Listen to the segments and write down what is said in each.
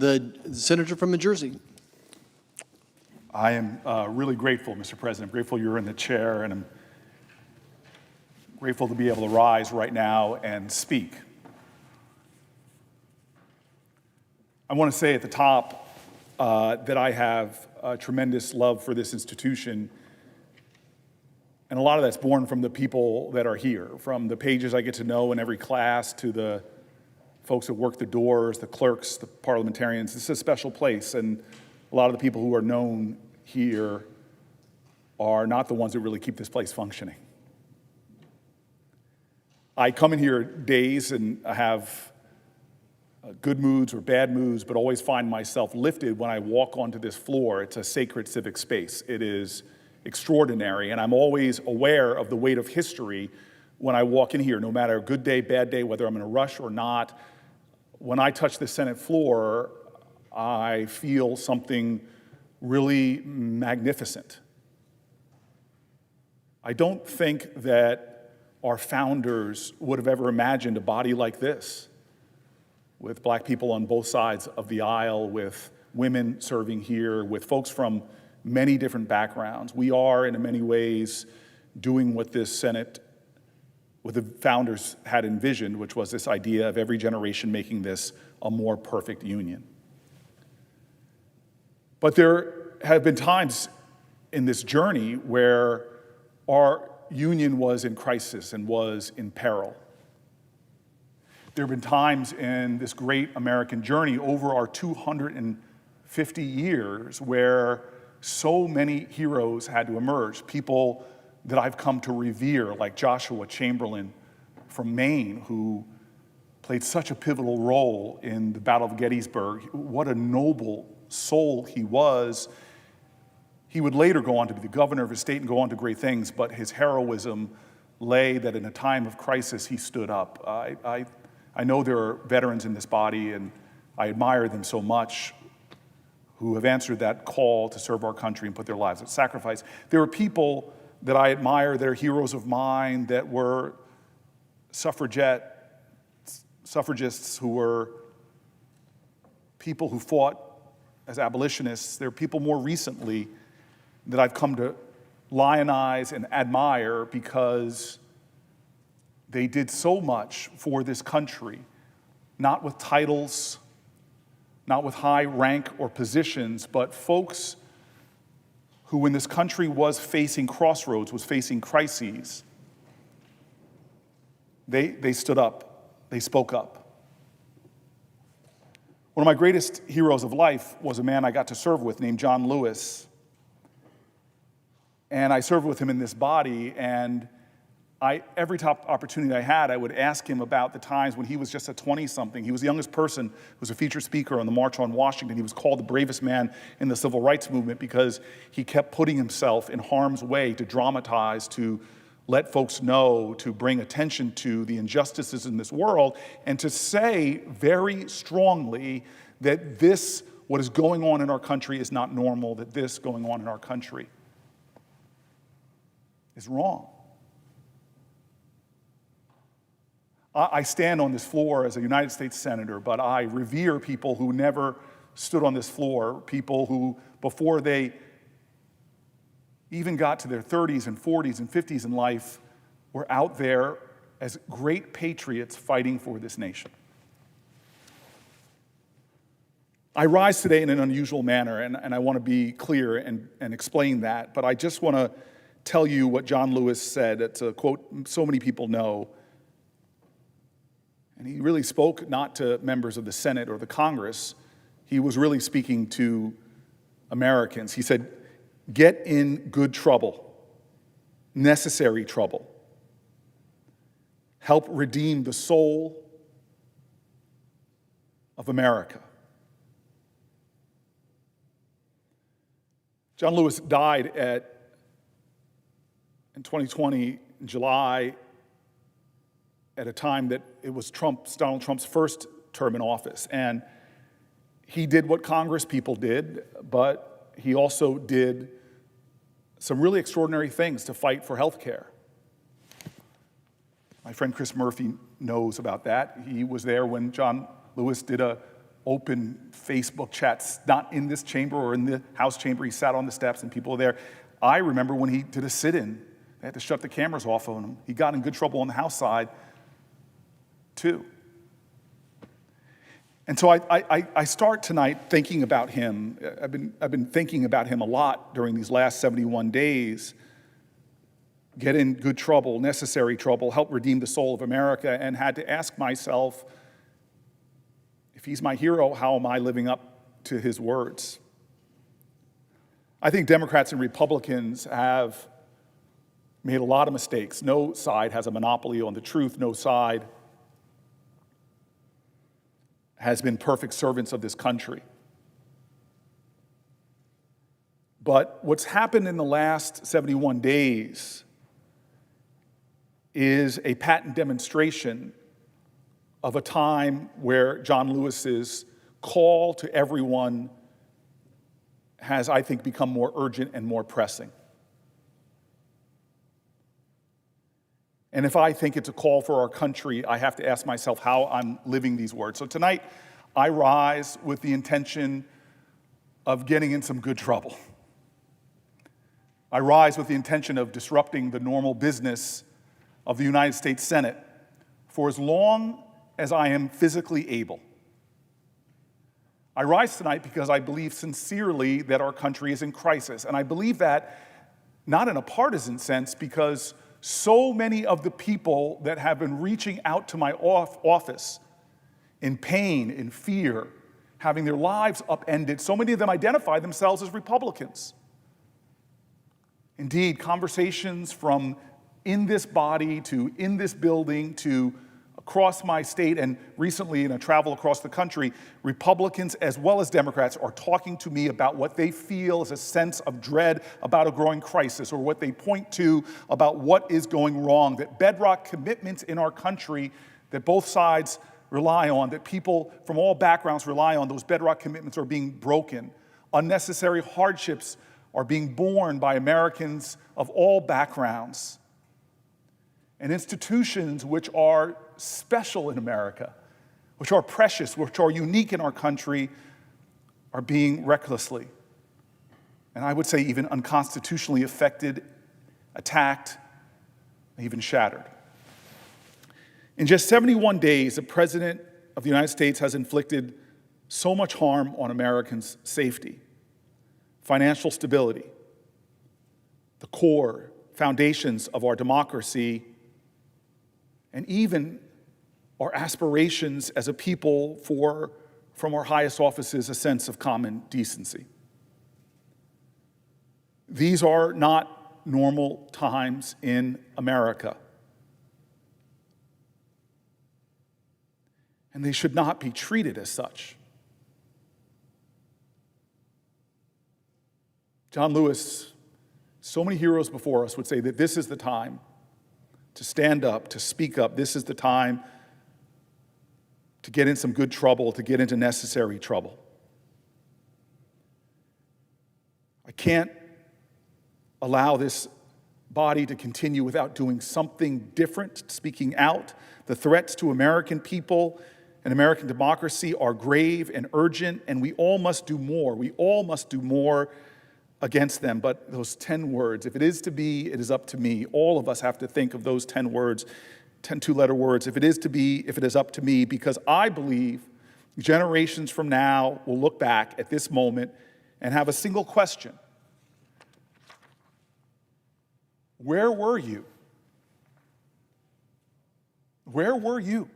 The senator from New Jersey. I am really grateful, Mr. President. I'm grateful you're in the chair, and I'm grateful to be able to rise right now and speak. I want to say at the top that I have a tremendous love for this institution, and a lot of that's born from the people that are here, from the pages I get to know in every class to the folks that work the doors, the clerks, the parliamentarians. This is a special place, and a lot of the people who are known here are not the ones that really keep this place functioning. I come in here days and I have good moods or bad moods, but always find myself lifted when I walk onto this floor. It's a sacred civic space. It is extraordinary, and I'm always aware of the weight of history when I walk in here, no matter good day, bad day, whether I'm in a rush or not. When I touch the Senate floor, I feel something really magnificent. I don't think that our founders would have ever imagined a body like this, with black people on both sides of the aisle, with women serving here, with folks from many different backgrounds. We are, in many ways, doing what this Senate, what the founders had envisioned, which was this idea of every generation making this a more perfect union. But there have been times in this journey where our union was in crisis and was in peril. There have been times in this great American journey over our 250 years where so many heroes had to emerge, people that I've come to revere, like Joshua Chamberlain from Maine, who played such a pivotal role in the Battle of Gettysburg. What a noble soul he was. He would later go on to be the governor of his state and go on to great things, but his heroism lay that in a time of crisis, he stood up. I know there are veterans in this body, and I admire them so much, who have answered that call to serve our country and put their lives at sacrifice. There are people that I admire that are heroes of mine that were suffragists who were people who fought as abolitionists. There are people more recently that I've come to lionize and admire because they did so much for this country, not with titles, not with high rank or positions, but folks who, when this country was facing crossroads, was facing crises, they stood up, they spoke up. One of my greatest heroes of life was a man I got to serve with named John Lewis. And I served with him in this body, and every top opportunity I had, I would ask him about the times when he was just a 20-something. He was the youngest person who was a featured speaker on the March on Washington. He was called the bravest man in the civil rights movement because he kept putting himself in harm's way to dramatize, to let folks know, to bring attention to the injustices in this world, and to say very strongly that this, what is going on in our country, is not normal, that this going on in our country is wrong. I stand on this floor as a United States Senator, but I revere people who never stood on this floor, people who, before they even got to their 30s and 40s and 50s in life, were out there as great patriots fighting for this nation. I rise today in an unusual manner, and I want to be clear and explain that, but I just want to tell you what John Lewis said. It's a quote so many people know. And he really spoke not to members of the Senate or the Congress. He was really speaking to Americans. He said, "Get in good trouble, necessary trouble. Help redeem the soul of America." John Lewis died in 2020, in July, at a time that it was Donald Trump's first term in office. And he did what Congress people did, but he also did some really extraordinary things to fight for health care. My friend Chris Murphy knows about that. He was there when John Lewis did a open Facebook chats, not in this chamber or in the House chamber. He sat on the steps and people were there. I remember when he did a sit-in, they had to shut the cameras off on him. He got in good trouble on the House side, too. And so I start tonight thinking about him. I've been thinking about him a lot during these last 71 days. Get in good trouble, necessary trouble, help redeem the soul of America, and had to ask myself, if he's my hero, how am I living up to his words? I think Democrats and Republicans have made a lot of mistakes. No side has a monopoly on the truth. No side has been perfect servants of this country. But what's happened in the last 71 days is a patent demonstration of a time where John Lewis's call to everyone has, I think, become more urgent and more pressing. And if I think it's a call for our country, I have to ask myself how I'm living these words. So tonight, I rise with the intention of getting in some good trouble. I rise with the intention of disrupting the normal business of the United States Senate for as long as I am physically able. I rise tonight because I believe sincerely that our country is in crisis. And I believe that not in a partisan sense, because so many of the people that have been reaching out to my office in pain, in fear, having their lives upended, so many of them identify themselves as Republicans. Indeed, conversations from in this body to in this building to across my state and recently in a travel across the country, Republicans as well as Democrats are talking to me about what they feel is a sense of dread about a growing crisis, or what they point to about what is going wrong, that bedrock commitments in our country that both sides rely on, that people from all backgrounds rely on, those bedrock commitments are being broken. Unnecessary hardships are being borne by Americans of all backgrounds. And institutions which are special in America, which are precious, which are unique in our country, are being recklessly, and I would say even unconstitutionally affected, attacked, even shattered. In just 71 days, the President of the United States has inflicted so much harm on Americans' safety, financial stability, the core foundations of our democracy, and even our aspirations as a people for, from our highest offices, a sense of common decency. These are not normal times in America. And they should not be treated as such. John Lewis, so many heroes before us would say that this is the time to stand up, to speak up. This is the time to get in some good trouble, to get into necessary trouble. I can't allow this body to continue without doing something different, speaking out. The threats to American people and American democracy are grave and urgent, and we all must do more. We all must do more against them. But those 10 words, if it is to be, it is up to me. All of us have to think of those 10 words, 10 two-letter words. If it is to be, if it is up to me, because I believe generations from now will look back at this moment and have a single question. Where were you? Where were you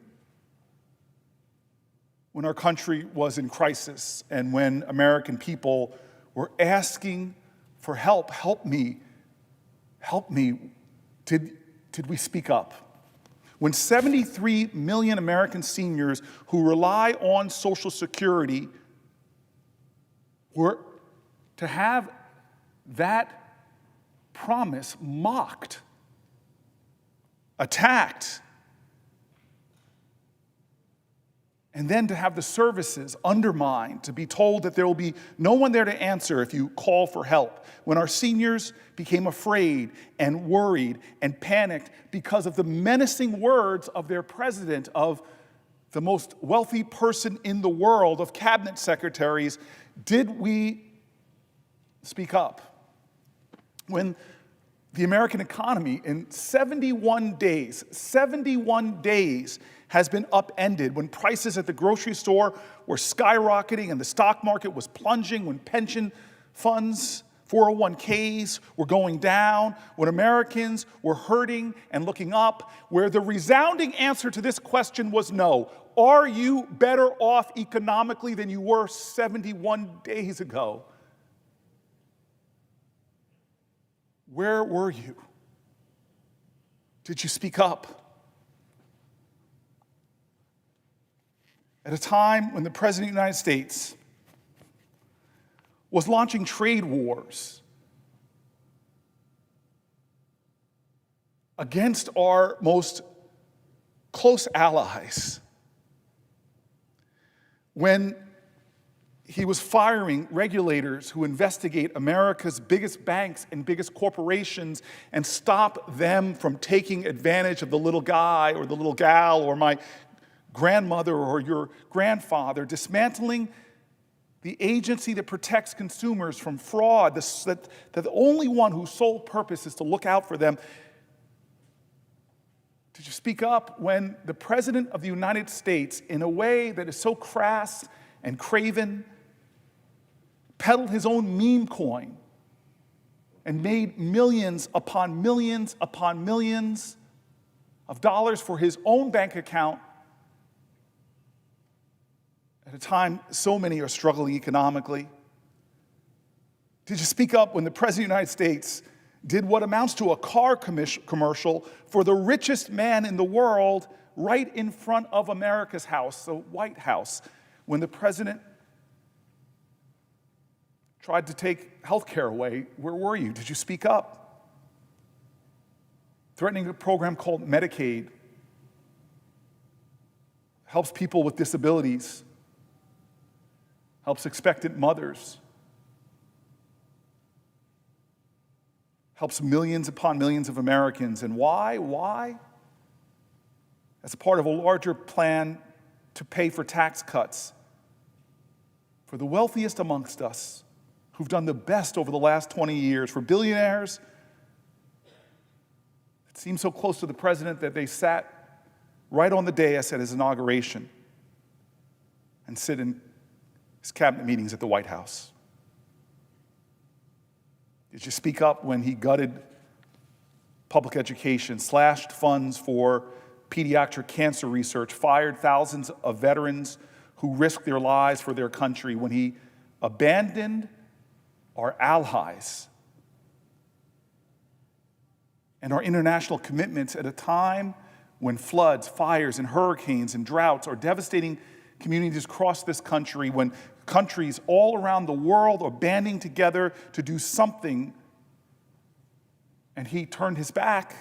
when our country was in crisis and when American people were asking for help? Help me. Help me. Did we speak up? When 73 million American seniors who rely on Social Security were to have that promise mocked, attacked, and then to have the services undermined, to be told that there will be no one there to answer if you call for help. When our seniors became afraid and worried and panicked because of the menacing words of their president, of the most wealthy person in the world of cabinet secretaries, did we speak up? When the American economy in 71 days has been upended, when prices at the grocery store were skyrocketing and the stock market was plunging, when pension funds, 401ks were going down, when Americans were hurting and looking up, where the resounding answer to this question was no. Are you better off economically than you were 71 days ago? Where were you? Did you speak up? At a time when the President of the United States was launching trade wars against our most close allies, when he was firing regulators who investigate America's biggest banks and biggest corporations and stop them from taking advantage of the little guy or the little gal or my grandmother or your grandfather, dismantling the agency that protects consumers from fraud, that the only one whose sole purpose is to look out for them. Did you speak up when the President of the United States, in a way that is so crass and craven, peddled his own meme coin and made millions upon millions upon millions of dollars for his own bank account at a time so many are struggling economically? Did you speak up when the President of the United States did what amounts to a car commercial for the richest man in the world right in front of America's house, the White House, when the President tried to take health care away? Where were you? Did you speak up? Threatening a program called Medicaid helps people with disabilities, helps expectant mothers, helps millions upon millions of Americans. And why? Why? As a part of a larger plan to pay for tax cuts for the wealthiest amongst us, who've done the best over the last 20 years, for billionaires. It seems so close to the president that they sat right on the dais at his inauguration and sit in his cabinet meetings at the White House. Did you speak up when he gutted public education, slashed funds for pediatric cancer research, fired thousands of veterans who risked their lives for their country, when he abandoned our allies and our international commitments at a time when floods, fires, and hurricanes and droughts are devastating communities across this country, when countries all around the world are banding together to do something, and he turned his back?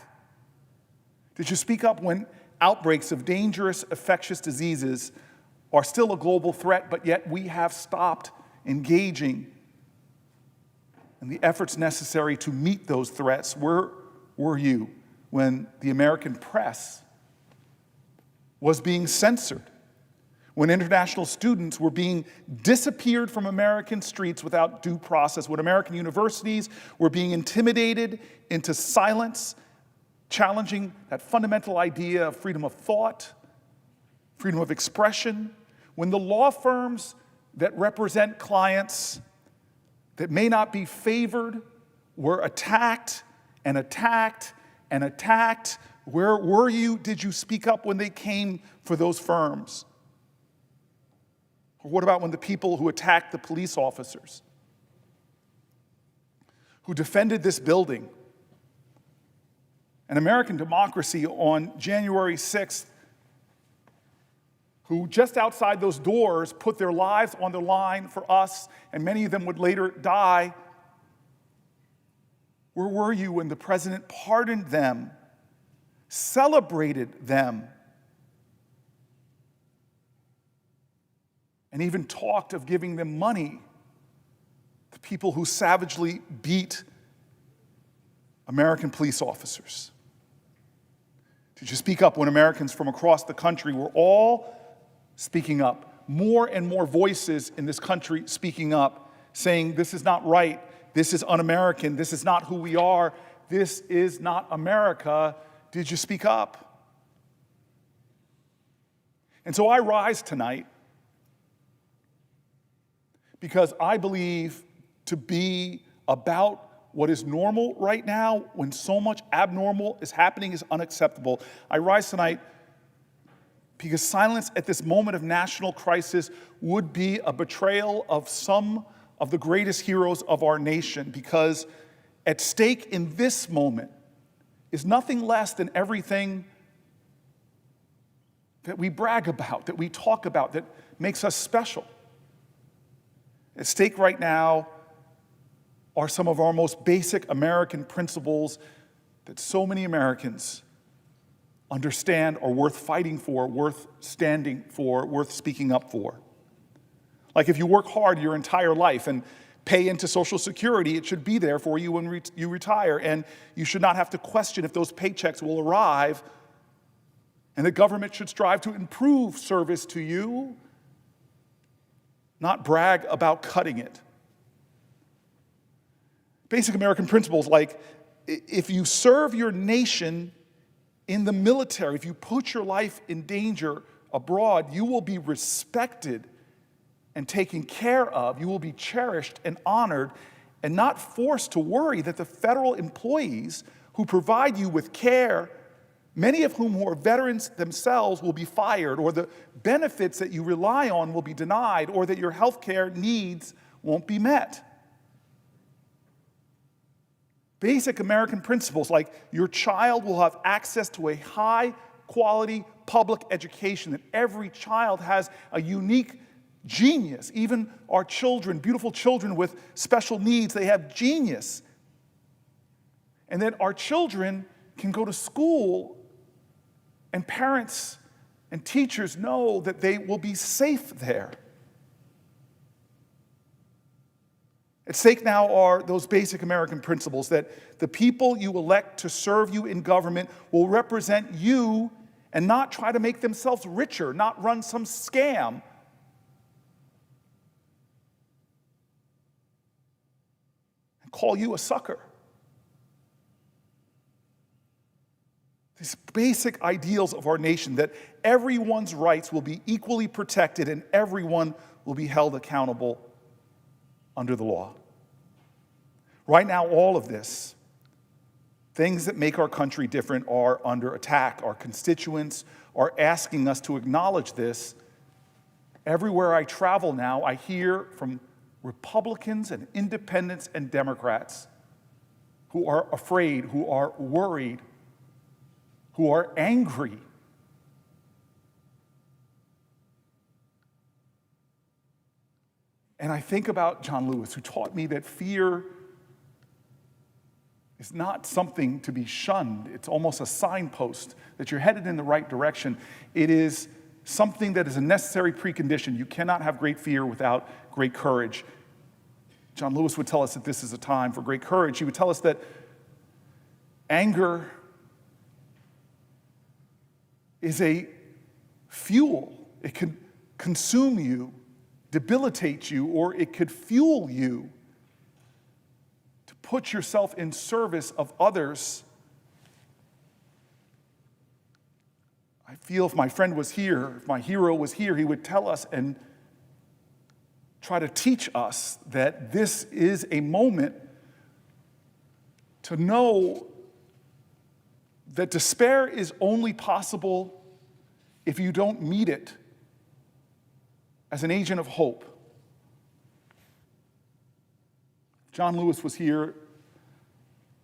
Did you speak up when outbreaks of dangerous infectious diseases are still a global threat, but yet we have stopped engaging in the efforts necessary to meet those threats? Where were you when the American press was being censored, when international students were being disappeared from American streets without due process, when American universities were being intimidated into silence, challenging that fundamental idea of freedom of thought, freedom of expression, when the law firms that represent clients that may not be favored were attacked and attacked and attacked? Where were you? Did you speak up when they came for those firms? Or what about when the people who attacked the police officers, who defended this building and American democracy on January 6th, who just outside those doors put their lives on the line for us, and many of them would later die? Where were you when the president pardoned them, celebrated them, and even talked of giving them money, the people who savagely beat American police officers? Did you speak up when Americans from across the country were all speaking up, more and more voices in this country speaking up, saying this is not right, this is un-American, this is not who we are, this is not America. Did you speak up? And so I rise tonight because I believe to be about what is normal right now, when so much abnormal is happening, is unacceptable. I rise tonight because silence at this moment of national crisis would be a betrayal of some of the greatest heroes of our nation, because at stake in this moment is nothing less than everything that we brag about, that we talk about, that makes us special. At stake right now are some of our most basic American principles that so many Americans understand are worth fighting for, worth standing for, worth speaking up for. Like if you work hard your entire life and pay into Social Security, it should be there for you when you retire, and you should not have to question if those paychecks will arrive, and the government should strive to improve service to you, not brag about cutting it. Basic American principles like if you serve your nation in the military, if you put your life in danger abroad, you will be respected and taken care of. You will be cherished and honored and not forced to worry that the federal employees who provide you with care, many of whom who are veterans themselves, will be fired, or the benefits that you rely on will be denied, or that your health care needs won't be met. Basic American principles like your child will have access to a high-quality public education, that every child has a unique genius. Even our children, beautiful children with special needs, they have genius. And that our children can go to school and parents and teachers know that they will be safe there. At stake now are those basic American principles that the people you elect to serve you in government will represent you and not try to make themselves richer, not run some scam. And call you a sucker. These basic ideals of our nation, that everyone's rights will be equally protected and everyone will be held accountable under the law. Right now, all of this, things that make our country different, are under attack. Our constituents are asking us to acknowledge this. Everywhere I travel now, I hear from Republicans and independents and Democrats who are afraid, who are worried, who are angry. And I think about John Lewis, who taught me that fear is not something to be shunned. It's almost a signpost that you're headed in the right direction. It is something that is a necessary precondition. You cannot have great fear without great courage. John Lewis would tell us that this is a time for great courage. He would tell us that anger is a fuel. It can consume you, debilitate you, or it could fuel you to put yourself in service of others. I feel if my friend was here, if my hero was here, he would tell us and try to teach us that this is a moment to know that despair is only possible if you don't meet it as an agent of hope. If John Lewis was here,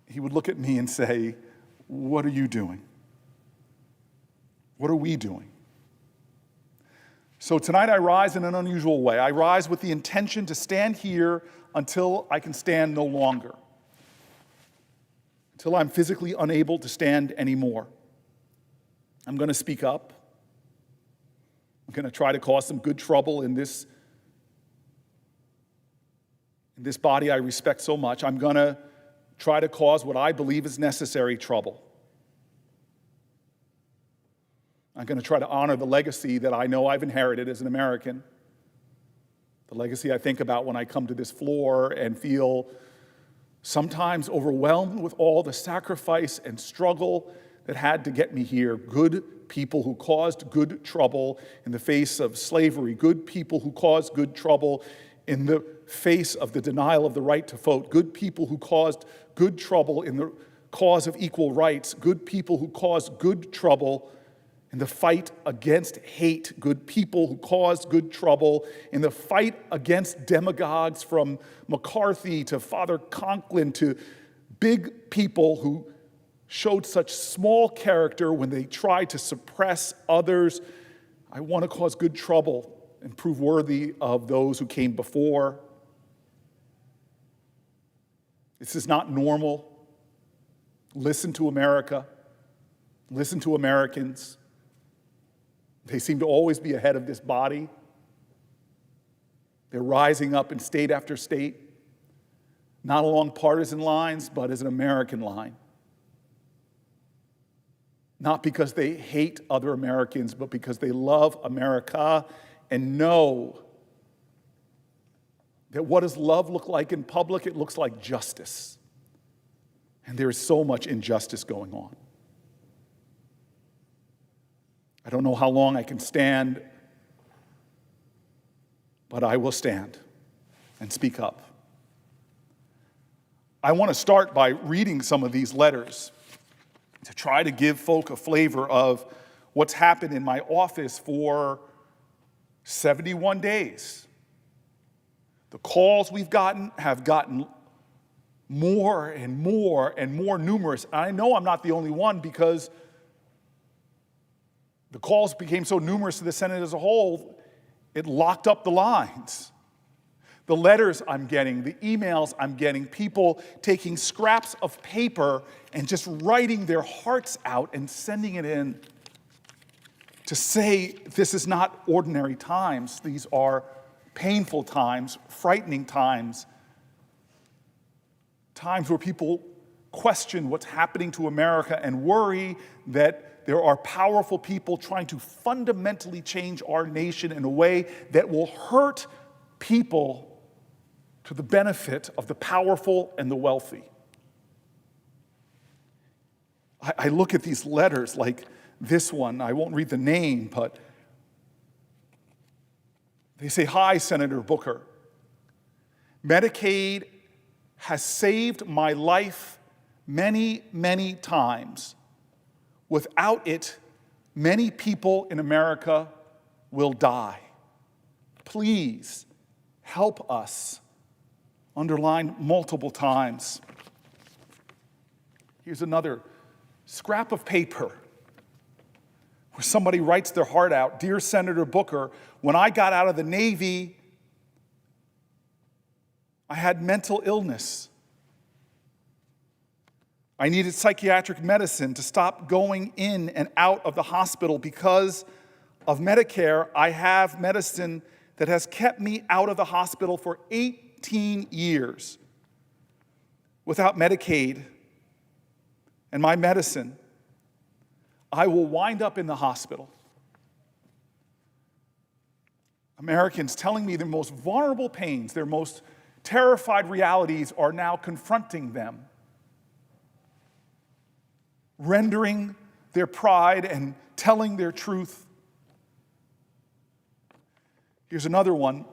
he would look at me and say, "What are you doing? What are we doing?" So tonight I rise in an unusual way. I rise with the intention to stand here until I can stand no longer, until I'm physically unable to stand anymore. I'm going to speak up. I'm going to try to cause some good trouble in this body I respect so much. I'm going to try to cause what I believe is necessary trouble. I'm going to try to honor the legacy that I know I've inherited as an American, the legacy I think about when I come to this floor and feel sometimes overwhelmed with all the sacrifice and struggle that had to get me here. Good people who caused good trouble in the face of slavery, good people who caused good trouble in the face of the denial of the right to vote, good people who caused good trouble in the cause of equal rights, good people who caused good trouble in the fight against hate, good people who caused good trouble in the fight against demagogues from McCarthy to Father Conklin to big people who showed such small character when they tried to suppress others. I want to cause good trouble and prove worthy of those who came before. This is not normal. Listen to America. Listen to Americans. They seem to always be ahead of this body. They're rising up in state after state, not along partisan lines, but as an American line. Not because they hate other Americans, but because they love America and know that what does love look like in public? It looks like justice. And there is so much injustice going on. I don't know how long I can stand, but I will stand and speak up. I want to start by reading some of these letters to try to give folk a flavor of what's happened in my office for 71 days. The calls we've gotten have gotten more and more and more numerous. I know I'm not the only one because the calls became so numerous to the Senate as a whole, it locked up the lines. The letters I'm getting, the emails I'm getting, people taking scraps of paper and just writing their hearts out and sending it in to say this is not ordinary times. These are painful times, frightening times, times where people question what's happening to America and worry that there are powerful people trying to fundamentally change our nation in a way that will hurt people to the benefit of the powerful and the wealthy. I look at these letters like this one. I won't read the name, but they say, "Hi, Senator Booker. Medicaid has saved my life many, many times. Without it, many people in America will die. Please help us." Underlined multiple times. Here's another scrap of paper where somebody writes their heart out. "Dear Senator Booker, when I got out of the Navy, I had mental illness. I needed psychiatric medicine to stop going in and out of the hospital. Because of Medicare, I have medicine that has kept me out of the hospital for 18 years. Without Medicaid and my medicine, I will wind up in the hospital." Americans telling me their most vulnerable pains, their most terrified realities are now confronting them, rendering their pride and telling their truth. Here's another one.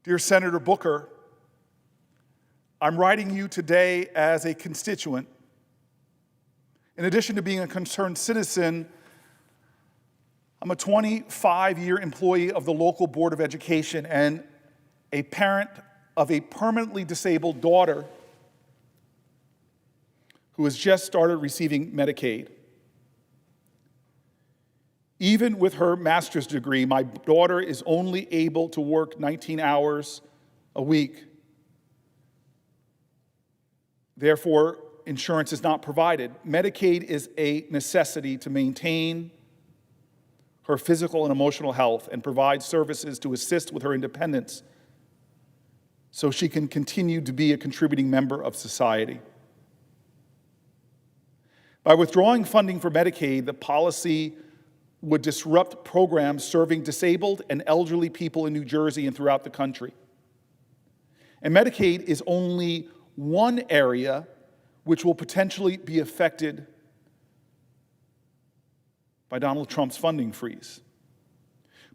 "Dear Senator Booker, I'm writing you today as a constituent. In addition to being a concerned citizen, I'm a 25-year employee of the local Board of Education and a parent of a permanently disabled daughter who has just started receiving Medicaid. Even with her master's degree, my daughter is only able to work 19 hours a week. Therefore, insurance is not provided. Medicaid is a necessity to maintain her physical and emotional health and provide services to assist with her independence so she can continue to be a contributing member of society. By withdrawing funding for Medicaid, the policy would disrupt programs serving disabled and elderly people in New Jersey and throughout the country. And Medicaid is only one area which will potentially be affected by Donald Trump's funding freeze.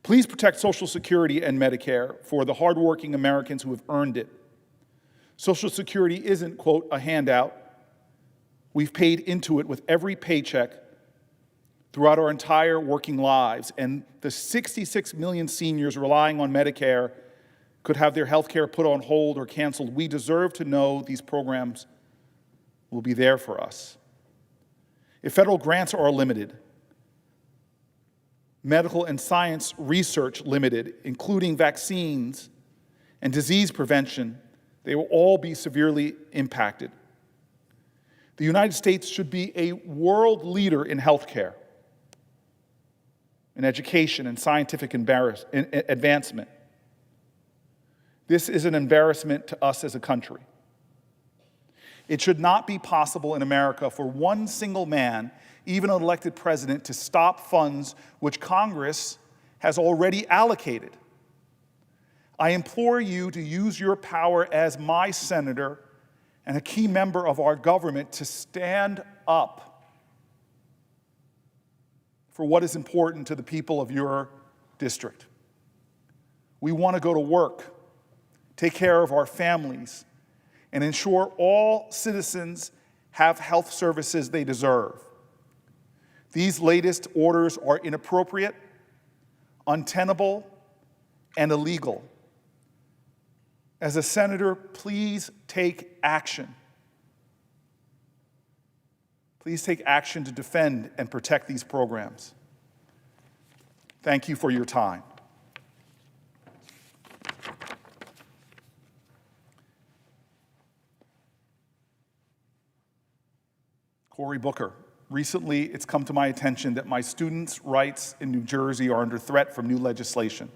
Please protect Social Security and Medicare for the hardworking Americans who have earned it. Social Security isn't, quote, a handout. We've paid into it with every paycheck throughout our entire working lives, and the 66 million seniors relying on Medicare could have their health care put on hold or canceled. We deserve to know these programs will be there for us. If federal grants are limited, medical and science research limited, including vaccines and disease prevention, they will all be severely impacted. The United States should be a world leader in healthcare, in education and scientific advancement. This is an embarrassment to us as a country. It should not be possible in America for one single man, even an elected president, to stop funds which Congress has already allocated. I implore you to use your power as my senator and a key member of our government to stand up for what is important to the people of your district. We want to go to work, take care of our families, and ensure all citizens have health services they deserve. These latest orders are inappropriate, untenable, and illegal. As a senator, please take action. Please take action to defend and protect these programs. Thank you for your time. Cory Booker. Recently, it's come to my attention that my students' rights in New Jersey are under threat from new legislation.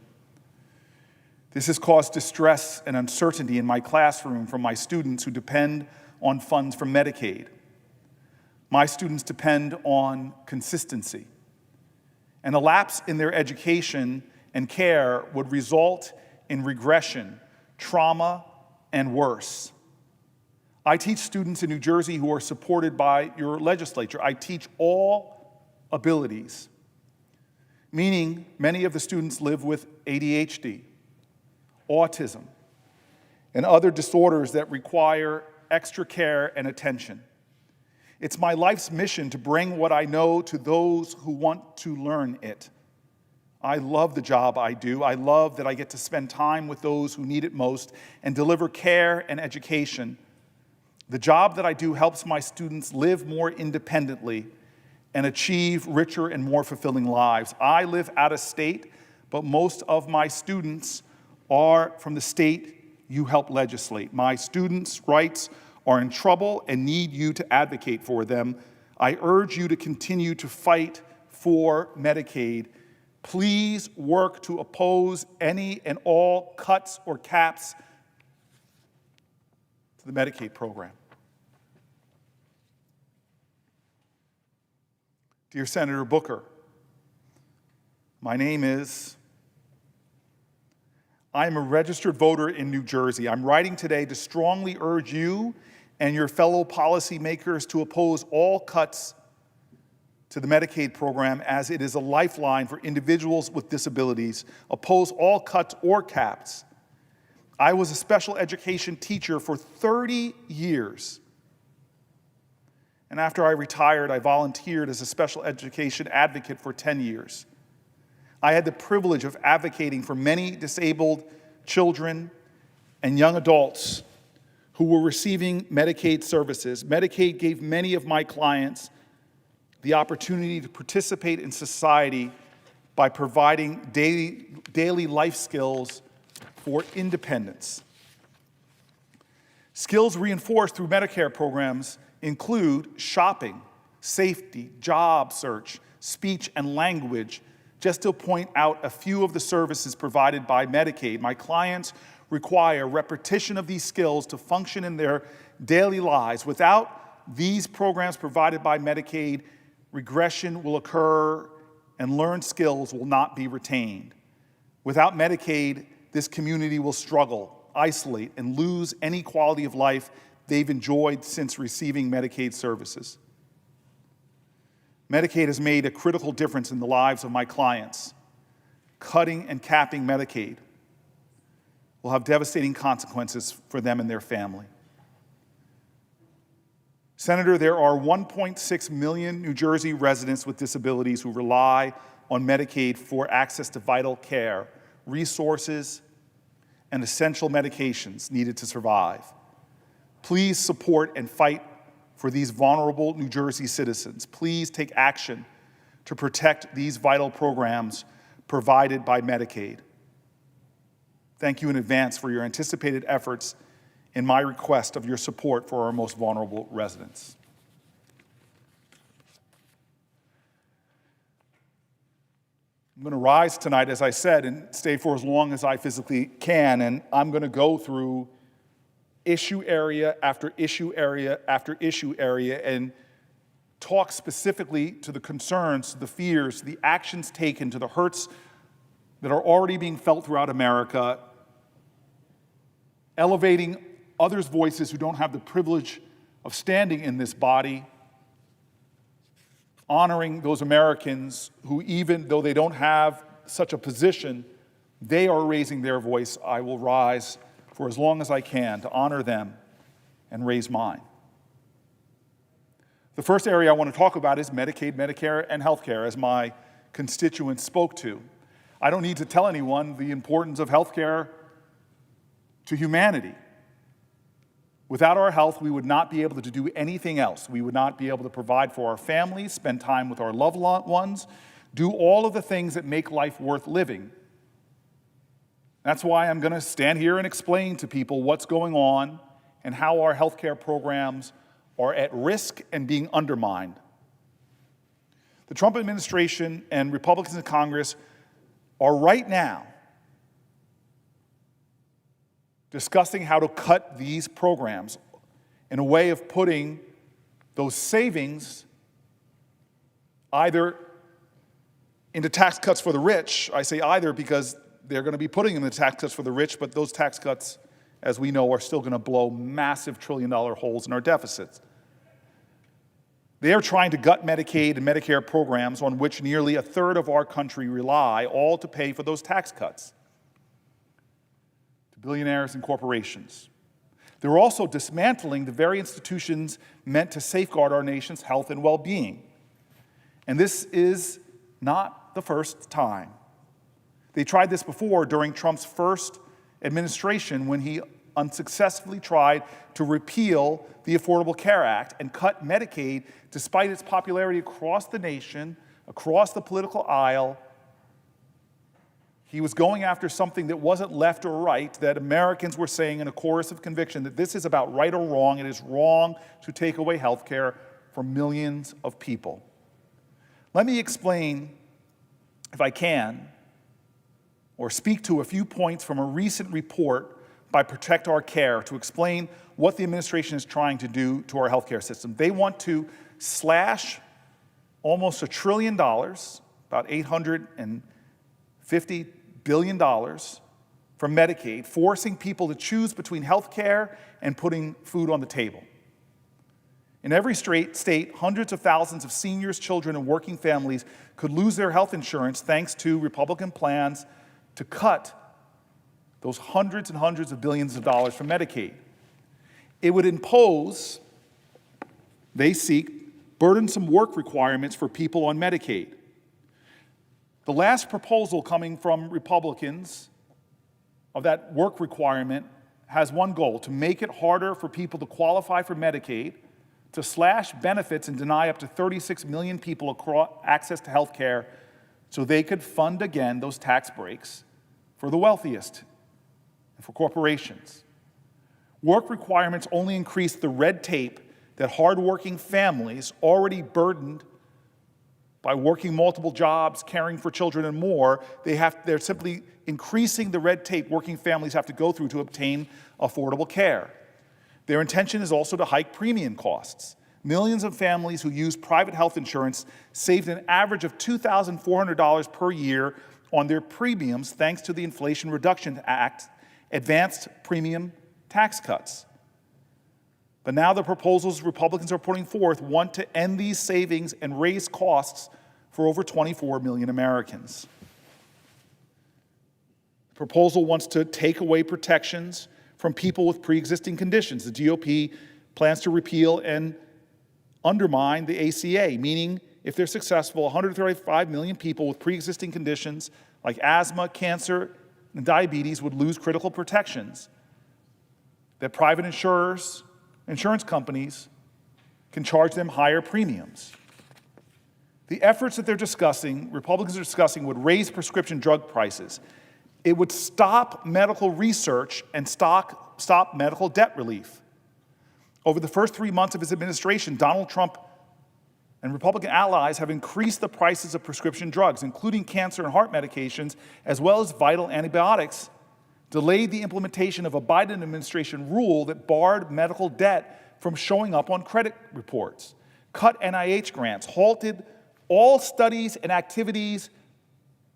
This has caused distress and uncertainty in my classroom from my students who depend on funds from Medicaid. My students depend on consistency. And a lapse in their education and care would result in regression, trauma, and worse. I teach students in New Jersey who are supported by your legislature. I teach all abilities, meaning many of the students live with ADHD, autism, and other disorders that require extra care and attention. It's my life's mission to bring what I know to those who want to learn it. I love the job I do. I love that I get to spend time with those who need it most and deliver care and education. The job that I do helps my students live more independently and achieve richer and more fulfilling lives. I live out of state, but most of my students are from the state you help legislate. My students' rights are in trouble and need you to advocate for them. I urge you to continue to fight for Medicaid. Please work to oppose any and all cuts or caps to the Medicaid program. Dear Senator Booker, my name is, I am a registered voter in New Jersey. I'm writing today to strongly urge you and your fellow policymakers to oppose all cuts to the Medicaid program, as it is a lifeline for individuals with disabilities. Oppose all cuts or caps. I was a special education teacher for 30 years. And after I retired, I volunteered as a special education advocate for 10 years. I had the privilege of advocating for many disabled children and young adults who were receiving Medicaid services. Medicaid gave many of my clients the opportunity to participate in society by providing daily life skills for independence. Skills reinforced through Medicare programs include shopping, safety, job search, speech and language, just to point out a few of the services provided by Medicaid. My clients require repetition of these skills to function in their daily lives. Without these programs provided by Medicaid, regression will occur and learned skills will not be retained. Without Medicaid, this community will struggle, isolate, and lose any quality of life they've enjoyed since receiving Medicaid services. Medicaid has made a critical difference in the lives of my clients. Cutting and capping Medicaid will have devastating consequences for them and their family. Senator, there are 1.6 million New Jersey residents with disabilities who rely on Medicaid for access to vital care, resources, and essential medications needed to survive. Please support and fight for these vulnerable New Jersey citizens. Please take action to protect these vital programs provided by Medicaid. Thank you in advance for your anticipated efforts in my request of your support for our most vulnerable residents. I'm going to rise tonight, as I said, and stay for as long as I physically can, and I'm going to go through issue area after issue area after issue area and talk specifically to the concerns, to the fears, to the actions taken, to the hurts that are already being felt throughout America, elevating others' voices who don't have the privilege of standing in this body, honoring those Americans who, even though they don't have such a position, they are raising their voice. I will rise for as long as I can to honor them and raise mine. The first area I want to talk about is Medicaid, Medicare, and healthcare, as my constituents spoke to. I don't need to tell anyone the importance of healthcare to humanity. Without our health, we would not be able to do anything else. We would not be able to provide for our families, spend time with our loved ones, do all of the things that make life worth living. That's why I'm going to stand here and explain to people what's going on and how our healthcare programs are at risk and being undermined. The Trump administration and Republicans in Congress are right now discussing how to cut these programs in a way of putting those savings either into tax cuts for the rich. I say either because they're going to be putting them in the tax cuts for the rich, but those tax cuts, as we know, are still going to blow massive trillion-dollar holes in our deficits. They are trying to gut Medicaid and Medicare programs on which nearly a third of our country rely, all to pay for those tax cuts to billionaires and corporations. They're also dismantling the very institutions meant to safeguard our nation's health and well-being. And this is not the first time. They tried this before during Trump's first administration when he unsuccessfully tried to repeal the Affordable Care Act and cut Medicaid despite its popularity across the nation, across the political aisle. He was going after something that wasn't left or right, that Americans were saying in a chorus of conviction that this is about right or wrong. It is wrong to take away health care from millions of people. Let me explain, if I can, or speak to a few points from a recent report by Protect Our Care to explain what the administration is trying to do to our healthcare system. They want to slash almost $1 trillion, about $850 billion from Medicaid, forcing people to choose between health care and putting food on the table. In every state, hundreds of thousands of seniors, children, and working families could lose their health insurance thanks to Republican plans to cut those hundreds and hundreds of billions of dollars from Medicaid. It would impose, they seek, burdensome work requirements for people on Medicaid. The last proposal coming from Republicans of that work requirement has one goal: to make it harder for people to qualify for Medicaid, to slash benefits and deny up to 36 million people access to health care so they could fund again those tax breaks for the wealthiest and for corporations. Work requirements only increase the red tape that hardworking families, already burdened by working multiple jobs, caring for children, and more, they're simply increasing the red tape working families have to go through to obtain affordable care. Their intention is also to hike premium costs, millions of families who use private health insurance saved an average of $2,400 per year on their premiums thanks to the Inflation Reduction Act advanced premium tax cuts. But now the proposals Republicans are putting forth want to end these savings and raise costs for over 24 million Americans. The proposal wants to take away protections from people with pre-existing conditions. The GOP plans to repeal and undermine the ACA, meaning if they're successful, 135 million people with pre-existing conditions like asthma, cancer, and diabetes would lose critical protections that private insurance companies can charge them higher premiums. The efforts that Republicans are discussing, would raise prescription drug prices. It would stop medical research and stop medical debt relief. Over the first 3 months of his administration, Donald Trump and Republican allies have increased the prices of prescription drugs, including cancer and heart medications, as well as vital antibiotics, delayed the implementation of a Biden administration rule that barred medical debt from showing up on credit reports, cut NIH grants, halted all studies and activities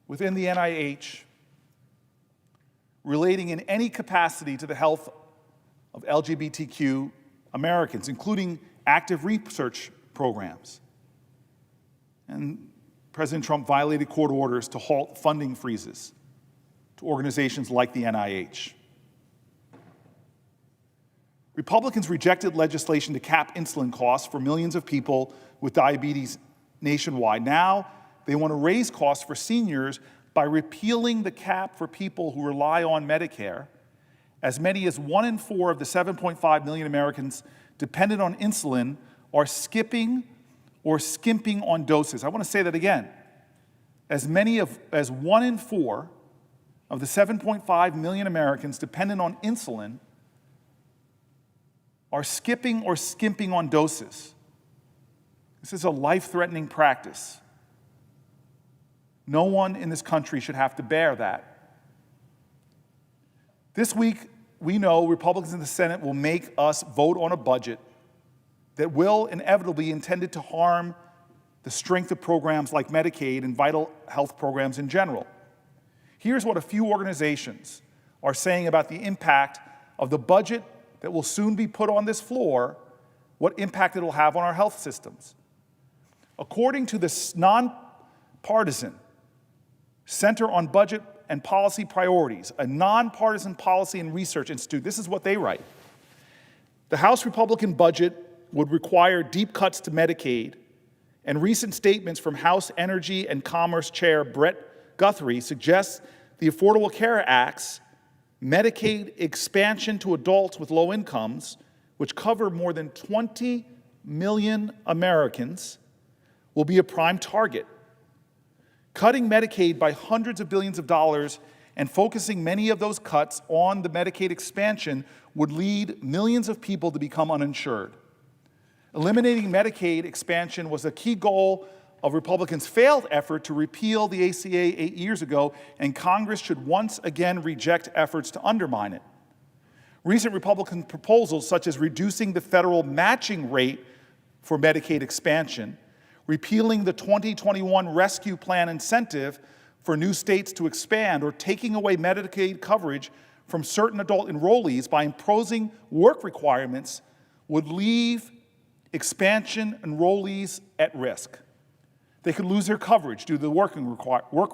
within the NIH relating in any capacity to the health of LGBTQ Americans, including active research programs. And President Trump violated court orders to halt funding freezes to organizations like the NIH. Republicans rejected legislation to cap insulin costs for millions of people with diabetes nationwide. Now they want to raise costs for seniors by repealing the cap for people who rely on Medicare. As many as 1 in 4 of the 7.5 million Americans dependent on insulin are skipping or skimping on doses. I want to say that again. As 1 in 4 of the 7.5 million Americans dependent on insulin are skipping or skimping on doses. This is a life-threatening practice. No one in this country should have to bear that. This week, we know Republicans in the Senate will make us vote on a budget that will inevitably be intended to harm the strength of programs like Medicaid and vital health programs in general. Here's what a few organizations are saying about the impact of the budget that will soon be put on this floor, what impact it will have on our health systems. According to this nonpartisan Center on Budget and Policy Priorities, a nonpartisan policy and research institute, this is what they write. The House Republican budget would require deep cuts to Medicaid, and recent statements from House Energy and Commerce Chair Brett Guthrie suggest the Affordable Care Act's Medicaid expansion to adults with low incomes, which cover more than 20 million Americans, will be a prime target. Cutting Medicaid by hundreds of billions of dollars and focusing many of those cuts on the Medicaid expansion would lead millions of people to become uninsured. Eliminating Medicaid expansion was a key goal of Republicans' failed effort to repeal the ACA 8 years ago, and Congress should once again reject efforts to undermine it. Recent Republican proposals, such as reducing the federal matching rate for Medicaid expansion, repealing the 2021 Rescue Plan incentive for new states to expand, or taking away Medicaid coverage from certain adult enrollees by imposing work requirements, would leave expansion enrollees at risk. They could lose their coverage due to the work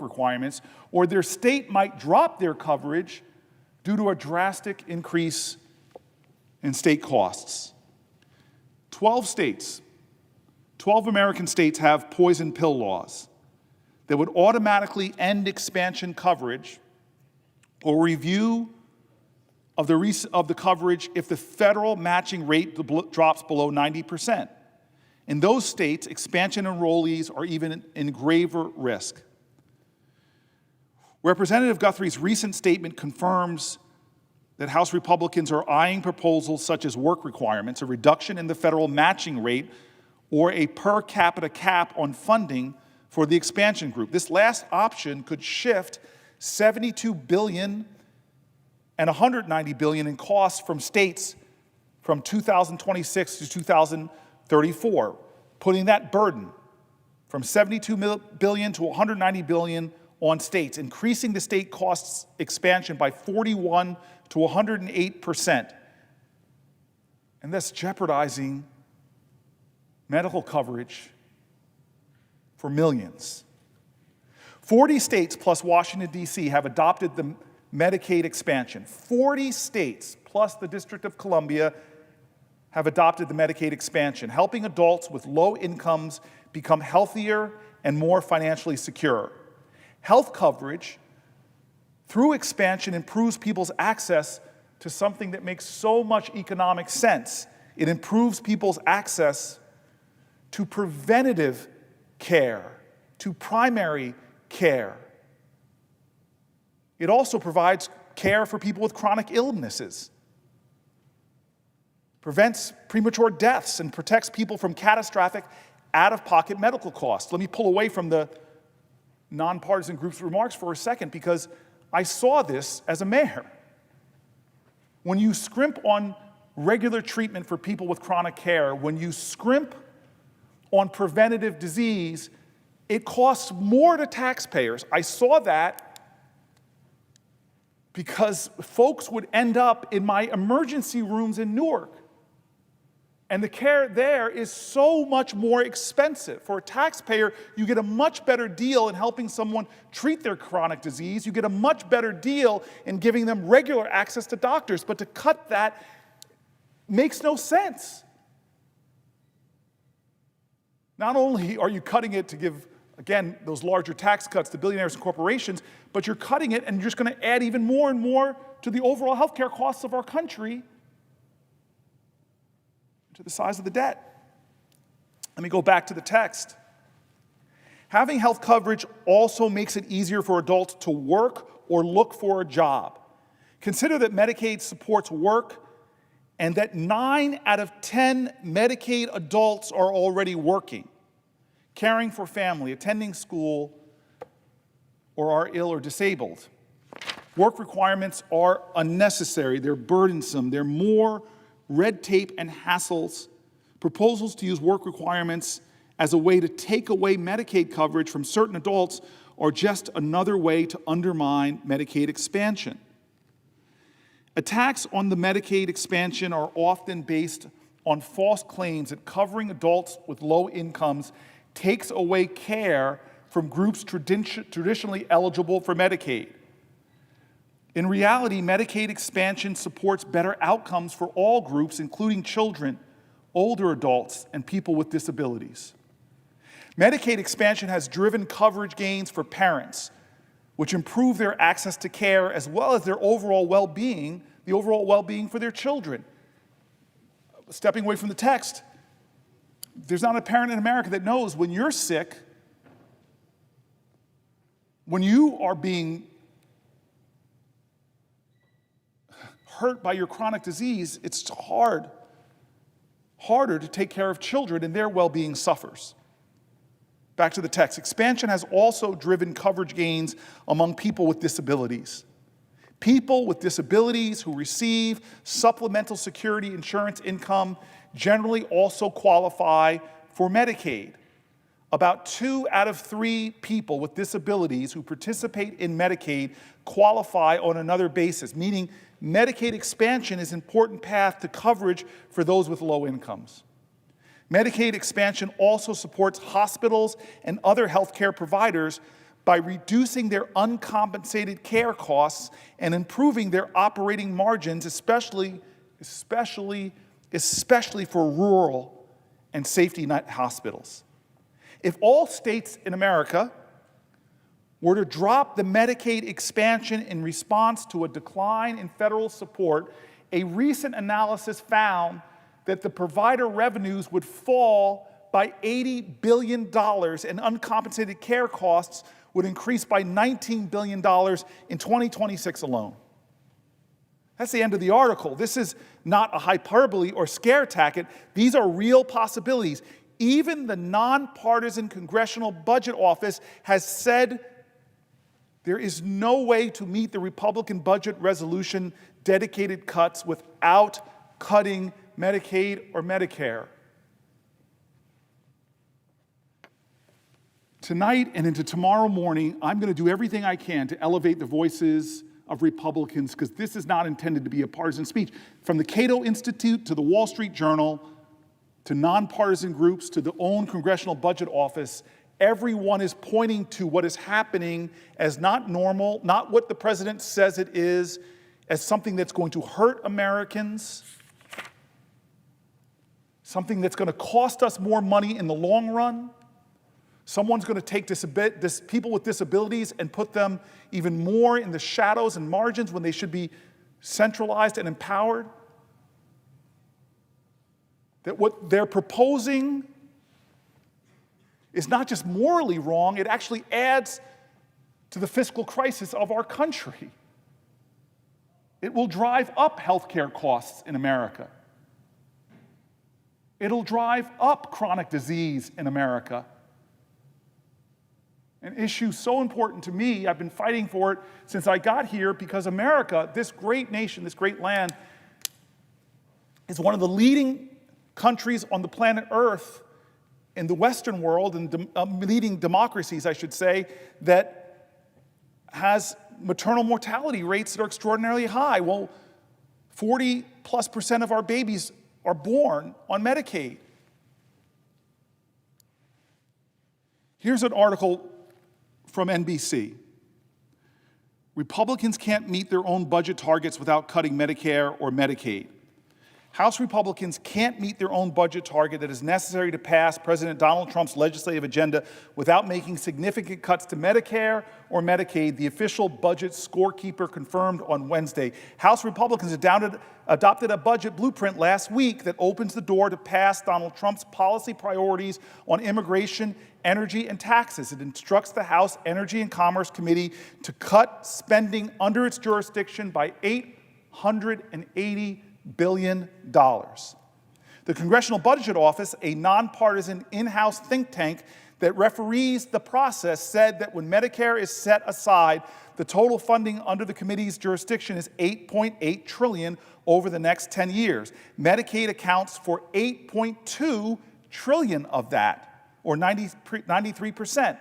requirements, or their state might drop their coverage due to a drastic increase in state costs. 12 American states have poison pill laws that would automatically end expansion coverage or review of the coverage if the federal matching rate drops below 90%. In those states, expansion enrollees are even in graver risk. Representative Guthrie's recent statement confirms that House Republicans are eyeing proposals such as work requirements, a reduction in the federal matching rate, or a per capita cap on funding for the expansion group. This last option could shift $72 billion and $190 billion in costs from states from 2026 to 34, putting that burden from $72 billion to $190 billion on states, increasing the state costs expansion by 41 to 108%, and thus jeopardizing medical coverage for millions. 40 states plus Washington, D.C. have adopted the Medicaid expansion. 40 states plus the District of Columbia have adopted the Medicaid expansion, helping adults with low incomes become healthier and more financially secure. Health coverage through expansion improves people's access to something that makes so much economic sense. It improves people's access to preventative care, to primary care. It also provides care for people with chronic illnesses, prevents premature deaths, and protects people from catastrophic out-of-pocket medical costs. Let me pull away from the nonpartisan group's remarks for a second, because I saw this as a mayor. When you scrimp on regular treatment for people with chronic care, when you scrimp on preventative disease, it costs more to taxpayers. I saw that because folks would end up in my emergency rooms in Newark. And the care there is so much more expensive. For a taxpayer, you get a much better deal in helping someone treat their chronic disease. You get a much better deal in giving them regular access to doctors. But to cut that makes no sense. Not only are you cutting it to give, again, those larger tax cuts to billionaires and corporations, but you're cutting it and you're just going to add even more and more to the overall healthcare costs of our country, to the size of the debt. Let me go back to the text. Having health coverage also makes it easier for adults to work or look for a job. Consider that Medicaid supports work and that 9 out of 10 Medicaid adults are already working, caring for family, attending school, or are ill or disabled. Work requirements are unnecessary, they're burdensome, they're more red tape and hassles. Proposals to use work requirements as a way to take away Medicaid coverage from certain adults are just another way to undermine Medicaid expansion. Attacks on the Medicaid expansion are often based on false claims that covering adults with low incomes takes away care from groups traditionally eligible for Medicaid. In reality, Medicaid expansion supports better outcomes for all groups, including children, older adults, and people with disabilities. Medicaid expansion has driven coverage gains for parents, which improve their access to care as well as their overall well-being, the overall well-being for their children. Stepping away from the text, there's not a parent in America that knows when you're sick, when you are being hurt by your chronic disease, it's harder to take care of children, and their well-being suffers. Back to the text. Expansion has also driven coverage gains among people with disabilities. People with disabilities who receive supplemental security insurance income generally also qualify for Medicaid. About 2 out of 3 people with disabilities who participate in Medicaid qualify on another basis, meaning Medicaid expansion is an important path to coverage for those with low incomes. Medicaid expansion also supports hospitals and other healthcare providers by reducing their uncompensated care costs and improving their operating margins, especially for rural and safety net hospitals. If all states in America were to drop the Medicaid expansion in response to a decline in federal support, a recent analysis found that the provider revenues would fall by $80 billion and uncompensated care costs would increase by $19 billion in 2026 alone. That's the end of the article. This is not a hyperbole or scare tactic. These are real possibilities. Even the nonpartisan Congressional Budget Office has said there is no way to meet the Republican budget resolution dedicated cuts without cutting Medicaid or Medicare. Tonight and into tomorrow morning, I'm going to do everything I can to elevate the voices of Republicans, because this is not intended to be a partisan speech. From the Cato Institute to the Wall Street Journal, to nonpartisan groups, to the own Congressional Budget Office, everyone is pointing to what is happening as not normal, not what the president says it is, as something that's going to hurt Americans, something that's going to cost us more money in the long run. Someone's going to take people with disabilities and put them even more in the shadows and margins when they should be centralized and empowered. That what they're proposing is not just morally wrong, it actually adds to the fiscal crisis of our country. It will drive up healthcare costs in America. It'll drive up chronic disease in America. An issue so important to me, I've been fighting for it since I got here, because America, this great nation, this great land, is one of the leading countries on the planet Earth in the Western world, and leading democracies, I should say, that has maternal mortality rates that are extraordinarily high. Well, 40+% of our babies are born on Medicaid. Here's an article from NBC. Republicans can't meet their own budget targets without cutting Medicare or Medicaid. House Republicans can't meet their own budget target that is necessary to pass President Donald Trump's legislative agenda without making significant cuts to Medicare or Medicaid, the official budget scorekeeper confirmed on Wednesday. House Republicans adopted a budget blueprint last week that opens the door to pass Donald Trump's policy priorities on immigration, energy, and taxes. It instructs the House Energy and Commerce Committee to cut spending under its jurisdiction by $880 billion. The Congressional Budget Office, a nonpartisan in-house think tank that referees the process, said that when Medicare is set aside, the total funding under the committee's jurisdiction is $8.8 trillion over the next 10 years. Medicaid accounts for $8.2 trillion of that, or 93%.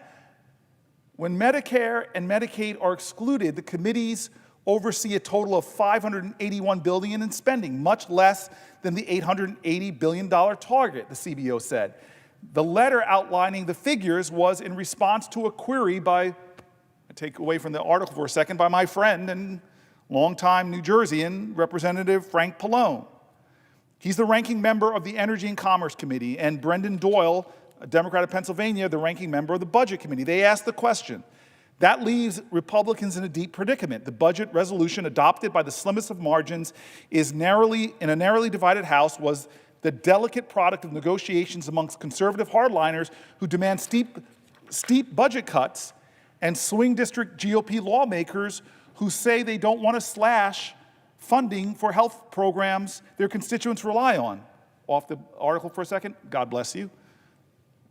When Medicare and Medicaid are excluded, the committees oversee a total of $581 billion in spending, much less than the $880 billion target, the CBO said. The letter outlining the figures was in response to a query by, I take away from the article for a second, by my friend and longtime New Jerseyan, Representative Frank Pallone. He's the ranking member of the Energy and Commerce Committee, and Brendan Doyle, a Democrat of Pennsylvania, the ranking member of the Budget Committee. They asked the question. That leaves Republicans in a deep predicament. The budget resolution adopted by the slimmest of margins in a narrowly divided House was the delicate product of negotiations amongst conservative hardliners who demand steep budget cuts, and swing district GOP lawmakers who say they don't want to slash funding for health programs their constituents rely on. Off the article for a second, God bless you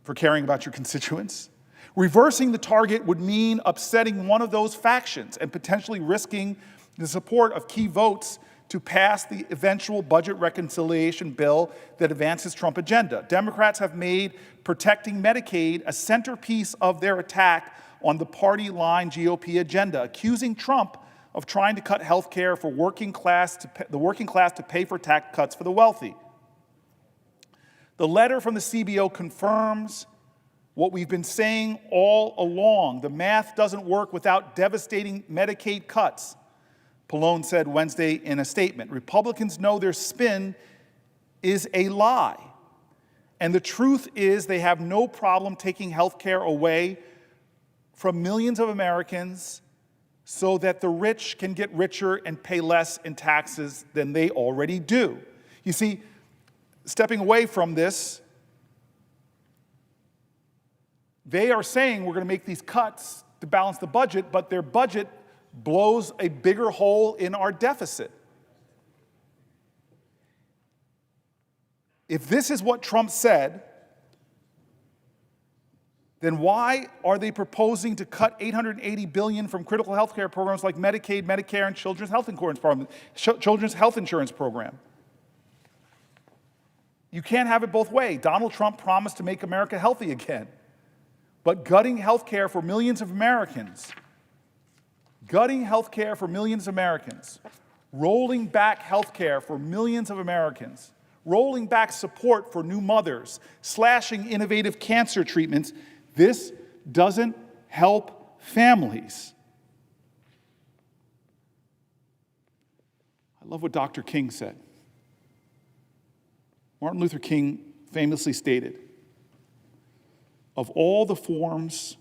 for caring about your constituents. Reversing the target would mean upsetting one of those factions and potentially risking the support of key votes to pass the eventual budget reconciliation bill that advances Trump agenda. Democrats have made protecting Medicaid a centerpiece of their attack on the party line GOP agenda, accusing Trump of trying to cut health care for the working class to pay for tax cuts for the wealthy. The letter from the CBO confirms what we've been saying all along. The math doesn't work without devastating Medicaid cuts, Pallone said Wednesday in a statement. Republicans know their spin is a lie. And the truth is they have no problem taking health care away from millions of Americans so that the rich can get richer and pay less in taxes than they already do. You see, stepping away from this, they are saying we're going to make these cuts to balance the budget, but their budget blows a bigger hole in our deficit. If this is what Trump said, then why are they proposing to cut $880 billion from critical health care programs like Medicaid, Medicare, and Children's Health Insurance Program? You can't have it both ways. Donald Trump promised to make America healthy again. but gutting health care for millions of Americans, rolling back health care for millions of Americans, rolling back support for new mothers, slashing innovative cancer treatments, this doesn't help families. I love what Dr. King said. Martin Luther King famously stated, of all the forms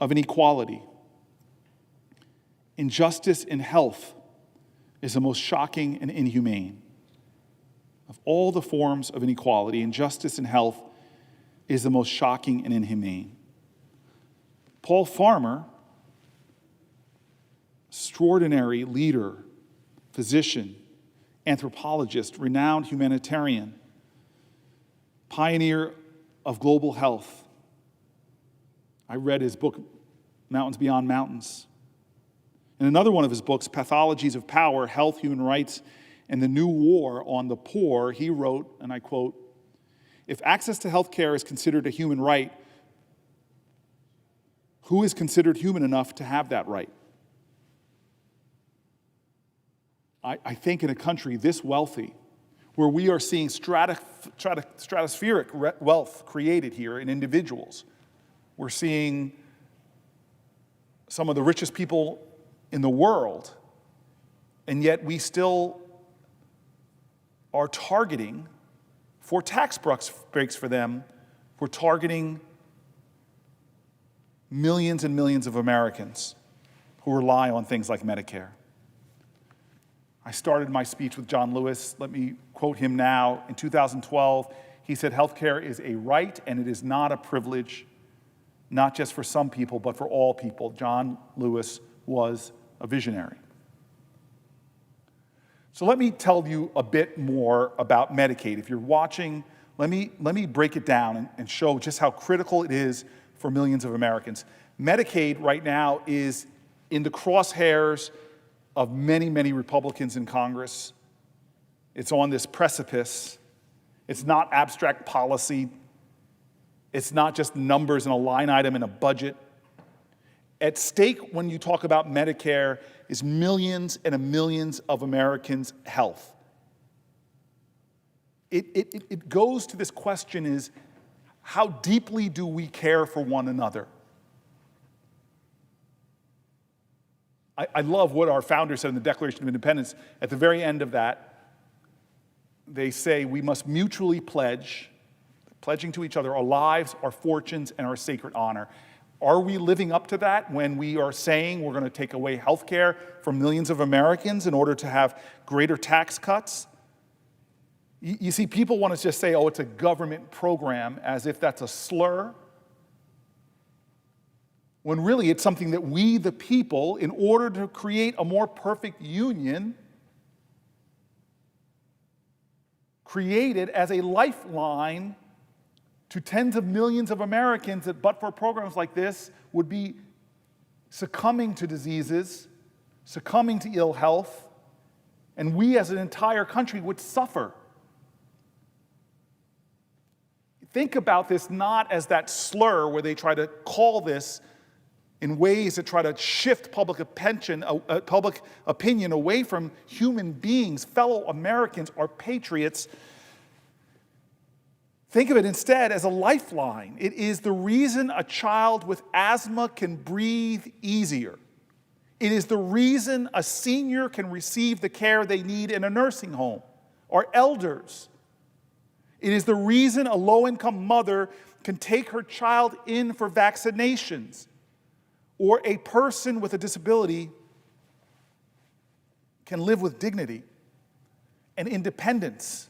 of inequality, injustice in health is the most shocking and inhumane. Of all the forms of inequality, injustice in health is the most shocking and inhumane. Paul Farmer, extraordinary leader, physician, anthropologist, renowned humanitarian, pioneer of global health. I read his book, Mountains Beyond Mountains. In another one of his books, Pathologies of Power, Health, Human Rights, and the New War on the Poor, he wrote, and I quote, "If access to health care is considered a human right, who is considered human enough to have that right?" I think in a country this wealthy, where we are seeing stratospheric wealth created here in individuals, we're seeing some of the richest people in the world, and yet we still are targeting, for tax breaks for them, we're targeting millions and millions of Americans who rely on things like Medicare. I started my speech with John Lewis. Let me quote him now. In 2012, he said, "Healthcare is a right and it is not a privilege, not just for some people, but for all people." John Lewis was a visionary. So let me tell you a bit more about Medicaid. If you're watching, let me break it down and show just how critical it is for millions of Americans. Medicaid right now is in the crosshairs of many, many Republicans in Congress. It's on this precipice. It's not abstract policy. It's not just numbers and a line item in a budget. At stake when you talk about Medicare is millions and millions of Americans' health. It goes to this question is, how deeply do we care for one another? I love what our founders said in the Declaration of Independence. At the very end of that, they say we must mutually pledging to each other our lives, our fortunes, and our sacred honor. Are we living up to that when we are saying we're going to take away health care from millions of Americans in order to have greater tax cuts? You see, people want to just say, oh, it's a government program, as if that's a slur, when really it's something that we, the people, in order to create a more perfect union, created as a lifeline to tens of millions of Americans that, but for programs like this, would be succumbing to diseases, succumbing to ill health, and we as an entire country would suffer. Think about this not as that slur where they try to call this in ways that try to shift public opinion away from human beings, fellow Americans, our patriots. Think of it instead as a lifeline. It is the reason a child with asthma can breathe easier. It is the reason a senior can receive the care they need in a nursing home, or elders. It is the reason a low-income mother can take her child in for vaccinations, or a person with a disability can live with dignity and independence.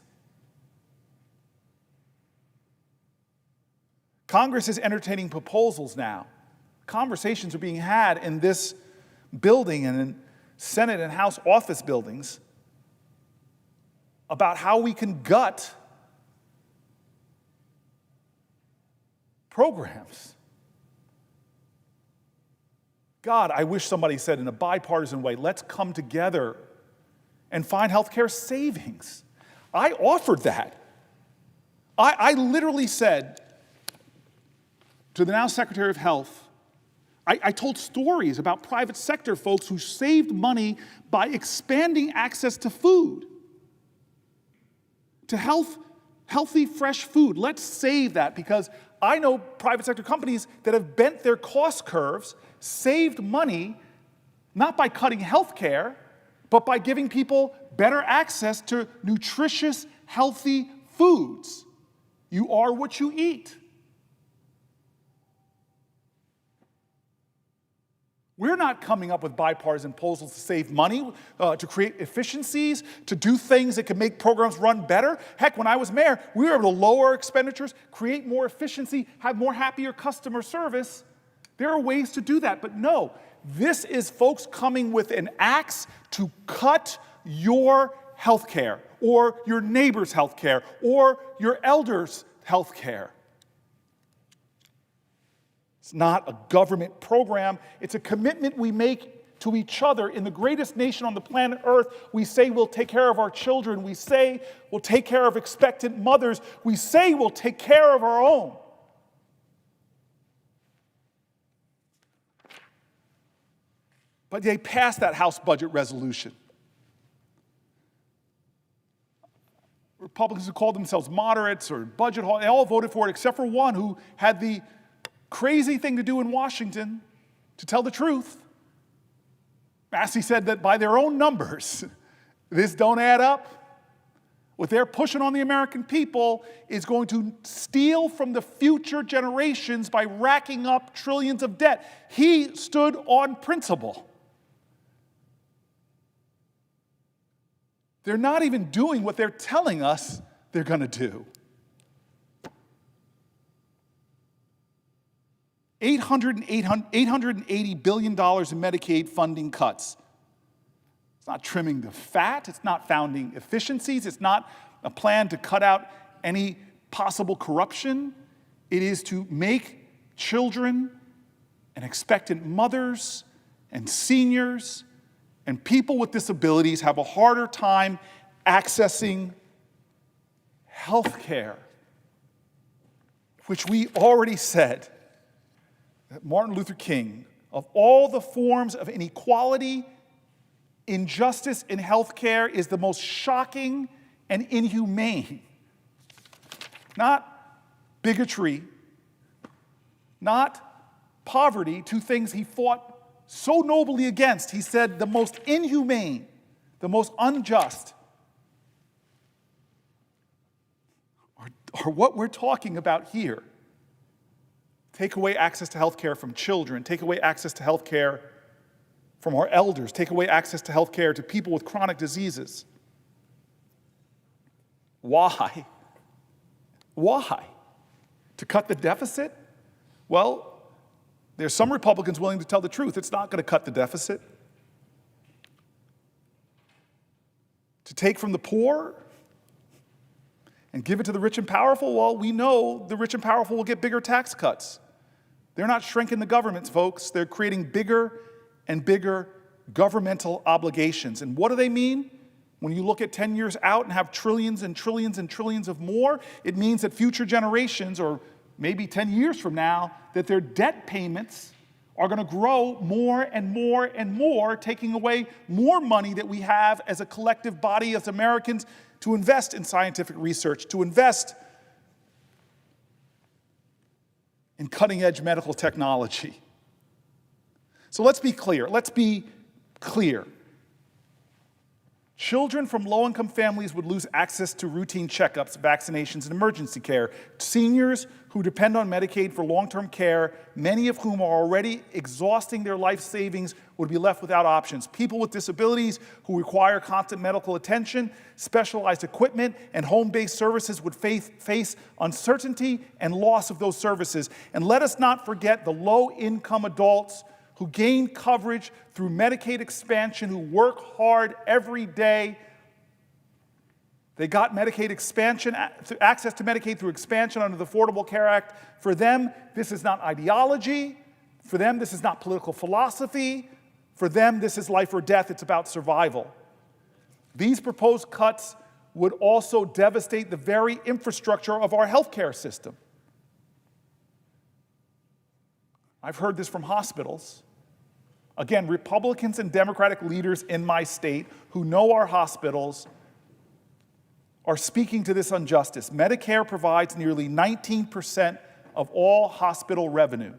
Congress is entertaining proposals now. Conversations are being had in this building and in Senate and House office buildings about how we can gut programs. God, I wish somebody said in a bipartisan way, let's come together and find healthcare savings. I offered that. I literally said to the now Secretary of Health, I told stories about private sector folks who saved money by expanding access to food, to healthy, fresh food. Let's save that, because I know private sector companies that have bent their cost curves, saved money, not by cutting health care, but by giving people better access to nutritious, healthy foods. You are what you eat. We're not coming up with bipartisan proposals to save money, to create efficiencies, to do things that can make programs run better. Heck, when I was mayor, we were able to lower expenditures, create more efficiency, have more happier customer service. There are ways to do that, but no, this is folks coming with an axe to cut your health care, or your neighbor's health care, or your elder's health care. It's not a government program. It's a commitment we make to each other. In the greatest nation on the planet Earth, we say we'll take care of our children. We say we'll take care of expectant mothers. We say we'll take care of our own. But they passed that House budget resolution. Republicans who called themselves moderates or budget hawks, they all voted for it except for one who had the crazy thing to do in Washington, to tell the truth. Massey said that by their own numbers, this don't add up. What they're pushing on the American people is going to steal from the future generations by racking up trillions of debt. He stood on principle. They're not even doing what they're telling us they're going to do. $880 billion in Medicaid funding cuts. It's not trimming the fat. It's not founding efficiencies. It's not a plan to cut out any possible corruption. It is to make children and expectant mothers and seniors and people with disabilities have a harder time accessing health care, which we already said that Martin Luther King, of all the forms of inequality, injustice in health care, is the most shocking and inhumane. Not bigotry, not poverty, two things he fought so nobly against. He said the most inhumane, the most unjust, are what we're talking about here. Take away access to health care from children, take away access to health care from our elders, take away access to health care to people with chronic diseases. Why? Why? To cut the deficit? Well, there's some Republicans willing to tell the truth. It's not going to cut the deficit. To take from the poor and give it to the rich and powerful? Well, we know the rich and powerful will get bigger tax cuts. They're not shrinking the governments, folks. They're creating bigger and bigger governmental obligations. And what do they mean? When you look at 10 years out and have trillions and trillions and trillions of more, it means that future generations, or maybe 10 years from now, that their debt payments are going to grow more and more and more, taking away more money that we have as a collective body as Americans to invest in scientific research, to invest in cutting-edge medical technology. So let's be clear. Let's be clear. Children from low-income families would lose access to routine checkups, vaccinations, and emergency care. Seniors who depend on Medicaid for long-term care, many of whom are already exhausting their life savings, would be left without options. People with disabilities who require constant medical attention, specialized equipment, and home-based services would face uncertainty and loss of those services. And let us not forget the low-income adults who gain coverage through Medicaid expansion, who work hard every day. They got Medicaid expansion, access to Medicaid through expansion under the Affordable Care Act. For them, this is not ideology. For them, this is not political philosophy. For them, this is life or death. It's about survival. These proposed cuts would also devastate the very infrastructure of our healthcare system. I've heard this from hospitals. Again, Republicans and Democratic leaders in my state who know our hospitals are speaking to this injustice. Medicare provides nearly 19% of all hospital revenue.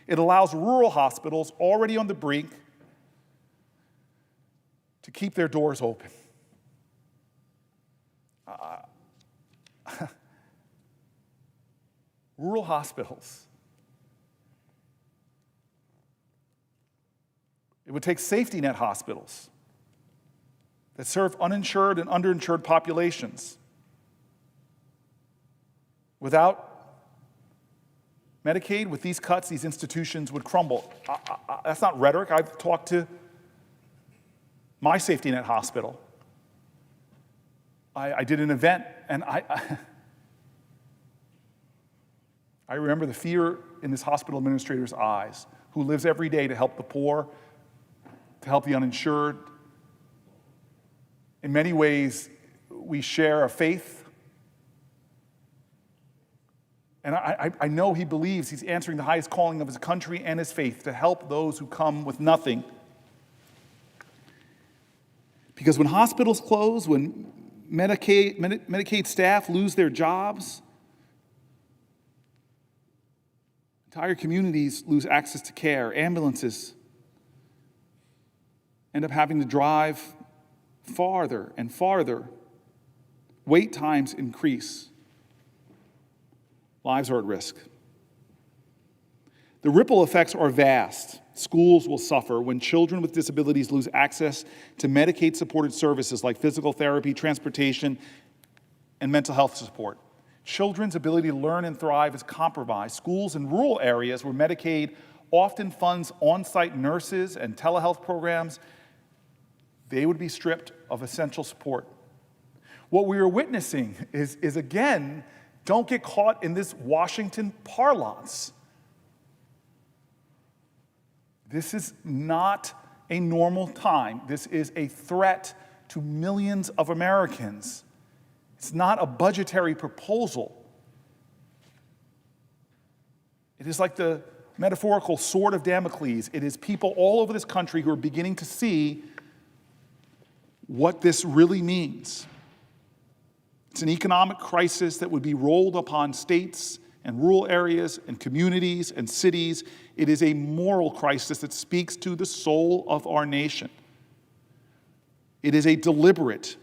It allows rural hospitals already on the brink to keep their doors open. Rural hospitals. It would take safety net hospitals that serve uninsured and underinsured populations. Without Medicaid, with these cuts, these institutions would crumble. That's not rhetoric. I've talked to my safety net hospital. I did an event, and I remember the fear in this hospital administrator's eyes, who lives every day to help the poor, to help the uninsured. In many ways, we share a faith. And I know he believes he's answering the highest calling of his country and his faith to help those who come with nothing. Because when hospitals close, when Medicaid staff lose their jobs, entire communities lose access to care. Ambulances end up having to drive farther and farther. Wait times increase. Lives are at risk. The ripple effects are vast. Schools will suffer when children with disabilities lose access to Medicaid-supported services like physical therapy, transportation, and mental health support. Children's ability to learn and thrive is compromised. Schools in rural areas where Medicaid often funds on-site nurses and telehealth programs, they would be stripped of essential support. What we are witnessing is again, don't get caught in this Washington parlance. This is not a normal time. This is a threat to millions of Americans. It's not a budgetary proposal. It is like the metaphorical sword of Damocles. It is people all over this country who are beginning to see what this really means. It's an economic crisis that would be rolled upon states and rural areas and communities and cities. It is a moral crisis that speaks to the soul of our nation. It is a deliberate,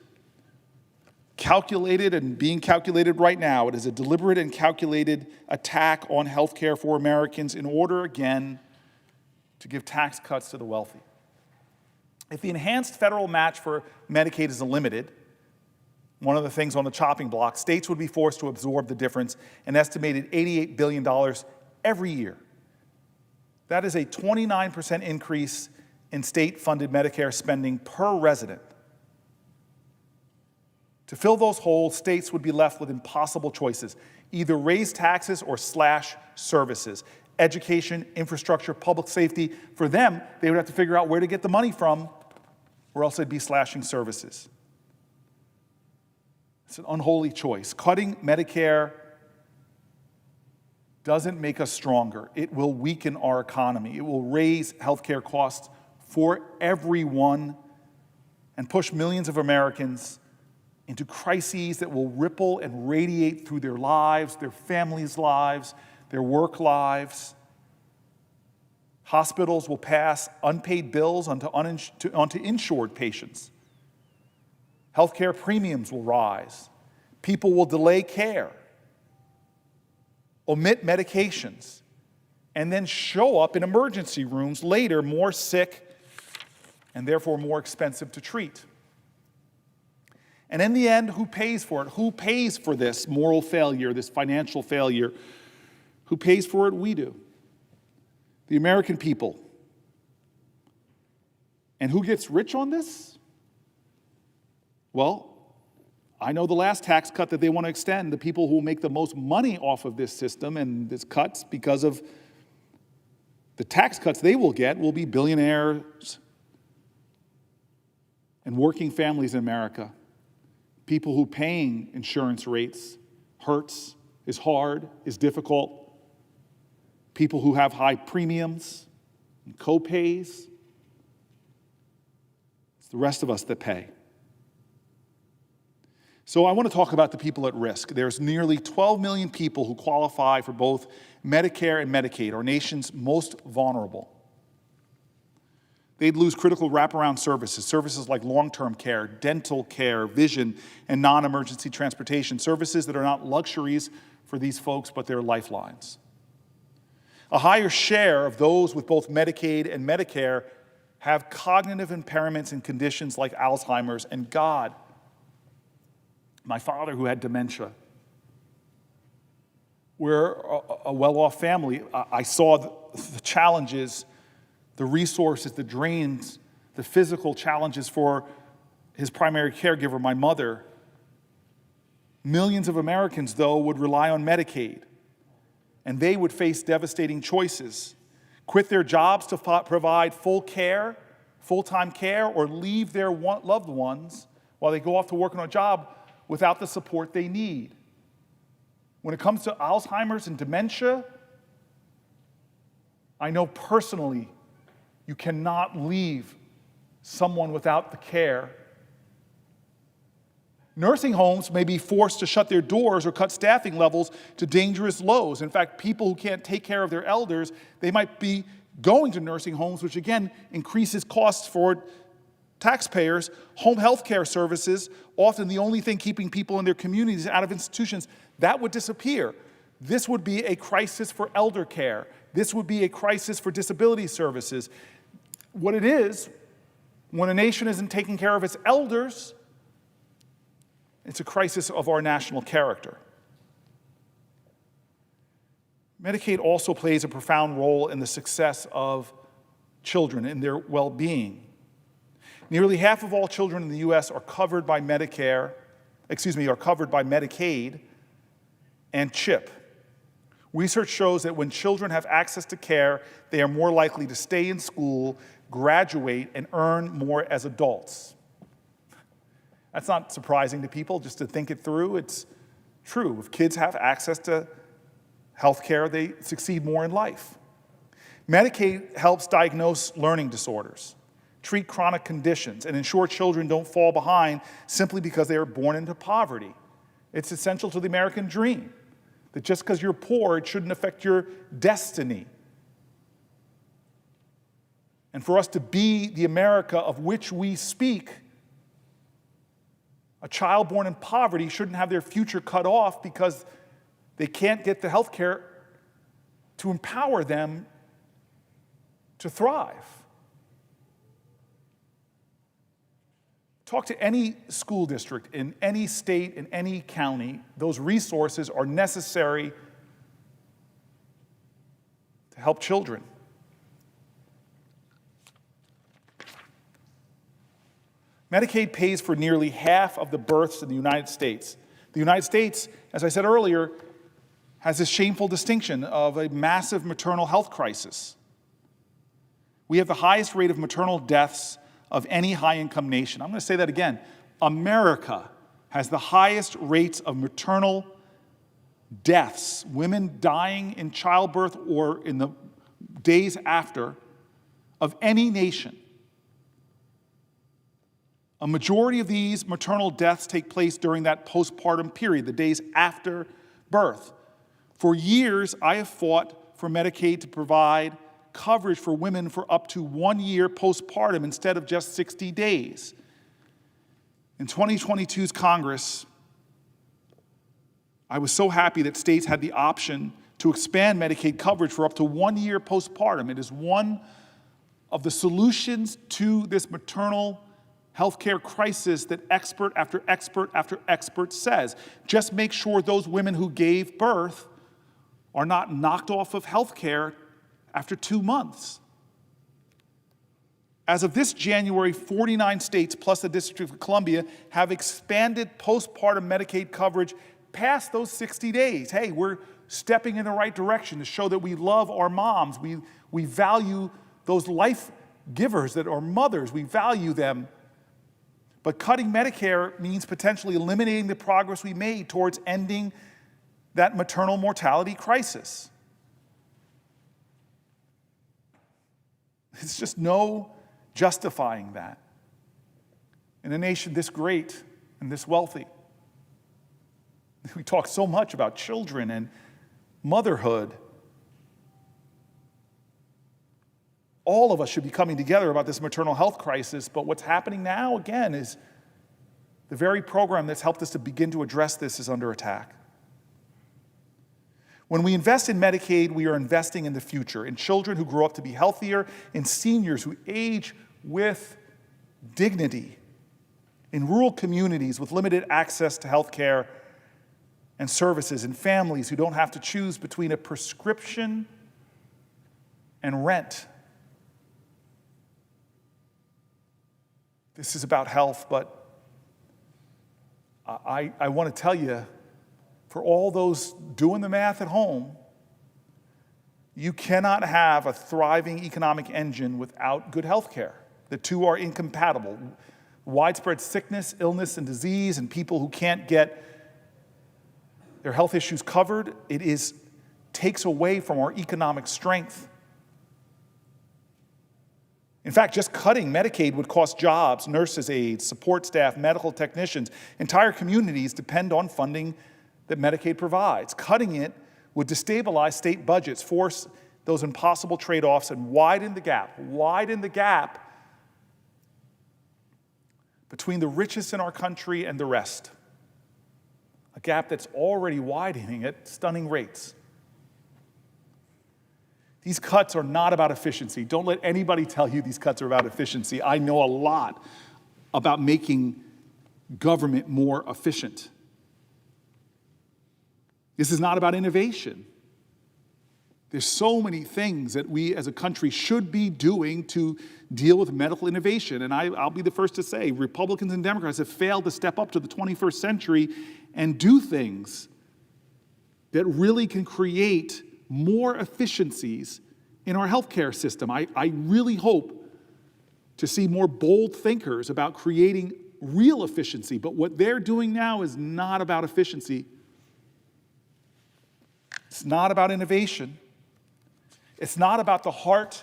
calculated and being calculated right now. It is a deliberate and calculated attack on health care for Americans in order, again, to give tax cuts to the wealthy. If the enhanced federal match for Medicaid is limited, one of the things on the chopping block, states would be forced to absorb the difference, an estimated $88 billion every year. That is a 29% increase in state-funded Medicare spending per resident. To fill those holes, states would be left with impossible choices: either raise taxes or slash services. Education, infrastructure, public safety. For them, they would have to figure out where to get the money from, or else they'd be slashing services. It's an unholy choice. Cutting Medicare doesn't make us stronger. It will weaken our economy. It will raise healthcare costs for everyone and push millions of Americans into crises that will ripple and radiate through their lives, their families' lives, their work lives. Hospitals will pass unpaid bills onto insured patients. Healthcare premiums will rise. People will delay care, omit medications, and then show up in emergency rooms later more sick and therefore more expensive to treat. And in the end, who pays for it? Who pays for this moral failure, this financial failure? Who pays for it? We do. The American people. And who gets rich on this? Well, I know the last tax cut that they want to extend, the people who will make the most money off of this system and this cuts because of the tax cuts they will get will be billionaires and working families in America. People who paying insurance rates hurts, is hard, is difficult. people who have high premiums and co-pays. It's the rest of us that pay. So I want to talk about the people at risk. There's nearly 12 million people who qualify for both Medicare and Medicaid, our nation's most vulnerable. They'd lose critical wraparound services like long-term care, dental care, vision, and non-emergency transportation, services that are not luxuries for these folks, but they're lifelines. A higher share of those with both Medicaid and Medicare have cognitive impairments and conditions like Alzheimer's, and God, my father who had dementia. We're a well-off family. I saw the challenges, the resources, the drains, the physical challenges for his primary caregiver, my mother. Millions of Americans, though, would rely on Medicaid, and they would face devastating choices. Quit their jobs to provide full-time care, or leave their loved ones while they go off to work on a job without the support they need. When it comes to Alzheimer's and dementia, I know personally you cannot leave someone without the care. Nursing homes may be forced to shut their doors or cut staffing levels to dangerous lows. In fact, people who can't take care of their elders, they might be going to nursing homes, which again increases costs for taxpayers. Home health care services, often the only thing keeping people in their communities out of institutions, that would disappear. This would be a crisis for elder care. This would be a crisis for disability services. What it is, when a nation isn't taking care of its elders, it's a crisis of our national character. Medicaid also plays a profound role in the success of children, in their well-being. Nearly half of all children in the U.S. are covered by Medicaid and CHIP. Research shows that when children have access to care, they are more likely to stay in school, graduate, and earn more as adults. That's not surprising to people, just to think it through. It's true. If kids have access to health care, they succeed more in life. Medicaid helps diagnose learning disorders, treat chronic conditions, and ensure children don't fall behind simply because they are born into poverty. It's essential to the American dream, that just because you're poor, it shouldn't affect your destiny. And for us to be the America of which we speak, a child born in poverty shouldn't have their future cut off because they can't get the health care to empower them to thrive. Talk to any school district in any state, in any county. Those resources are necessary to help children. Medicaid pays for nearly half of the births in the United States. The United States, as I said earlier, has this shameful distinction of a massive maternal health crisis. We have the highest rate of maternal deaths of any high-income nation. I'm going to say that again. America has the highest rates of maternal deaths, women dying in childbirth or in the days after, of any nation. A majority of these maternal deaths take place during that postpartum period, the days after birth. For years, I have fought for Medicaid to provide coverage for women for up to 1 year postpartum instead of just 60 days. In 2022's Congress, I was so happy that states had the option to expand Medicaid coverage for up to 1 year postpartum. It is one of the solutions to this maternal healthcare crisis that expert after expert after expert says. Just make sure those women who gave birth are not knocked off of healthcare after 2 months. As of this January, 49 states plus the District of Columbia have expanded postpartum Medicaid coverage past those 60 days. Hey, we're stepping in the right direction to show that we love our moms. We value those life givers that are mothers. We value them. But cutting Medicare means potentially eliminating the progress we made towards ending that maternal mortality crisis. There's just no justifying that in a nation this great and this wealthy. We talk so much about children and motherhood. All of us should be coming together about this maternal health crisis, but what's happening now, again, is the very program that's helped us to begin to address this is under attack. When we invest in Medicaid, we are investing in the future, in children who grow up to be healthier, in seniors who age with dignity, in rural communities with limited access to health care and services, in families who don't have to choose between a prescription and rent. This is about health, but I want to tell you, for all those doing the math at home, you cannot have a thriving economic engine without good health care. The two are incompatible. Widespread sickness, illness, and disease, and people who can't get their health issues covered, takes away from our economic strength. In fact, just cutting Medicaid would cost jobs, nurses' aides, support staff, medical technicians. Entire communities depend on funding that Medicaid provides. Cutting it would destabilize state budgets, force those impossible trade-offs, and widen the gap between the richest in our country and the rest. A gap that's already widening at stunning rates. These cuts are not about efficiency. Don't let anybody tell you these cuts are about efficiency. I know a lot about making government more efficient. This is not about innovation. There's so many things that we as a country should be doing to deal with medical innovation. And I'll be the first to say, Republicans and Democrats have failed to step up to the 21st century and do things that really can create more efficiencies in our healthcare system. I really hope to see more bold thinkers about creating real efficiency. But what they're doing now is not about efficiency. It's not about innovation. It's not about the heart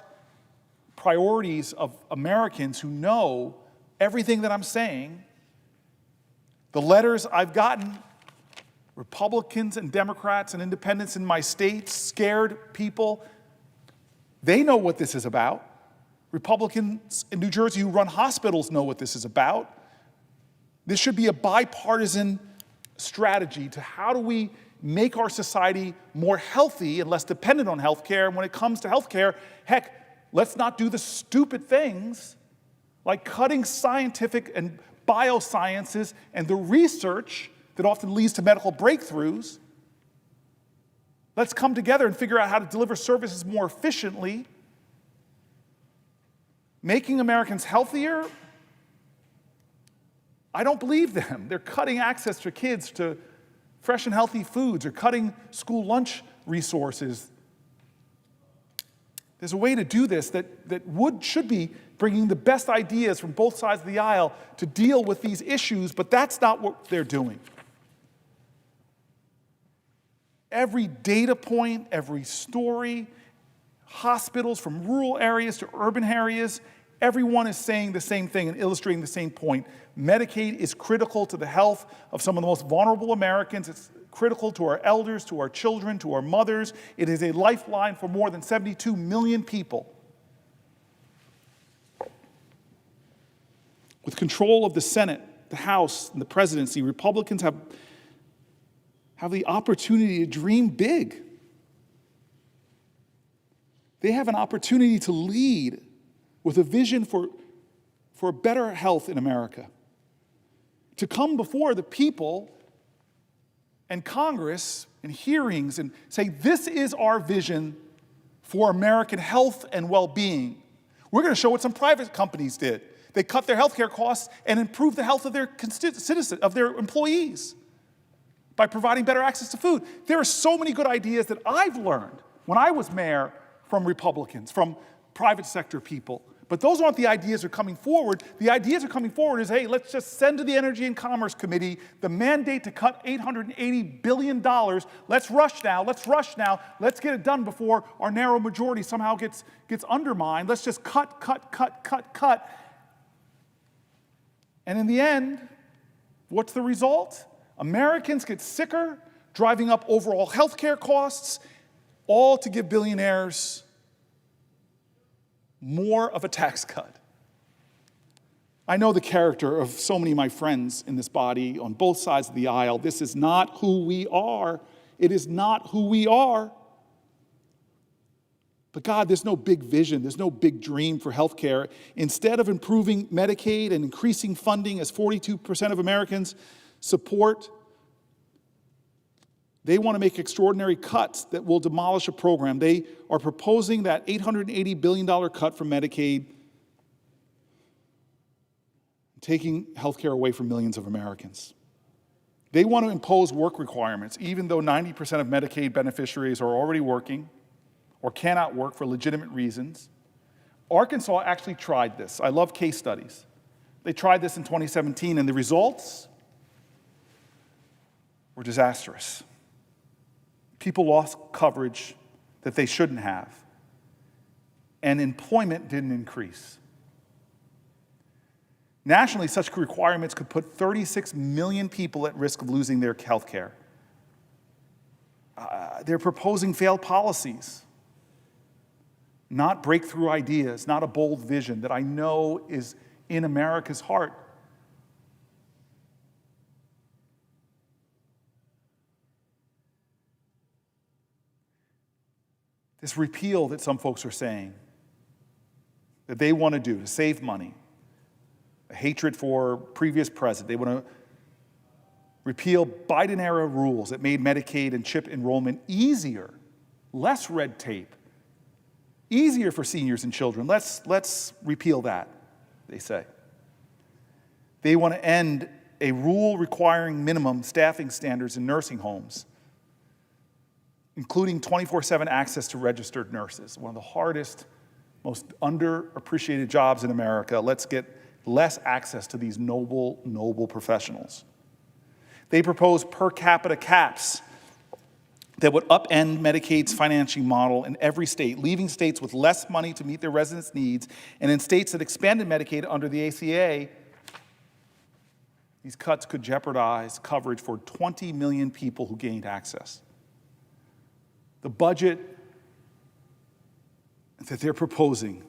priorities of Americans who know everything that I'm saying. The letters I've gotten, Republicans and Democrats and independents in my state, scared people, they know what this is about. Republicans in New Jersey who run hospitals know what this is about. This should be a bipartisan strategy to how do we make our society more healthy and less dependent on health care. And when it comes to health care, heck, let's not do the stupid things like cutting scientific and biosciences and the research that often leads to medical breakthroughs. Let's come together and figure out how to deliver services more efficiently. Making Americans healthier, I don't believe them. They're cutting access for kids to fresh and healthy foods, or cutting school lunch resources. There's a way to do this that should be bringing the best ideas from both sides of the aisle to deal with these issues, but that's not what they're doing. Every data point, every story, hospitals from rural areas to urban areas, everyone is saying the same thing and illustrating the same point. Medicaid is critical to the health of some of the most vulnerable Americans. It's critical to our elders, to our children, to our mothers. It is a lifeline for more than 72 million people. With control of the Senate, the House, and the presidency, Republicans have the opportunity to dream big. They have an opportunity to lead with a vision for better health in America. To come before the people and Congress in hearings and say, this is our vision for American health and well-being. We're going to show what some private companies did. They cut their health care costs and improved the health of their citizens, of their employees, by providing better access to food. There are so many good ideas that I've learned when I was mayor from Republicans, from private sector people. But those aren't the ideas that are coming forward. The ideas that are coming forward is, hey, let's just send to the Energy and Commerce Committee the mandate to cut $880 billion. Let's rush now. Let's get it done before our narrow majority somehow gets undermined. Let's just cut. And in the end, what's the result? Americans get sicker, driving up overall healthcare costs, all to give billionaires more of a tax cut. I know the character of so many of my friends in this body on both sides of the aisle. This is not who we are. It is not who we are. But God, there's no big vision. There's no big dream for healthcare. Instead of improving Medicaid and increasing funding, as 42% of Americans support, they want to make extraordinary cuts that will demolish a program. They are proposing that $880 billion cut from Medicaid, taking health care away from millions of Americans. They want to impose work requirements, even though 90% of Medicaid beneficiaries are already working or cannot work for legitimate reasons. Arkansas actually tried this. I love case studies. They tried this in 2017, and the results were disastrous. People lost coverage that they shouldn't have, and employment didn't increase. Nationally, such requirements could put 36 million people at risk of losing their health care. They're proposing failed policies, not breakthrough ideas, not a bold vision that I know is in America's heart. This repeal that some folks are saying that they want to do to save money, a hatred for previous president. They want to repeal Biden-era rules that made Medicaid and CHIP enrollment easier, less red tape, easier for seniors and children. Let's repeal that, they say. They want to end a rule requiring minimum staffing standards in nursing homes, including 24/7 access to registered nurses, one of the hardest, most underappreciated jobs in America. Let's get less access to these noble professionals. They propose per capita caps that would upend Medicaid's financing model in every state, leaving states with less money to meet their residents' needs. And in states that expanded Medicaid under the ACA, these cuts could jeopardize coverage for 20 million people who gained access. The budget that they're proposing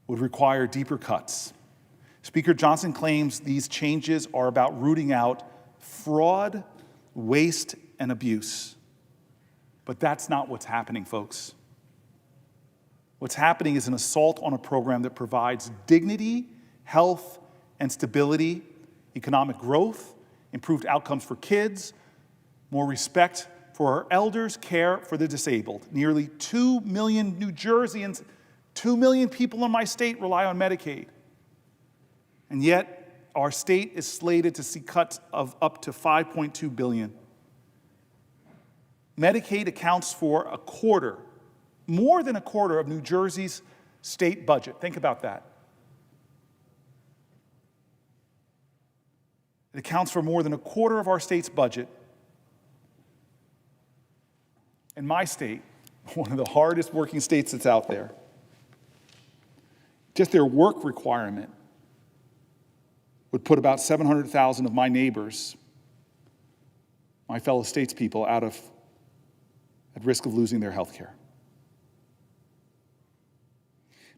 would require deeper cuts. Speaker Johnson claims these changes are about rooting out fraud, waste, and abuse. But that's not what's happening, folks. What's happening is an assault on a program that provides dignity, health, and stability, economic growth, improved outcomes for kids, more respect for our elders, care for the disabled. Nearly 2 million New Jerseyans, 2 million people in my state rely on Medicaid. And yet, our state is slated to see cuts of up to $5.2 billion. Medicaid accounts for a quarter, more than a quarter of New Jersey's state budget. Think about that. It accounts for more than a quarter of our state's budget. In my state, one of the hardest working states that's out there, just their work requirement would put about 700,000 of my neighbors, my fellow statespeople, at risk of losing their health care.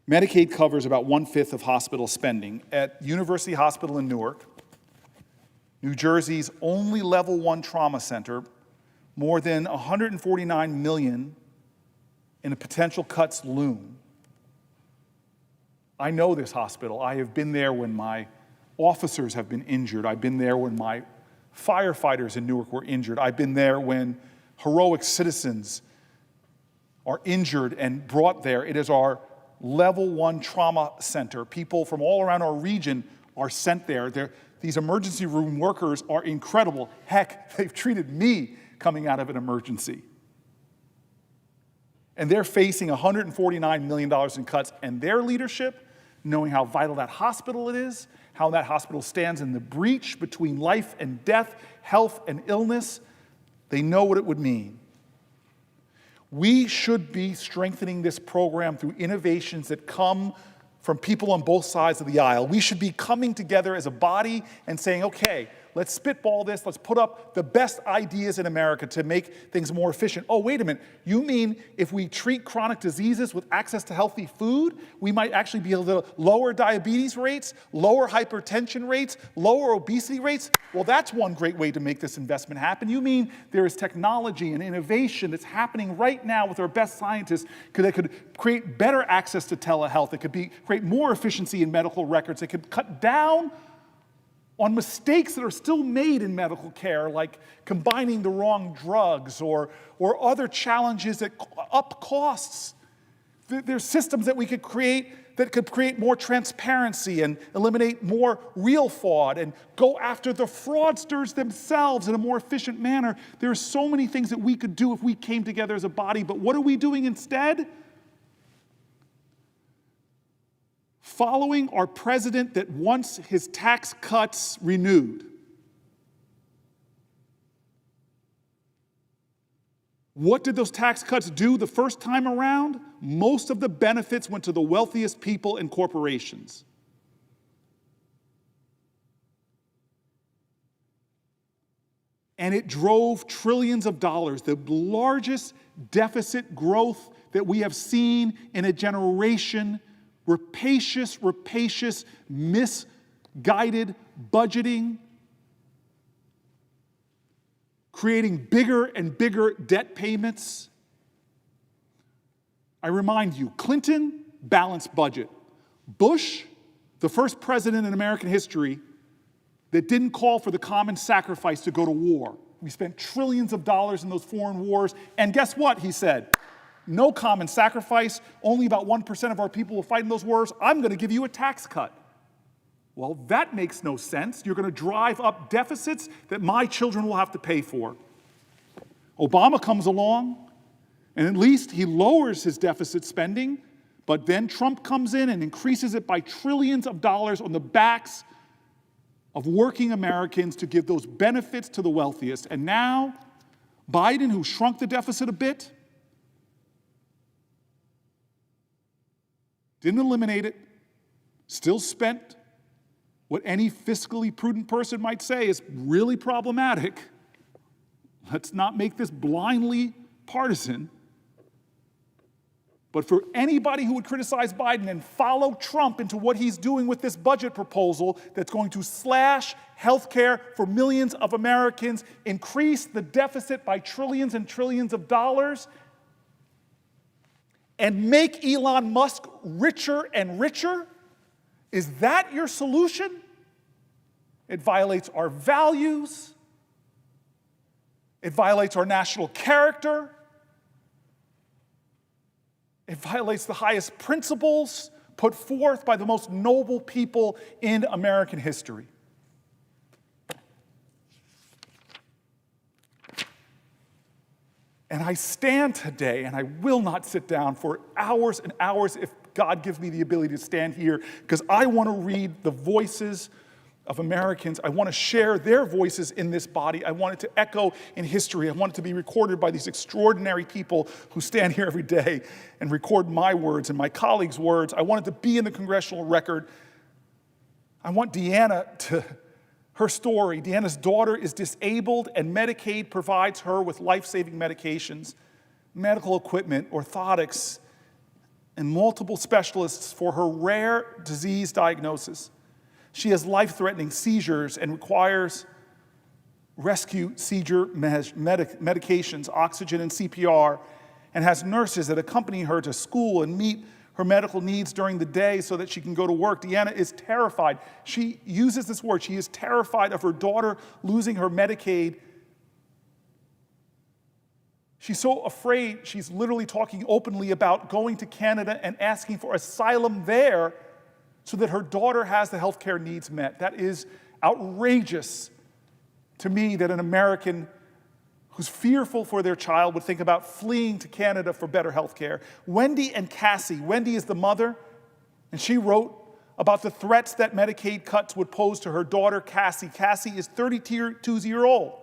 Medicaid covers about 1/5 of hospital spending. At University Hospital in Newark, New Jersey's only level 1 trauma center, more than $149 million in potential cuts loom. I know this hospital. I have been there when my officers have been injured. I've been there when my firefighters in Newark were injured. I've been there when heroic citizens are injured and brought there. It is our level 1 trauma center. People from all around our region are sent there. These emergency room workers are incredible. Heck, they've treated me coming out of an emergency. And they're facing $149 million in cuts. And their leadership, knowing how vital that hospital is, how that hospital stands in the breach between life and death, health and illness, they know what it would mean. We should be strengthening this program through innovations that come from people on both sides of the aisle. We should be coming together as a body and saying, okay, let's spitball this, let's put up the best ideas in America to make things more efficient. Oh, wait a minute, you mean if we treat chronic diseases with access to healthy food, we might actually be able to lower diabetes rates, lower hypertension rates, lower obesity rates? Well, that's one great way to make this investment happen. You mean there is technology and innovation that's happening right now with our best scientists that could create better access to telehealth, it could create more efficiency in medical records, it could cut down on mistakes that are still made in medical care, like combining the wrong drugs or other challenges that up costs. There's systems that we could create that could create more transparency and eliminate more real fraud and go after the fraudsters themselves in a more efficient manner. There are so many things that we could do if we came together as a body, but what are we doing instead? Following our president that wants his tax cuts renewed. What did those tax cuts do the first time around? Most of the benefits went to the wealthiest people and corporations. And it drove trillions of dollars, the largest deficit growth that we have seen in a generation. Rapacious, misguided budgeting, creating bigger and bigger debt payments. I remind you, Clinton, balanced budget. Bush, the first president in American history that didn't call for the common sacrifice to go to war. We spent trillions of dollars in those foreign wars, and guess what, he said? No common sacrifice, only about 1% of our people will fight in those wars. I'm going to give you a tax cut. Well, that makes no sense. You're going to drive up deficits that my children will have to pay for. Obama comes along, and at least he lowers his deficit spending, but then Trump comes in and increases it by trillions of dollars on the backs of working Americans to give those benefits to the wealthiest. And now, Biden, who shrunk the deficit a bit, didn't eliminate it, still spent what any fiscally prudent person might say is really problematic. Let's not make this blindly partisan. But for anybody who would criticize Biden and follow Trump into what he's doing with this budget proposal that's going to slash health care for millions of Americans, increase the deficit by trillions and trillions of dollars, and make Elon Musk richer and richer? Is that your solution? It violates our values. It violates our national character. It violates the highest principles put forth by the most noble people in American history. And I stand today, and I will not sit down for hours and hours if God gives me the ability to stand here, because I want to read the voices of Americans. I want to share their voices in this body. I want it to echo in history. I want it to be recorded by these extraordinary people who stand here every day and record my words and my colleagues' words. I want it to be in the congressional record. I want Deanna to... Her story, Deanna's daughter is disabled and Medicaid provides her with life-saving medications, medical equipment, orthotics, and multiple specialists for her rare disease diagnosis. She has life-threatening seizures and requires rescue seizure medications, oxygen and CPR, and has nurses that accompany her to school and meet her medical needs during the day so that she can go to work. Deanna is terrified. She uses this word. She is terrified of her daughter losing her Medicaid. She's so afraid, she's literally talking openly about going to Canada and asking for asylum there so that her daughter has the health care needs met. That is outrageous to me that an American who's fearful for their child would think about fleeing to Canada for better health care. Wendy and Cassie. Wendy is the mother, and she wrote about the threats that Medicaid cuts would pose to her daughter, Cassie. Cassie is 32 years old.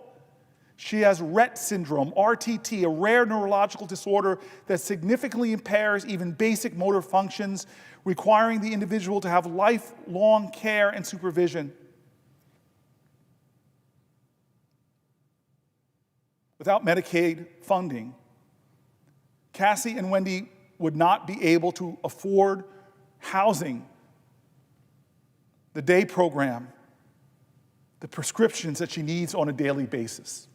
She has Rett syndrome, RTT, a rare neurological disorder that significantly impairs even basic motor functions, requiring the individual to have lifelong care and supervision. Without Medicaid funding, Cassie and Wendy would not be able to afford housing, the day program, the prescriptions that she needs on a daily basis.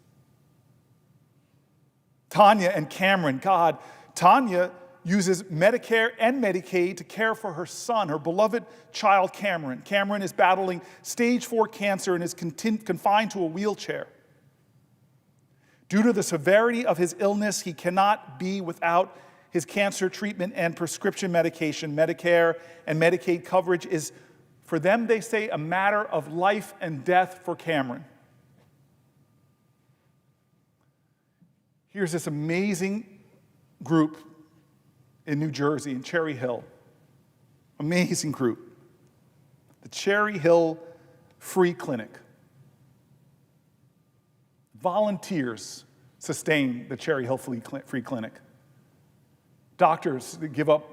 Tanya and Cameron, Tanya uses Medicare and Medicaid to care for her son, her beloved child Cameron. Cameron is battling stage 4 cancer and is confined to a wheelchair. Due to the severity of his illness, he cannot be without his cancer treatment and prescription medication. Medicare and Medicaid coverage is, for them, they say, a matter of life and death for Cameron. Here's this amazing group in New Jersey, in Cherry Hill. Amazing group. The Cherry Hill Free Clinic. Volunteers sustain the Cherry Hill Free Clinic. Doctors that give up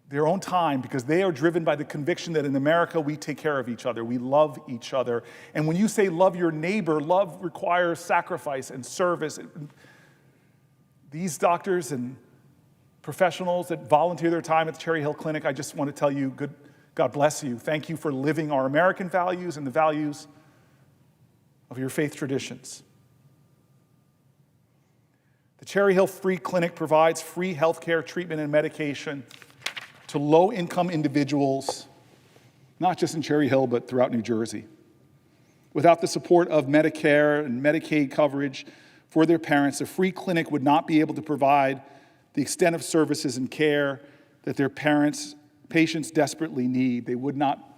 their own time because they are driven by the conviction that in America we take care of each other, we love each other. And when you say love your neighbor, love requires sacrifice and service. These doctors and professionals that volunteer their time at the Cherry Hill Clinic, I just want to tell you, God bless you. Thank you for living our American values and the values of your faith traditions. The Cherry Hill Free Clinic provides free health care, treatment, and medication to low-income individuals, not just in Cherry Hill, but throughout New Jersey. Without the support of Medicare and Medicaid coverage for their parents, the free clinic would not be able to provide the extent of services and care that their patients desperately need. They would not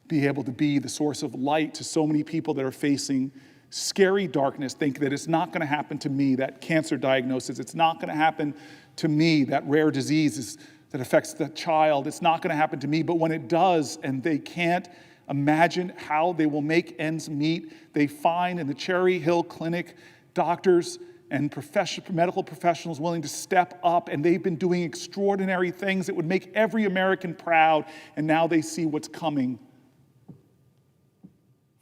be able to be the source of light to so many people that are facing scary darkness, think that it's not going to happen to me, that cancer diagnosis. It's not going to happen to me, that rare disease that affects the child. It's not going to happen to me. But when it does, and they can't imagine how they will make ends meet, they find in the Cherry Hill Clinic doctors and medical professionals willing to step up, and they've been doing extraordinary things that would make every American proud, and now they see what's coming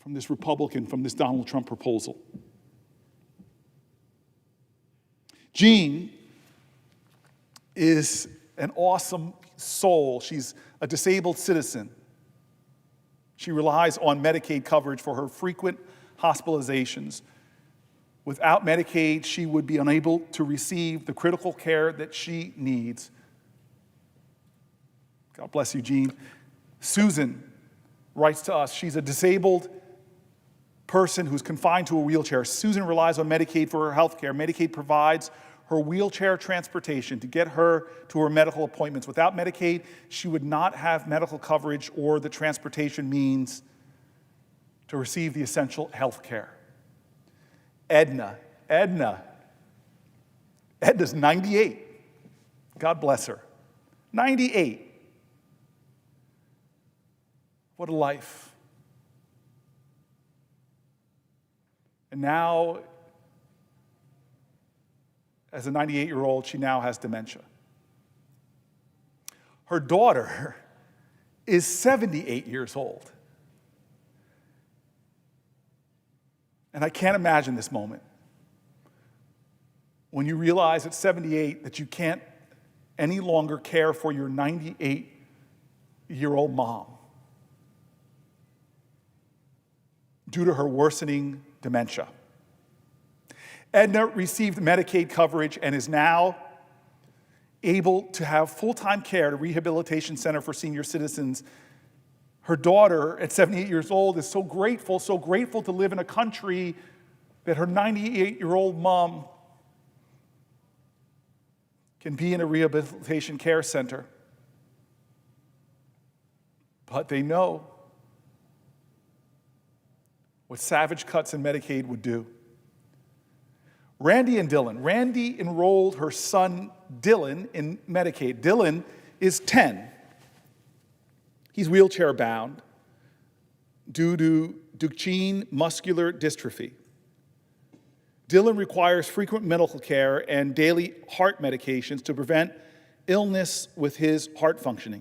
from this Donald Trump proposal. Jean is an awesome soul. She's a disabled citizen. She relies on Medicaid coverage for her frequent hospitalizations. Without Medicaid, she would be unable to receive the critical care that she needs. God bless you, Jean. Susan writes to us. She's a disabled person who's confined to a wheelchair. Susan relies on Medicaid for her health care. Medicaid provides her wheelchair transportation to get her to her medical appointments. Without Medicaid, she would not have medical coverage or the transportation means to receive the essential health care. Edna's 98. God bless her. 98. What a life. And now, as a 98-year-old, she now has dementia. Her daughter is 78 years old. And I can't imagine this moment when you realize at 78 that you can't any longer care for your 98-year-old mom due to her worsening dementia. Edna received Medicaid coverage and is now able to have full-time care at a rehabilitation center for senior citizens. Her daughter, at 78 years old, is so grateful to live in a country that her 98-year-old mom can be in a rehabilitation care center. But they know what savage cuts in Medicaid would do. Randy and Dylan. Randy enrolled her son Dylan in Medicaid. Dylan is 10. He's wheelchair bound due to Duchenne muscular dystrophy. Dylan requires frequent medical care and daily heart medications to prevent illness with his heart functioning,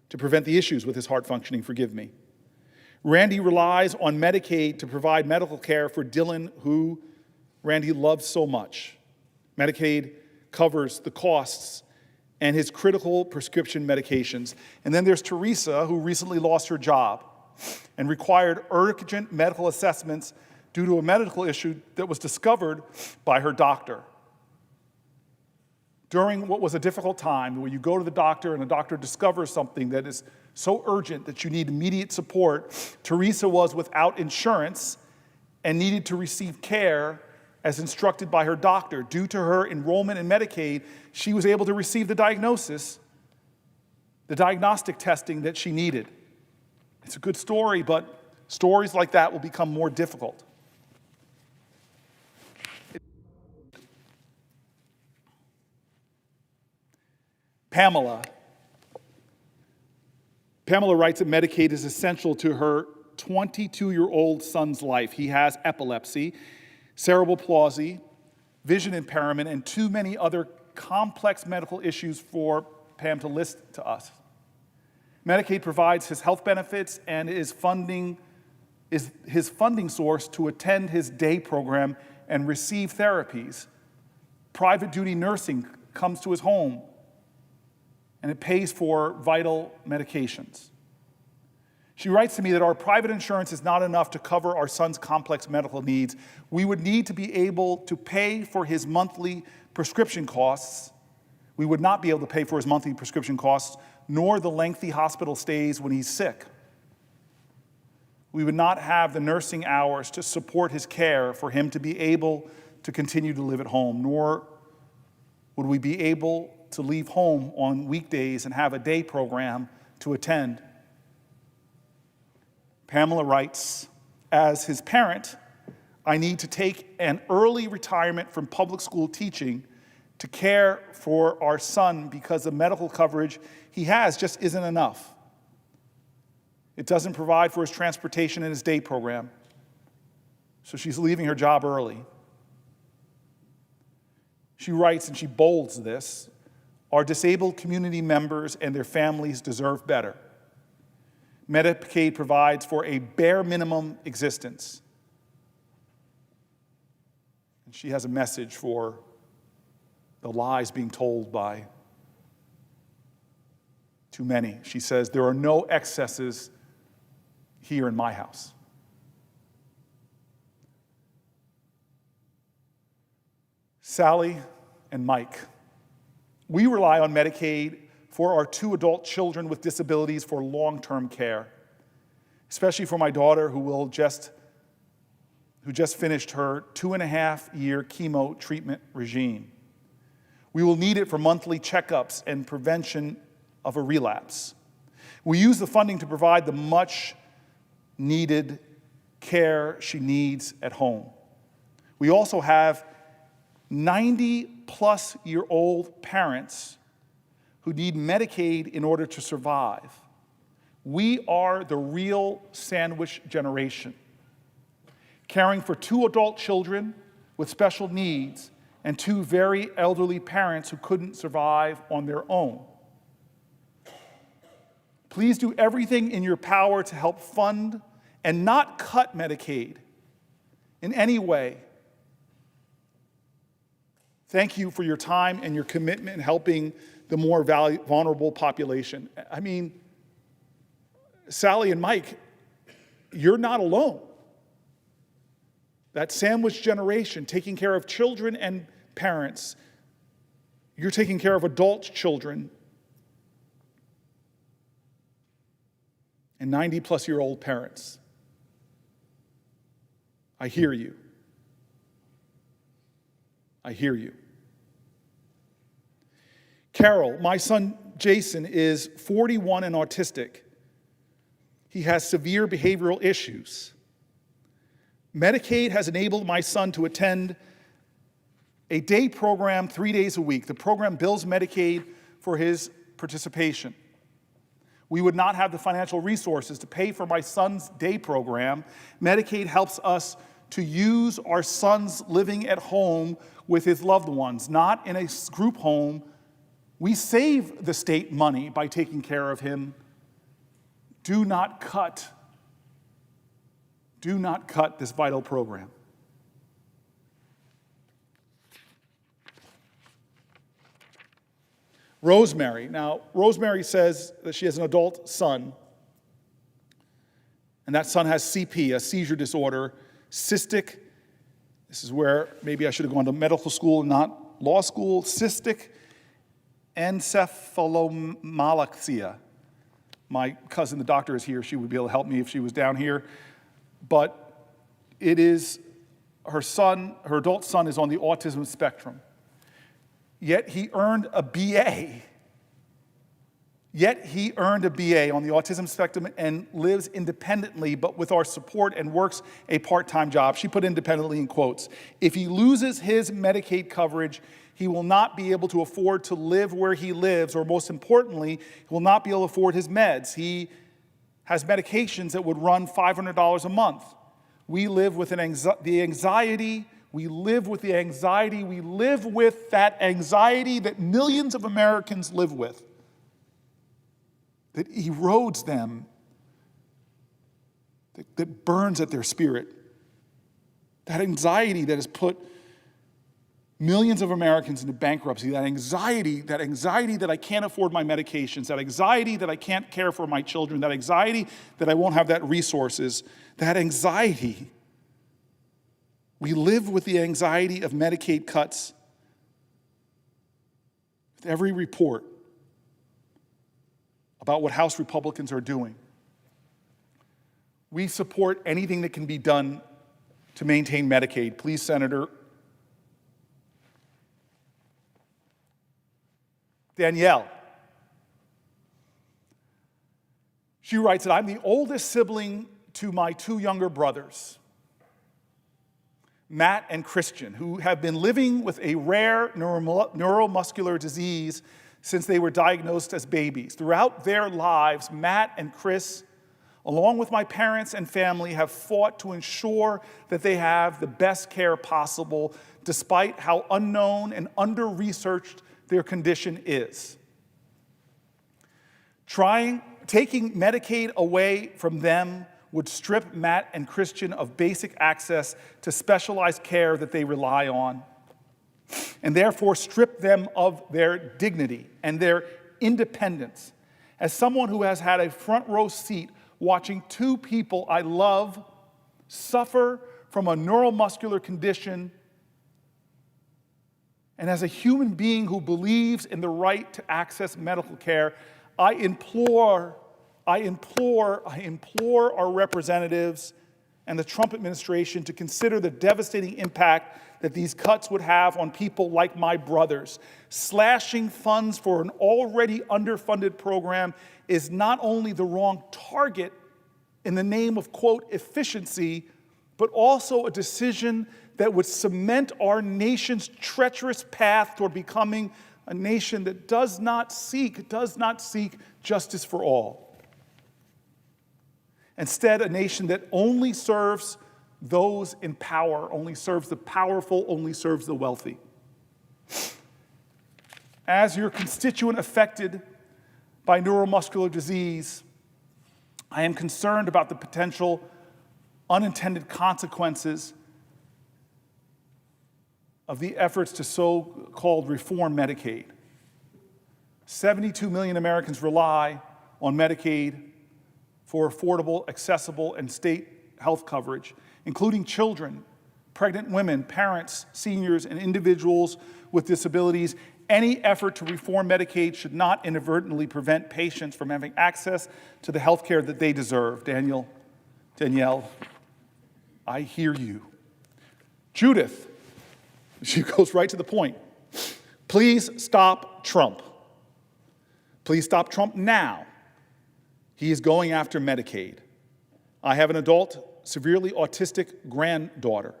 to prevent the issues with his heart functioning, forgive me. Randy relies on Medicaid to provide medical care for Dylan, who Randy loves so much. Medicaid covers the costs and his critical prescription medications. And then there's Teresa, who recently lost her job and required urgent medical assessments due to a medical issue that was discovered by her doctor. During what was a difficult time, where you go to the doctor and the doctor discovers something that is so urgent that you need immediate support, Teresa was without insurance and needed to receive care as instructed by her doctor. Due to her enrollment in Medicaid, she was able to receive the diagnosis, the diagnostic testing that she needed. It's a good story, but stories like that will become more difficult. Pamela writes that Medicaid is essential to her 22-year-old son's life. He has epilepsy, cerebral palsy, vision impairment, and too many other complex medical issues for Pam to list to us. Medicaid provides his health benefits and is his funding source to attend his day program and receive therapies. Private duty nursing comes to his home, and it pays for vital medications. She writes to me that our private insurance is not enough to cover our son's complex medical needs. We would need to be able to pay for his monthly prescription costs. We would not be able to pay for his monthly prescription costs, nor the lengthy hospital stays when he's sick. We would not have the nursing hours to support his care for him to be able to continue to live at home, nor would we be able to leave home on weekdays and have a day program to attend. Pamela writes, as his parent, I need to take an early retirement from public school teaching to care for our son because the medical coverage he has just isn't enough. It doesn't provide for his transportation and his day program. So she's leaving her job early. She writes, and she bolds this, our disabled community members and their families deserve better. Medicaid provides for a bare minimum existence. And she has a message for the lies being told by too many. She says, there are no excesses here in my house. Sally and Mike. We rely on Medicaid for our 2 adult children with disabilities for long-term care, especially for my daughter who just finished her 2.5-year chemo treatment regime. We will need it for monthly checkups and prevention of a relapse. We use the funding to provide the much-needed care she needs at home. We also have 90-plus-year-old parents who need Medicaid in order to survive. We are the real sandwich generation, caring for 2 adult children with special needs and 2 very elderly parents who couldn't survive on their own. Please do everything in your power to help fund and not cut Medicaid in any way. Thank you for your time and your commitment in helping the more vulnerable population. I mean, Sally and Mike, you're not alone. That sandwich generation, taking care of children and parents, you're taking care of adult children and 90-plus-year-old parents. I hear you. I hear you. Carol, my son Jason is 41 and autistic. He has severe behavioral issues. Medicaid has enabled my son to attend a day program 3 days a week. The program bills Medicaid for his participation. We would not have the financial resources to pay for my son's day program. Medicaid helps us to use our son's living at home with his loved ones, not in a group home. We save the state money by taking care of him. Do not cut this vital program. Rosemary. Now, Rosemary says that she has an adult son, and that son has CP, a seizure disorder, cystic. This is where maybe I should have gone to medical school and not law school. Cystic encephalomalacia. My cousin, the doctor, is here. She would be able to help me if she was down here. But it is her adult son is on the autism spectrum. Yet he earned a BA. Yet he earned a BA on the autism spectrum and lives independently, but with our support, and works a part-time job. She put independently in quotes. If he loses his Medicaid coverage, he will not be able to afford to live where he lives, or most importantly, he will not be able to afford his meds. He has medications that would run $500 a month. We live with the anxiety. We live with the anxiety. We live with that anxiety that millions of Americans live with, that erodes them, that burns at their spirit. That anxiety that has put millions of Americans into bankruptcy, that anxiety that I can't afford my medications, that anxiety that I can't care for my children, that anxiety that I won't have that resources, that anxiety. We live with the anxiety of Medicaid cuts. With every report about what House Republicans are doing, we support anything that can be done to maintain Medicaid. Please, Senator. Danielle. She writes that I'm the oldest sibling to my two younger brothers, Matt and Christian, who have been living with a rare neuromuscular disease since they were diagnosed as babies. Throughout their lives, Matt and Chris, along with my parents and family, have fought to ensure that they have the best care possible, despite how unknown and under-researched their condition is. Taking Medicaid away from them would strip Matt and Christian of basic access to specialized care that they rely on, and therefore strip them of their dignity and their independence. As someone who has had a front row seat watching two people I love suffer from a neuromuscular condition, and as a human being who believes in the right to access medical care, I implore our representatives and the Trump administration to consider the devastating impact that these cuts would have on people like my brothers. Slashing funds for an already underfunded program is not only the wrong target in the name of, quote, efficiency, but also a decision that would cement our nation's treacherous path toward becoming a nation that does not seek justice for all. Instead, a nation that only serves those in power, only serves the powerful, only serves the wealthy. As your constituent affected by neuromuscular disease, I am concerned about the potential unintended consequences of the efforts to so-called reform Medicaid. 72 million Americans rely on Medicaid for affordable, accessible, and state health coverage, including children, pregnant women, parents, seniors, and individuals with disabilities. Any effort to reform Medicaid should not inadvertently prevent patients from having access to the health care that they deserve. Danielle, I hear you. Judith, she goes right to the point. Please stop Trump. Please stop Trump now. He is going after Medicaid. I have an adult severely autistic granddaughter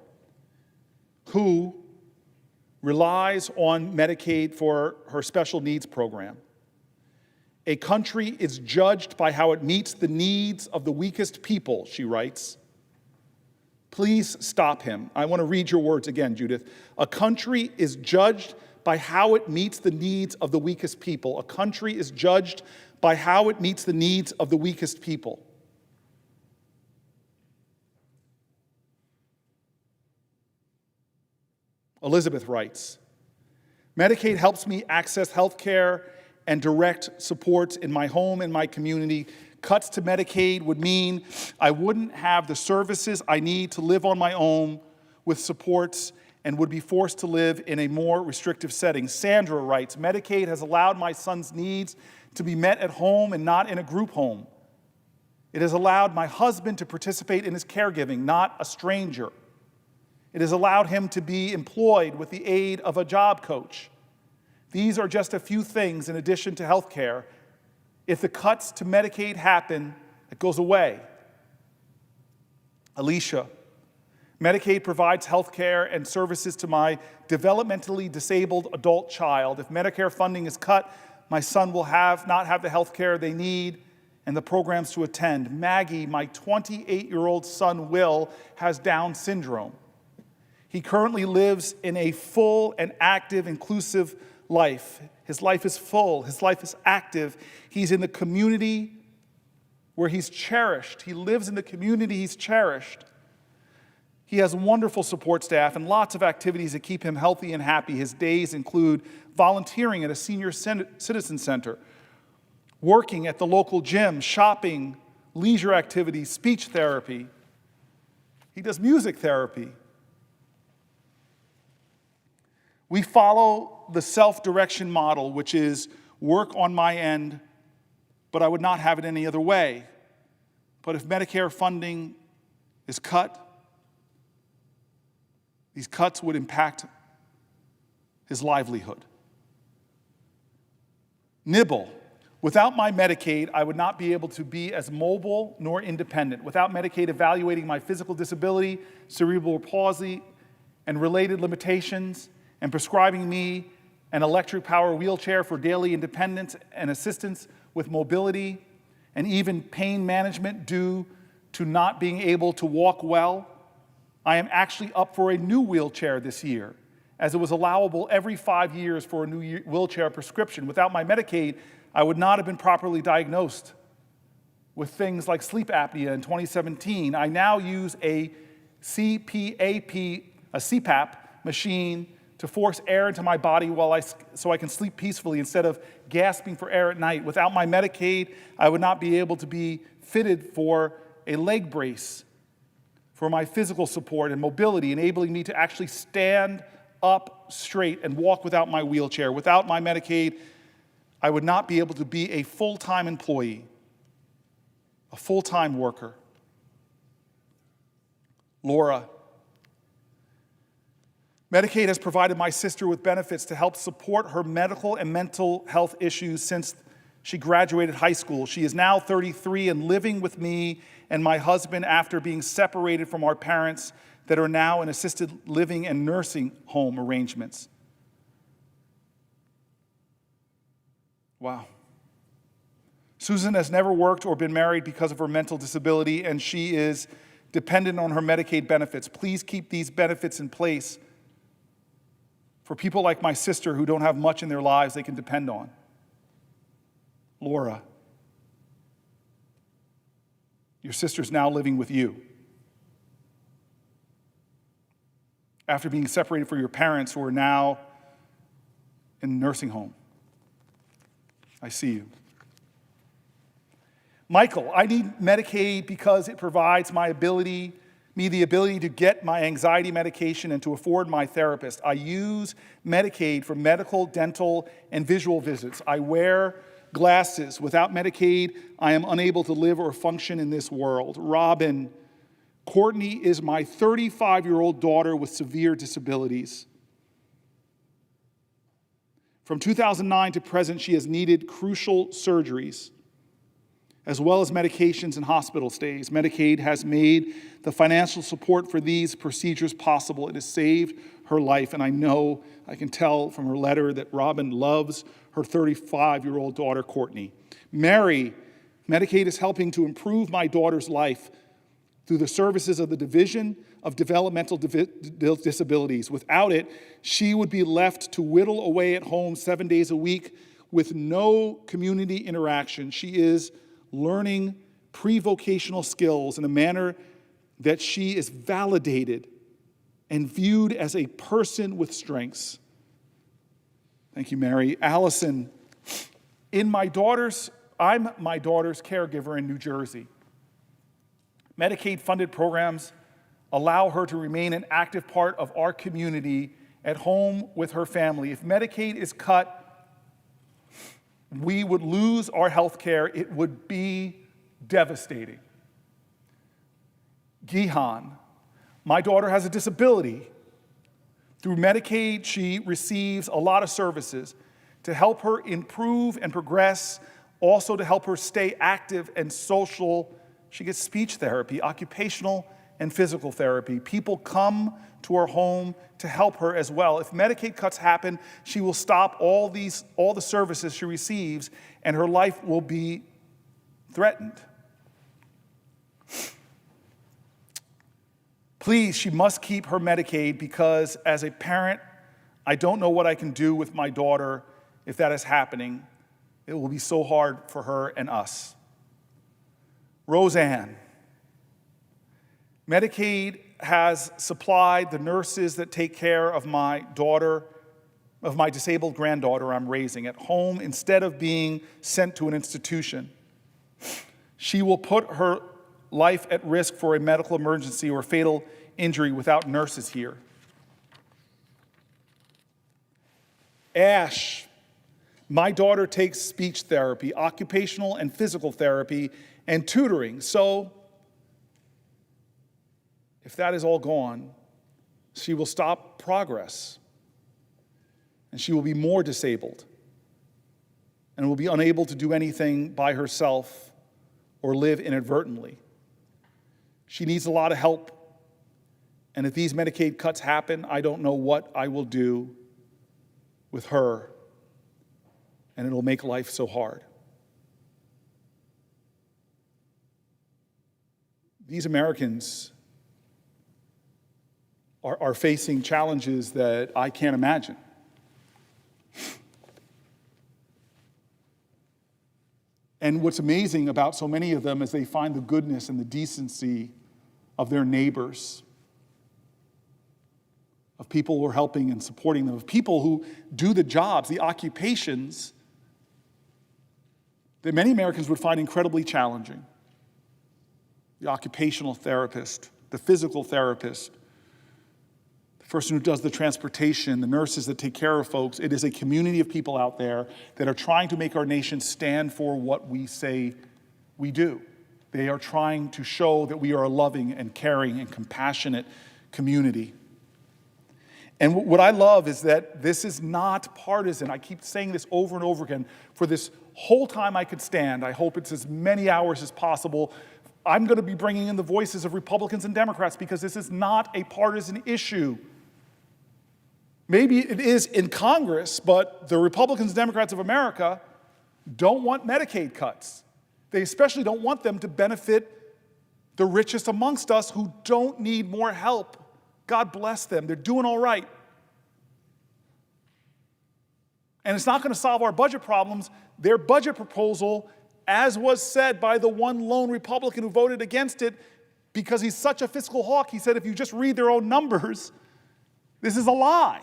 who relies on Medicaid for her special needs program. A country is judged by how it meets the needs of the weakest people, she writes. Please stop him. I want to read your words again, Judith. A country is judged by how it meets the needs of the weakest people. A country is judged by how it meets the needs of the weakest people. Elizabeth writes, Medicaid helps me access health care and direct supports in my home and my community. Cuts to Medicaid would mean I wouldn't have the services I need to live on my own with supports and would be forced to live in a more restrictive setting. Sandra writes, Medicaid has allowed my son's needs to be met at home and not in a group home. It has allowed my husband to participate in his caregiving, not a stranger. It has allowed him to be employed with the aid of a job coach. These are just a few things in addition to health care. If the cuts to Medicaid happen, it goes away. Alicia, Medicaid provides health care and services to my developmentally disabled adult child. If Medicare funding is cut, my son will not have the health care they need and the programs to attend. Maggie, my 28-year-old son, Will, has Down syndrome. He currently lives in a full and active, inclusive life. His life is full. His life is active. He's in the community where he's cherished. He lives in the community he's cherished. He has wonderful support staff and lots of activities that keep him healthy and happy. His days include volunteering at a senior citizen center, working at the local gym, shopping, leisure activities, speech therapy. He does music therapy. We follow the self-direction model, which is work on my end, but I would not have it any other way. But if Medicare funding is cut, these cuts would impact his livelihood. Nibble. Without my Medicaid, I would not be able to be as mobile nor independent. Without Medicaid evaluating my physical disability, cerebral palsy, and related limitations, and prescribing me an electric power wheelchair for daily independence and assistance with mobility, and even pain management due to not being able to walk well, I am actually up for a new wheelchair this year, as it was allowable every 5 years for a new wheelchair prescription. Without my Medicaid, I would not have been properly diagnosed with things like sleep apnea in 2017. I now use a CPAP machine to force air into my body so I can sleep peacefully instead of gasping for air at night. Without my Medicaid, I would not be able to be fitted for a leg brace for my physical support and mobility, enabling me to actually stand up straight and walk without my wheelchair. Without my Medicaid, I would not be able to be a full-time employee, a full-time worker. Laura, Medicaid has provided my sister with benefits to help support her medical and mental health issues since she graduated high school. She is now 33 and living with me and my husband after being separated from our parents that are now in assisted living and nursing home arrangements. Wow. Susan has never worked or been married because of her mental disability, and she is dependent on her Medicaid benefits. Please keep these benefits in place for people like my sister who don't have much in their lives they can depend on. Laura, your sister's now living with you. After being separated from your parents who are now in a nursing home. I see you. Michael, I need Medicaid because it provides me the ability to get my anxiety medication and to afford my therapist. I use Medicaid for medical, dental, and visual visits. I wear glasses. Without Medicaid, I am unable to live or function in this world. Robin, Courtney is my 35-year-old daughter with severe disabilities. From 2009 to present, she has needed crucial surgeries. as well as medications and hospital stays. Medicaid has made the financial support for these procedures possible. It has saved her life, and I can tell from her letter that Robin loves her 35-year-old daughter, Courtney. Mary, Medicaid is helping to improve my daughter's life through the services of the Division of Developmental Disabilities. Without it, she would be left to whittle away at home 7 days a week with no community interaction. She is learning pre-vocational skills in a manner that she is validated and viewed as a person with strengths. Thank you, Mary. Allison, I'm my daughter's caregiver in New Jersey. Medicaid-funded programs allow her to remain an active part of our community at home with her family. If Medicaid is cut, we would lose our health care. It would be devastating. Gihan, my daughter has a disability. Through Medicaid, she receives a lot of services to help her improve and progress, also to help her stay active and social. She gets speech therapy, occupational and physical therapy. People come to her home to help her as well. If Medicaid cuts happen, she will stop all the services she receives, and her life will be threatened. Please, she must keep her Medicaid, because as a parent, I don't know what I can do with my daughter if that is happening. It will be so hard for her and us. Roseanne, Medicaid has supplied the nurses that take care of my daughter, of my disabled granddaughter I'm raising at home instead of being sent to an institution. She will put her life at risk for a medical emergency or fatal injury without nurses here. Ash, my daughter takes speech therapy, occupational and physical therapy, and tutoring. So, if that is all gone, she will stop progress, and she will be more disabled, and will be unable to do anything by herself or live inadvertently. She needs a lot of help, and if these Medicaid cuts happen, I don't know what I will do with her, and it'll make life so hard. These Americans are facing challenges that I can't imagine. And what's amazing about so many of them is they find the goodness and the decency of their neighbors, of people who are helping and supporting them, of people who do the jobs, the occupations that many Americans would find incredibly challenging. The occupational therapist, the physical therapist, the person who does the transportation, the nurses that take care of folks. It is a community of people out there that are trying to make our nation stand for what we say we do. They are trying to show that we are a loving and caring and compassionate community. And what I love is that this is not partisan. I keep saying this over and over again. For this whole time I could stand, I hope it's as many hours as possible, I'm going to be bringing in the voices of Republicans and Democrats, because this is not a partisan issue. Maybe it is in Congress, but the Republicans and Democrats of America don't want Medicaid cuts. They especially don't want them to benefit the richest amongst us who don't need more help. God bless them. They're doing all right. And it's not going to solve our budget problems. Their budget proposal, as was said by the one lone Republican who voted against it, because he's such a fiscal hawk, he said, if you just read their own numbers, this is a lie.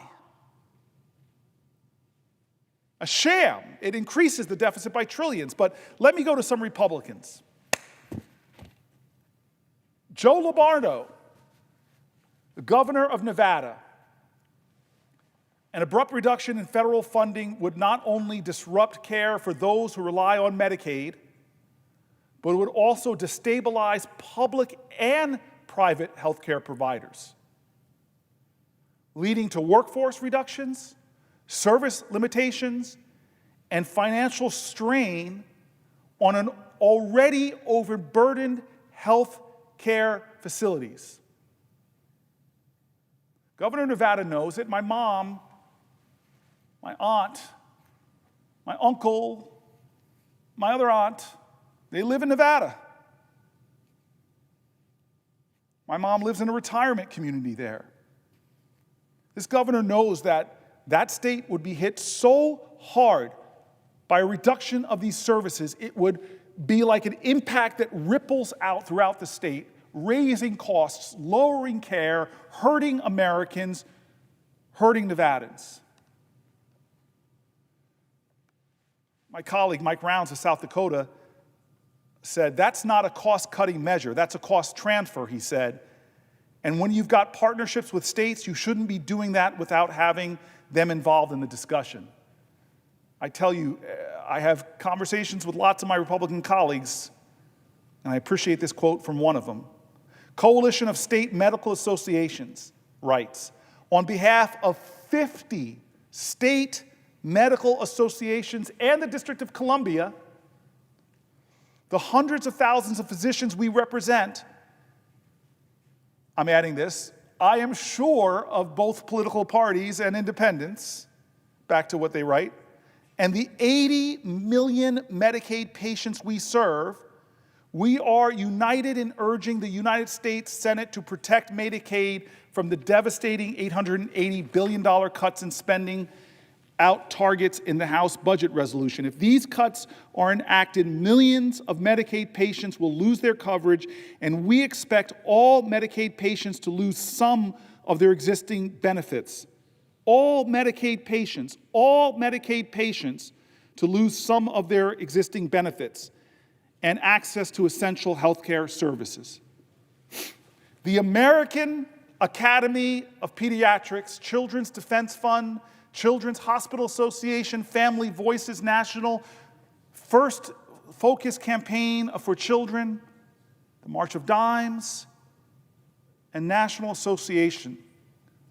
A sham. It increases the deficit by trillions. But let me go to some Republicans. Joe Lombardo, the governor of Nevada. An abrupt reduction in federal funding would not only disrupt care for those who rely on Medicaid, but it would also destabilize public and private health care providers, leading to workforce reductions, service limitations, and financial strain on an already overburdened health care facilities. Governor of Nevada knows it. My mom, my aunt, my uncle, my other aunt, they live in Nevada. My mom lives in a retirement community there. This governor knows that that state would be hit so hard by a reduction of these services, it would be like an impact that ripples out throughout the state, raising costs, lowering care, hurting Americans, hurting Nevadans. My colleague, Mike Rounds of South Dakota, said, that's not a cost-cutting measure, that's a cost transfer, he said. And when you've got partnerships with states, you shouldn't be doing that without having them involved in the discussion. I tell you, I have conversations with lots of my Republican colleagues, and I appreciate this quote from one of them. Coalition of State Medical Associations writes, on behalf of 50 state medical associations and the District of Columbia, the hundreds of thousands of physicians we represent, I'm adding this, I am sure of both political parties and independents, back to what they write, and the 80 million Medicaid patients we serve, we are united in urging the United States Senate to protect Medicaid from the devastating $880 billion cuts in spending out targets in the House budget resolution. If these cuts are enacted, millions of Medicaid patients will lose their coverage, and we expect all Medicaid patients to lose some of their existing benefits. All Medicaid patients to lose some of their existing benefits and access to essential health care services. The American Academy of Pediatrics, Children's Defense Fund, Children's Hospital Association, Family Voices National, First Focus Campaign for Children, the March of Dimes, and National Association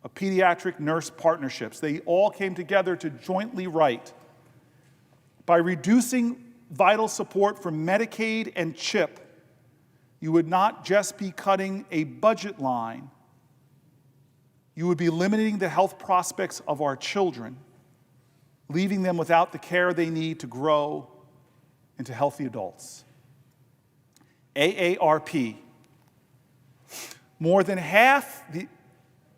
of Pediatric Nurse Partnerships. They all came together to jointly write, by reducing vital support for Medicaid and CHIP, you would not just be cutting a budget line, you would be limiting the health prospects of our children, leaving them without the care they need to grow into healthy adults. AARP, more than half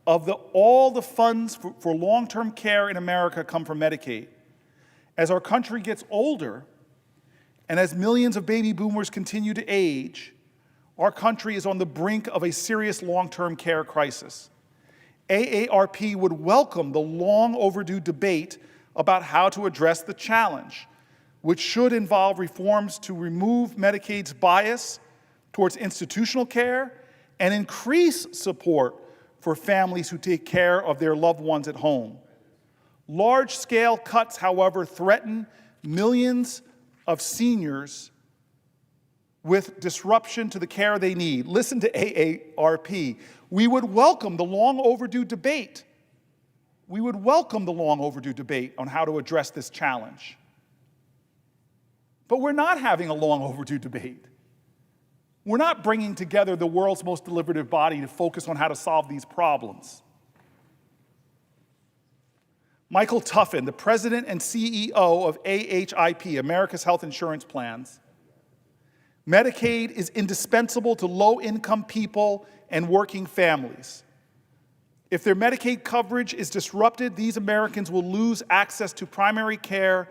all the funds for long-term care in America come from Medicaid. As our country gets older, and as millions of baby boomers continue to age, our country is on the brink of a serious long-term care crisis. AARP would welcome the long overdue debate about how to address the challenge, which should involve reforms to remove Medicaid's bias towards institutional care and increase support for families who take care of their loved ones at home. Large-scale cuts, however, threaten millions of seniors with disruption to the care they need. Listen to AARP. We would welcome the long overdue debate. We would welcome the long overdue debate on how to address this challenge. But we're not having a long overdue debate. We're not bringing together the world's most deliberative body to focus on how to solve these problems. Michael Tuffin, the president and CEO of AHIP, America's Health Insurance Plans. Medicaid is indispensable to low-income people and working families. If their Medicaid coverage is disrupted, these Americans will lose access to primary care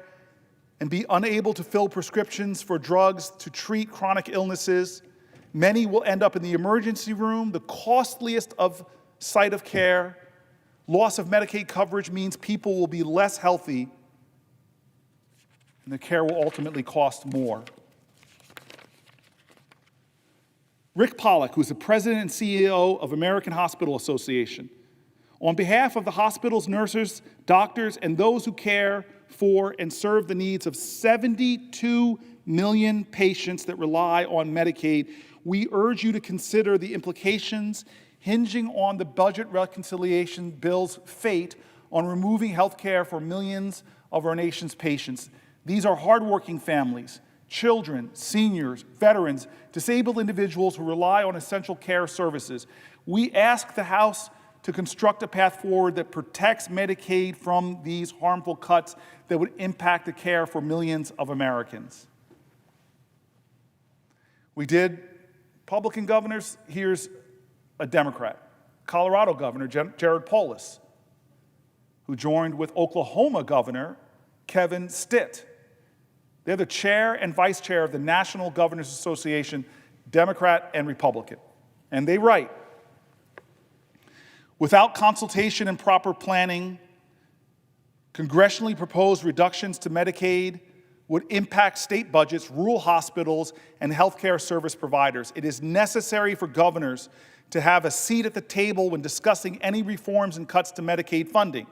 and be unable to fill prescriptions for drugs to treat chronic illnesses. Many will end up in the emergency room, the costliest of site of care. Loss of Medicaid coverage means people will be less healthy, and the care will ultimately cost more. Rick Pollack, who's the president and CEO of American Hospital Association, on behalf of the hospital's nurses, doctors, and those who care for and serve the needs of 72 million patients that rely on Medicaid, we urge you to consider the implications hinging on the budget reconciliation bill's fate on removing health care for millions of our nation's patients. These are hardworking families, children, seniors, veterans, disabled individuals who rely on essential care services. We ask the House to construct a path forward that protects Medicaid from these harmful cuts that would impact the care for millions of Americans. We did Republican governors. Here's a Democrat, Colorado Governor Jared Polis, who joined with Oklahoma Governor Kevin Stitt. They're the chair and vice chair of the National Governors Association, Democrat and Republican. And they write, without consultation and proper planning, congressionally proposed reductions to Medicaid would impact state budgets, rural hospitals, and healthcare service providers. It is necessary for governors to have a seat at the table when discussing any reforms and cuts to Medicaid funding.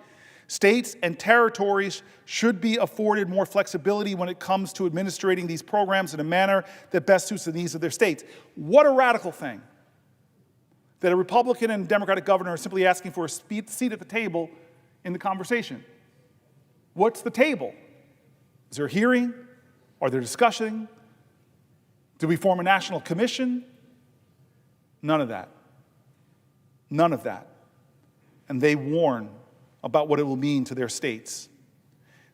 States and territories should be afforded more flexibility when it comes to administrating these programs in a manner that best suits the needs of their states. What a radical thing, that a Republican and Democratic governor are simply asking for a seat at the table in the conversation. What's the table? Is there a hearing? Are there discussion? Do we form a national commission? None of that. None of that. And they warn about what it will mean to their states.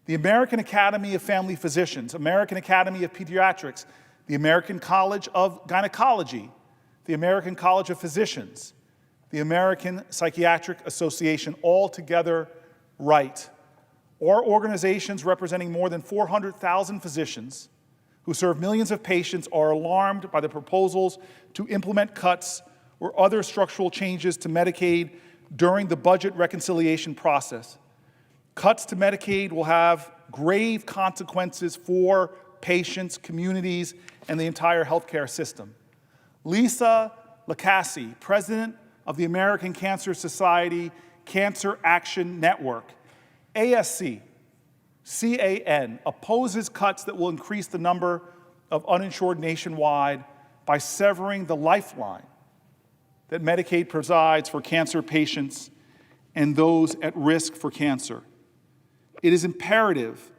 The American Academy of Family Physicians, American Academy of Pediatrics, the American College of Gynecology, the American College of Physicians, the American Psychiatric Association, all together write, our organizations representing more than 400,000 physicians who serve millions of patients are alarmed by the proposals to implement cuts or other structural changes to Medicaid during the budget reconciliation process. Cuts to Medicaid will have grave consequences for patients, communities, and the entire healthcare system. Lisa Lacassie, president of the American Cancer Society Cancer Action Network, ASC, CAN, opposes cuts that will increase the number of uninsured nationwide by severing the lifeline that Medicaid provides for cancer patients and those at risk for cancer. It is imperative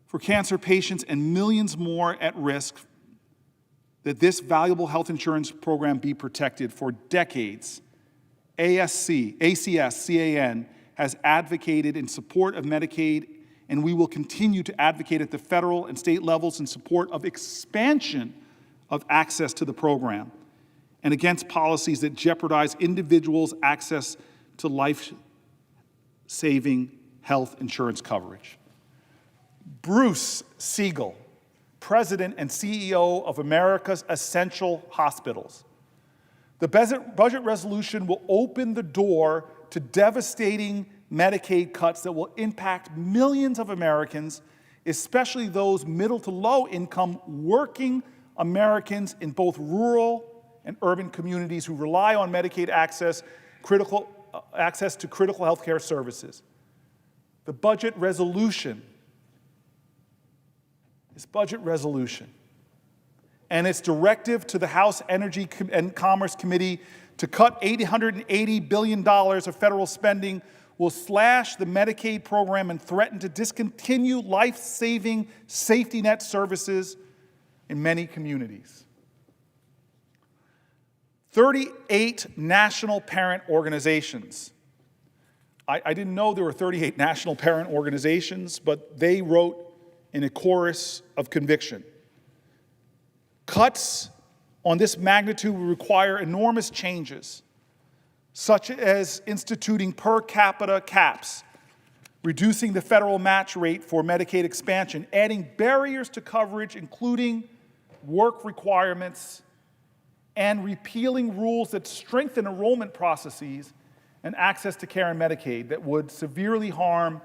for cancer patients and millions more at risk that this valuable health insurance program be protected. For decades, ACS-CAN has advocated in support of Medicaid, and we will continue to advocate at the federal and state levels in support of expansion of access to the program and against policies that jeopardize individuals' access to life-saving health insurance coverage. Bruce Siegel, president and CEO of America's Essential Hospitals. The budget resolution will open the door to devastating Medicaid cuts that will impact millions of Americans, especially those middle to low income working Americans in both rural and urban communities who rely on Medicaid access to critical health care services. The budget resolution is budget resolution, and its directive to the House Energy and Commerce Committee to cut $880 billion of federal spending will slash the Medicaid program and threaten to discontinue life-saving safety net services in many communities. 38 national parent organizations. I didn't know there were 38 national parent organizations, but they wrote in a chorus of conviction. Cuts on this magnitude will require enormous changes, such as instituting per capita caps, reducing the federal match rate for Medicaid expansion, adding barriers to coverage, including work requirements, and repealing rules that strengthen enrollment processes and access to care in Medicaid that would severely harm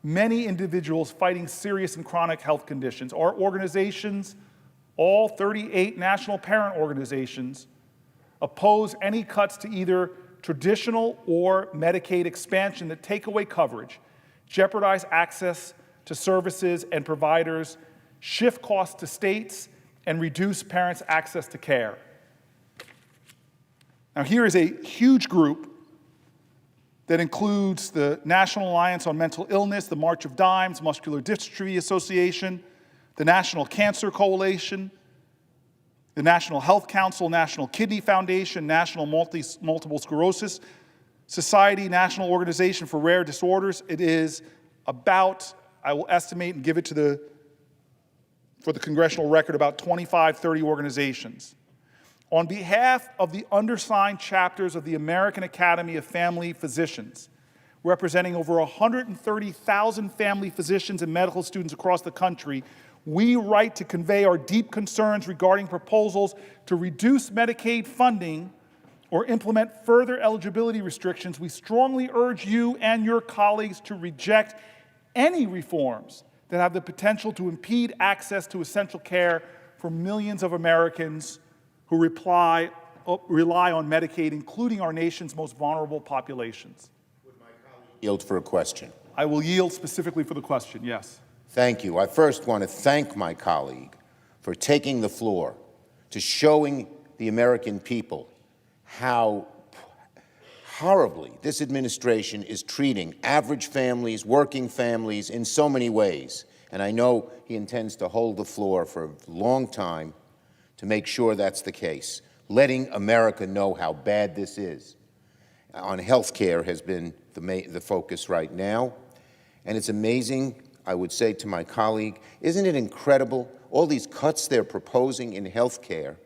many individuals fighting serious and chronic health conditions. Our organizations, all 38 national parent organizations, oppose any cuts to either traditional or Medicaid expansion that take away coverage, jeopardize access to services and providers, shift costs to states, and reduce parents' access to care. Now, here is a huge group that includes the National Alliance on Mental Illness, the March of Dimes, Muscular Dystrophy Association, the National Cancer Coalition, the National Health Council, National Kidney Foundation, National Multiple Sclerosis Society, National Organization for Rare Disorders. It is about, I will estimate and give it to for the congressional record, about 25, 30 organizations. On behalf of the undersigned chapters of the American Academy of Family Physicians, representing over 130,000 family physicians and medical students across the country, we write to convey our deep concerns regarding proposals to reduce Medicaid funding or implement further eligibility restrictions. We strongly urge you and your colleagues to reject any reforms that have the potential to impede access to essential care for millions of Americans who rely on Medicaid, including our nation's most vulnerable populations. Would my colleague yield for a question? I will yield specifically for the question, yes. Thank you. I first want to thank my colleague for taking the floor, to showing the American people how horribly this administration is treating average families, working families in so many ways. And I know he intends to hold the floor for a long time to make sure that's the case. Letting America know how bad this is on health care has been the focus right now. And it's amazing, I would say to my colleague, isn't it incredible? All these cuts they're proposing in health care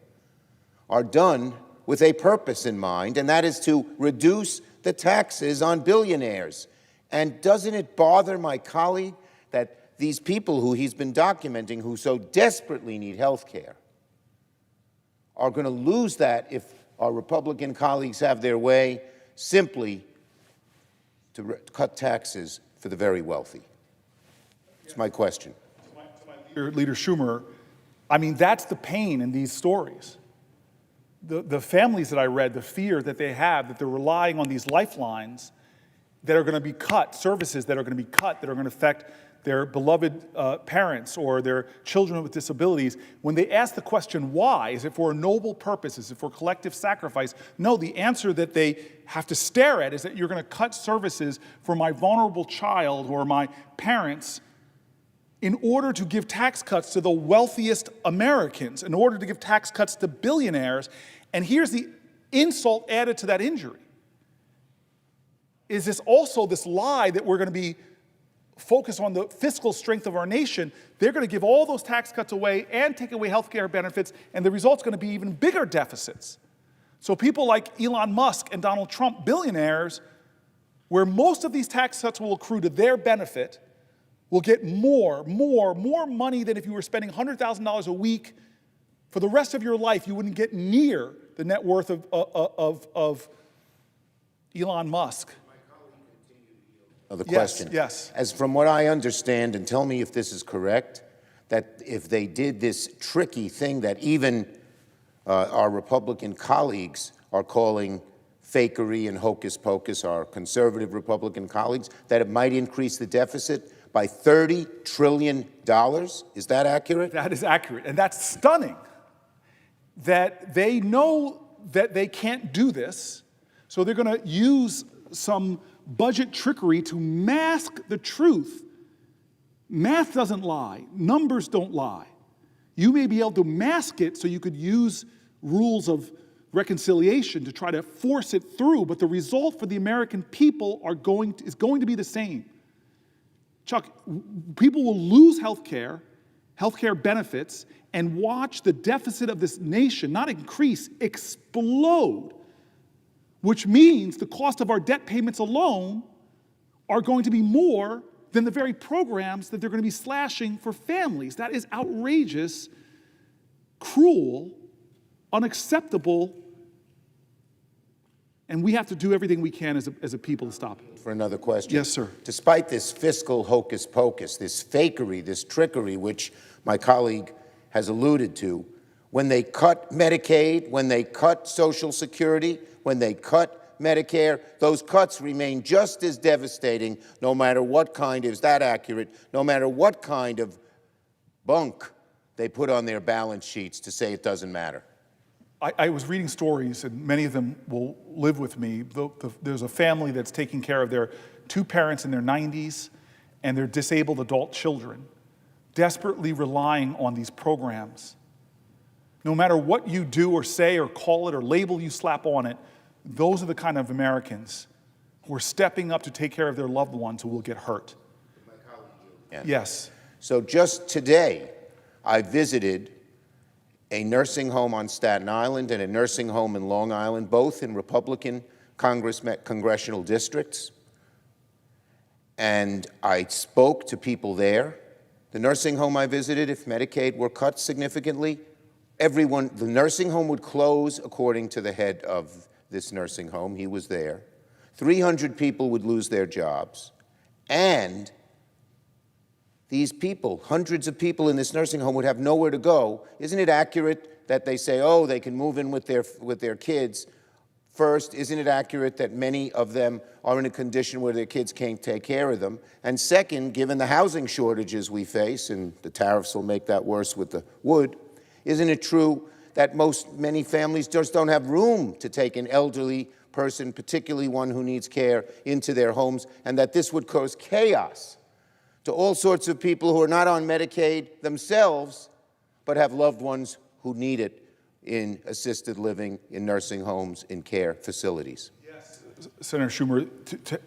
are done with a purpose in mind, and that is to reduce the taxes on billionaires. And doesn't it bother my colleague that these people who he's been documenting, who so desperately need health care, are going to lose that if our Republican colleagues have their way, simply to cut taxes for the very wealthy? It's my question. Leader Schumer, I mean, that's the pain in these stories. The families that I read, the fear that they have, that they're relying on these lifelines that are going to be cut, services that are going to be cut, that are going to affect their beloved parents or their children with disabilities. When they ask the question, why? Is it for a noble purpose? Is it for collective sacrifice? No, the answer that they have to stare at is that you're going to cut services for my vulnerable child or my parents in order to give tax cuts to the wealthiest Americans, in order to give tax cuts to billionaires. And here's the insult added to that injury. Is this also this lie that we're going to be focused on the fiscal strength of our nation? They're going to give all those tax cuts away and take away health care benefits, and the result's going to be even bigger deficits. So people like Elon Musk and Donald Trump, billionaires, where most of these tax cuts will accrue to their benefit, will get more money than if you were spending $100,000 a week for the rest of your life. You wouldn't get near the net worth of Elon Musk. The question. Yes. As from what I understand, and tell me if this is correct, that if they did this tricky thing that even our Republican colleagues are calling fakery and hocus pocus, our conservative Republican colleagues, that it might increase the deficit by $30 trillion. Is that accurate? That is accurate, and that's stunning. That they know that they can't do this, so they're going to use some budget trickery to mask the truth. Math doesn't lie. Numbers don't lie. You may be able to mask it so you could use rules of reconciliation to try to force it through, but the result for the American people is going to be the same. Chuck, people will lose health care benefits, and watch the deficit of this nation not increase, explode, which means the cost of our debt payments alone are going to be more than the very programs that they're going to be slashing for families. That is outrageous, cruel, unacceptable, and we have to do everything we can as a people to stop it. For another question. Yes, sir. Despite this fiscal hocus pocus, this fakery, this trickery, which my colleague has alluded to, when they cut Medicaid, when they cut Social Security, when they cut Medicare, those cuts remain just as devastating no matter what kind, is that accurate, no matter what kind of bunk they put on their balance sheets to say it doesn't matter. I was reading stories, and many of them will live with me. There's a family that's taking care of their two parents in their 90s and their disabled adult children. desperately relying on these programs. No matter what you do or say or call it or label you slap on it, those are the kind of Americans who are stepping up to take care of their loved ones who will get hurt. Yes. So just today, I visited a nursing home on Staten Island and a nursing home in Long Island, both in Republican congressional districts. And I spoke to people there. The nursing home I visited, if Medicaid were cut significantly, the nursing home would close, according to the head of this nursing home. He was there. 300 people would lose their jobs. And these people, hundreds of people in this nursing home, would have nowhere to go. Isn't it accurate that they say, oh, they can move in with their kids? First, isn't it accurate that many of them are in a condition where their kids can't take care of them? And second, given the housing shortages we face, and the tariffs will make that worse with the wood, isn't it true that many families just don't have room to take an elderly person, particularly one who needs care, into their homes, and that this would cause chaos to all sorts of people who are not on Medicaid themselves, but have loved ones who need it in assisted living, in nursing homes, in care facilities? Yes, Senator Schumer,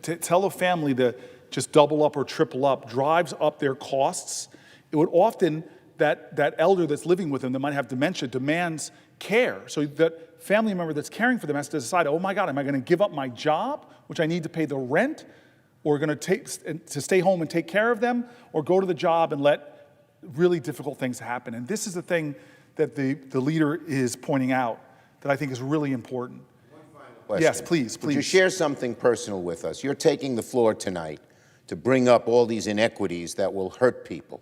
to tell a family to just double up or triple up drives up their costs. It would often, that elder that's living with them that might have dementia demands care. So that family member that's caring for them has to decide, oh my God, am I going to give up my job, which I need to pay the rent, or going to stay home and take care of them, or go to the job and let really difficult things happen? And this is the thing that the leader is pointing out that I think is really important. One final question. Yes, please. Would you share something personal with us? You're taking the floor tonight to bring up all these inequities that will hurt people,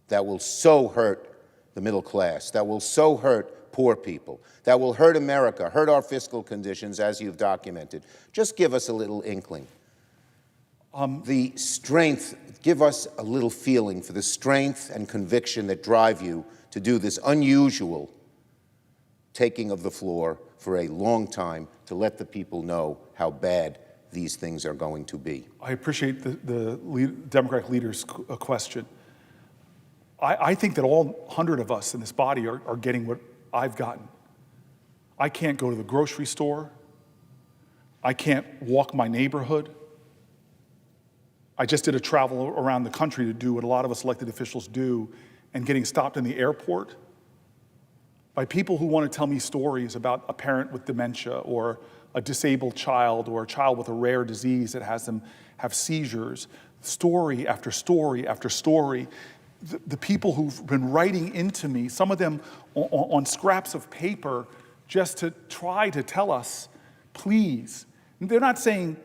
that will so hurt the middle class, that will so hurt poor people, that will hurt America, hurt our fiscal conditions, as you've documented. Just give us a little inkling. The strength, give us a little feeling for the strength and conviction that drive you to do this unusual taking of the floor for a long time to let the people know how bad these things are going to be. I appreciate the Democratic leader's question. I think that all 100 of us in this body are getting what I've gotten. I can't go to the grocery store. I can't walk my neighborhood. I just did a travel around the country to do what a lot of us elected officials do, and getting stopped in the airport by people who want to tell me stories about a parent with dementia or a disabled child or a child with a rare disease that has them have seizures, story after story after story. The people who've been writing into me, some of them on scraps of paper, just to try to tell us, please. They're not saying,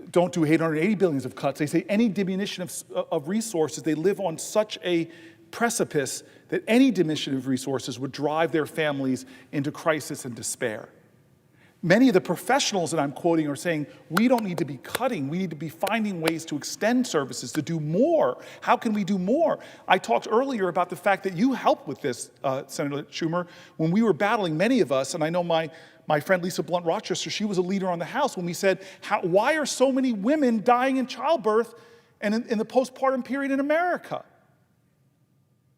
don't do 880 billion of cuts. They say any diminution of resources. They live on such a precipice that any diminution of resources would drive their families into crisis and despair. Many of the professionals that I'm quoting are saying, we don't need to be cutting. We need to be finding ways to extend services, to do more. How can we do more? I talked earlier about the fact that you helped with this, Senator Schumer, when we were battling, many of us, and I know my friend Lisa Blunt Rochester, she was a leader on the House when we said, why are so many women dying in childbirth and in the postpartum period in America?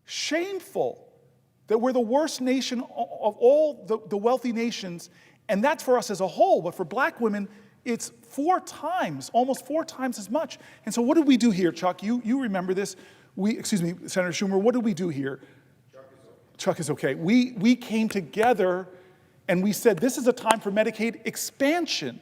Shameful that we're the worst nation of all the wealthy nations, and that's for us as a whole, but for black women, it's almost four times as much. And so what did we do here, Chuck? You remember this. Senator Schumer, what did we do here? Chuck is okay. We came together and we said, this is a time for Medicaid expansion.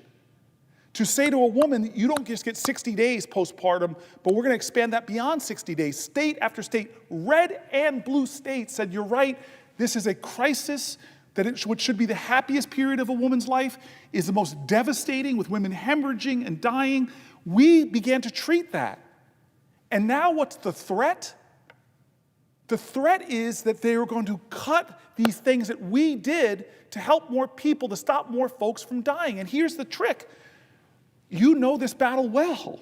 To say to a woman, you don't just get 60 days postpartum, but we're going to expand that beyond 60 days. State after state, red and blue states said, you're right, this is a crisis, that what should be the happiest period of a woman's life is the most devastating, with women hemorrhaging and dying. We began to treat that. And now what's the threat? The threat is that they are going to cut these things that we did to help more people, to stop more folks from dying. And here's the trick. You know this battle well.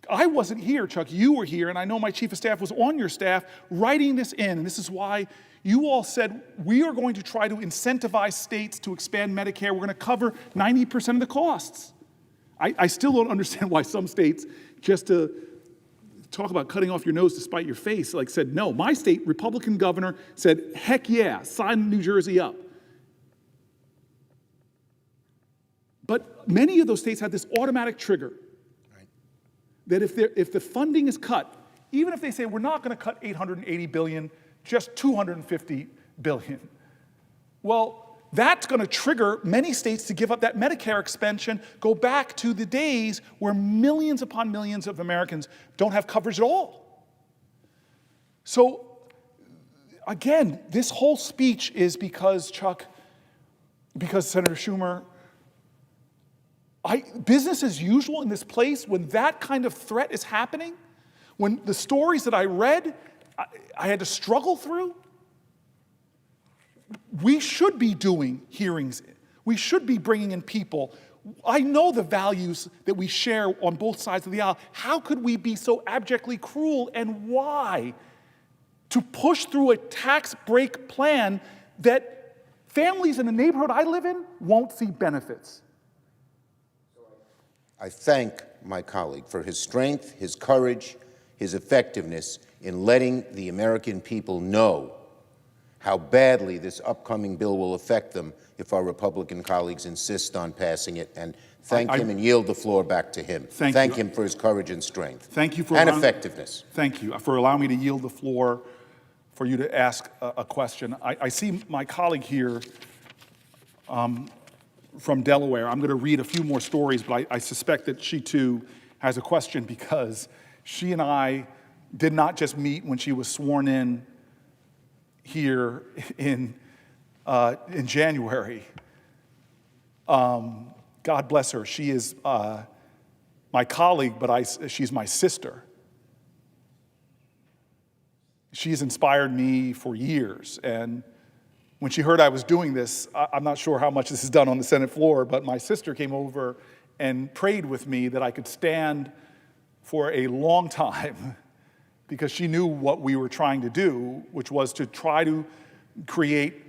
I wasn't here, Chuck. You were here, and I know my chief of staff was on your staff writing this in. And this is why you all said, we are going to try to incentivize states to expand Medicare. We're going to cover 90% of the costs. I still don't understand why some states, just to talk about cutting off your nose to spite your face, like said, no, my state Republican governor said, heck yeah, sign New Jersey up. But many of those states have this automatic trigger that if the funding is cut, even if they say we're not going to cut $880 billion, just $250 billion, well, that's going to trigger many states to give up that Medicare expansion, go back to the days where millions upon millions of Americans don't have coverage at all. So, again, this whole speech is because Senator Schumer, business as usual in this place, when that kind of threat is happening, when the stories that I read, I had to struggle through, we should be doing hearings. We should be bringing in people. I know the values that we share on both sides of the aisle. How could we be so abjectly cruel, and why? To push through a tax break plan that families in the neighborhood I live in won't see benefits. I thank my colleague for his strength, his courage, his effectiveness in letting the American people know how badly this upcoming bill will affect them if our Republican colleagues insist on passing it, and thank him and yield the floor back to him. Thank him for his courage and strength. Thank you for effectiveness. Thank you for allowing me to yield the floor for you to ask a question. I see my colleague here from Delaware. I'm going to read a few more stories, but I suspect that she too has a question, because she and I did not just meet when she was sworn in here in January. God bless her. She is my colleague, but she's my sister. She's inspired me for years. And when she heard I was doing this, I'm not sure how much this is done on the Senate floor, but my sister came over and prayed with me that I could stand for a long time, because she knew what we were trying to do, which was to try to create,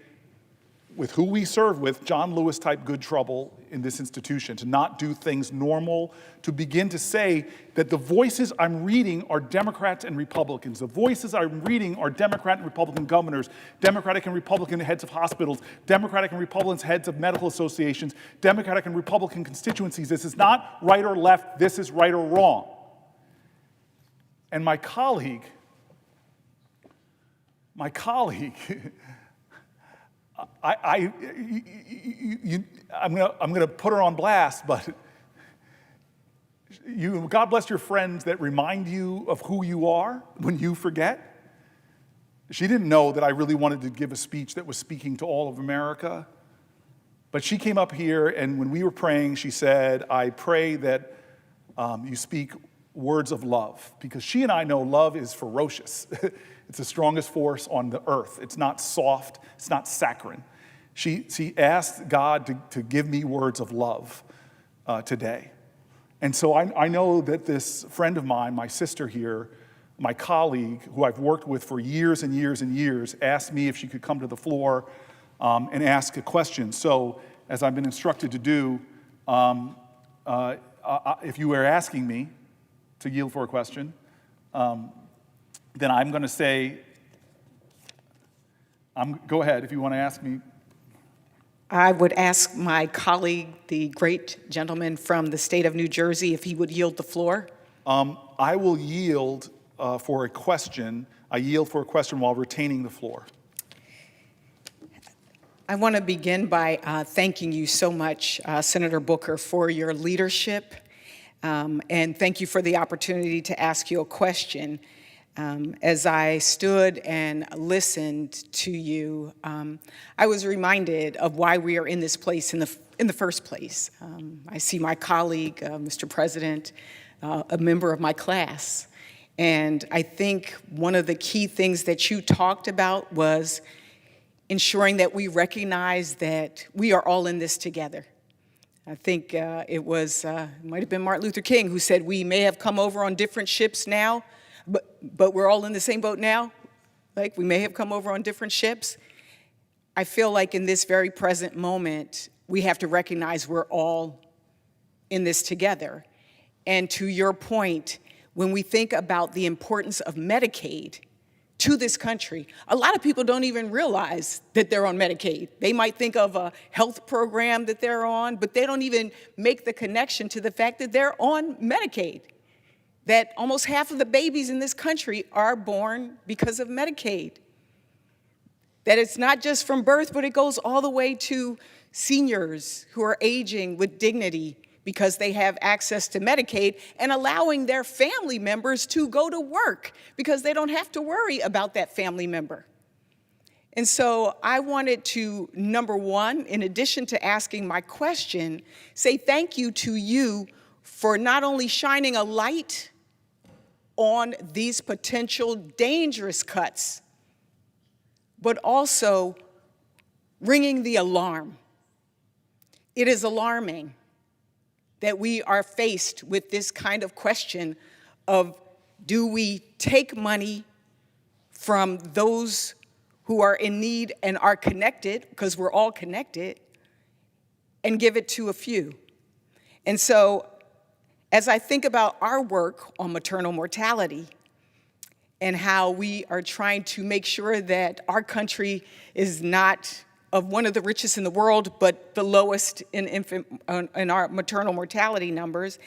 with who we serve with, John Lewis-type good trouble in this institution, to not do things normal, to begin to say that the voices I'm reading are Democrats and Republicans. The voices I'm reading are Democrat and Republican governors, Democratic and Republican heads of hospitals, Democratic and Republican heads of medical associations, Democratic and Republican constituencies. This is not right or left, this is right or wrong. And my colleague, I'm going to put her on blast, but God bless your friends that remind you of who you are when you forget. She didn't know that I really wanted to give a speech that was speaking to all of America. But she came up here, and when we were praying, she said, I pray that you speak words of love, because she and I know love is ferocious. It's the strongest force on the earth. It's not soft. It's not saccharine. She asked God to give me words of love today. And so I know that this friend of mine, my sister here, my colleague, who I've worked with for years and years and years, asked me if she could come to the floor and ask a question. So, as I've been instructed to do, if you were asking me to yield for a question, then I'm going to say, go ahead if you want to ask me. I would ask my colleague, the great gentleman from the state of New Jersey, if he would yield the floor. I will yield for a question. I yield for a question while retaining the floor. I want to begin by thanking you so much, Senator Booker, for your leadership. And thank you for the opportunity to ask you a question. As I stood and listened to you, I was reminded of why we are in this place in the first place. I see my colleague, Mr. President, a member of my class. And I think one of the key things that you talked about was ensuring that we recognize that we are all in this together. I think it might have been Martin Luther King who said, we may have come over on different ships now, but we're all in the same boat now. Like, we may have come over on different ships. I feel like in this very present moment, we have to recognize we're all in this together. And to your point, when we think about the importance of Medicaid to this country. A lot of people don't even realize that they're on Medicaid. They might think of a health program that they're on, but they don't even make the connection to the fact that they're on Medicaid. That almost half of the babies in this country are born because of Medicaid. That it's not just from birth, but it goes all the way to seniors who are aging with dignity because they have access to Medicaid, and allowing their family members to go to work because they don't have to worry about that family member. And so I wanted to, number one, in addition to asking my question, say thank you to you for not only shining a light on these potential dangerous cuts, but also ringing the alarm. It is alarming that we are faced with this kind of question of, do we take money from those who are in need and are connected, because we're all connected, and give it to a few? And so, as I think about our work on maternal mortality and how we are trying to make sure that our country is not of one of the richest in the world, but the lowest in our maternal mortality numbers,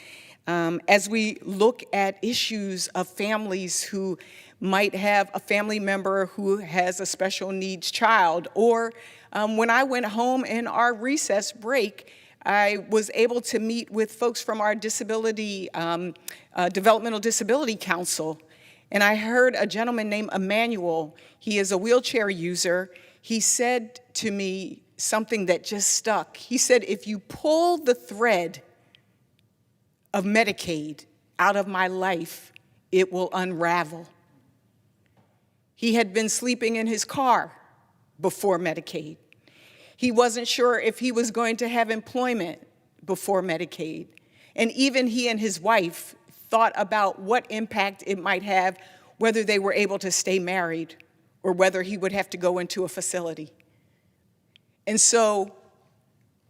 as we look at issues of families who might have a family member who has a special needs child, or when I went home in our recess break, I was able to meet with folks from our disability, Developmental Disability Council, and I heard a gentleman named Emmanuel. He is a wheelchair user. He said to me something that just stuck. He said, if you pull the thread of Medicaid out of my life, it will unravel. He had been sleeping in his car before Medicaid. He wasn't sure if he was going to have employment before Medicaid. And even he and his wife thought about what impact it might have, whether they were able to stay married or whether he would have to go into a facility. And so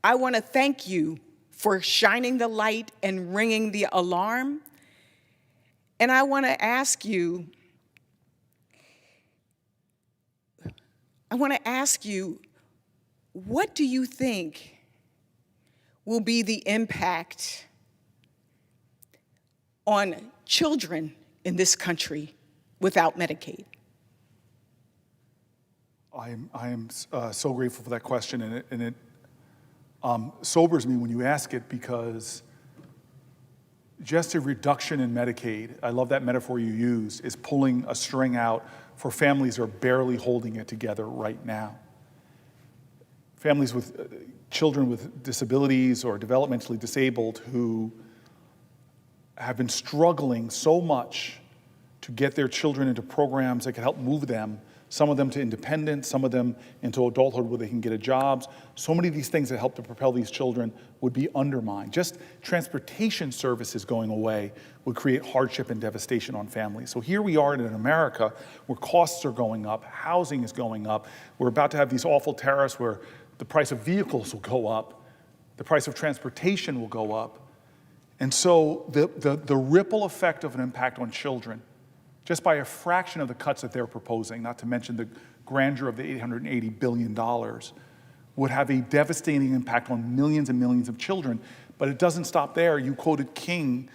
I want to thank you for shining the light and ringing the alarm. And I want to ask you, what do you think will be the impact on children in this country without Medicaid? I am so grateful for that question, and it sobers me when you ask it, because just a reduction in Medicaid, I love that metaphor you used, is pulling a string out for families that are barely holding it together right now. Families with children with disabilities or developmentally disabled who have been struggling so much to get their children into programs that can help move them, some of them to independence, some of them into adulthood where they can get a job. So many of these things that help to propel these children would be undermined. Just transportation services going away would create hardship and devastation on families. So here we are in America where costs are going up, housing is going up. We're about to have these awful tariffs where the price of vehicles will go up, the price of transportation will go up. And so the ripple effect of an impact on children, just by a fraction of the cuts that they're proposing, not to mention the grandeur of the $880 billion, would have a devastating impact on millions and millions of children. But it doesn't stop there. You quoted King.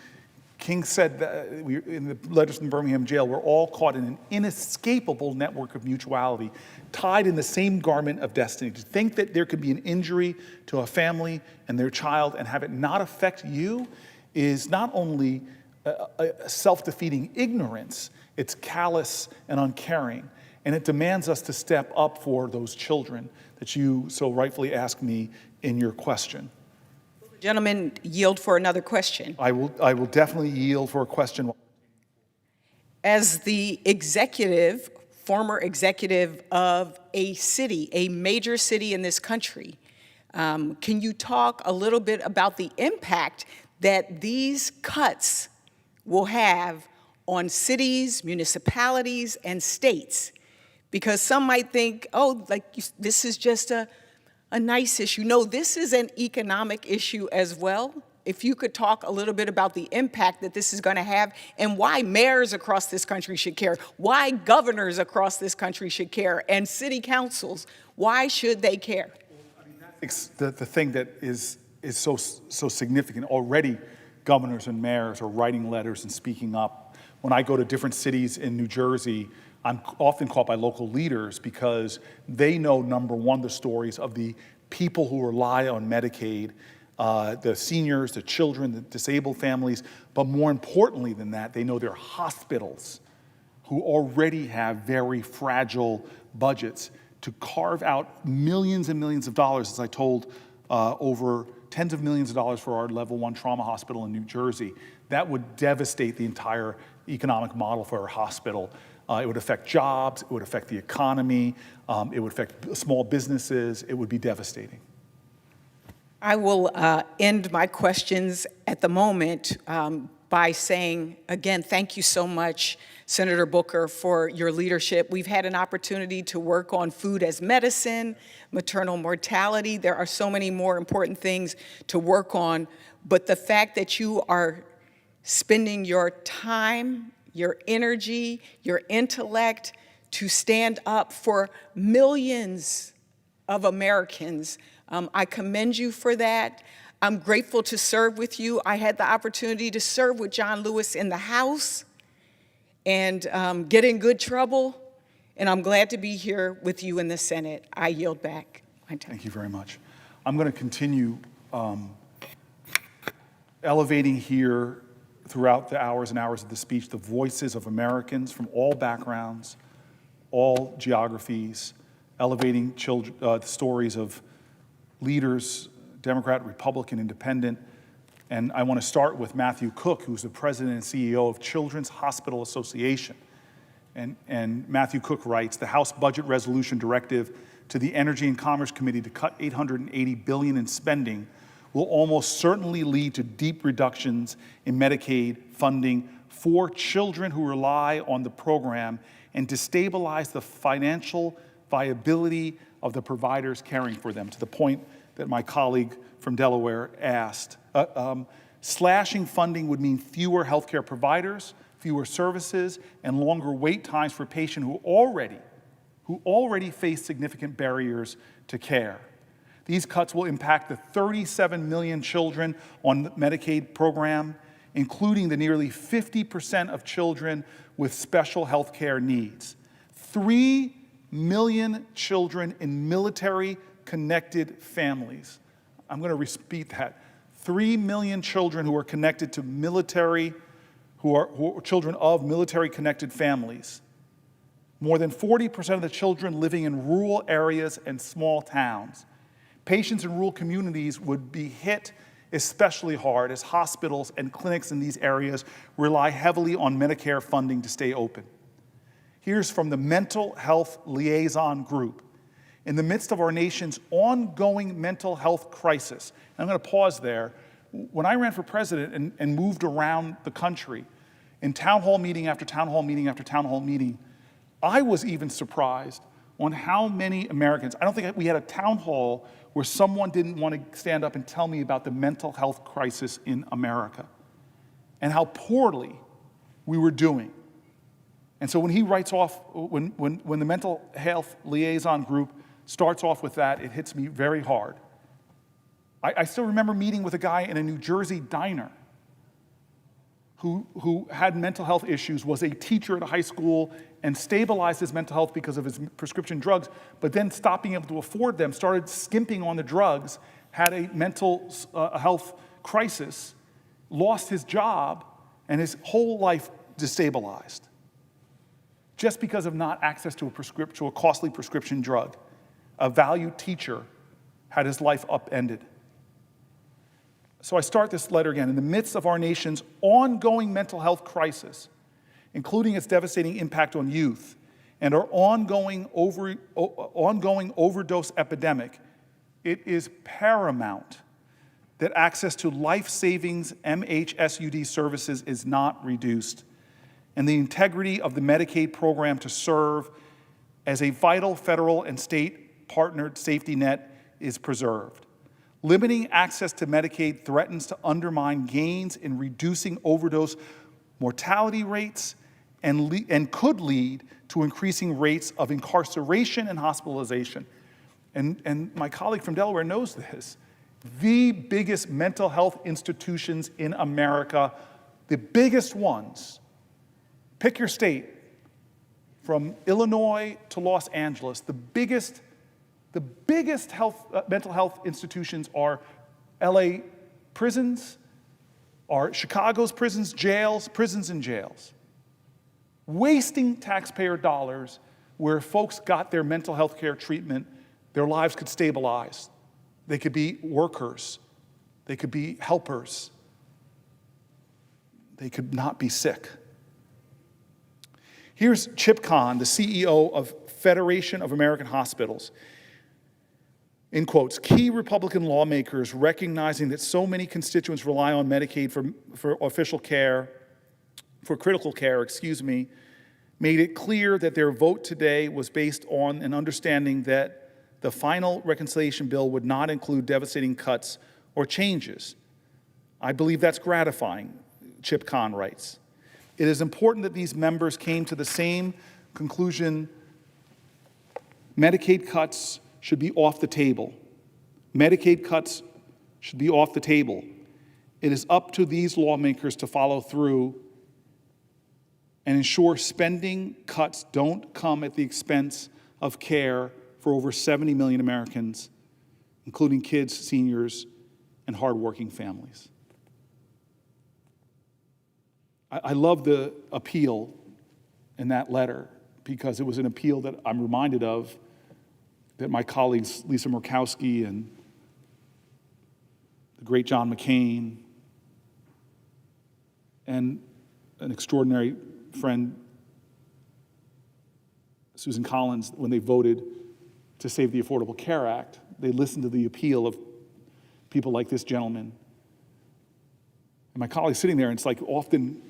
King said that in the letters from Birmingham jail, we're all caught in an inescapable network of mutuality, tied in the same garment of destiny. To think that there could be an injury to a family and their child and have it not affect you is not only a self-defeating ignorance, it's callous and uncaring. And it demands us to step up for those children that you so rightfully asked me in your question. Gentlemen, yield for another question. I will definitely yield for a question. As the former executive of a city, a major city in this country, can you talk a little bit about the impact that these cuts will have on cities, municipalities, and states? Because some might think, oh, this is just a nice issue. No, this is an economic issue as well. if you could talk a little bit about the impact that this is going to have and why mayors across this country should care, why governors across this country should care, and city councils, why should they care? It's the thing that is so significant. Already, governors and mayors are writing letters and speaking up. When I go to different cities in New Jersey, I'm often caught by local leaders because they know, number one, the stories of the people who rely on Medicaid, the seniors, the children, the disabled families, but more importantly than that, they know their hospitals who already have very fragile budgets to carve out millions and millions of dollars, as I told, over tens of millions of dollars for our level 1 trauma hospital in New Jersey. That would devastate the entire economic model for our hospital. It would affect jobs, it would affect the economy, it would affect small businesses, it would be devastating. I will end my questions at the moment by saying, again, thank you so much, Senator Booker, for your leadership. We've had an opportunity to work on food as medicine, maternal mortality. There are so many more important things to work on, but the fact that you are spending your time, your energy, your intellect to stand up for millions of Americans, I commend you for that. I'm grateful to serve with you. I had the opportunity to serve with John Lewis in the House and get in good trouble, and I'm glad to be here with you in the Senate. I yield back my time. Thank you very much. I'm going to continue elevating here throughout the hours and hours of the speech the voices of Americans from all backgrounds, all geographies, elevating the stories of leaders, Democrat, Republican, Independent. And I want to start with Matthew Cook, who's the president and CEO of Children's Hospital Association. And Matthew Cook writes, the House Budget Resolution Directive to the Energy and Commerce Committee to cut $880 billion in spending will almost certainly lead to deep reductions in Medicaid funding for children who rely on the program and destabilize the financial viability of the providers caring for them, to the point that my colleague from Delaware asked. Slashing funding would mean fewer healthcare providers, fewer services, and longer wait times for patients who already face significant barriers to care. These cuts will impact the 37 million children on the Medicaid program, including the nearly 50% of children with special health care needs. 3 million children in military-connected families. I'm going to repeat that. 3 million children who are connected to military, who are children of military-connected families. More than 40% of the children living in rural areas and small towns. Patients in rural communities would be hit especially hard as hospitals and clinics in these areas rely heavily on Medicare funding to stay open. Here's from the Mental Health Liaison Group. In the midst of our nation's ongoing mental health crisis, and I'm going to pause there. When I ran for president and moved around the country, in town hall meeting after town hall meeting after town hall meeting, I was even surprised on how many Americans, I don't think we had a town hall where someone didn't want to stand up and tell me about the mental health crisis in America and how poorly we were doing. And so when he writes off, when the Mental Health Liaison Group starts off with that, it hits me very hard. I still remember meeting with a guy in a New Jersey diner who had mental health issues, was a teacher at a high school, and stabilized his mental health because of his prescription drugs, but then stopped being able to afford them, started skimping on the drugs, had a mental health crisis, lost his job, and his whole life destabilized. Just because of not access to a costly prescription drug. A valued teacher had his life upended. So I start this letter again. In the midst of our nation's ongoing mental health crisis, including its devastating impact on youth and our ongoing overdose epidemic, it is paramount that access to life-saving MHSUD services is not reduced, and the integrity of the Medicaid program to serve as a vital federal and state-partnered safety net is preserved. Limiting access to Medicaid threatens to undermine gains in reducing overdose mortality rates and could lead to increasing rates of incarceration and hospitalization. And my colleague from Delaware knows this. The biggest mental health institutions in America, the biggest ones, pick your state, from Illinois to Los Angeles, the biggest mental health institutions are LA prisons, are Chicago's prisons, prisons and jails. Wasting taxpayer dollars where folks got their mental health care treatment, their lives could stabilize. They could be workers. They could be helpers. They could not be sick. Here's Chip Kahn, the CEO of Federation of American Hospitals. In quotes, key Republican lawmakers recognizing that so many constituents rely on Medicaid for official care, for critical care, made it clear that their vote today was based on an understanding that the final reconciliation bill would not include devastating cuts or changes. I believe that's gratifying, Chip Kahn writes. It is important that these members came to the same conclusion. Medicaid cuts should be off the table. Medicaid cuts should be off the table. It is up to these lawmakers to follow through and ensure spending cuts don't come at the expense of care for over 70 million Americans, including kids, seniors, and hardworking families. I love the appeal in that letter because it was an appeal that I'm reminded of that my colleagues Lisa Murkowski and the great John McCain and an extraordinary friend, Susan Collins, when they voted to save the Affordable Care Act, they listened to the appeal of people like this gentleman. And my colleague's sitting there, and it's like often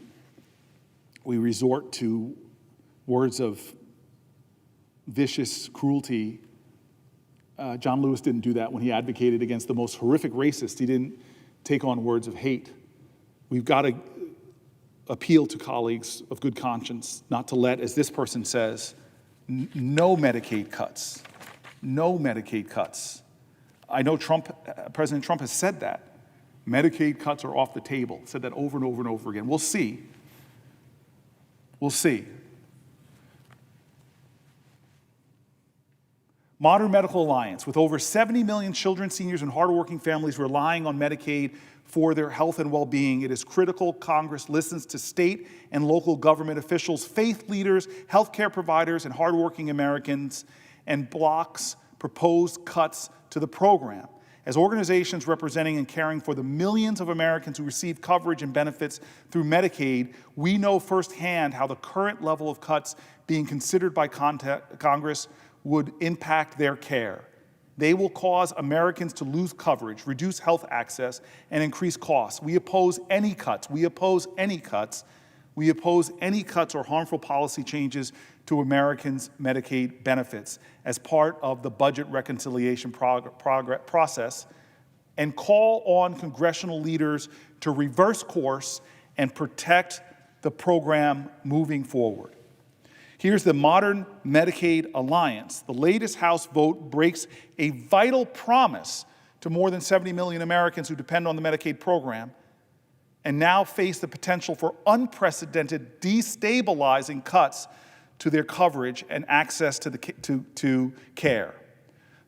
we resort to words of vicious cruelty. John Lewis didn't do that when he advocated against the most horrific racist. He didn't take on words of hate. We've got to appeal to colleagues of good conscience not to let, as this person says, no Medicaid cuts. No Medicaid cuts. I know President Trump has said that. Medicaid cuts are off the table. Said that over and over and over again. We'll see. We'll see. Modern Medical Alliance, with over 70 million children, seniors, and hardworking families relying on Medicaid for their health and well-being, it is critical Congress listens to state and local government officials, faith leaders, healthcare providers, and hardworking Americans, and blocks proposed cuts to the program. As organizations representing and caring for the millions of Americans who receive coverage and benefits through Medicaid, we know firsthand how the current level of cuts being considered by Congress would impact their care. They will cause Americans to lose coverage, reduce health access, and increase costs. We oppose any cuts. We oppose any cuts. We oppose any cuts or harmful policy changes to Americans' Medicaid benefits as part of the budget reconciliation process, and call on congressional leaders to reverse course and protect the program moving forward. Here's the Modern Medicaid Alliance. The latest House vote breaks a vital promise to more than 70 million Americans who depend on the Medicaid program and now face the potential for unprecedented, destabilizing cuts to their coverage and access to care.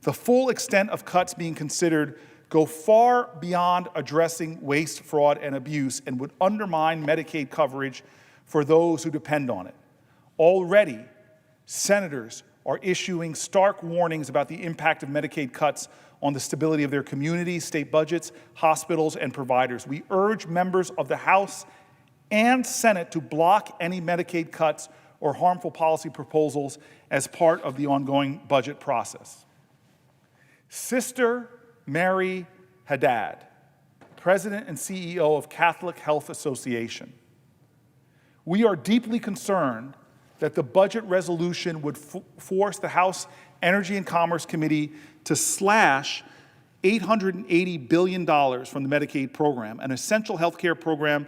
The full extent of cuts being considered go far beyond addressing waste, fraud, and abuse and would undermine Medicaid coverage for those who depend on it. Already, senators are issuing stark warnings about the impact of Medicaid cuts on the stability of their communities, state budgets, hospitals, and providers. We urge members of the House and Senate to block any Medicaid cuts or harmful policy proposals as part of the ongoing budget process. Sister Mary Haddad, President and CEO of Catholic Health Association. We are deeply concerned that the budget resolution would force the House Energy and Commerce Committee to slash $880 billion from the Medicaid program, an essential health care program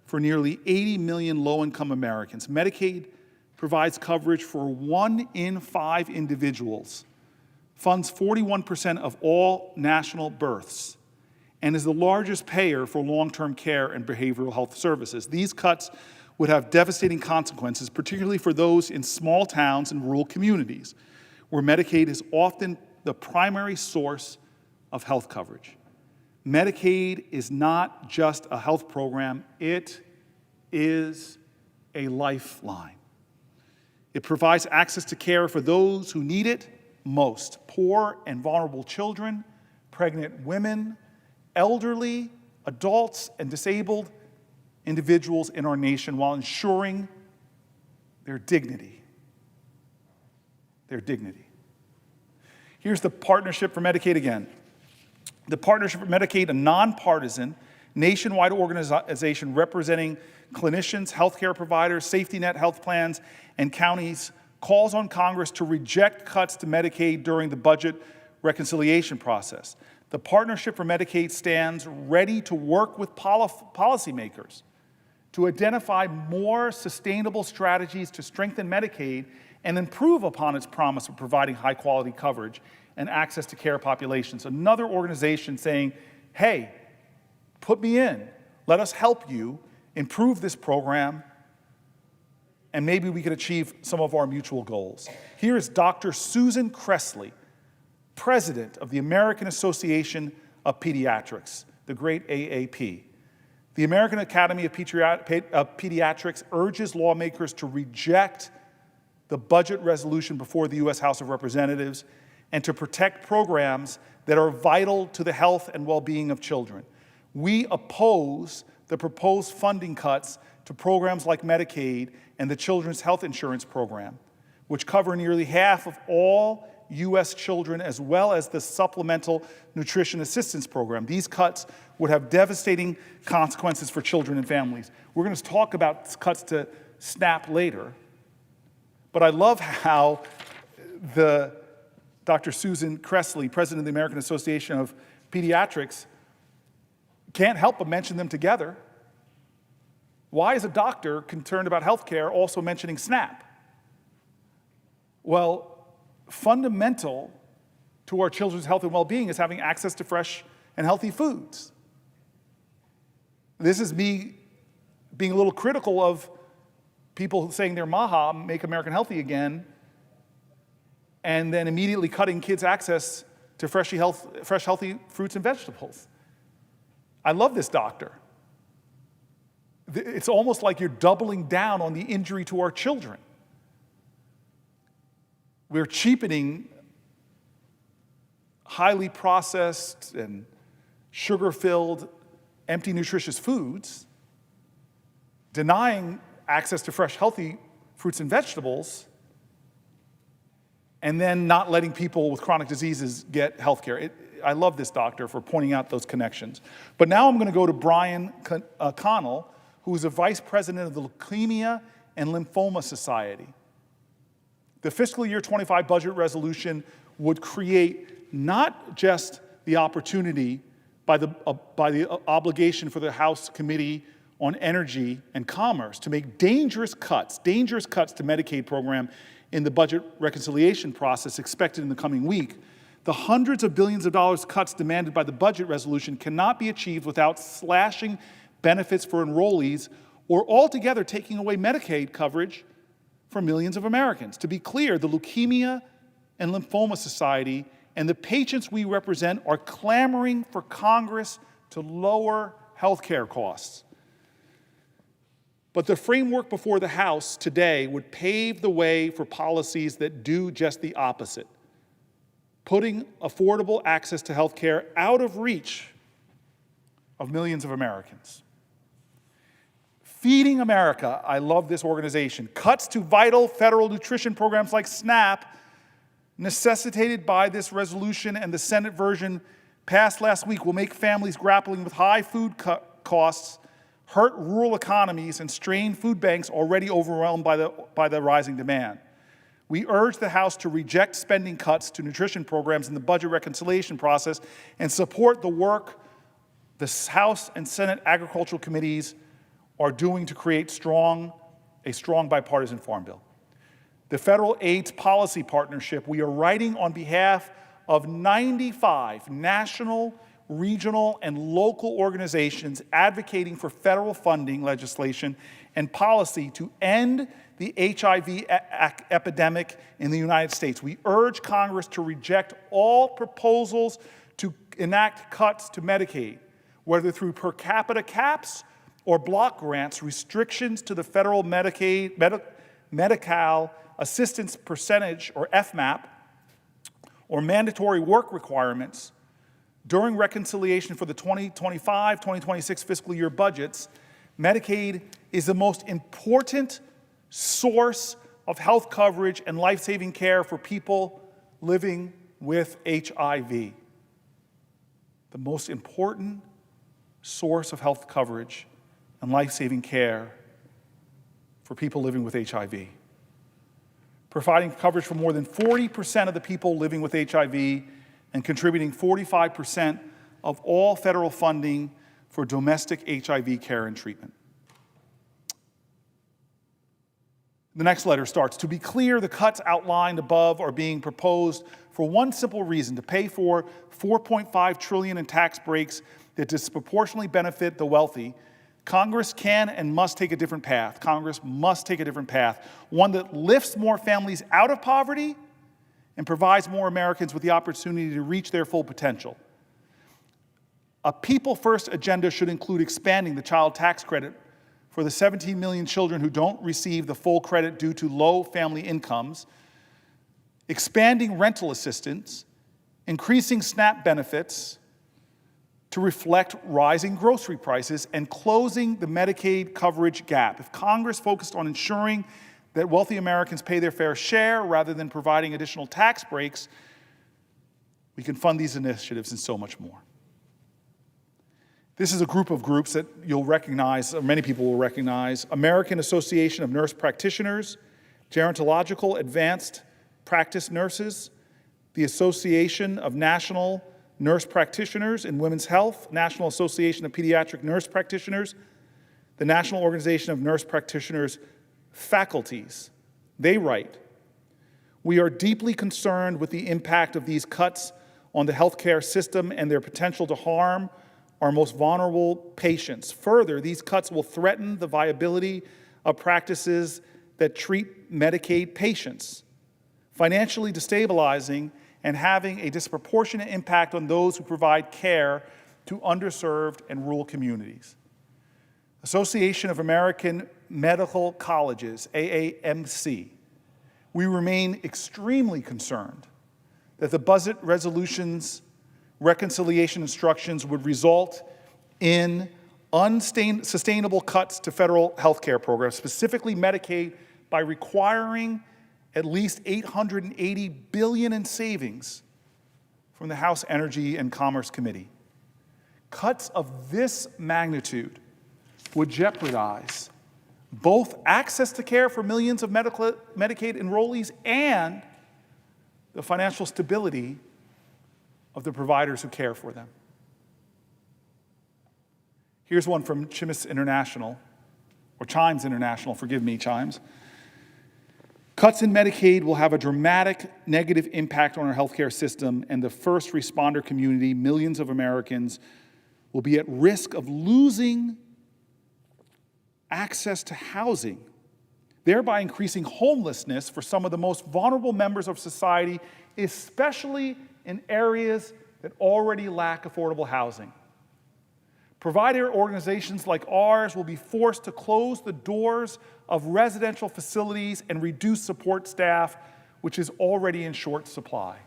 for nearly 80 million low-income Americans. Medicaid provides coverage for 1 in 5 individuals, funds 41% of all national births, and is the largest payer for long-term care and behavioral health services. These cuts would have devastating consequences, particularly for those in small towns and rural communities, where Medicaid is often the primary source of health coverage. Medicaid is not just a health program, it is a lifeline. It provides access to care for those who need it most: poor and vulnerable children, pregnant women, elderly, adults, and disabled individuals in our nation, while ensuring their dignity. Their dignity. Here's the Partnership for Medicaid again. The Partnership for Medicaid, a nonpartisan, nationwide organization representing clinicians, healthcare providers, safety net health plans, and counties, calls on Congress to reject cuts to Medicaid during the budget reconciliation process. The Partnership for Medicaid stands ready to work with policymakers to identify more sustainable strategies to strengthen Medicaid and improve upon its promise of providing high-quality coverage and access to care populations. Another organization saying, hey, put me in. Let us help you improve this program, and maybe we could achieve some of our mutual goals. Here is Dr. Susan Cressley, president of the American Association of Pediatrics, the great AAP. The American Academy of Pediatrics urges lawmakers to reject the budget resolution before the U.S. House of Representatives and to protect programs that are vital to the health and well-being of children. We oppose the proposed funding cuts to programs like Medicaid and the Children's Health Insurance Program, which cover nearly half of all U.S. children, as well as the Supplemental Nutrition Assistance Program. These cuts would have devastating consequences for children and families. We're going to talk about cuts to SNAP later, but I love how Dr. Susan Cressley, president of the American Association of Pediatrics, can't help but mention them together. Why is a doctor concerned about health care also mentioning SNAP? Well, fundamental to our children's health and well-being is having access to fresh and healthy foods. This is me being a little critical of people saying they're MAHA, Make America Healthy Again, and then immediately cutting kids' access to fresh, healthy fruits and vegetables. I love this doctor. It's almost like you're doubling down on the injury to our children. We're cheapening highly processed and sugar-filled, empty, nutritious foods, denying access to fresh, healthy fruits and vegetables, and then not letting people with chronic diseases get health care. I love this doctor for pointing out those connections. But now I'm going to go to Brian Connell, who is a vice president of the Leukemia and Lymphoma Society. The fiscal year 25 budget resolution would create not just the opportunity by the obligation for the House Committee on Energy and Commerce to make dangerous cuts to Medicaid program in the budget reconciliation process expected in the coming week. The hundreds of billions of dollars cuts demanded by the budget resolution cannot be achieved without slashing benefits for enrollees or altogether taking away Medicaid coverage for millions of Americans. To be clear, the Leukemia and Lymphoma Society and the patients we represent are clamoring for Congress to lower health care costs. But the framework before the House today would pave the way for policies that do just the opposite, putting affordable access to health care out of reach of millions of Americans. Feeding America, I love this organization. Cuts to vital federal nutrition programs like SNAP, necessitated by this resolution and the Senate version passed last week, will make families grappling with high food costs, hurt rural economies, and strain food banks already overwhelmed by the rising demand. We urge the House to reject spending cuts to nutrition programs in the budget reconciliation process and support the work the House and Senate Agricultural Committees are doing to create a strong bipartisan farm bill. The Federal AIDS Policy Partnership, we are writing on behalf of 95 national, regional, and local organizations advocating for federal funding legislation and policy to end the HIV epidemic in the United States. We urge Congress to reject all proposals to enact cuts to Medicaid, whether through per capita caps or block grants, restrictions to the federal Medi-Cal assistance percentage, or FMAP, or mandatory work requirements during reconciliation for the 2025-2026 fiscal year budgets. Medicaid is the most important source of health coverage and life-saving care for people living with HIV. The most important source of health coverage and life-saving care for people living with HIV. Providing coverage for more than 40% of the people living with HIV and contributing 45% of all federal funding for domestic HIV care and treatment. The next letter starts, to be clear, the cuts outlined above are being proposed for one simple reason, to pay for $4.5 trillion in tax breaks that disproportionately benefit the wealthy. Congress can and must take a different path. Congress must take a different path, one that lifts more families out of poverty and provides more Americans with the opportunity to reach their full potential. A people-first agenda should include expanding the child tax credit for the 17 million children who don't receive the full credit due to low family incomes, expanding rental assistance, increasing SNAP benefits to reflect rising grocery prices, and closing the Medicaid coverage gap. If Congress focused on ensuring that wealthy Americans pay their fair share rather than providing additional tax breaks, we can fund these initiatives and so much more. This is a group of groups that you'll recognize, or many people will recognize: American Association of Nurse Practitioners, Gerontological Advanced Practice Nurses, the Association of National Nurse Practitioners in Women's Health, National Association of Pediatric Nurse Practitioners, the National Organization of Nurse Practitioners Faculties. They write, "We are deeply concerned with the impact of these cuts on the healthcare system and their potential to harm our most vulnerable patients. Further, these cuts will threaten the viability of practices that treat Medicaid patients, financially destabilizing and having a disproportionate impact on those who provide care to underserved and rural communities." Association of American Medical Colleges, AAMC. We remain extremely concerned that the budget resolution's reconciliation instructions would result in unsustainable cuts to federal health care programs, specifically Medicaid, by requiring at least $880 billion in savings from the House Energy and Commerce Committee. Cuts of this magnitude would jeopardize both access to care for millions of Medicaid enrollees and the financial stability of the providers who care for them. Here's one from Chimes International, or Chimes International, forgive me, Chimes. Cuts in Medicaid will have a dramatic negative impact on our healthcare system and the first responder community. Millions of Americans will be at risk of losing access to housing, thereby increasing homelessness for some of the most vulnerable members of society, especially in areas that already lack affordable housing. Provider organizations like ours will be forced to close the doors of residential facilities and reduce support staff, which is already in short supply.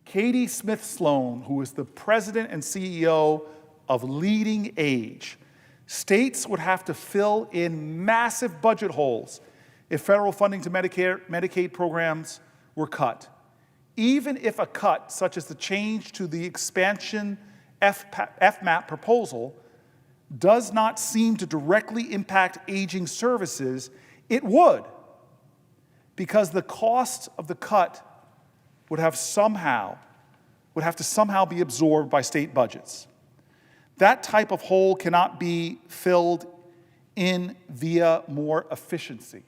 Katie Smith Sloan, who is the president and CEO of Leading Age, states would have to fill in massive budget holes if federal funding to Medicaid programs were cut. Even if a cut, such as the change to the expansion FMAP proposal, does not seem to directly impact aging services, it would. because the cost of the cut would have to somehow be absorbed by state budgets. That type of hole cannot be filled in via more efficiency.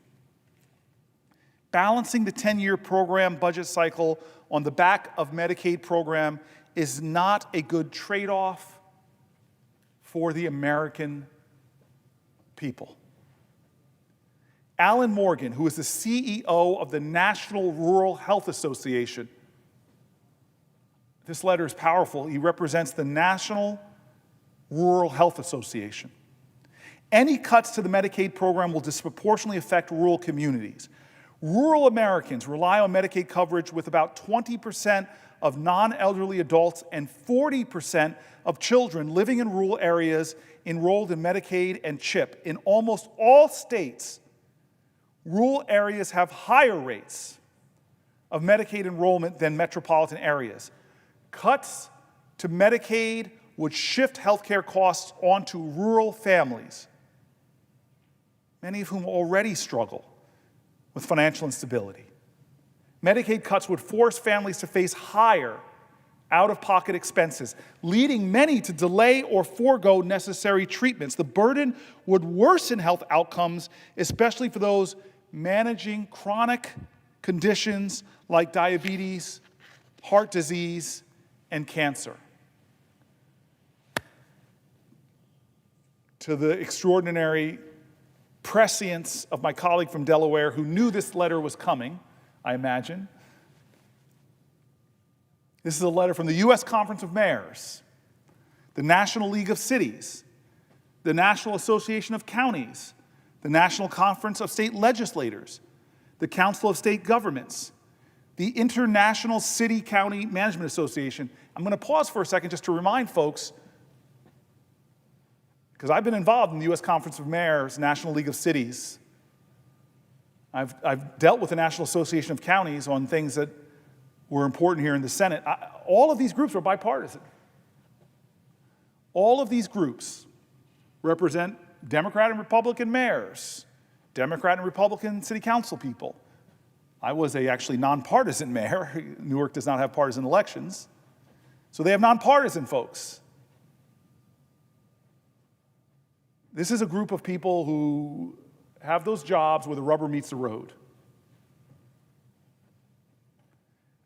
Balancing the 10-year program budget cycle on the back of Medicaid program is not a good trade-off for the American people. Alan Morgan, who is the CEO of the National Rural Health Association, this letter is powerful. He represents the National Rural Health Association. Any cuts to the Medicaid program will disproportionately affect rural communities. Rural Americans rely on Medicaid coverage, with about 20% of non-elderly adults and 40% of children living in rural areas enrolled in Medicaid and CHIP. In almost all states, rural areas have higher rates of Medicaid enrollment than metropolitan areas. Cuts to Medicaid would shift healthcare costs onto rural families, many of whom already struggle with financial instability. Medicaid cuts would force families to face higher out-of-pocket expenses, leading many to delay or forego necessary treatments. The burden would worsen health outcomes, especially for those managing chronic conditions like diabetes, heart disease, and cancer. To the extraordinary prescience of my colleague from Delaware, who knew this letter was coming, I imagine. This is a letter from the U.S. Conference of Mayors, the National League of Cities, the National Association of Counties, the National Conference of State Legislators, the Council of State Governments, the International City-County Management Association. I'm going to pause for a second just to remind folks, because I've been involved in the U.S. Conference of Mayors, National League of Cities. I've dealt with the National Association of Counties on things that were important here in the Senate. All of these groups are bipartisan. All of these groups represent Democrat and Republican mayors, Democrat and Republican city council people. I was actually nonpartisan mayor. Newark does not have partisan elections. So they have nonpartisan folks. This is a group of people who have those jobs where the rubber meets the road.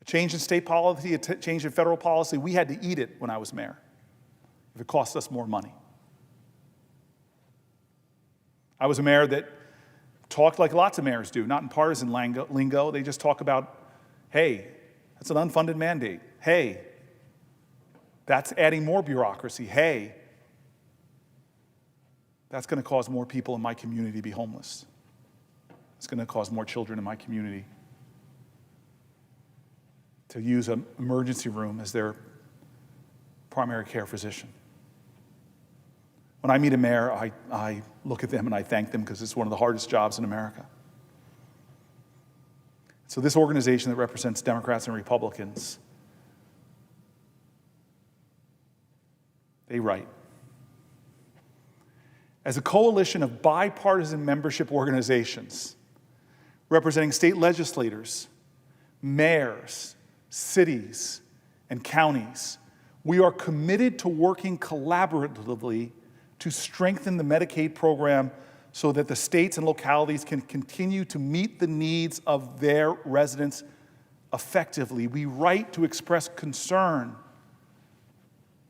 A change in state policy, a change in federal policy, we had to eat it when I was mayor, if it cost us more money. I was a mayor that talked like lots of mayors do, not in partisan lingo. They just talk about, hey, that's an unfunded mandate. Hey, that's adding more bureaucracy. Hey, that's going to cause more people in my community to be homeless. It's going to cause more children in my community to use an emergency room as their primary care physician. When I meet a mayor, I look at them and I thank them, because it's one of the hardest jobs in America. So this organization that represents Democrats and Republicans, they write, as a coalition of bipartisan membership organizations representing state legislators, mayors, cities, and counties, we are committed to working collaboratively to strengthen the Medicaid program so that the states and localities can continue to meet the needs of their residents effectively. We write to express concern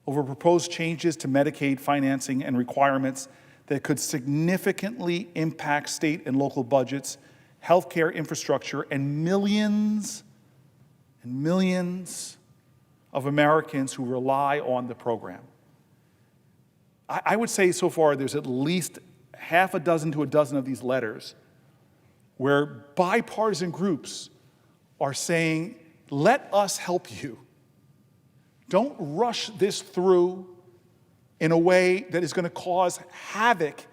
over proposed changes to Medicaid financing and requirements that could significantly impact state and local budgets, healthcare infrastructure, and millions of Americans who rely on the program. I would say so far there's at least half a dozen to a dozen of these letters where bipartisan groups are saying, let us help you. Don't rush this through in a way that is going to cause havoc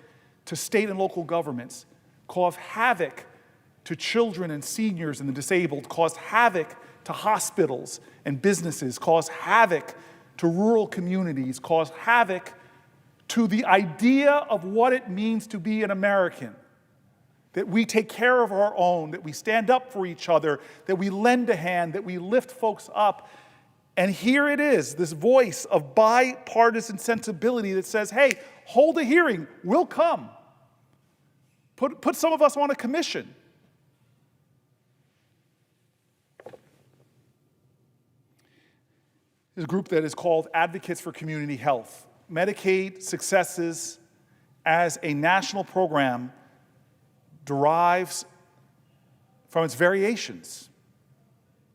to state and local governments, cause havoc to children and seniors and the disabled, cause havoc to hospitals and businesses, cause havoc to rural communities, cause havoc to the idea of what it means to be an American. that we take care of our own, that we stand up for each other, that we lend a hand, that we lift folks up. And here it is, this voice of bipartisan sensibility that says, hey, hold a hearing, we'll come. Put some of us on a commission. There's a group that is called Advocates for Community Health. Medicaid successes as a national program derives from its variations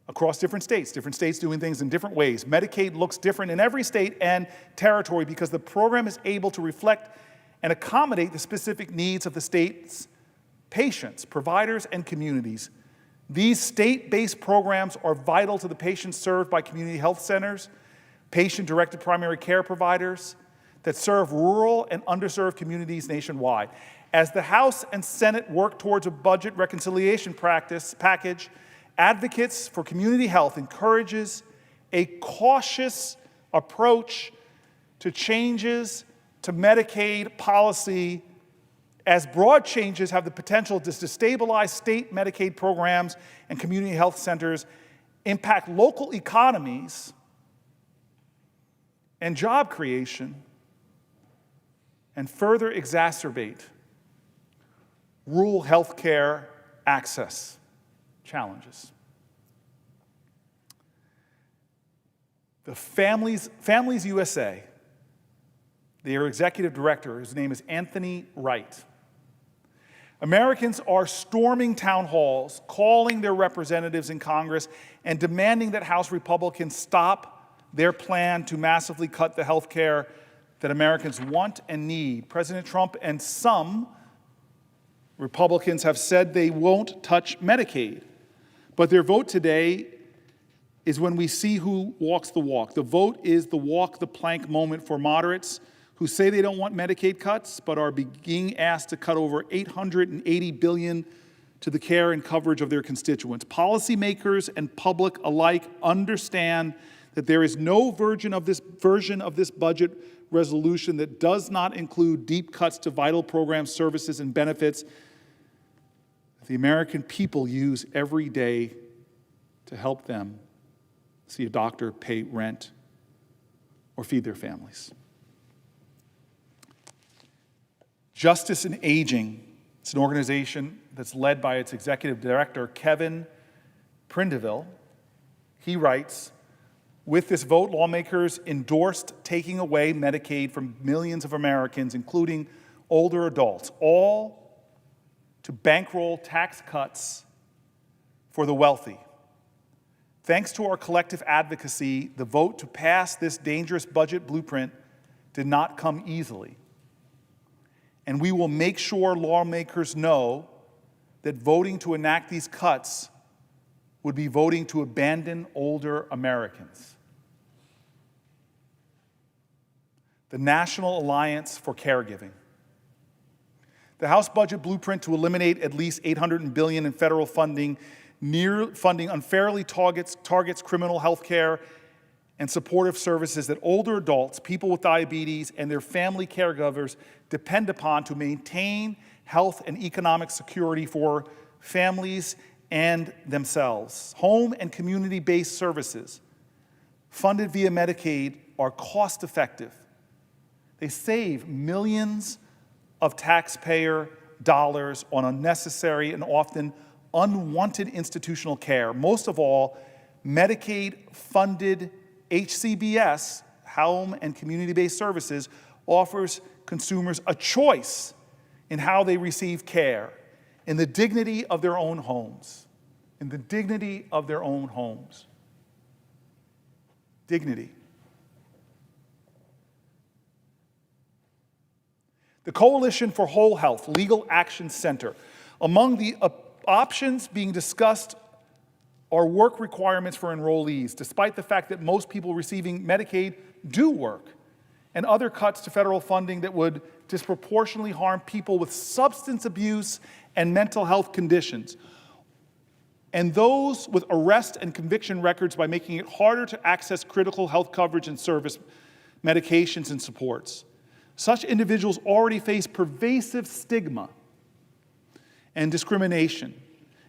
across different states doing things in different ways. Medicaid looks different in every state and territory because the program is able to reflect and accommodate the specific needs of the state's patients, providers, and communities. These state-based programs are vital to the patients served by community health centers, patient-directed primary care providers that serve rural and underserved communities nationwide. As the House and Senate work towards a budget reconciliation package, Advocates for Community Health encourages a cautious approach to changes to Medicaid policy, as broad changes have the potential to destabilize state Medicaid programs and community health centers, impact local economies and job creation, and further exacerbate rural health care access challenges. The Families USA, their executive director, his name is Anthony Wright. Americans are storming town halls, calling their representatives in Congress and demanding that House Republicans stop their plan to massively cut the health care that Americans want and need. President Trump and some Republicans have said they won't touch Medicaid, but their vote today is when we see who walks the walk. The vote is the walk the plank moment for moderates who say they don't want Medicaid cuts, but are being asked to cut over $880 billion to the care and coverage of their constituents. Policymakers and public alike understand that there is no version of this budget resolution that does not include deep cuts to vital programs, services, and benefits that the American people use every day to help them see a doctor, pay rent, or feed their families. Justice in Aging, it's an organization that's led by its executive director, Kevin Prindiville. He writes, with this vote, lawmakers endorsed taking away Medicaid from millions of Americans, including older adults, all to bankroll tax cuts for the wealthy. Thanks to our collective advocacy, the vote to pass this dangerous budget blueprint did not come easily. And we will make sure lawmakers know that voting to enact these cuts would be voting to abandon older Americans. The National Alliance for Caregiving. The House budget blueprint to eliminate at least $800 billion in federal funding unfairly targets criminal health care and supportive services that older adults, people with diabetes, and their family caregivers depend upon to maintain health and economic security for families and themselves. Home and community-based services funded via Medicaid are cost-effective. They save millions of taxpayer dollars on unnecessary and often unwanted institutional care. Most of all, Medicaid-funded HCBS, Home and Community-Based Services, offers consumers a choice in how they receive care, in the dignity of their own homes. In the dignity of their own homes. Dignity. The Coalition for Whole Health Legal Action Center. Among the options being discussed are work requirements for enrollees, despite the fact that most people receiving Medicaid do work, and other cuts to federal funding that would disproportionately harm people with substance abuse and mental health conditions, and those with arrest and conviction records by making it harder to access critical health coverage and service, medications, and supports. Such individuals already face pervasive stigma and discrimination,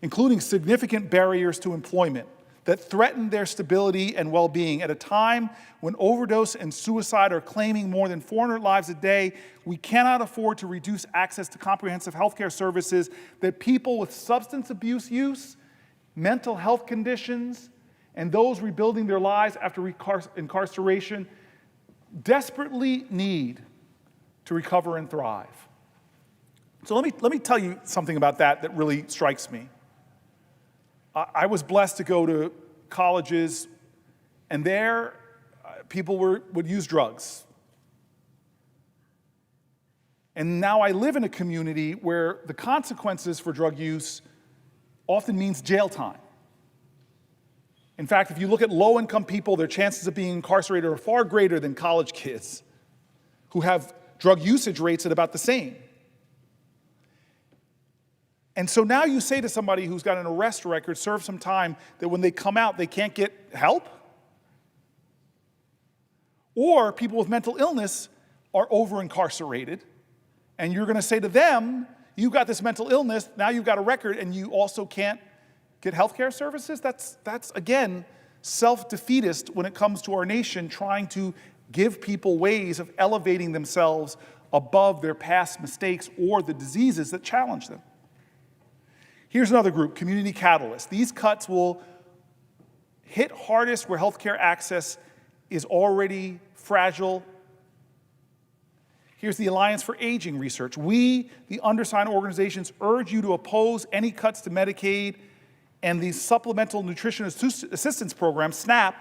including significant barriers to employment that threaten their stability and well-being. At a time when overdose and suicide are claiming more than 400 lives a day, we cannot afford to reduce access to comprehensive healthcare services that people with substance abuse use, mental health conditions, and those rebuilding their lives after incarceration desperately need to recover and thrive. So let me tell you something about that really strikes me. I was blessed to go to colleges, and there people would use drugs. And now I live in a community where the consequences for drug use often means jail time. In fact, if you look at low-income people, their chances of being incarcerated are far greater than college kids who have drug usage rates at about the same. And so now you say to somebody who's got an arrest record, serve some time, that when they come out, they can't get help? Or people with mental illness are over-incarcerated, and you're going to say to them, you've got this mental illness, now you've got a record, and you also can't get health care services? That's again, self-defeatist when it comes to our nation trying to give people ways of elevating themselves above their past mistakes or the diseases that challenge them. Here's another group, community catalysts. These cuts will hit hardest where healthcare access is already fragile. Here's the Alliance for Aging Research. We, the undersigned organizations, urge you to oppose any cuts to Medicaid and the Supplemental Nutrition Assistance Program, SNAP,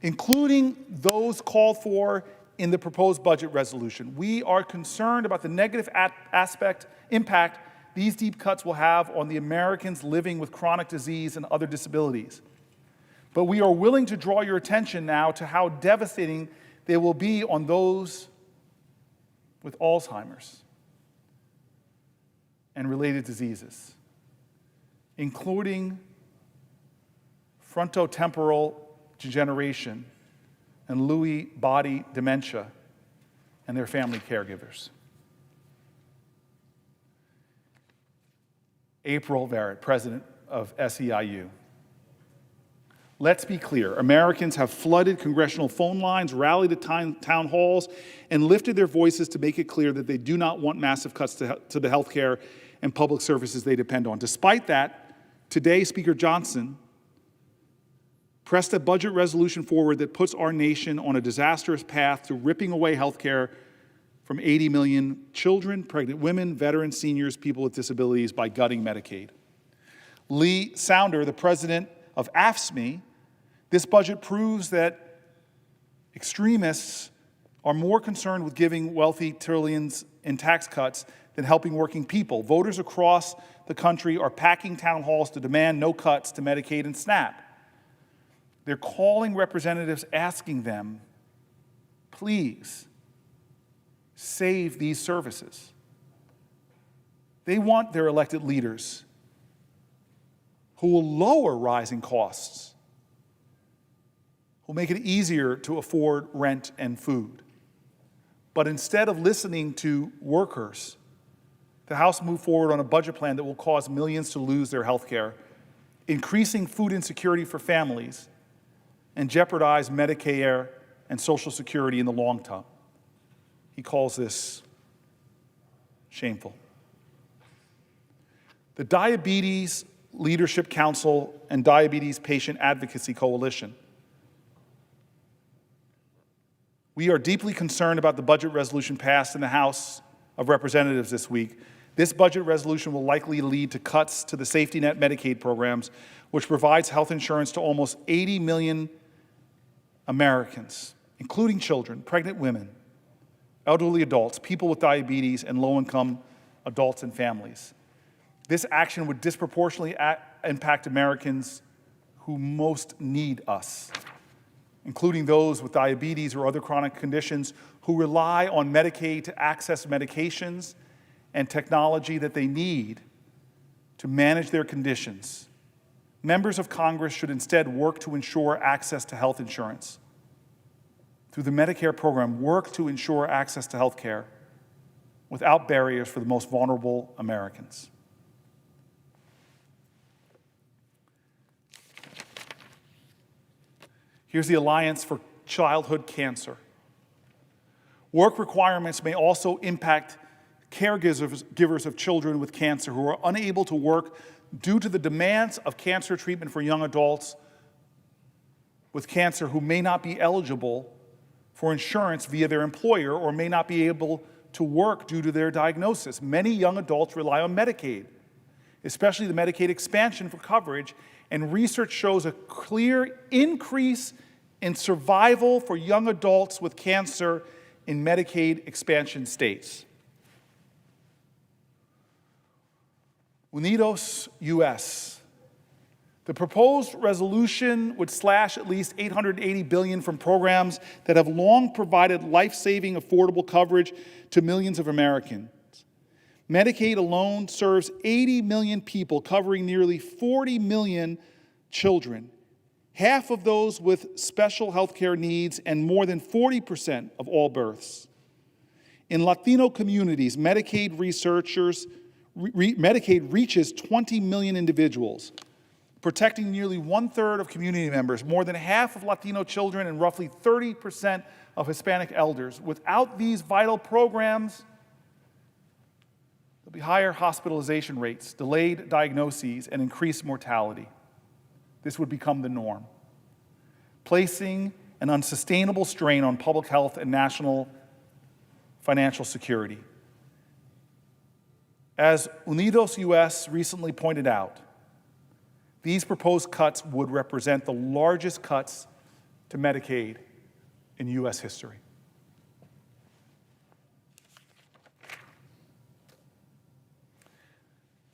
including those called for in the proposed budget resolution. We are concerned about the negative impact these deep cuts will have on the Americans living with chronic disease and other disabilities. But we are willing to draw your attention now to how devastating they will be on those with Alzheimer's and related diseases, including frontotemporal degeneration and Lewy body dementia and their family caregivers. April Verrett, president of SEIU. Let's be clear, Americans have flooded congressional phone lines, rallied at town halls, and lifted their voices to make it clear that they do not want massive cuts to the health care and public services they depend on. Despite that, today, Speaker Johnson pressed a budget resolution forward that puts our nation on a disastrous path to ripping away health care from 80 million children, pregnant women, veterans, seniors, people with disabilities by gutting Medicaid. Lee Sounder, the president of AFSCME, this budget proves that extremists are more concerned with giving wealthy trillions in tax cuts than helping working people. Voters across the country are packing town halls to demand no cuts to Medicaid and SNAP. They're calling representatives asking them, please, save these services. They want their elected leaders who will lower rising costs, who will make it easier to afford rent and food. But instead of listening to workers, the House moved forward on a budget plan that will cause millions to lose their health care, increasing food insecurity for families, and jeopardize Medicare and Social Security in the long term. He calls this shameful. The Diabetes Leadership Council and Diabetes Patient Advocacy Coalition. We are deeply concerned about the budget resolution passed in the House of Representatives this week. This budget resolution will likely lead to cuts to the safety net Medicaid programs, which provides health insurance to almost 80 million Americans, including children, pregnant women, elderly adults, people with diabetes, and low-income adults and families. This action would disproportionately impact Americans who most need us, including those with diabetes or other chronic conditions who rely on Medicaid to access medications and technology that they need to manage their conditions. Members of Congress should instead work to ensure access to health insurance. Through the Medicare program, work to ensure access to health care without barriers for the most vulnerable Americans. Here's the Alliance for Childhood Cancer. Work requirements may also impact caregivers of children with cancer who are unable to work due to the demands of cancer treatment for young adults with cancer who may not be eligible for insurance via their employer or may not be able to work due to their diagnosis. Many young adults rely on Medicaid, especially the Medicaid expansion for coverage, and research shows a clear increase in survival for young adults with cancer in Medicaid expansion states. Unidos US. The proposed resolution would slash at least $880 billion from programs that have long provided life-saving, affordable coverage to millions of Americans. Medicaid alone serves 80 million people, covering nearly 40 million children, half of those with special health care needs and more than 40% of all births. In Latino communities, Medicaid reaches 20 million individuals, protecting nearly 1/3 of community members, more than half of Latino children, and roughly 30% of Hispanic elders. Without these vital programs, there'll be higher hospitalization rates, delayed diagnoses, and increased mortality. This would become the norm, placing an unsustainable strain on public health and national financial security. As Unidos US recently pointed out, these proposed cuts would represent the largest cuts to Medicaid in US history.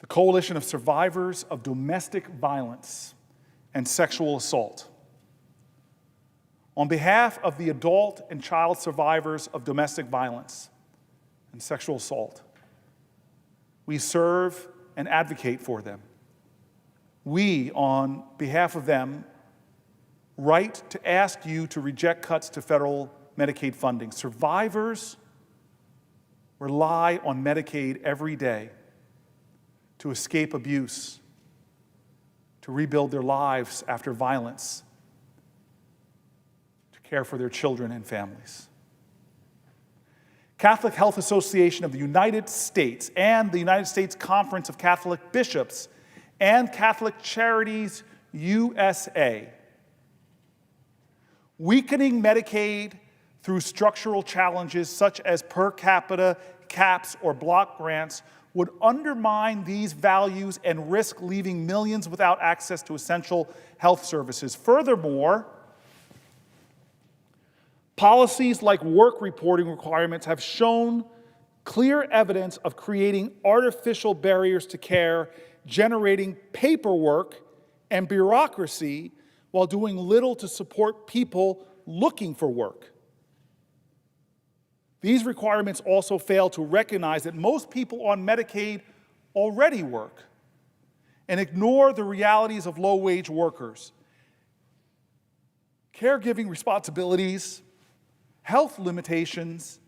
The Coalition of Survivors of Domestic Violence and Sexual Assault. On behalf of the adult and child survivors of domestic violence and sexual assault, we serve and advocate for them. We, on behalf of them, write to ask you to reject cuts to federal Medicaid funding. Survivors rely on Medicaid every day to escape abuse, to rebuild their lives after violence, to care for their children and families. Catholic Health Association of the United States and the United States Conference of Catholic Bishops and Catholic Charities USA. Weakening Medicaid through structural challenges such as per capita caps or block grants would undermine these values and risk leaving millions without access to essential health services. Furthermore, policies like work reporting requirements have shown clear evidence of creating artificial barriers to care, generating paperwork and bureaucracy while doing little to support people looking for work. These requirements also fail to recognize that most people on Medicaid already work and ignore the realities of low-wage workers. Caregiving responsibilities, health limitations,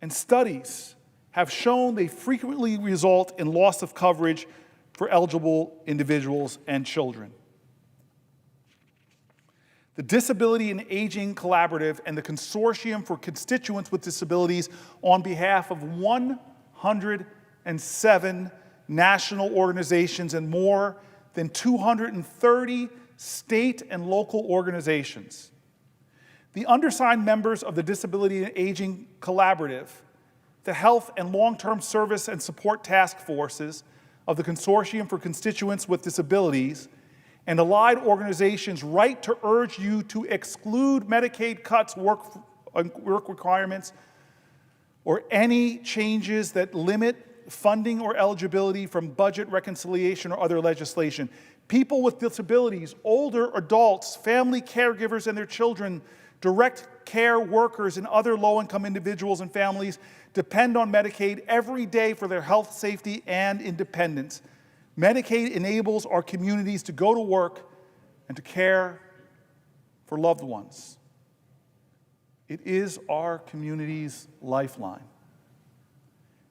and studies have shown they frequently result in loss of coverage for eligible individuals and children. The Disability and Aging Collaborative and the Consortium for Constituents with Disabilities, on behalf of 107 national organizations and more than 230 state and local organizations. The undersigned members of the Disability and Aging Collaborative, the Health and Long-Term Service and Support Task Forces of the Consortium for Constituents with Disabilities, and allied organizations write to urge you to exclude Medicaid cuts, work requirements, or any changes that limit funding or eligibility from budget reconciliation or other legislation. People with disabilities, older adults, family caregivers and their children, direct care workers, and other low-income individuals and families depend on Medicaid every day for their health, safety, and independence. Medicaid enables our communities to go to work and to care for loved ones. It is our community's lifeline,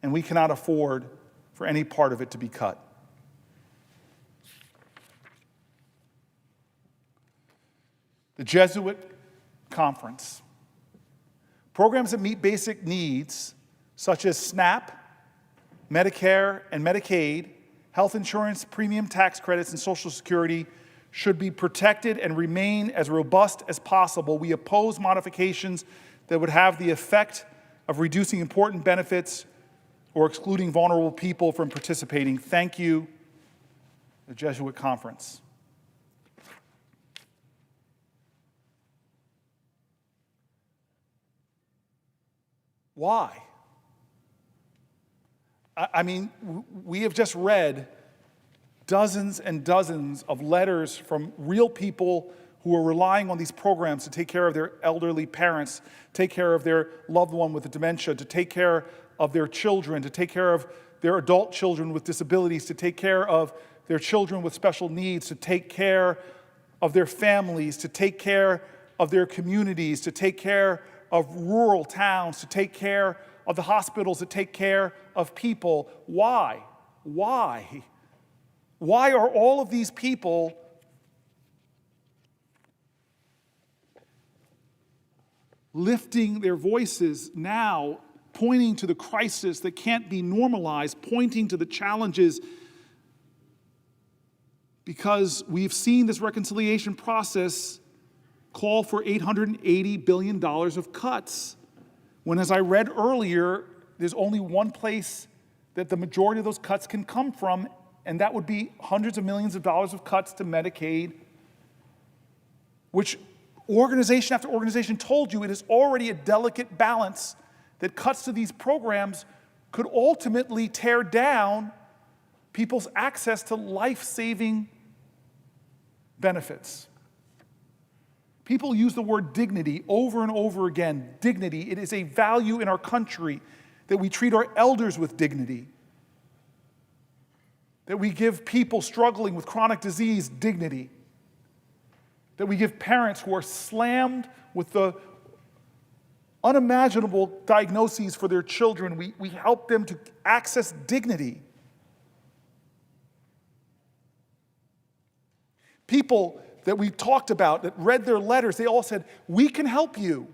and we cannot afford for any part of it to be cut. the Jesuit Conference. Programs that meet basic needs, such as SNAP, Medicare and Medicaid, health insurance, premium tax credits, and Social Security, should be protected and remain as robust as possible. We oppose modifications that would have the effect of reducing important benefits or excluding vulnerable people from participating. Thank you, the Jesuit Conference. Why? I mean, we have just read dozens and dozens of letters from real people who are relying on these programs to take care of their elderly parents, take care of their loved one with dementia, to take care of their children, to take care of their adult children with disabilities, to take care of their children with special needs, to take care of their families, to take care of their communities, to take care of rural towns, to take care of the hospitals, to take care of people. Why? Why? Why are all of these people lifting their voices now, pointing to the crisis that can't be normalized, pointing to the challenges? Because we've seen this reconciliation process call for $880 billion of cuts, when, as I read earlier, there's only one place that the majority of those cuts can come from, and that would be hundreds of millions of dollars of cuts to Medicaid, which organization after organization told you it is already a delicate balance, that cuts to these programs could ultimately tear down people's access to life-saving benefits. People use the word dignity over and over again. Dignity, it is a value in our country that we treat our elders with dignity, that we give people struggling with chronic disease dignity, that we give parents who are slammed with the unimaginable diagnoses for their children, we help them to access dignity. People that we talked about, that read their letters, they all said, we can help you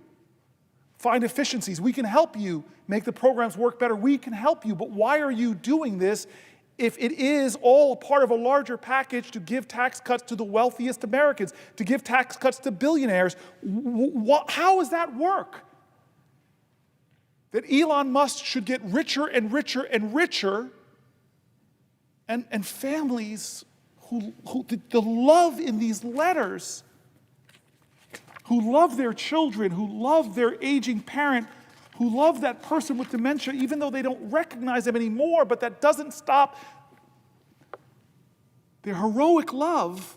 find efficiencies. We can help you make the programs work better. We can help you, but why are you doing this if it is all part of a larger package to give tax cuts to the wealthiest Americans, to give tax cuts to billionaires? How does that work? That Elon Musk should get richer and richer and richer, and families who the love in these letters, who love their children, who love their aging parent, who love that person with dementia, even though they don't recognize them anymore, but that doesn't stop their heroic love.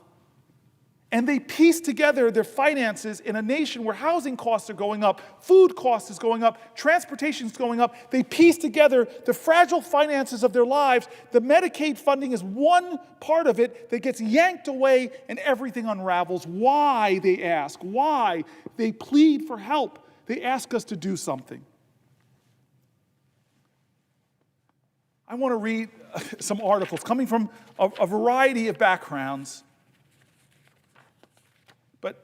And they piece together their finances in a nation where housing costs are going up, food costs is going up, transportation is going up. They piece together the fragile finances of their lives. The Medicaid funding is one part of it that gets yanked away and everything unravels. Why, they ask? Why? They plead for help. They ask us to do something. I want to read some articles coming from a variety of backgrounds.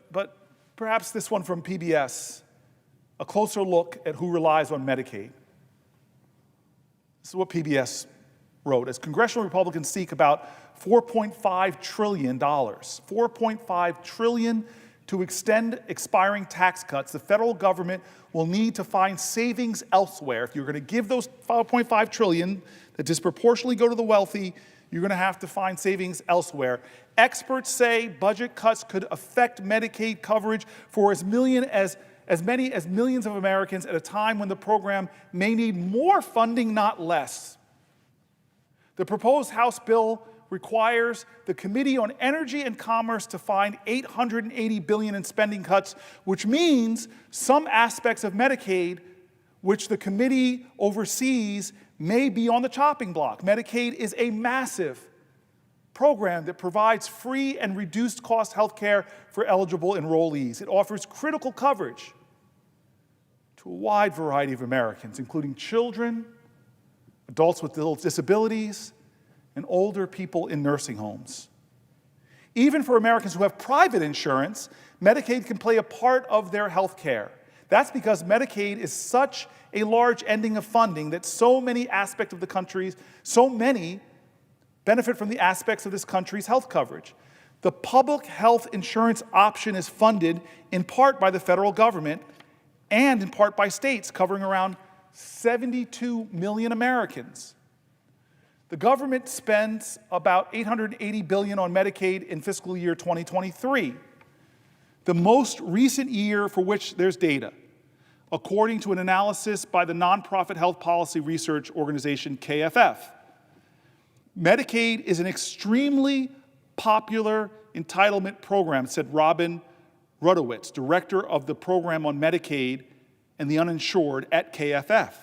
But perhaps this one from PBS, a closer look at who relies on Medicaid. This is what PBS wrote. As congressional Republicans seek about $4.5 trillion, $4.5 trillion to extend expiring tax cuts, the federal government will need to find savings elsewhere. If you're going to give those $4.5 trillion that disproportionately go to the wealthy, you're going to have to find savings elsewhere. Experts say budget cuts could affect Medicaid coverage for as many as millions of Americans at a time when the program may need more funding, not less. The proposed House bill requires the Committee on Energy and Commerce to find $880 billion in spending cuts, which means some aspects of Medicaid, which the committee oversees, may be on the chopping block. Medicaid is a massive program that provides free and reduced cost health care for eligible enrollees. It offers critical coverage to a wide variety of Americans, including children, adults with disabilities, and older people in nursing homes. Even for Americans who have private insurance, Medicaid can play a part of their health care. That's because Medicaid is such a large ending of funding that so many aspects of the country's, so many benefit from the aspects of this country's health coverage. The public health insurance option is funded in part by the federal government and in part by states, covering around 72 million Americans. The government spends about $880 billion on Medicaid in fiscal year 2023, the most recent year for which there's data, according to an analysis by the nonprofit health policy research organization KFF. Medicaid is an extremely popular entitlement program, said Robin Rudowitz, director of the program on Medicaid and the uninsured at KFF.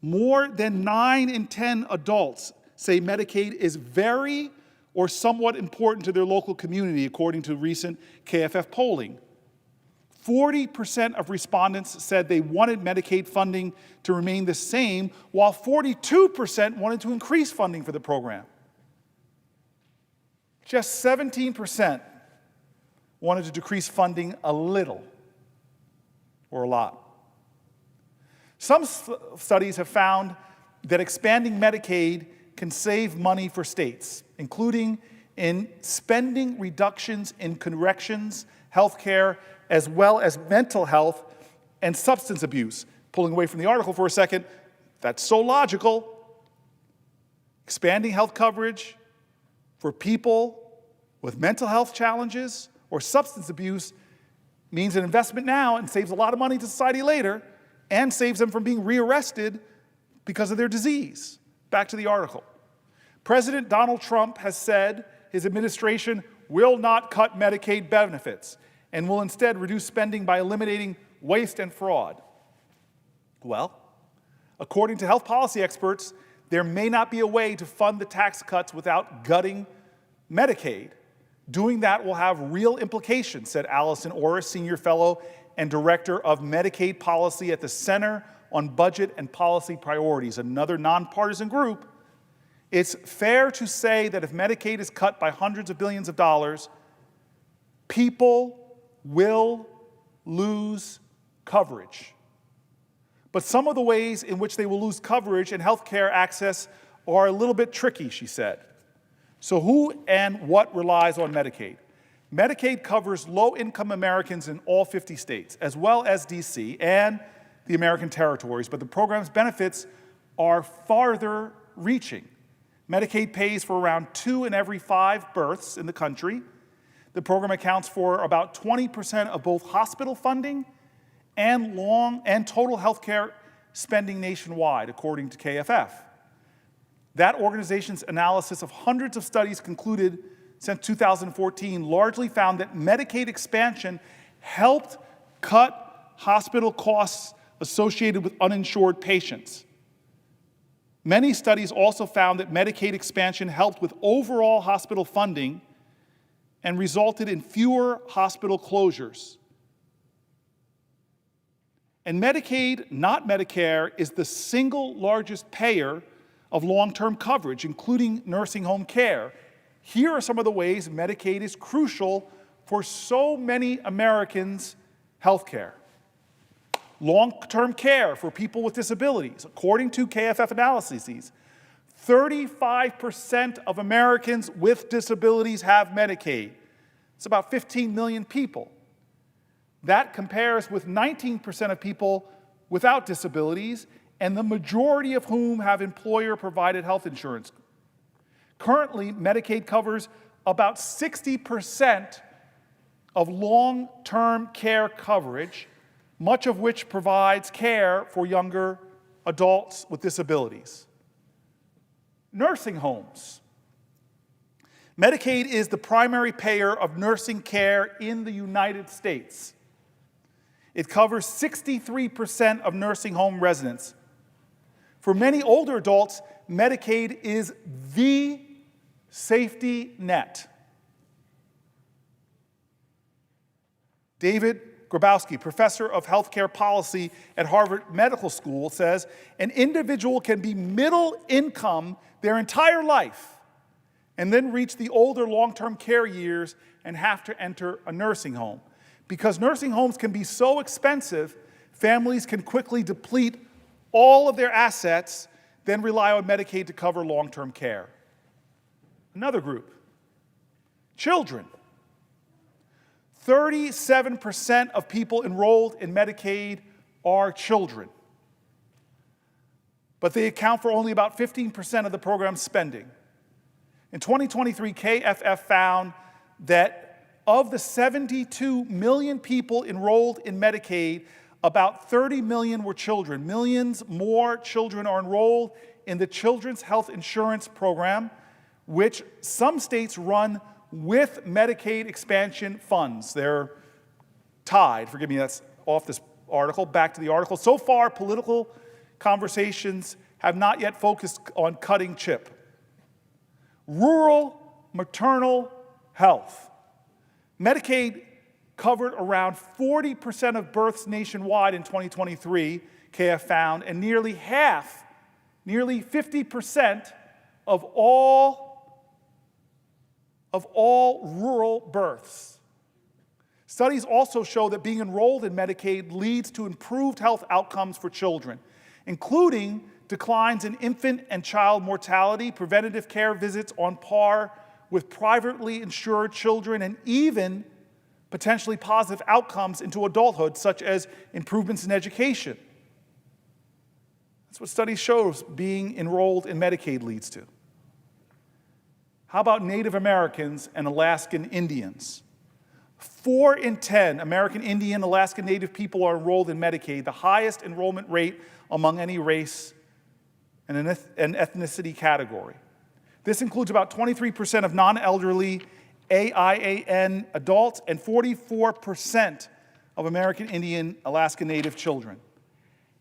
More than 9 in 10 adults say Medicaid is very or somewhat important to their local community, according to recent KFF polling. 40% of respondents said they wanted Medicaid funding to remain the same, while 42% wanted to increase funding for the program. Just 17% wanted to decrease funding a little or a lot. Some studies have found that expanding Medicaid can save money for states, including in spending reductions in corrections, healthcare, as well as mental health and substance abuse. Pulling away from the article for a second, that's so logical. Expanding health coverage for people with mental health challenges or substance abuse means an investment now and saves a lot of money to society later and saves them from being rearrested because of their disease. Back to the article. President Donald Trump has said his administration will not cut Medicaid benefits and will instead reduce spending by eliminating waste and fraud. Well, according to health policy experts, there may not be a way to fund the tax cuts without gutting Medicaid. Doing that will have real implications, said Allison Orris, Senior Fellow and Director of Medicaid Policy at the Center on Budget and Policy Priorities, another nonpartisan group. It's fair to say that if Medicaid is cut by hundreds of billions of dollars, people will lose coverage. But some of the ways in which they will lose coverage and health care access are a little bit tricky, she said. So who and what relies on Medicaid? Medicaid covers low-income Americans in all 50 states, as well as D.C. and the American territories, but the program's benefits are farther reaching. Medicaid pays for around 2 in every 5 births in the country. The program accounts for about 20% of both hospital funding and total health care spending nationwide, according to KFF. That organization's analysis of hundreds of studies concluded since 2014 largely found that Medicaid expansion helped cut hospital costs associated with uninsured patients. Many studies also found that Medicaid expansion helped with overall hospital funding and resulted in fewer hospital closures. And Medicaid, not Medicare, is the single largest payer of long-term coverage, including nursing home care. Here are some of the ways Medicaid is crucial for so many Americans' health care. Long-term care for people with disabilities. According to KFF analyses, 35% of Americans with disabilities have Medicaid. It's about 15 million people. That compares with 19% of people without disabilities, and the majority of whom have employer-provided health insurance. Currently, Medicaid covers about 60% of long-term care coverage, much of which provides care for younger adults with disabilities. Nursing homes. Medicaid is the primary payer of nursing care in the United States. It covers 63% of nursing home residents. For many older adults, Medicaid is the safety net. David Grabowski, professor of healthcare policy at Harvard Medical School, says an individual can be middle income their entire life and then reach the older long-term care years and have to enter a nursing home. Because nursing homes can be so expensive, families can quickly deplete all of their assets, then rely on Medicaid to cover long-term care. Another group, children. 37% of people enrolled in Medicaid are children, but they account for only about 15% of the program's spending. In 2023, KFF found that of the 72 million people enrolled in Medicaid, about 30 million were children. Millions more children are enrolled in the Children's Health Insurance Program, which some states run with Medicaid expansion funds. They're tied. Forgive me, that's off this article. Back to the article. So far, political conversations have not yet focused on cutting CHIP. Rural maternal health. Medicaid covered around 40% of births nationwide in 2023, KF found, and nearly 50% of all rural births. Studies also show that being enrolled in Medicaid leads to improved health outcomes for children, including declines in infant and child mortality, preventative care visits on par with privately insured children, and even potentially positive outcomes into adulthood, such as improvements in education. That's what studies show being enrolled in Medicaid leads to. How about Native Americans and Alaskan Indians? 4 in 10 American Indian, Alaskan Native people are enrolled in Medicaid, the highest enrollment rate among any race and an ethnicity category. This includes about 23% of non-elderly AIAN adults and 44% of American Indian, Alaska Native children.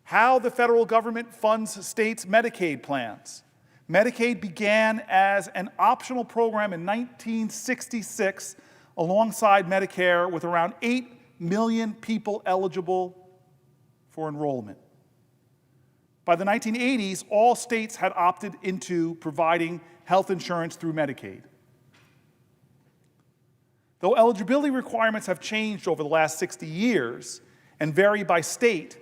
How the federal government funds states' Medicaid plans. Medicaid began as an optional program in 1966 alongside Medicare, with around 8 million people eligible for enrollment. By the 1980s, all states had opted into providing health insurance through Medicaid. Though eligibility requirements have changed over the last 60 years and vary by state,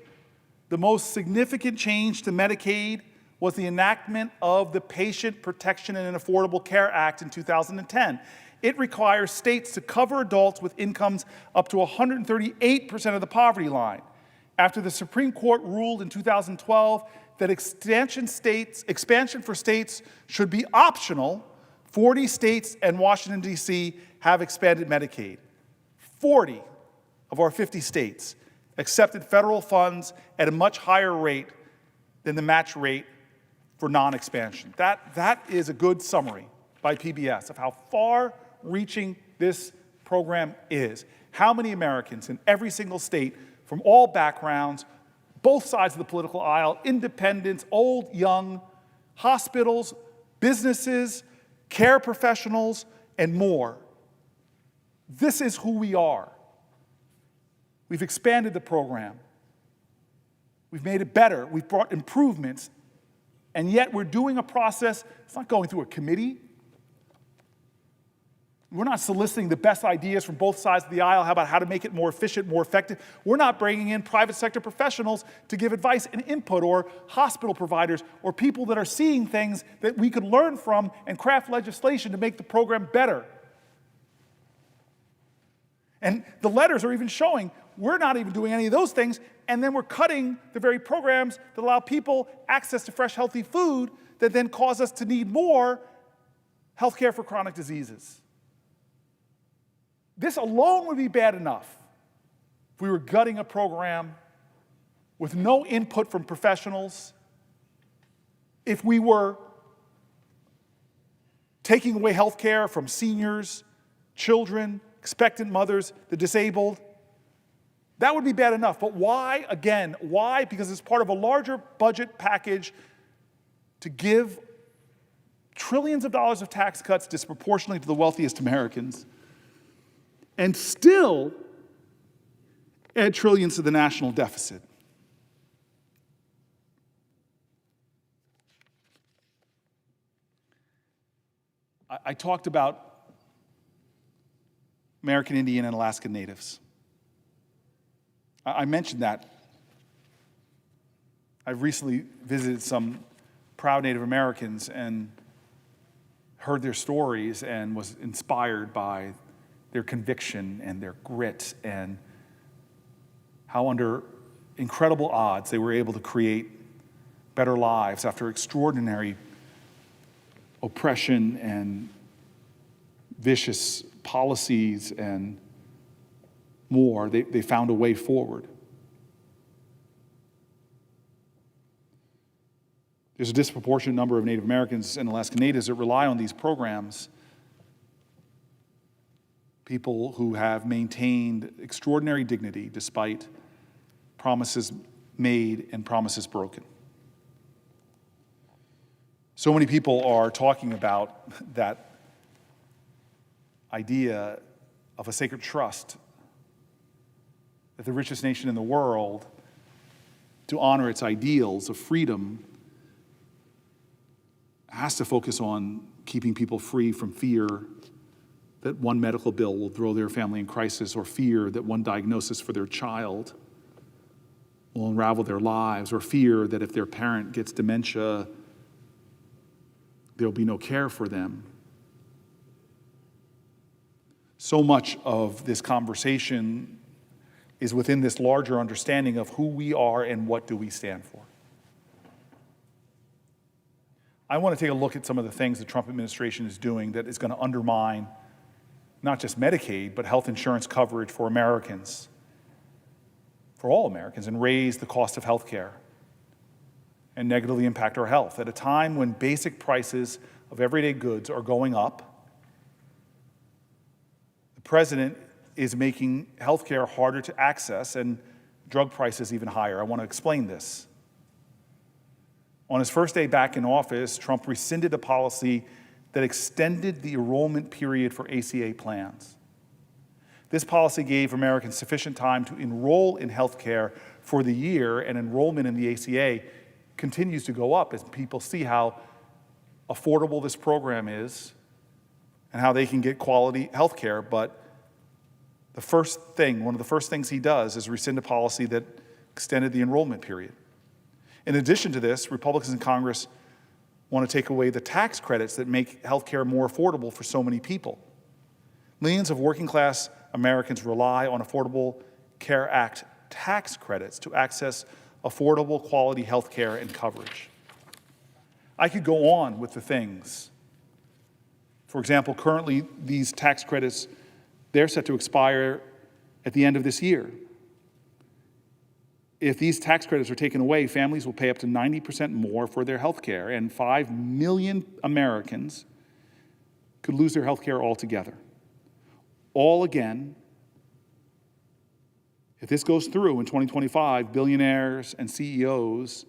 the most significant change to Medicaid was the enactment of the Patient Protection and Affordable Care Act in 2010. It requires states to cover adults with incomes up to 138% of the poverty line. After the Supreme Court ruled in 2012 that expansion for states should be optional, 40 states and Washington, D.C. have expanded Medicaid. 40 of our 50 states accepted federal funds at a much higher rate than the match rate for non-expansion. That is a good summary by PBS of how far-reaching this program is. How many Americans in every single state from all backgrounds, both sides of the political aisle, independents, old, young, hospitals, businesses, care professionals, and more. This is who we are. We've expanded the program. We've made it better. We've brought improvements. And yet we're doing a process, it's not going through a committee. We're not soliciting the best ideas from both sides of the aisle about how to make it more efficient, more effective. We're not bringing in private sector professionals to give advice and input, or hospital providers, or people that are seeing things that we could learn from and craft legislation to make the program better. And the letters are even showing we're not even doing any of those things, and then we're cutting the very programs that allow people access to fresh, healthy food that then cause us to need more health care for chronic diseases. This alone would be bad enough if we were gutting a program with no input from professionals, if we were taking away health care from seniors, children, expectant mothers, the disabled. That would be bad enough. But why, again, why? Because it's part of a larger budget package to give trillions of dollars of tax cuts disproportionately to the wealthiest Americans, and still add trillions to the national deficit. I talked about American Indian and Alaska Natives. I mentioned that. I've recently visited some proud Native Americans and heard their stories and was inspired by their conviction and their grit and how under incredible odds they were able to create better lives after extraordinary oppression and vicious policies and more. They found a way forward. There's a disproportionate number of Native Americans and Alaska Natives that rely on these programs, people who have maintained extraordinary dignity despite promises made and promises broken. So many people are talking about that idea of a sacred trust that the richest nation in the world, to honor its ideals of freedom, has to focus on keeping people free from fear that one medical bill will throw their family in crisis, or fear that one diagnosis for their child will unravel their lives, or fear that if their parent gets dementia, there will be no care for them. So much of this conversation is within this larger understanding of who we are and what do we stand for. I want to take a look at some of the things the Trump administration is doing that is going to undermine not just Medicaid, but health insurance coverage for Americans, for all Americans, and raise the cost of health care and negatively impact our health at a time when basic prices of everyday goods are going up. The president is making health care harder to access and drug prices even higher. I want to explain this. On his first day back in office, Trump rescinded a policy that extended the enrollment period for ACA plans. This policy gave Americans sufficient time to enroll in health care for the year, and enrollment in the ACA continues to go up as people see how affordable this program is and how they can get quality health care. But one of the first things he does is rescind a policy that extended the enrollment period. In addition to this, Republicans in Congress want to take away the tax credits that make health care more affordable for so many people. Millions of working-class Americans rely on Affordable Care Act tax credits to access affordable, quality health care and coverage. I could go on with the things. For example, currently these tax credits, they're set to expire at the end of this year. If these tax credits are taken away, families will pay up to 90% more for their health care, and 5 million Americans could lose their health care altogether. All again, if this goes through in 2025, billionaires and CEOs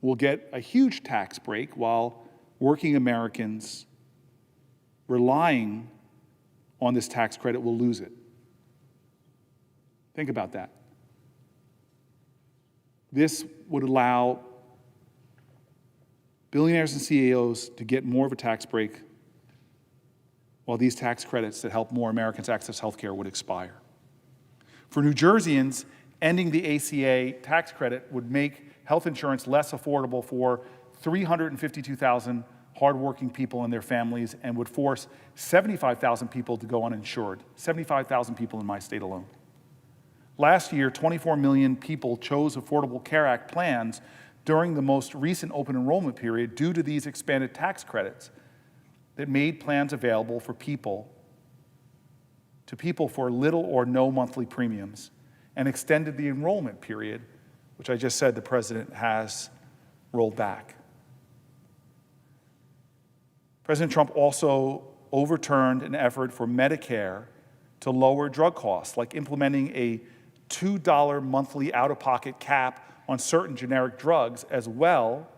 will get a huge tax break while working Americans relying on this tax credit will lose it. Think about that. This would allow billionaires and CEOs to get more of a tax break while these tax credits that help more Americans access health care would expire. For New Jerseyans, ending the ACA tax credit would make health insurance less affordable for 352,000 hardworking people and their families, and would force 75,000 people to go uninsured, 75,000 people in my state alone. Last year, 24 million people chose Affordable Care Act plans during the most recent open enrollment period due to these expanded tax credits that made plans available for people for little or no monthly premiums, and extended the enrollment period, which I just said the president has rolled back. President Trump also overturned an effort for Medicare to lower drug costs, like implementing a $2 monthly out-of-pocket cap on certain generic drugs, as well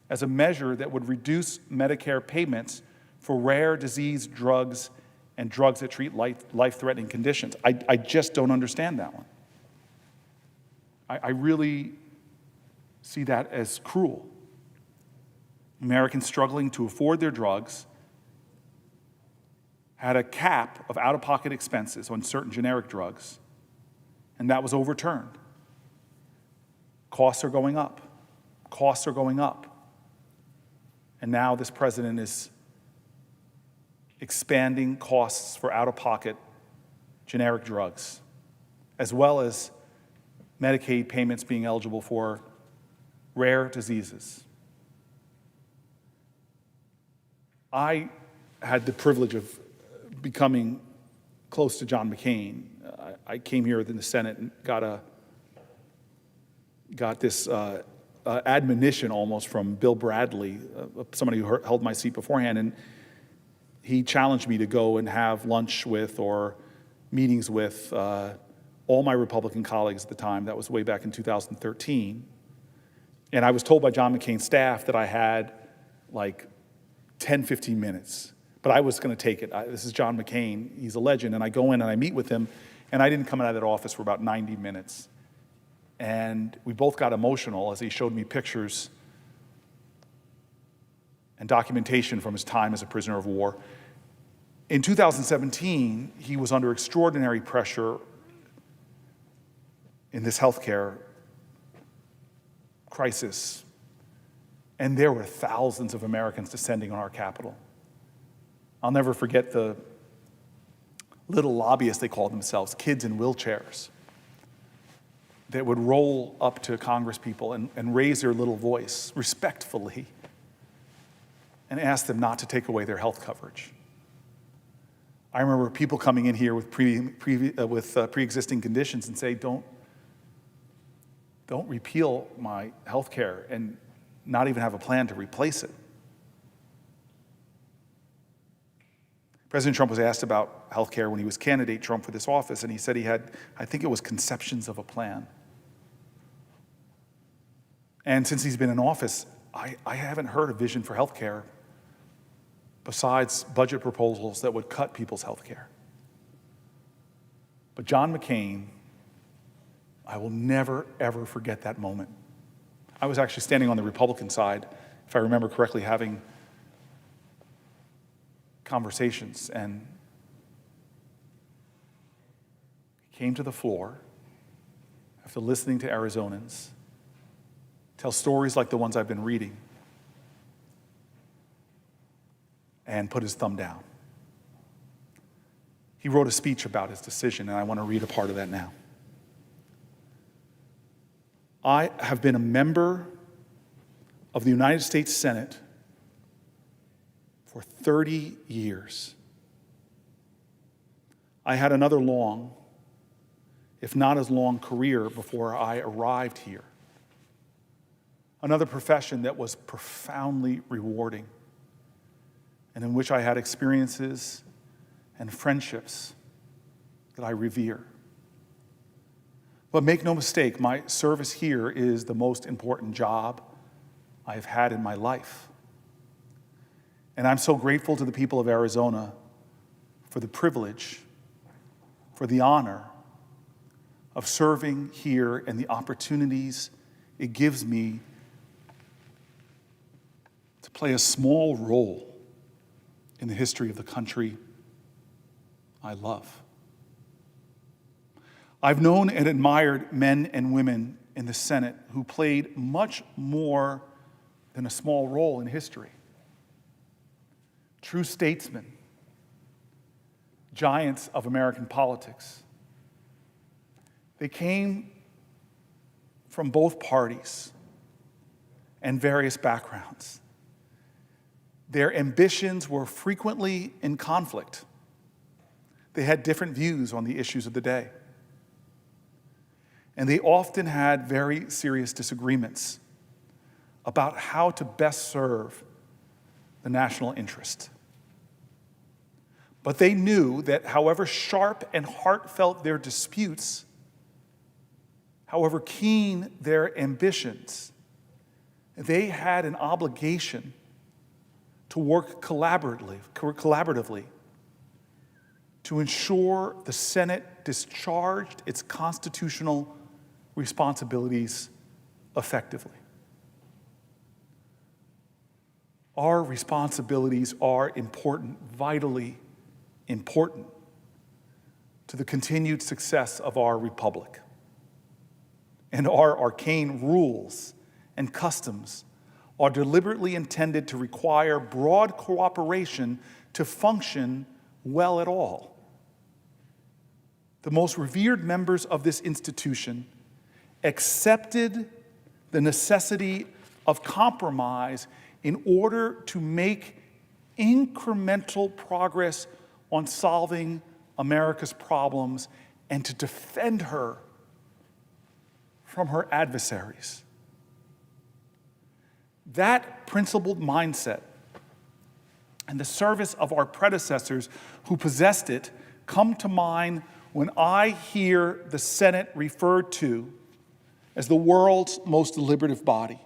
as a measure that would reduce Medicare payments for rare disease drugs and drugs that treat life-threatening conditions. I just don't understand that one. I really see that as cruel. Americans struggling to afford their drugs had a cap of out-of-pocket expenses on certain generic drugs, and that was overturned. Costs are going up. Costs are going up. And now this president is expanding costs for out-of-pocket generic drugs, as well as Medicaid payments being eligible for rare diseases. I had the privilege of becoming close to John McCain. I came here in the Senate and got this admonition almost from Bill Bradley, somebody who held my seat beforehand, and he challenged me to go and have lunch with or meetings with all my Republican colleagues at the time. That was way back in 2013. And I was told by John McCain's staff that I had like 10, 15 minutes. But I was going to take it. This is John McCain. He's a legend. And I go in and I meet with him. And I didn't come out of that office for about 90 minutes. And we both got emotional as he showed me pictures and documentation from his time as a prisoner of war. In 2017, he was under extraordinary pressure in this healthcare crisis. And there were thousands of Americans descending on our Capitol. I'll never forget the little lobbyists, they called themselves, kids in wheelchairs, that would roll up to congresspeople and raise their little voice respectfully and ask them not to take away their health coverage. I remember people coming in here with pre-existing conditions and say, don't repeal my health care, and not even have a plan to replace it. President Trump was asked about health care when he was candidate Trump for this office, and he said he had, I think it was conceptions of a plan. And since he's been in office, I haven't heard a vision for health care besides budget proposals that would cut people's health care. But John McCain, I will never, ever forget that moment. I was actually standing on the Republican side, if I remember correctly, having conversations, and he came to the floor after listening to Arizonans tell stories like the ones I've been reading and put his thumb down. He wrote a speech about his decision, and I want to read a part of that now. I have been a member of the United States Senate for 30 years. I had another long, if not as long, career before I arrived here. Another profession that was profoundly rewarding and in which I had experiences and friendships that I revere. But make no mistake, my service here is the most important job I have had in my life. And I'm so grateful to the people of Arizona for the privilege, for the honor of serving here and the opportunities it gives me to play a small role in the history of the country I love. I've known and admired men and women in the Senate who played much more than a small role in history. True statesmen, giants of American politics. They came from both parties and various backgrounds. Their ambitions were frequently in conflict. They had different views on the issues of the day. And they often had very serious disagreements about how to best serve the national interest. But they knew that however sharp and heartfelt their disputes, however keen their ambitions, they had an obligation to work collaboratively to ensure the Senate discharged its constitutional responsibilities effectively. Our responsibilities are important, vitally important to the continued success of our republic. And our arcane rules and customs are deliberately intended to require broad cooperation to function well at all. The most revered members of this institution accepted the necessity of compromise in order to make incremental progress on solving America's problems and to defend her from her adversaries. That principled mindset and the service of our predecessors who possessed it come to mind when I hear the Senate referred to as the world's most deliberative body.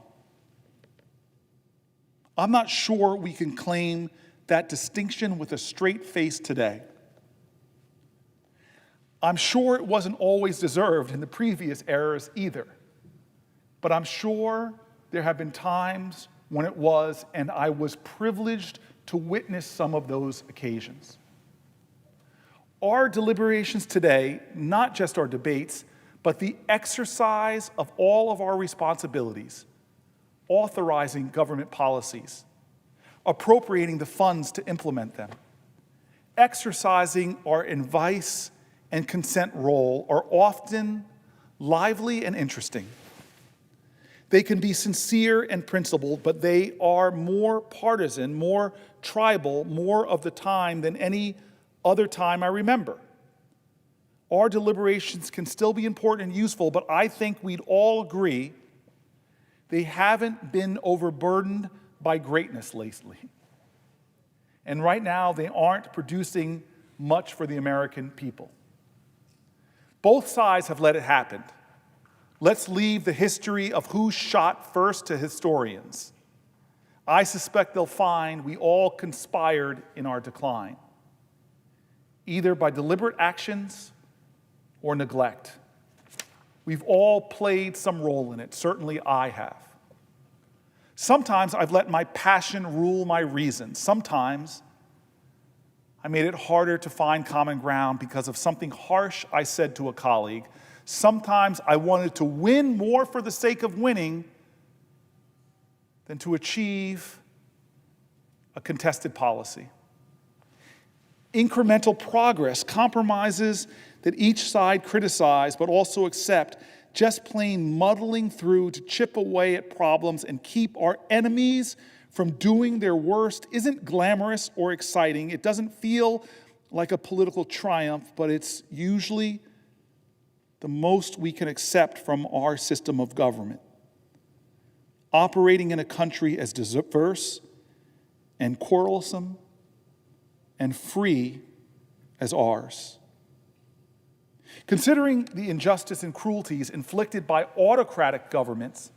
I'm not sure we can claim that distinction with a straight face today. I'm sure it wasn't always deserved in the previous eras either, but I'm sure there have been times when it was, and I was privileged to witness some of those occasions. Our deliberations today, not just our debates, but the exercise of all of our responsibilities, authorizing government policies, appropriating the funds to implement them, exercising our advice and consent role are often lively and interesting. They can be sincere and principled, but they are more partisan, more tribal, more of the time than any other time I remember. Our deliberations can still be important and useful, but I think we'd all agree they haven't been overburdened by greatness lately. And right now, they aren't producing much for the American people. Both sides have let it happen. Let's leave the history of who shot first to historians. I suspect they'll find we all conspired in our decline, either by deliberate actions or neglect. We've all played some role in it. Certainly I have. Sometimes I've let my passion rule my reason. Sometimes I made it harder to find common ground because of something harsh I said to a colleague. Sometimes I wanted to win more for the sake of winning than to achieve a contested policy. Incremental progress, compromises that each side criticize but also accept, just plain muddling through to chip away at problems and keep our enemies from doing their worst, isn't glamorous or exciting. It doesn't feel like a political triumph, but it's usually the most we can accept from our system of government. Operating in a country as diverse and quarrelsome and free as ours. Considering the injustice and cruelties inflicted by autocratic governments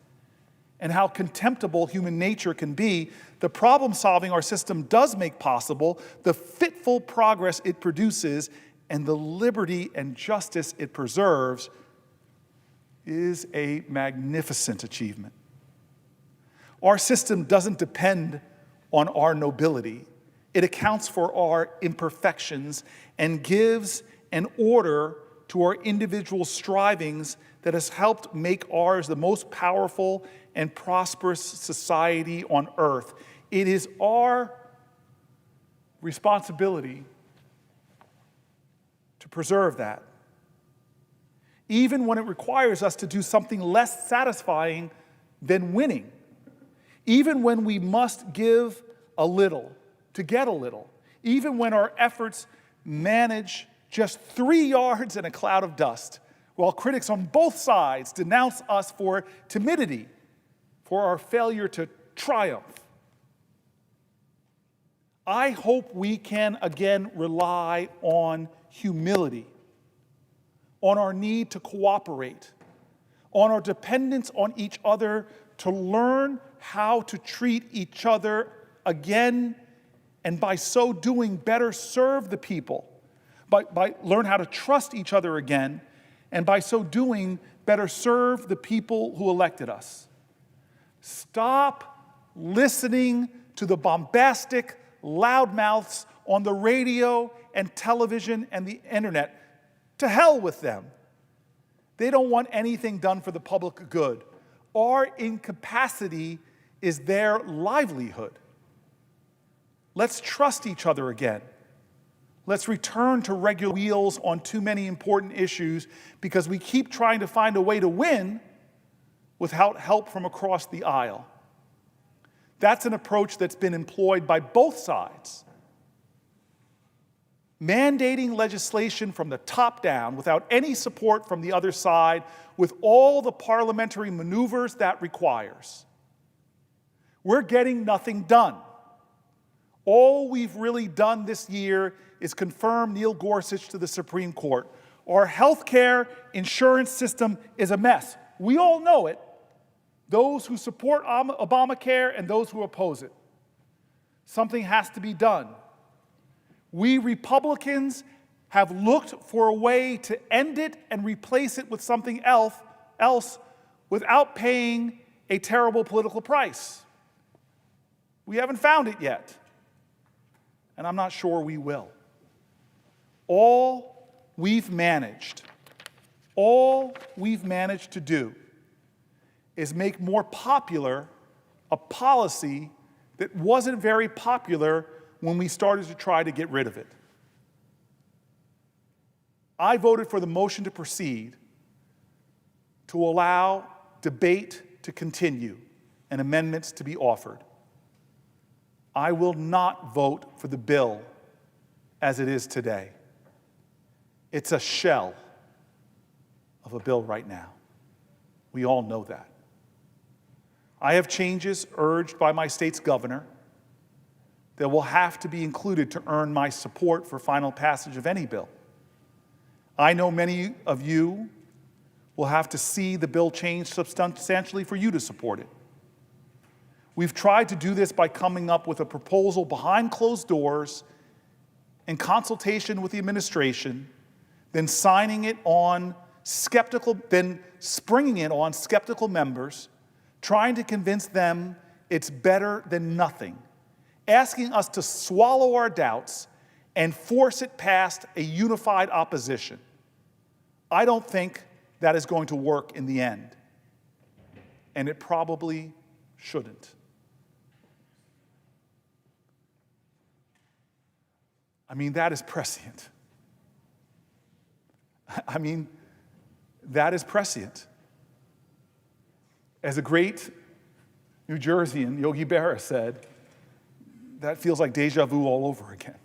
and how contemptible human nature can be, the problem solving our system does make possible, the fitful progress it produces, and the liberty and justice it preserves is a magnificent achievement. Our system doesn't depend on our nobility. It accounts for our imperfections and gives an order to our individual strivings that has helped make ours the most powerful and prosperous society on earth. It is our responsibility to preserve that, even when it requires us to do something less satisfying than winning, even when we must give a little to get a little, even when our efforts manage just 3 yards in a cloud of dust, while critics on both sides denounce us for timidity, for our failure to triumph. I hope we can again rely on humility, on our need to cooperate, on our dependence on each other to learn how to treat each other again, and by so doing better serve the people, by learn how to trust each other again, and by so doing better serve the people who elected us. Stop listening to the bombastic loudmouths on the radio and television and the internet. To hell with them. They don't want anything done for the public good. Our incapacity is their livelihood. Let's trust each other again. Let's return to regular wheels on too many important issues because we keep trying to find a way to win without help from across the aisle. That's an approach that's been employed by both sides. Mandating legislation from the top down without any support from the other side with all the parliamentary maneuvers that requires. We're getting nothing done. All we've really done this year is confirm Neil Gorsuch to the Supreme Court. Our healthcare insurance system is a mess. We all know it. Those who support Obamacare and those who oppose it. Something has to be done. We Republicans have looked for a way to end it and replace it with something else without paying a terrible political price. We haven't found it yet, and I'm not sure we will. All we've managed to do is make more popular a policy that wasn't very popular when we started to try to get rid of it. I voted for the motion to proceed to allow debate to continue and amendments to be offered. I will not vote for the bill as it is today. It's a shell of a bill right now. We all know that. I have changes urged by my state's governor that will have to be included to earn my support for final passage of any bill. I know many of you will have to see the bill change substantially for you to support it. We've tried to do this by coming up with a proposal behind closed doors in consultation with the administration, then springing it on skeptical members, trying to convince them it's better than nothing, asking us to swallow our doubts and force it past a unified opposition. I don't think that is going to work in the end, and it probably shouldn't. I mean, that is prescient. That is prescient. As a great New Jerseyan, Yogi Berra, said, that feels like deja vu all over again.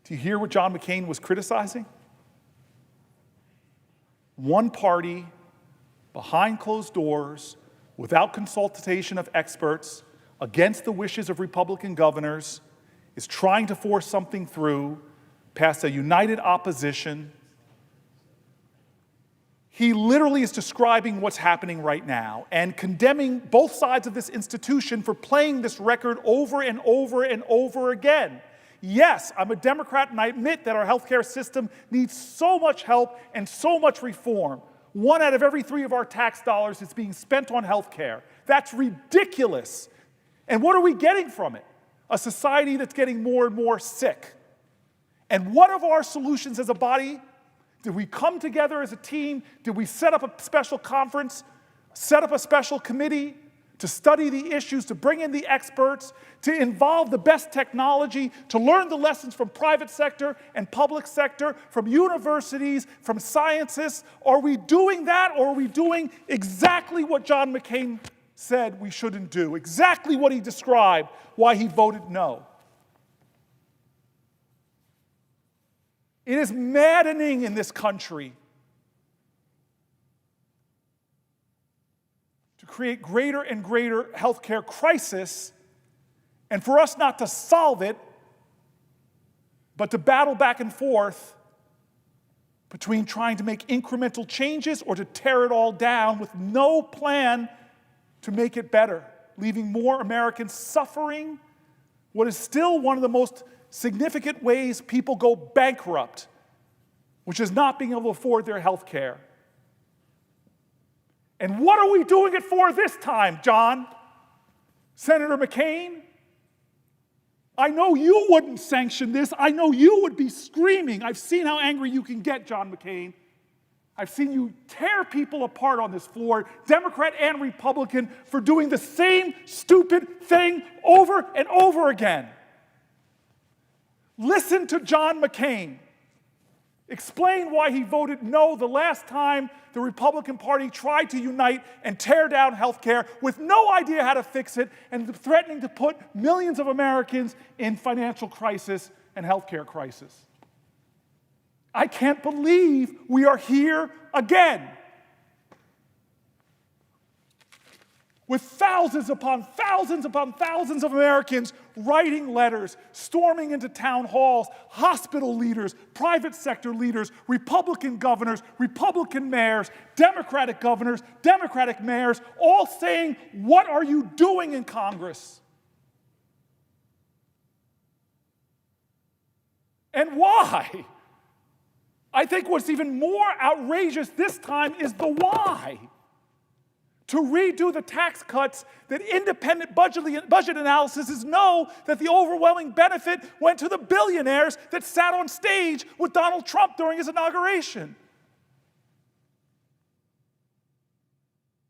Do you hear what John McCain was criticizing? One party, behind closed doors, without consultation of experts, against the wishes of Republican governors, is trying to force something through past a united opposition. He literally is describing what's happening right now and condemning both sides of this institution for playing this record over and over and over again. Yes, I'm a Democrat, and I admit that our healthcare system needs so much help and so much reform. 1 out of every 3 of our tax dollars is being spent on healthcare. That's ridiculous. And what are we getting from it? A society that's getting more and more sick. And what of our solutions as a body? Did we come together as a team? Did we set up a special conference, set up a special committee to study the issues, to bring in the experts, to involve the best technology, to learn the lessons from private sector and public sector, from universities, from scientists? Are we doing that, or are we doing exactly what John McCain said we shouldn't do, exactly what he described, why he voted no? It is maddening in this country to create greater and greater healthcare crisis, and for us not to solve it, but to battle back and forth between trying to make incremental changes or to tear it all down with no plan to make it better, leaving more Americans suffering what is still one of the most significant ways people go bankrupt, which is not being able to afford their health care. And what are we doing it for this time, John? Senator McCain? I know you wouldn't sanction this. I know you would be screaming. I've seen how angry you can get, John McCain. I've seen you tear people apart on this floor, Democrat and Republican, for doing the same stupid thing over and over again. Listen to John McCain. Explain why he voted no the last time the Republican Party tried to unite and tear down health care with no idea how to fix it and threatening to put millions of Americans in financial crisis and health care crisis. I can't believe we are here again with thousands upon thousands upon thousands of Americans writing letters, storming into town halls, hospital leaders, private sector leaders, Republican governors, Republican mayors, Democratic governors, Democratic mayors, all saying, what are you doing in Congress? And why? I think what's even more outrageous this time is the why. To redo the tax cuts that independent budget analysis know that the overwhelming benefit went to the billionaires that sat on stage with Donald Trump during his inauguration.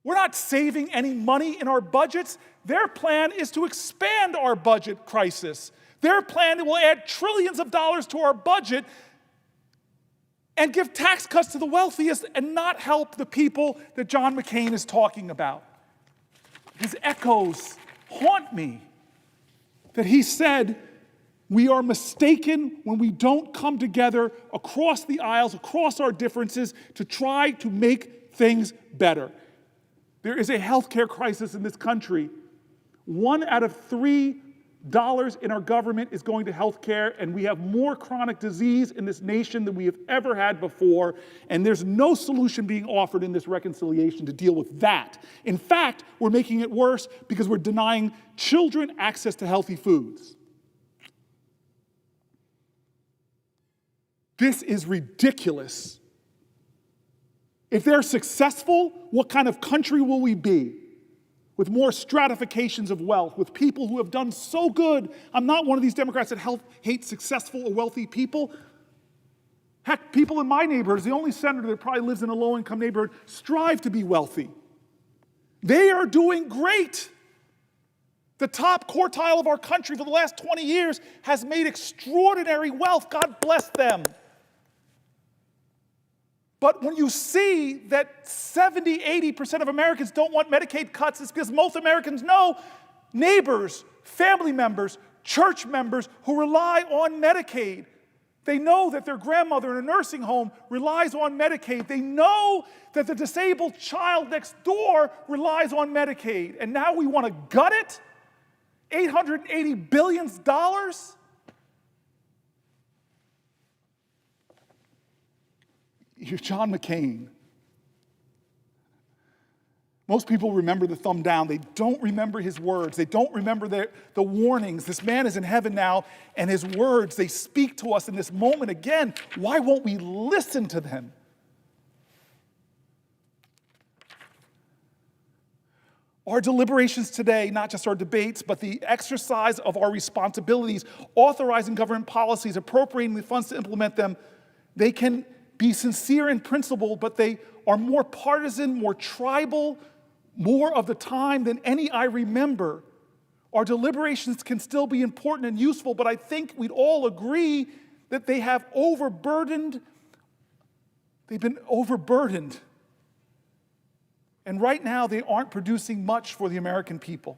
We're not saving any money in our budgets. Their plan is to expand our budget crisis. Their plan will add trillions of dollars to our budget and give tax cuts to the wealthiest and not help the people that John McCain is talking about. His echoes haunt me that he said, we are mistaken when we don't come together across the aisles, across our differences, to try to make things better. There is a healthcare crisis in this country. 1 out of 3 dollars in our government is going to health care, and we have more chronic disease in this nation than we have ever had before, and there's no solution being offered in this reconciliation to deal with that. In fact, we're making it worse because we're denying children access to healthy foods. This is ridiculous. If they're successful, what kind of country will we be? With more stratifications of wealth, with people who have done so good. I'm not one of these Democrats that hate successful or wealthy people. Heck, people in my neighborhood, the only senator that probably lives in a low-income neighborhood, strive to be wealthy. They are doing great. The top quartile of our country for the last 20 years has made extraordinary wealth. God bless them. But when you see that 70, 80% of Americans don't want Medicaid cuts, it's because most Americans know neighbors, family members, church members who rely on Medicaid. They know that their grandmother in a nursing home relies on Medicaid. They know that the disabled child next door relies on Medicaid. And now we want to gut it? $880 billion? You're John McCain. Most people remember the thumb down. They don't remember his words. They don't remember the warnings. This man is in heaven now, and his words, they speak to us in this moment again. Why won't we listen to them? Our deliberations today, not just our debates, but the exercise of our responsibilities, authorizing government policies, appropriating the funds to implement them, they can be sincere in principle, but they are more partisan, more tribal, more of the time than any I remember. Our deliberations can still be important and useful, but I think we'd all agree that they've been overburdened. And right now, they aren't producing much for the American people.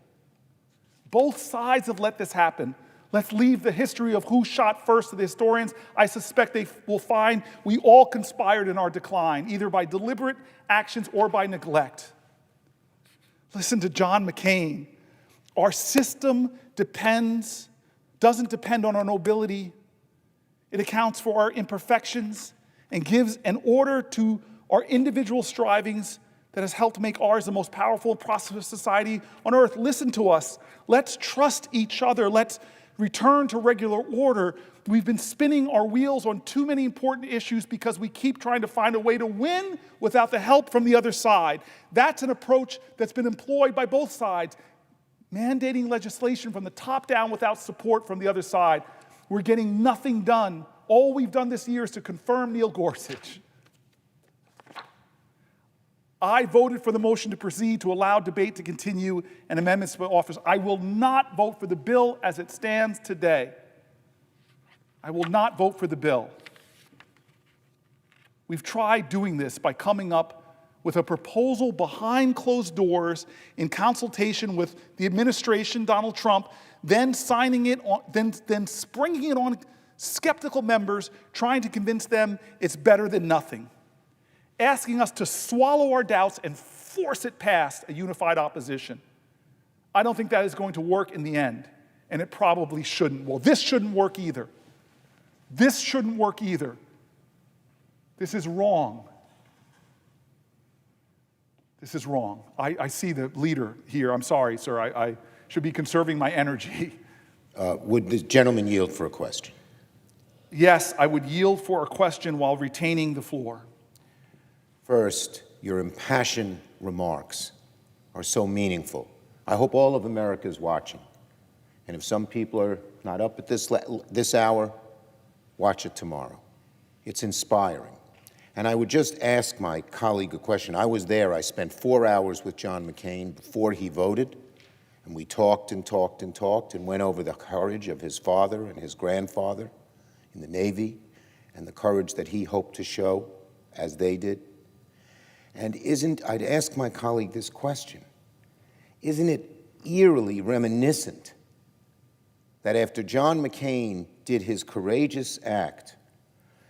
Both sides have let this happen. Let's leave the history of who shot first to the historians. I suspect they will find we all conspired in our decline, either by deliberate actions or by neglect. Listen to John McCain. Our system doesn't depend on our nobility. It accounts for our imperfections and gives an order to our individual strivings that has helped make ours the most powerful and prosperous society on earth. Listen to us. Let's trust each other. Let's return to regular order. We've been spinning our wheels on too many important issues because we keep trying to find a way to win without the help from the other side. That's an approach that's been employed by both sides. mandating legislation from the top down without support from the other side. We're getting nothing done. All we've done this year is to confirm Neil Gorsuch. I voted for the motion to proceed to allow debate to continue and amendments to office. I will not vote for the bill as it stands today. I will not vote for the bill. We've tried doing this by coming up with a proposal behind closed doors in consultation with the administration, Donald Trump, then signing it on, then springing it on skeptical members, trying to convince them it's better than nothing, asking us to swallow our doubts and force it past a unified opposition. I don't think that is going to work in the end, and it probably shouldn't. Well, this shouldn't work either. This shouldn't work either. This is wrong. This is wrong. I see the leader here. I'm sorry, sir. I should be conserving my energy. Would the gentleman yield for a question? Yes, I would yield for a question while retaining the floor. First, your impassioned remarks are so meaningful. I hope all of America is watching. And if some people are not up at this hour, watch it tomorrow. It's inspiring. And I would just ask my colleague a question. I was there. I spent 4 hours with John McCain before he voted, and we talked and talked and talked and went over the courage of his father and his grandfather in the Navy and the courage that he hoped to show as they did. And I'd ask my colleague this question, isn't it eerily reminiscent that after John McCain did his courageous act,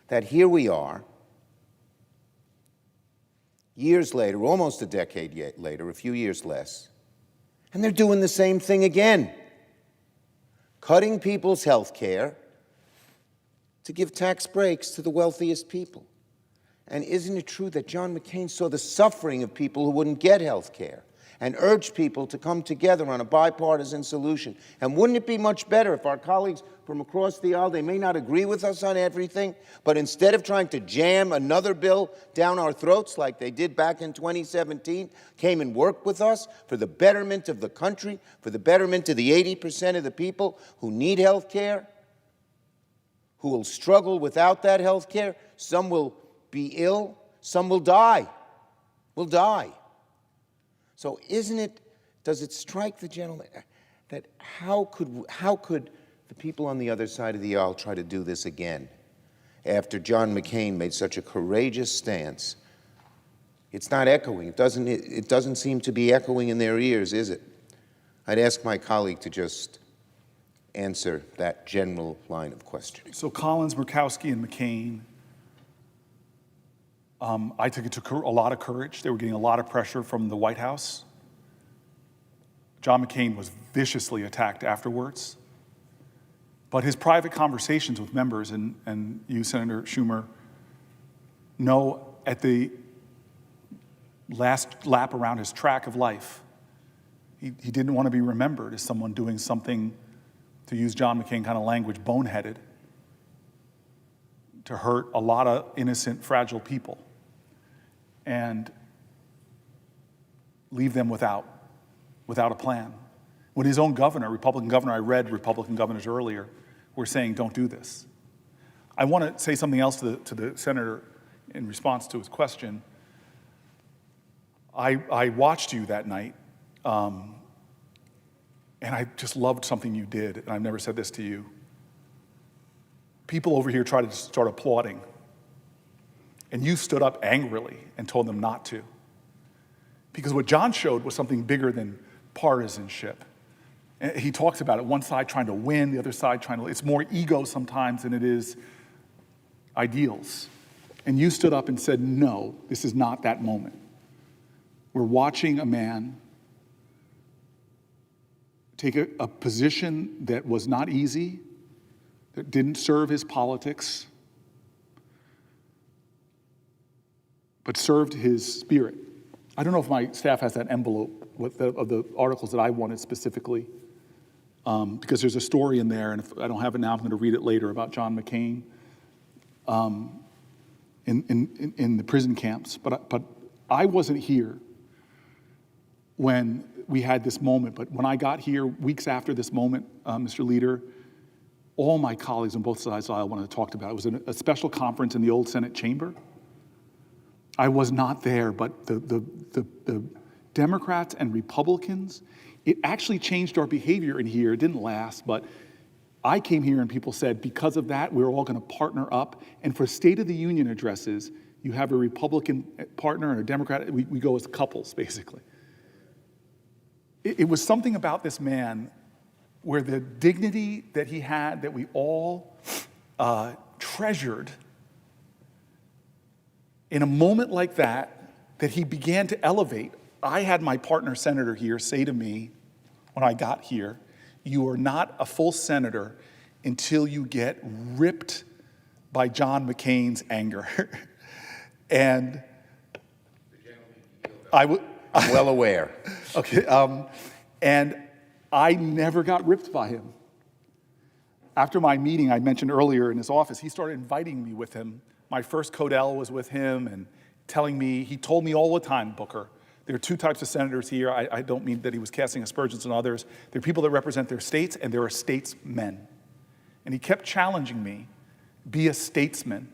that here we are, years later, almost a decade later, a few years less, and they're doing the same thing again, cutting people's health care to give tax breaks to the wealthiest people. And isn't it true that John McCain saw the suffering of people who wouldn't get health care and urged people to come together on a bipartisan solution? And wouldn't it be much better if our colleagues from across the aisle, they may not agree with us on everything, but instead of trying to jam another bill down our throats like they did back in 2017, came and worked with us for the betterment of the country, for the betterment of the 80% of the people who need health care, who will struggle without that health care? Some will be ill, some will die. So does it strike the gentleman that how could the people on the other side of the aisle try to do this again after John McCain made such a courageous stance? It's not echoing. It doesn't seem to be echoing in their ears, is it? I'd ask my colleague to just answer that general line of questioning. So Collins, Murkowski, and McCain, I think it took a lot of courage. They were getting a lot of pressure from the White House. John McCain was viciously attacked afterwards. But his private conversations with members, and you, Senator Schumer, know at the last lap around his track of life, he didn't want to be remembered as someone doing something, to use John McCain kind of language, boneheaded, to hurt a lot of innocent, fragile people and leave them without a plan. When his own governor, Republican governor, I read Republican governors earlier, were saying, don't do this. I want to say something else to the senator in response to his question. I watched you that night, and I just loved something you did, and I've never said this to you. People over here tried to start applauding, and you stood up angrily and told them not to. Because what John showed was something bigger than partisanship. He talks about it, one side trying to win, the other side trying to, it's more ego sometimes than it is ideals. And you stood up and said, no, this is not that moment. We're watching a man take a position that was not easy, that didn't serve his politics, but served his spirit. I don't know if my staff has that envelope of the articles that I wanted specifically, because there's a story in there, and if I don't have it now, I'm going to read it later, about John McCain in the prison camps. But I wasn't here when we had this moment, but when I got here, weeks after this moment, Mr. Leader, all my colleagues on both sides of the aisle wanted to talk about it. It was a special conference in the old Senate chamber. I was not there, but the Democrats and Republicans, it actually changed our behavior in here. It didn't last, but I came here and people said, because of that, we're all going to partner up. And for State of the Union addresses, you have a Republican partner and a Democrat. We go as couples, basically. It was something about this man where the dignity that he had, that we all treasured, in a moment like that, that he began to elevate. I had my partner senator here say to me when I got here, you are not a full senator until you get ripped by John McCain's anger. And I'm well aware. Okay, and I never got ripped by him. After my meeting I mentioned earlier in his office, he started inviting me with him. My first Codell was with him and telling me, he told me all the time, Booker, there are two types of senators here. I don't mean that he was casting aspersions on others. There are people that represent their states, and there are statesmen. And he kept challenging me, be a statesman.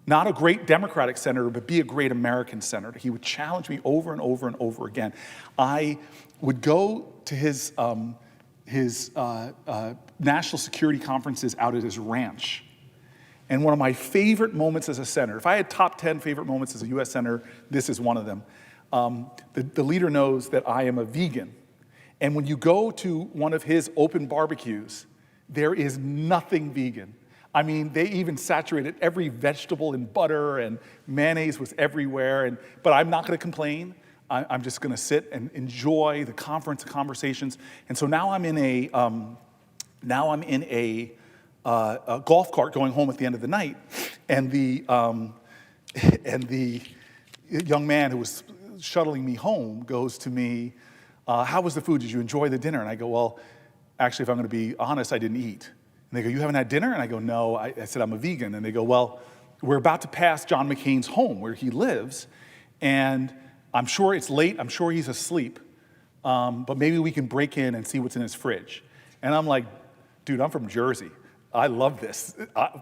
Not a great Democratic senator, but be a great American senator. He would challenge me over and over and over again. I would go to his national security conferences out at his ranch. And one of my favorite moments as a senator, if I had top 10 favorite moments as a US senator, this is one of them. The leader knows that I am a vegan. And when you go to one of his open barbecues, there is nothing vegan. I mean, they even saturated every vegetable in butter, and mayonnaise was everywhere. But I'm not going to complain. I'm just going to sit and enjoy the conference, the conversations. And so now I'm in a golf cart going home at the end of the night, and the young man who was shuttling me home goes to me, how was the food? Did you enjoy the dinner? And I go, well, actually, if I'm going to be honest, I didn't eat. And they go, you haven't had dinner? And I go, no. I said, I'm a vegan. And they go, well, we're about to pass John McCain's home where he lives, and I'm sure it's late. I'm sure he's asleep, but maybe we can break in and see what's in his fridge. And I'm like, dude, I'm from Jersey. I love this.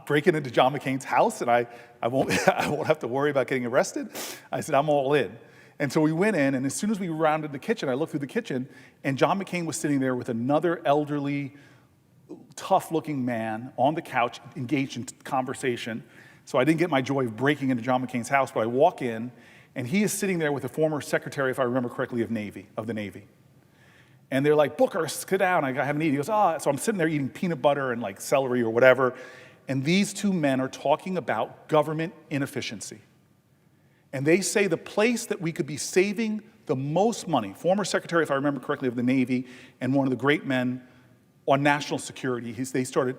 Breaking into John McCain's house, and I won't have to worry about getting arrested. I said, I'm all in. And so we went in, and as soon as we rounded the kitchen, I looked through the kitchen, and John McCain was sitting there with another elderly, tough-looking man on the couch, engaged in conversation. So I didn't get my joy of breaking into John McCain's house, but I walk in, and he is sitting there with a former secretary, if I remember correctly, of the Navy. And they're like, Booker, sit down, I haven't eaten. He goes, So I'm sitting there eating peanut butter and like celery or whatever, and these two men are talking about government inefficiency. And they say the place that we could be saving the most money, former secretary, if I remember correctly, of the Navy, and one of the great men on national security, they started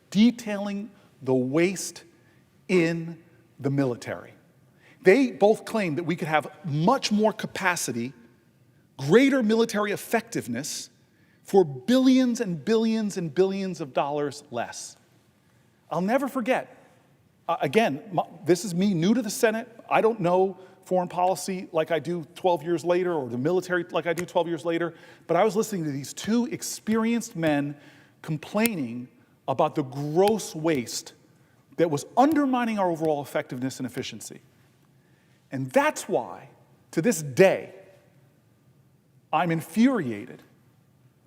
detailing the waste in the military. They both claimed that we could have much more capacity, greater military effectiveness for billions and billions and billions of dollars less. I'll never forget. Again, this is me new to the Senate. I don't know foreign policy like I do 12 years later, or the military like I do 12 years later, but I was listening to these two experienced men complaining about the gross waste that was undermining our overall effectiveness and efficiency. And that's why, to this day, I'm infuriated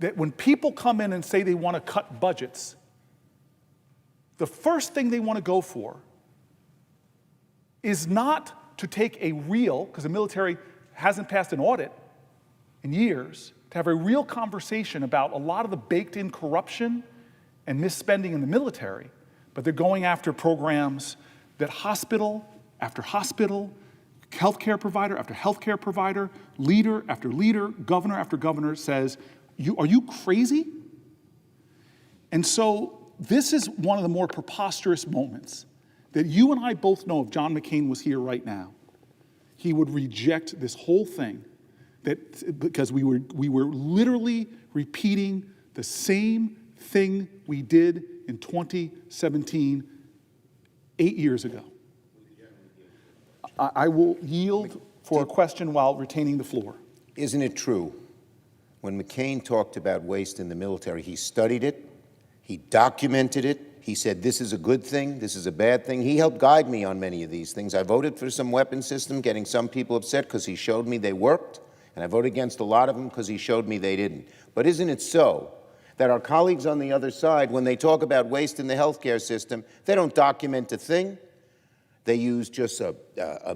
that when people come in and say they want to cut budgets, the first thing they want to go for is not to take a real, because the military hasn't passed an audit in years, to have a real conversation about a lot of the baked-in corruption and misspending in the military, but they're going after programs that hospital after hospital, healthcare provider after healthcare provider, leader after leader, governor after governor says, are you crazy? And so this is one of the more preposterous moments that you and I both know if John McCain was here right now, he would reject this whole thing, because we were literally repeating the same thing we did in 2017, 8 years ago. I will yield for a question while retaining the floor. Isn't it true when McCain talked about waste in the military, he studied it, he documented it, he said this is a good thing, this is a bad thing. He helped guide me on many of these things. I voted for some weapon system, getting some people upset because he showed me they worked, and I voted against a lot of them because he showed me they didn't. But isn't it so that our colleagues on the other side, when they talk about waste in the healthcare system, they don't document a thing? They use just a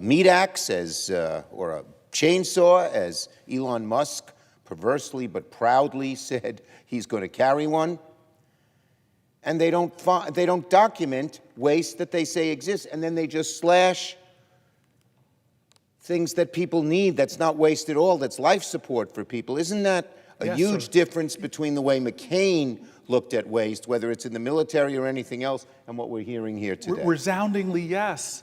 meat axe or a chainsaw, as Elon Musk perversely but proudly said he's going to carry one. And they don't document waste that they say exists, and then they just slash things that people need. That's not waste at all. That's life support for people. Isn't that a huge difference between the way McCain looked at waste, whether it's in the military or anything else, and what we're hearing here today? Resoundingly, yes.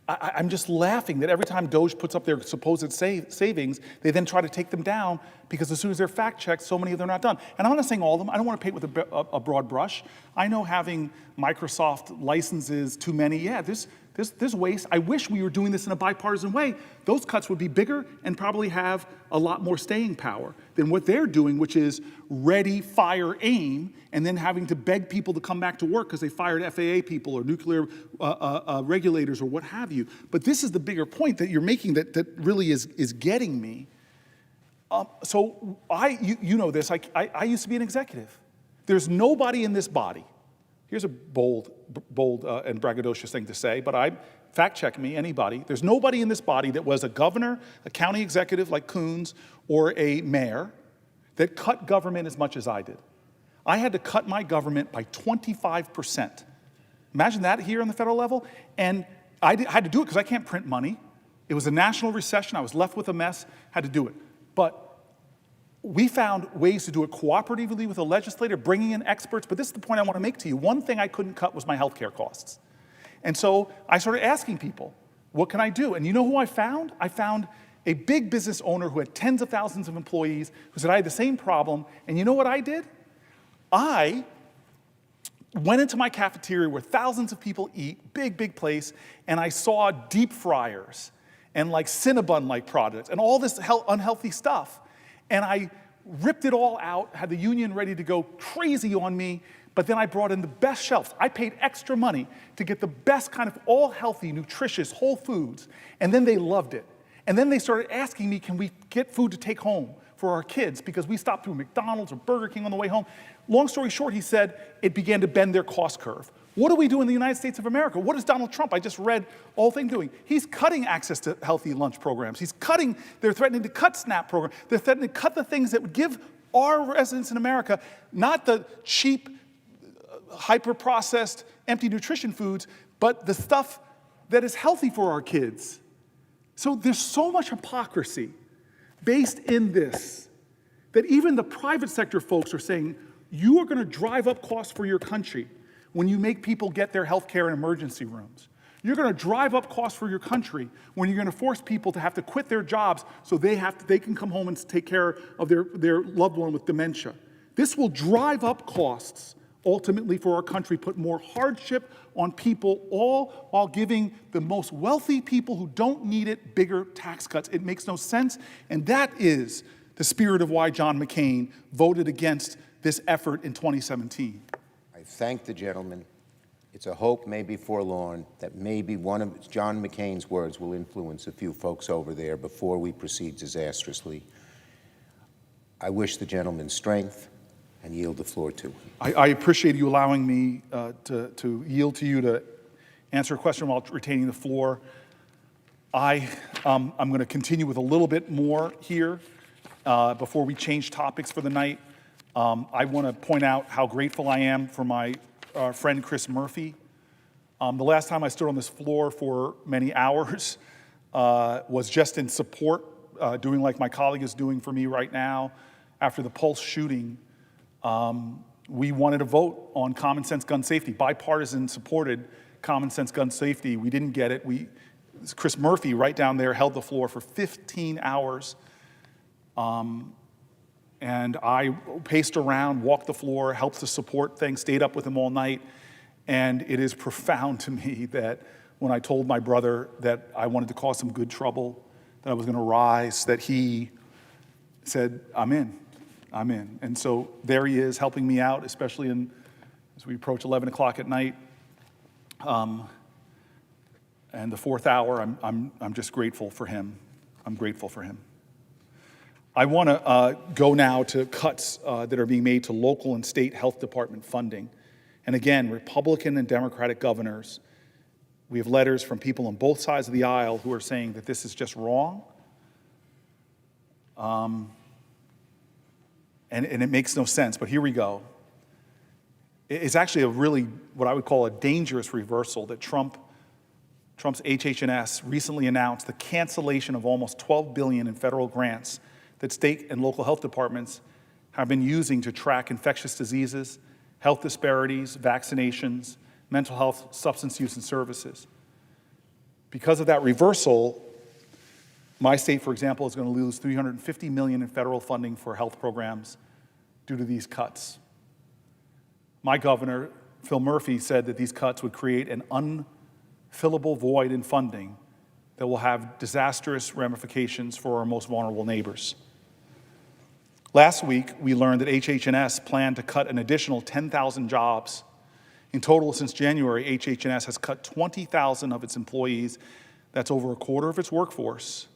I'm just laughing that every time DOJ puts up their supposed savings, they then try to take them down because as soon as they're fact-checked, so many of them are not done. And I'm not saying all of them. I don't want to paint with a broad brush. I know having Microsoft licenses too many, yeah, there's waste. I wish we were doing this in a bipartisan way. Those cuts would be bigger and probably have a lot more staying power than what they're doing, which is ready, fire, aim, and then having to beg people to come back to work because they fired FAA people or nuclear regulators or what have you. But this is the bigger point that you're making that really is getting me. So you know this, I used to be an executive. There's nobody in this body. Here's a bold and braggadocious thing to say, but fact-check me, anybody. There's nobody in this body that was a governor, a county executive like Coons, or a mayor that cut government as much as I did. I had to cut my government by 25%. Imagine that here on the federal level. And I had to do it because I can't print money. It was a national recession. I was left with a mess, had to do it. But we found ways to do it cooperatively with the legislator, bringing in experts. But this is the point I want to make to you. One thing I couldn't cut was my healthcare costs. And so I started asking people, what can I do? And you know who I found? I found a big business owner who had tens of thousands of employees who said, I had the same problem. And you know what I did? I went into my cafeteria where thousands of people eat, big place, and I saw deep fryers and like Cinnabon-like products and all this unhealthy stuff. And I ripped it all out, had the union ready to go crazy on me, but then I brought in the best shelves. I paid extra money to get the best kind of all healthy, nutritious, whole foods, and then they loved it. And then they started asking me, can we get food to take home for our kids? Because we stopped through McDonald's or Burger King on the way home. Long story short, he said, it began to bend their cost curve. What do we do in the United States of America? What is Donald Trump, I just read, all thing doing? He's cutting access to healthy lunch programs. They're threatening to cut SNAP programs. They're threatening to cut the things that would give our residents in America, not the cheap, hyper-processed, empty nutrition foods, but the stuff that is healthy for our kids. So there's so much hypocrisy based in this that even the private sector folks are saying, you are going to drive up costs for your country when you make people get their health care in emergency rooms. You're going to drive up costs for your country when you're going to force people to have to quit their jobs so they can come home and take care of their loved one with dementia. This will drive up costs ultimately for our country, put more hardship on people, all while giving the most wealthy people who don't need it bigger tax cuts. It makes no sense, and that is the spirit of why John McCain voted against this effort in 2017. I thank the gentleman. It's a hope, maybe forlorn, that maybe one of John McCain's words will influence a few folks over there before we proceed disastrously. I wish the gentleman strength and yield the floor to him. I appreciate you allowing me to yield to you to answer a question while retaining the floor. I'm going to continue with a little bit more here before we change topics for the night. I want to point out how grateful I am for my friend Chris Murphy. The last time I stood on this floor for many hours was just in support, doing like my colleague is doing for me right now. After the Pulse shooting, we wanted a vote on common sense gun safety. Bipartisan supported common sense gun safety. We didn't get it. Chris Murphy, right down there, held the floor for 15 hours. And I paced around, walked the floor, helped to support things, stayed up with him all night. And it is profound to me that when I told my brother that I wanted to cause some good trouble, that I was going to rise, that he said, I'm in. I'm in. And so there he is helping me out, especially as we approach 11 o'clock at night. And the fourth hour, I'm just grateful for him. I'm grateful for him. I want to go now to cuts that are being made to local and state health department funding. And again, Republican and Democratic governors, we have letters from people on both sides of the aisle who are saying that this is just wrong. And it makes no sense, but here we go. It's actually a really, what I would call a dangerous reversal that Trump's HH&S recently announced the cancellation of almost $12 billion in federal grants that state and local health departments have been using to track infectious diseases, health disparities, vaccinations, mental health, substance use, and services. Because of that reversal, my state, for example, is going to lose $350 million in federal funding for health programs due to these cuts. My governor, Phil Murphy, said that these cuts would create an unfillable void in funding that will have disastrous ramifications for our most vulnerable neighbors. Last week, we learned that HH&S planned to cut an additional 10,000 jobs. In total, since January, HH&S has cut 20,000 of its employees. That's over a quarter of its workforce.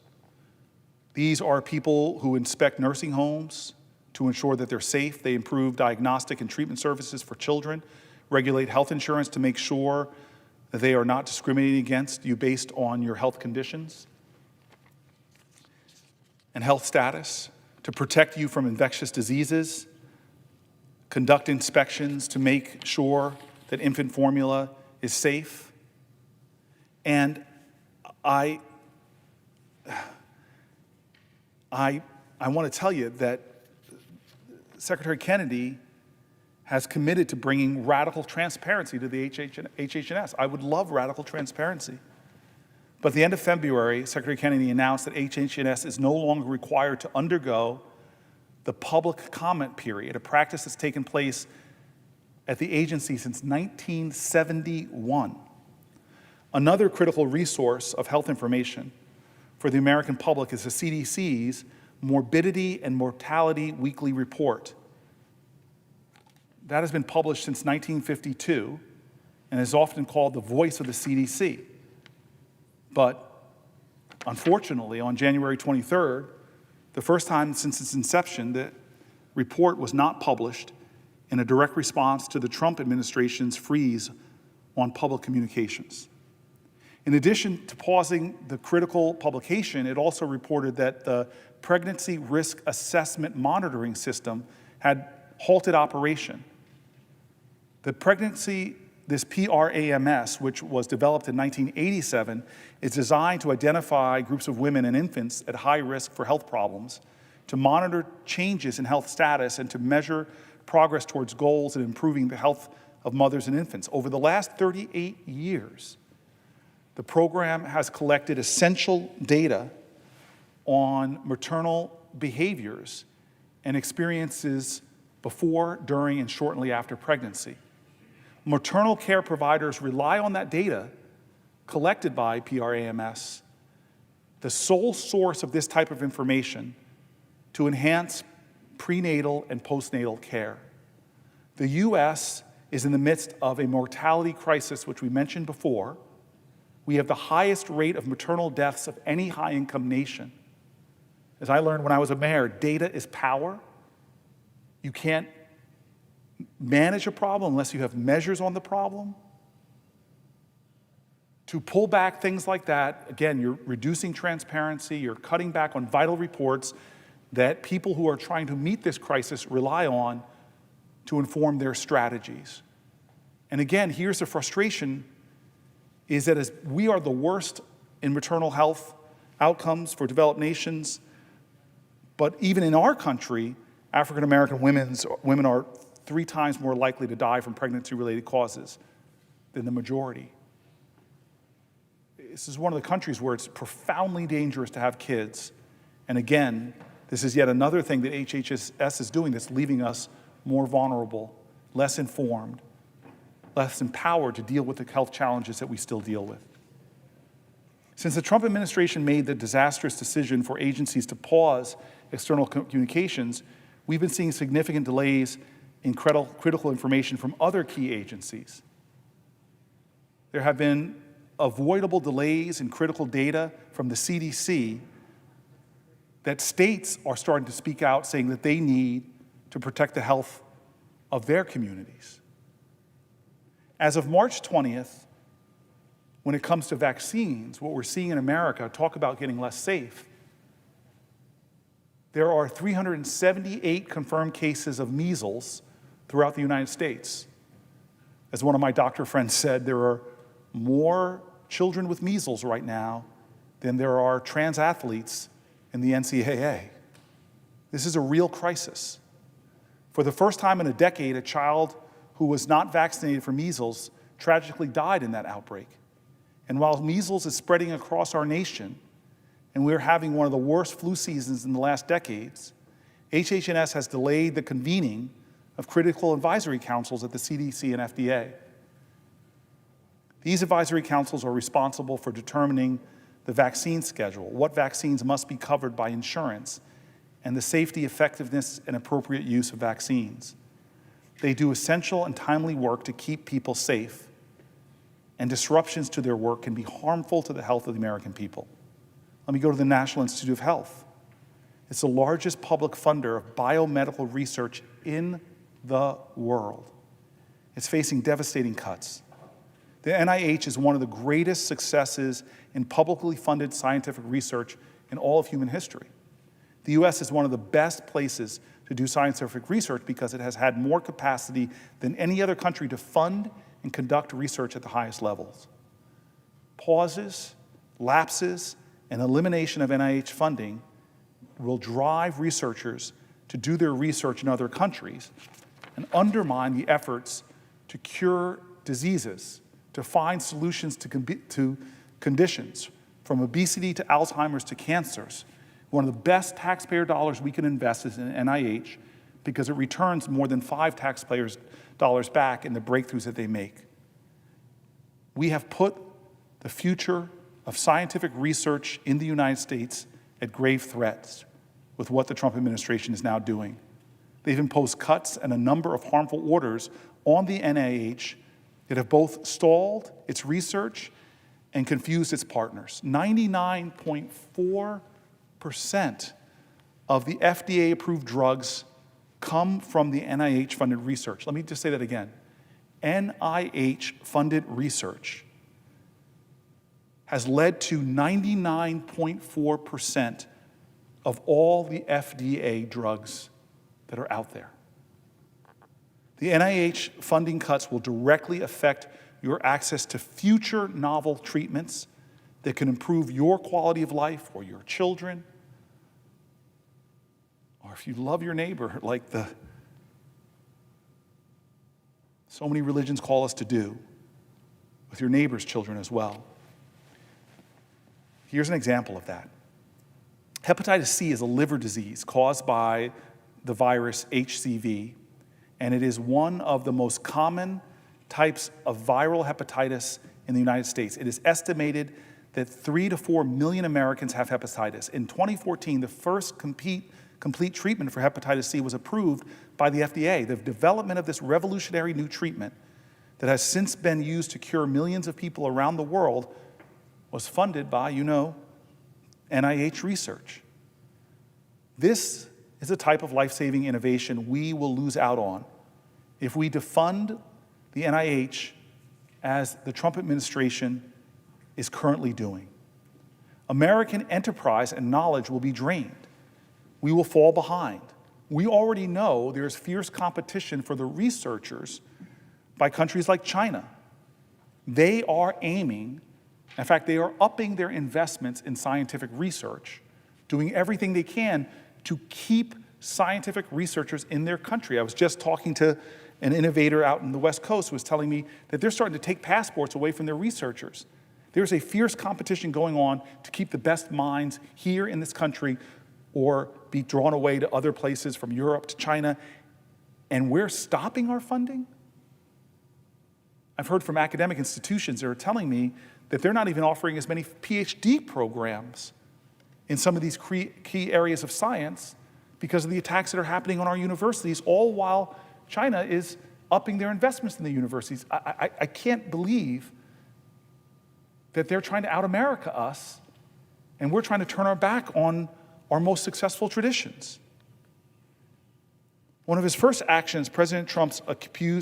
These are people who inspect nursing homes to ensure that they're safe. They improve diagnostic and treatment services for children, regulate health insurance to make sure that they are not discriminating against you based on your health conditions and health status, to protect you from infectious diseases, conduct inspections to make sure that infant formula is safe. And I want to tell you that Secretary Kennedy has committed to bringing radical transparency to the HH&S. I would love radical transparency. But at the end of February, Secretary Kennedy announced that HH&S is no longer required to undergo the public comment period, a practice that's taken place at the agency since 1971. Another critical resource of health information for the American public is the CDC's Morbidity and Mortality Weekly Report. That has been published since 1952 and is often called the voice of the CDC. But unfortunately, on January 23rd, the first time since its inception, the report was not published in a direct response to the Trump administration's freeze on public communications. In addition to pausing the critical publication, it also reported that the Pregnancy Risk Assessment Monitoring System had halted operation. This PRAMS, which was developed in 1987, is designed to identify groups of women and infants at high risk for health problems, to monitor changes in health status, and to measure progress towards goals in improving the health of mothers and infants. Over the last 38 years, the program has collected essential data on maternal behaviors and experiences before, during, and shortly after pregnancy. Maternal care providers rely on that data collected by PRAMS, the sole source of this type of information, to enhance prenatal and postnatal care. The U.S. is in the midst of a mortality crisis, which we mentioned before. We have the highest rate of maternal deaths of any high-income nation. As I learned when I was a mayor, data is power. You can't manage a problem unless you have measures on the problem. To pull back things like that, again, you're reducing transparency, you're cutting back on vital reports that people who are trying to meet this crisis rely on to inform their strategies. And again, here's the frustration, is that as we are the worst in maternal health outcomes for developed nations, but even in our country, African American women are 3 times more likely to die from pregnancy-related causes than the majority. This is one of the countries where it's profoundly dangerous to have kids. And again, this is yet another thing that HHS is doing that's leaving us more vulnerable, less informed, less empowered to deal with the health challenges that we still deal with. Since the Trump administration made the disastrous decision for agencies to pause external communications, We've been seeing significant delays in critical information from other key agencies. There have been avoidable delays in critical data from the CDC that states are starting to speak out, saying that they need to protect the health of their communities. As of March 20th, when it comes to vaccines, what we're seeing in America, talk about getting less safe. There are 378 confirmed cases of measles throughout the United States. As one of my doctor friends said, there are more children with measles right now than there are trans athletes in the NCAA. This is a real crisis. For the first time in a decade, a child who was not vaccinated for measles tragically died in that outbreak. And while measles is spreading across our nation, and we're having one of the worst flu seasons in the last decades, HHS has delayed the convening of critical advisory councils at the CDC and FDA. These advisory councils are responsible for determining the vaccine schedule, what vaccines must be covered by insurance, and the safety, effectiveness, and appropriate use of vaccines. They do essential and timely work to keep people safe, and disruptions to their work can be harmful to the health of the American people. Let me go to the National Institute of Health. It's the largest public funder of biomedical research in the world. It's facing devastating cuts. The NIH is one of the greatest successes in publicly funded scientific research in all of human history. The US is one of the best places to do scientific research because it has had more capacity than any other country to fund and conduct research at the highest levels. Pauses, lapses, and elimination of NIH funding will drive researchers to do their research in other countries and undermine the efforts to cure diseases, to find solutions to conditions, from obesity to Alzheimer's to cancers. One of the best taxpayer dollars we can invest is in NIH because it returns more than 5 taxpayers' dollars back in the breakthroughs that they make. We have put the future of scientific research in the United States at grave threats with what the Trump administration is now doing. They've imposed cuts and a number of harmful orders on the NIH that have both stalled its research and confused its partners. 99.4% of the FDA-approved drugs come from the NIH-funded research. Let me just say that again. NIH-funded research has led to 99.4% of all the FDA drugs that are out there. The NIH funding cuts will directly affect your access to future novel treatments that can improve your quality of life or your children, or if you love your neighbor like so many religions call us to do, with your neighbor's children as well. Here's an example of that. Hepatitis C is a liver disease caused by the virus HCV, and it is one of the most common types of viral hepatitis in the United States. It is estimated that 3 to 4 million Americans have hepatitis. In 2014, the first complete treatment for hepatitis C was approved by the FDA. The development of this revolutionary new treatment that has since been used to cure millions of people around the world was funded by, NIH research. This is a type of life-saving innovation we will lose out on if we defund the NIH as the Trump administration is currently doing. American enterprise and knowledge will be drained. We will fall behind. We already know there's fierce competition for the researchers by countries like China. They are aiming, in fact, they are upping their investments in scientific research, doing everything they can to keep scientific researchers in their country. I was just talking to an innovator out in the West Coast who was telling me that they're starting to take passports away from their researchers. There's a fierce competition going on to keep the best minds here in this country or be drawn away to other places from Europe to China, and we're stopping our funding? I've heard from academic institutions that are telling me that they're not even offering as many PhD programs in some of these key areas of science because of the attacks that are happening on our universities, all while China is upping their investments in the universities. I can't believe that they're trying to out-America us, and we're trying to turn our back on our most successful traditions. One of his first actions, President Trump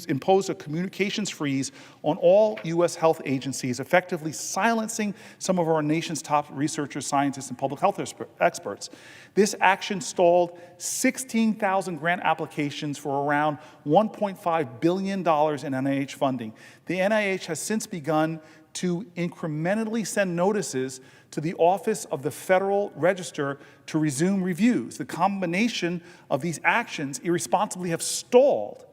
imposed a communications freeze on all U.S. health agencies, effectively silencing some of our nation's top researchers, scientists, and public health experts. This action stalled 16,000 grant applications for around $1.5 billion in NIH funding. The NIH has since begun to incrementally send notices to the Office of the Federal Register to resume reviews. The combination of these actions irresponsibly have stalled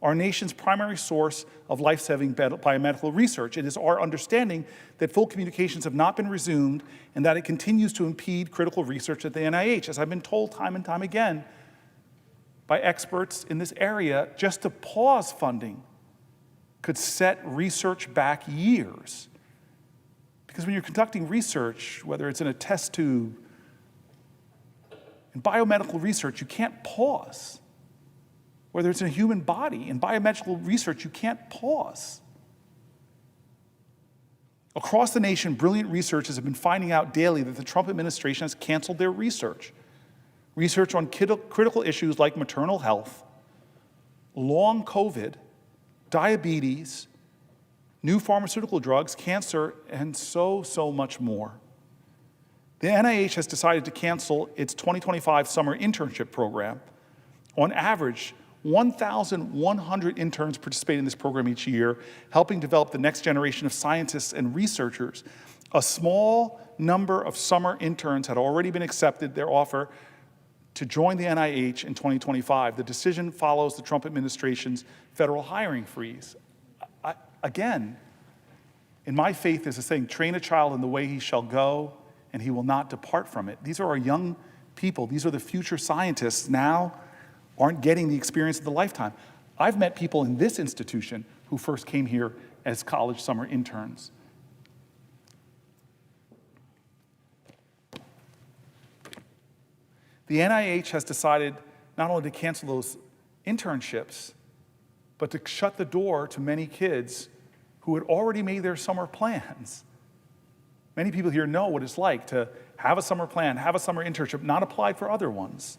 our nation's primary source of life-saving biomedical research. It is our understanding that full communications have not been resumed and that it continues to impede critical research at the NIH. As I've been told time and time again by experts in this area, just to pause funding could set research back years. Because when you're conducting research, whether it's in a test tube, in biomedical research, you can't pause. Whether it's in a human body, in biomedical research, you can't pause. Across the nation, brilliant researchers have been finding out daily that the Trump administration has canceled their research. Research on critical issues like maternal health, long COVID, diabetes, new pharmaceutical drugs, cancer, and so much more. The NIH has decided to cancel its 2025 summer internship program. On average, 1,100 interns participate in this program each year, helping develop the next generation of scientists and researchers. A small number of summer interns had already been accepted their offer to join the NIH in 2025. The decision follows the Trump administration's federal hiring freeze. Again, in my faith, there's a saying, train a child in the way he shall go, and he will not depart from it. These are our young people. These are the future scientists now aren't getting the experience of the lifetime. I've met people in this institution who first came here as college summer interns. The NIH has decided not only to cancel those internships, but to shut the door to many kids who had already made their summer plans. Many people here know what it's like to have a summer plan, have a summer internship, not apply for other ones.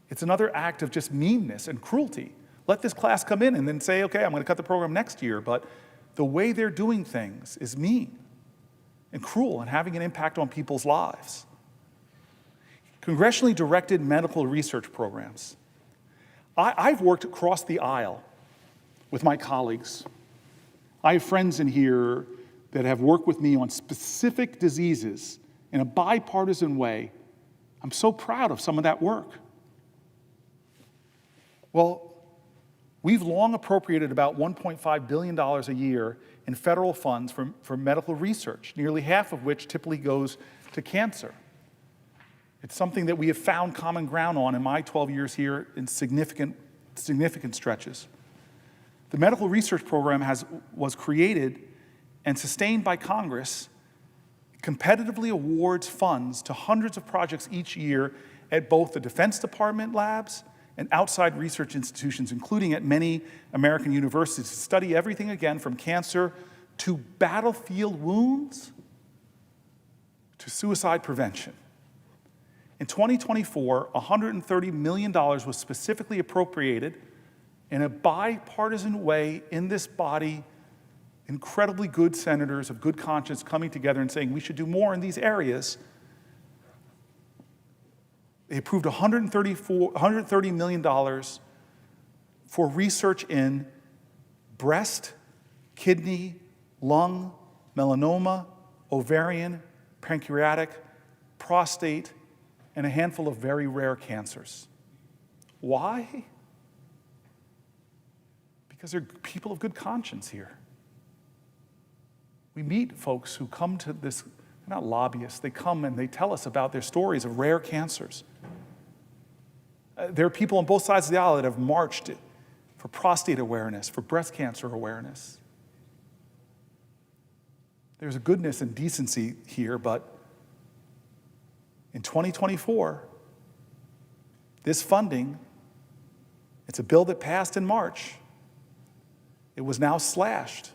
It's another act of just meanness and cruelty. Let this class come in and then say, okay, I'm going to cut the program next year, but the way they're doing things is mean and cruel and having an impact on people's lives. Congressionally directed medical research programs. I've worked across the aisle with my colleagues. I have friends in here that have worked with me on specific diseases in a bipartisan way. I'm so proud of some of that work. Well, we've long appropriated about $1.5 billion a year in federal funds for medical research, nearly half of which typically goes to cancer. It's something that we have found common ground on in my 12 years here in significant stretches. The medical research program was created and sustained by Congress, competitively awards funds to hundreds of projects each year at both the Defense Department labs and outside research institutions, including at many American universities, to study everything again from cancer to battlefield wounds to suicide prevention. In 2024, $130 million was specifically appropriated in a bipartisan way in this body, incredibly good senators of good conscience coming together and saying we should do more in these areas. They approved $130 million for research in breast, kidney, lung, melanoma, ovarian, pancreatic, prostate, and a handful of very rare cancers. Why? Because they're people of good conscience here. We meet folks who come to this, they're not lobbyists, they come and they tell us about their stories of rare cancers. There are people on both sides of the aisle that have marched for prostate awareness, for breast cancer awareness. There's a goodness and decency here, but in 2024, This funding, it's a bill that passed in March. It was now slashed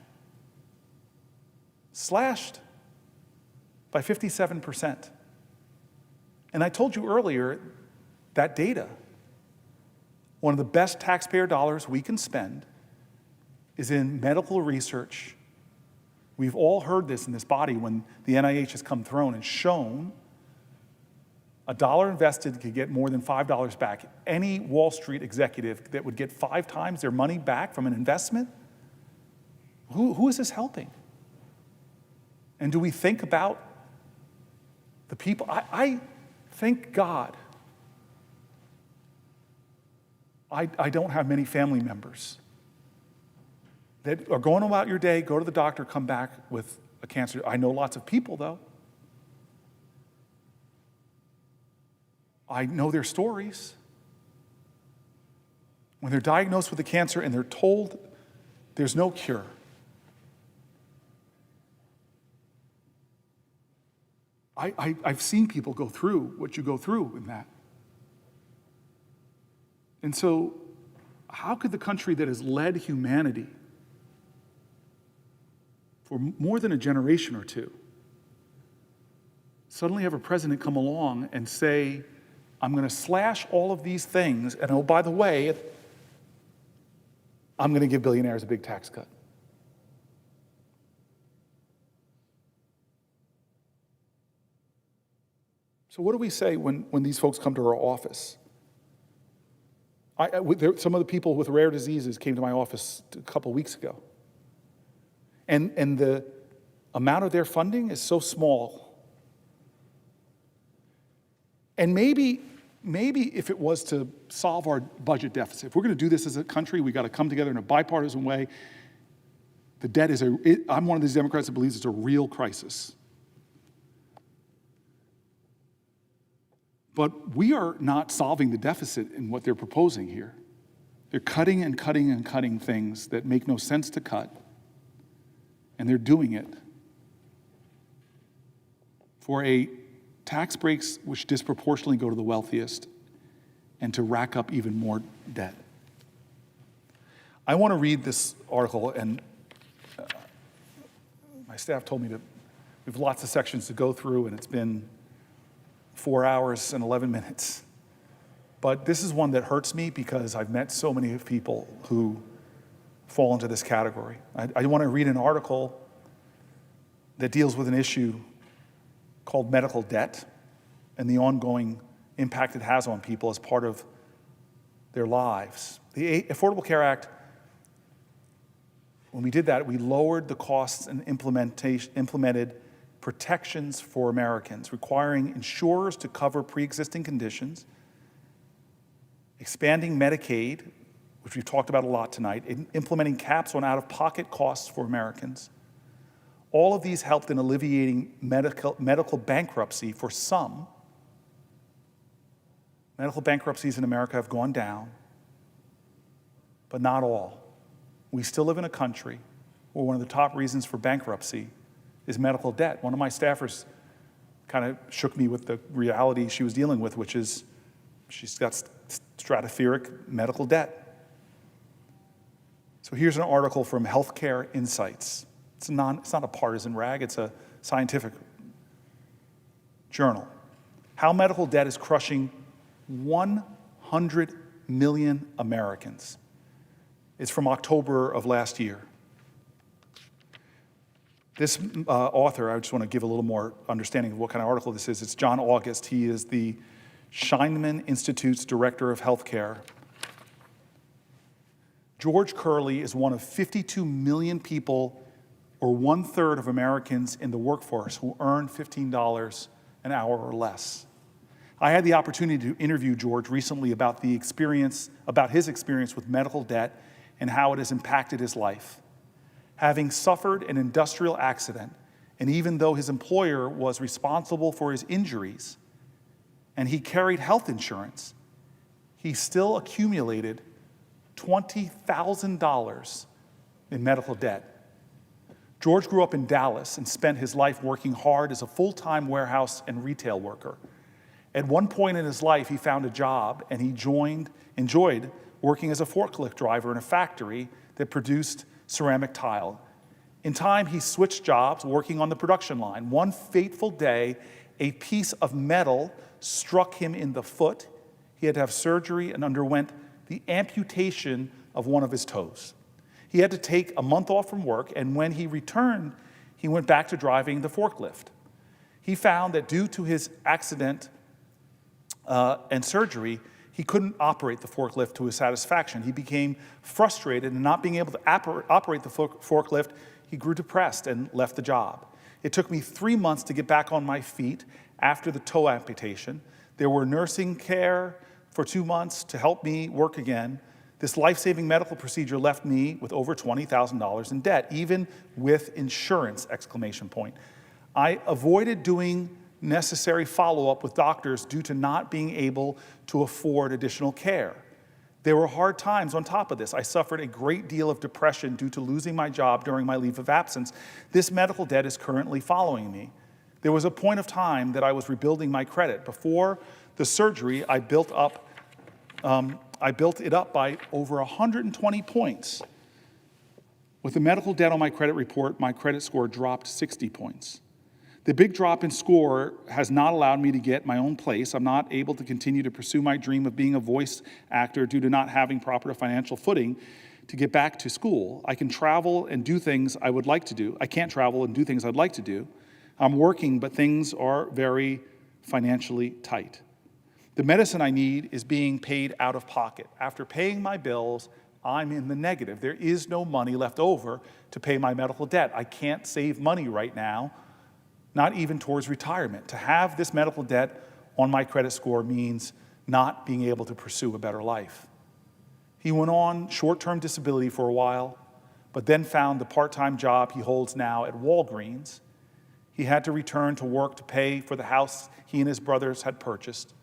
by 57%. And I told you earlier that data, one of the best taxpayer dollars we can spend is in medical research. We've all heard this in this body when the NIH has come through and shown a dollar invested could get more than $5 back. Any Wall Street executive that would get 5 times their money back from an investment, who is this helping? And do we think about the people? I thank God I don't have many family members that are going about your day, go to the doctor, come back with a cancer. I know lots of people, though. I know their stories. When they're diagnosed with a cancer and they're told there's no cure. I've seen people go through what you go through in that. And so, how could the country that has led humanity for more than a generation or two suddenly have a president come along and say, I'm going to slash all of these things, and oh, by the way, I'm going to give billionaires a big tax cut? So what do we say when these folks come to our office? Some of the people with rare diseases came to my office a couple weeks ago. And the amount of their funding is so small. And maybe if it was to solve our budget deficit, if we're going to do this as a country, we got to come together in a bipartisan way. The debt is I'm one of these Democrats that believes it's a real crisis. But we are not solving the deficit in what they're proposing here. They're cutting and cutting and cutting things that make no sense to cut. And they're doing it for tax breaks which disproportionately go to the wealthiest and to rack up even more debt. I want to read this article, and my staff told me we have lots of sections to go through, and it's been 4 hours and 11 minutes. But this is one that hurts me because I've met so many people who fall into this category. I want to read an article that deals with an issue called medical debt and the ongoing impact it has on people as part of their lives. The Affordable Care Act, when we did that, we lowered the costs and implemented protections for Americans, requiring insurers to cover pre-existing conditions, expanding Medicaid, which we've talked about a lot tonight, implementing caps on out-of-pocket costs for Americans. All of these helped in alleviating medical bankruptcy for some. Medical bankruptcies in America have gone down, but not all. We still live in a country where one of the top reasons for bankruptcy is medical debt. One of my staffers kind of shook me with the reality she was dealing with, which is she's got stratospheric medical debt. So here's an article from Healthcare Insights. It's not a partisan rag, it's a scientific journal. How medical debt is crushing 100 million Americans. It's from October of last year. This author, I just want to give a little more understanding of what kind of article this is. It's John August. He is the Scheinman Institute's Director of Healthcare. George Curley is one of 52 million people, or 1/3 of Americans in the workforce, who earn $15 an hour or less. I had the opportunity to interview George recently about his experience with medical debt and how it has impacted his life. Having suffered an industrial accident, and even though his employer was responsible for his injuries, and he carried health insurance, he still accumulated $20,000 in medical debt. George grew up in Dallas and spent his life working hard as a full-time warehouse and retail worker. At one point in his life, he found a job and he enjoyed working as a forklift driver in a factory that produced ceramic tile. In time, he switched jobs, working on the production line. One fateful day, a piece of metal struck him in the foot. He had to have surgery and underwent the amputation of one of his toes. He had to take a month off from work, and when he returned, he went back to driving the forklift. He found that due to his accident and surgery, he couldn't operate the forklift to his satisfaction. He became frustrated, and not being able to operate the forklift, he grew depressed and left the job. It took me 3 months to get back on my feet after the toe amputation. There were nursing care for 2 months to help me work again. This life-saving medical procedure left me with over $20,000 in debt, even with insurance, exclamation point. I avoided doing necessary follow-up with doctors due to not being able to afford additional care. There were hard times on top of this. I suffered a great deal of depression due to losing my job during my leave of absence. This medical debt is currently following me. There was a point of time that I was rebuilding my credit. Before the surgery, I built it up by over 120 points. With the medical debt on my credit report, my credit score dropped 60 points. The big drop in score has not allowed me to get my own place. I'm not able to continue to pursue my dream of being a voice actor due to not having proper financial footing to get back to school. I can travel and do things I would like to do. I can't travel and do things I'd like to do. I'm working, but things are very financially tight. The medicine I need is being paid out of pocket. After paying my bills, I'm in the negative. There is no money left over to pay my medical debt. I can't save money right now, not even towards retirement. To have this medical debt on my credit score means not being able to pursue a better life. He went on short-term disability for a while, but then found the part-time job he holds now at Walgreens. He had to return to work to pay for the house he and his brothers had purchased.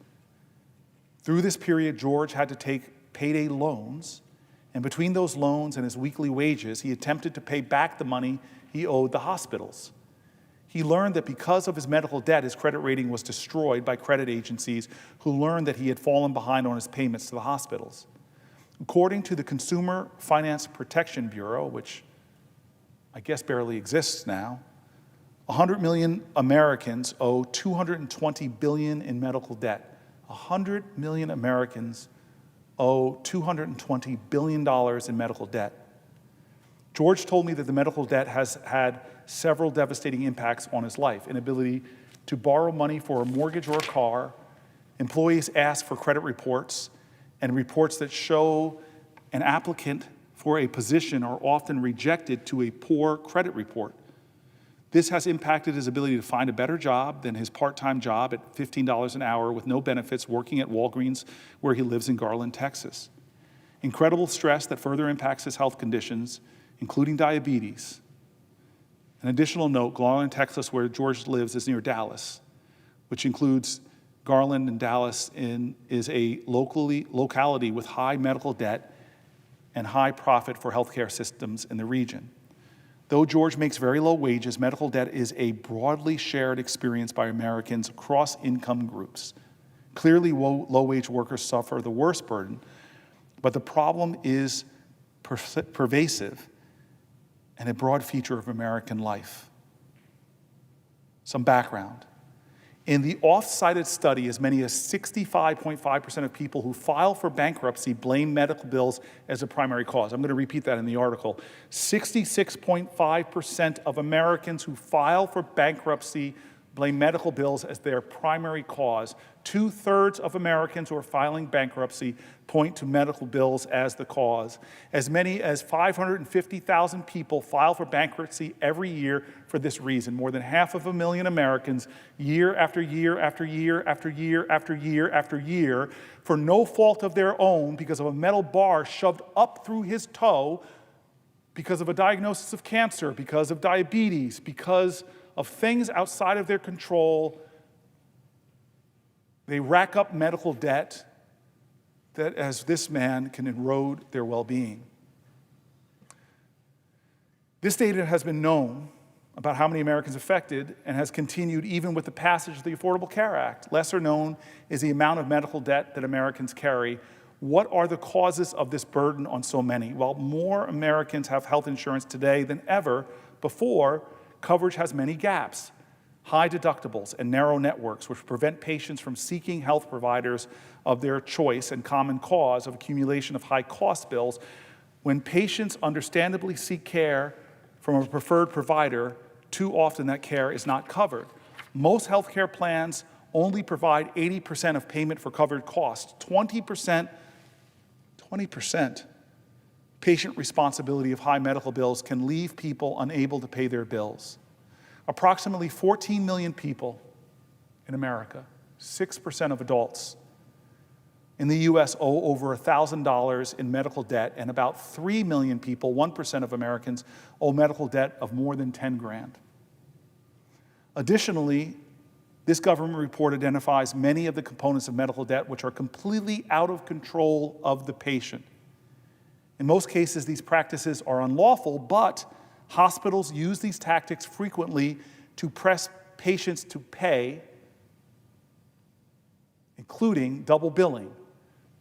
Through this period, George had to take payday loans, and between those loans and his weekly wages, he attempted to pay back the money he owed the hospitals. He learned that because of his medical debt, his credit rating was destroyed by credit agencies who learned that he had fallen behind on his payments to the hospitals. According to the Consumer Finance Protection Bureau, which I guess barely exists now, 100 million Americans owe $220 billion in medical debt. 100 million Americans owe $220 billion in medical debt. George told me that the medical debt has had several devastating impacts on his life: inability to borrow money for a mortgage or a car. Employees ask for credit reports, and reports that show an applicant for a position are often rejected to a poor credit report. This has impacted his ability to find a better job than his part-time job at $15 an hour with no benefits working at Walgreens, where he lives in Garland, Texas. Incredible stress that further impacts his health conditions, including diabetes. An additional note, Garland, Texas, where George lives, is near Dallas, which includes Garland and Dallas is a locality with high medical debt and high profit for healthcare systems in the region. Though George makes very low wages, medical debt is a broadly shared experience by Americans across income groups. Clearly, low-wage workers suffer the worst burden, but the problem is pervasive and a broad feature of American life. Some background. In the oft-cited study, as many as 65.5% of people who file for bankruptcy blame medical bills as a primary cause. I'm going to repeat that in the article. 66.5% of Americans who file for bankruptcy blame medical bills as their primary cause. 2/3 of Americans who are filing bankruptcy point to medical bills as the cause. As many as 550,000 people file for bankruptcy every year for this reason. More than 500,000 Americans, year after year after year after year after year after year, for no fault of their own, because of a metal bar shoved up through his toe, because of a diagnosis of cancer, because of diabetes, because of things outside of their control, they rack up medical debt that, as this man, can erode their well-being. This data has been known about how many Americans affected and has continued even with the passage of the Affordable Care Act. Lesser known is the amount of medical debt that Americans carry. What are the causes of this burden on so many? Well, more Americans have health insurance today than ever before. Coverage has many gaps, high deductibles and narrow networks, which prevent patients from seeking health providers of their choice and common cause of accumulation of high-cost bills. When patients understandably seek care from a preferred provider, too often that care is not covered. Most healthcare plans only provide 80% of payment for covered costs. 20% patient responsibility of high medical bills can leave people unable to pay their bills. Approximately 14 million people in America, 6% of adults in the US owe over $1,000 in medical debt, and about 3 million people, 1% of Americans, owe medical debt of more than 10 grand. Additionally, this government report identifies many of the components of medical debt which are completely out of control of the patient. In most cases, these practices are unlawful, but hospitals use these tactics frequently to press patients to pay, including double billing.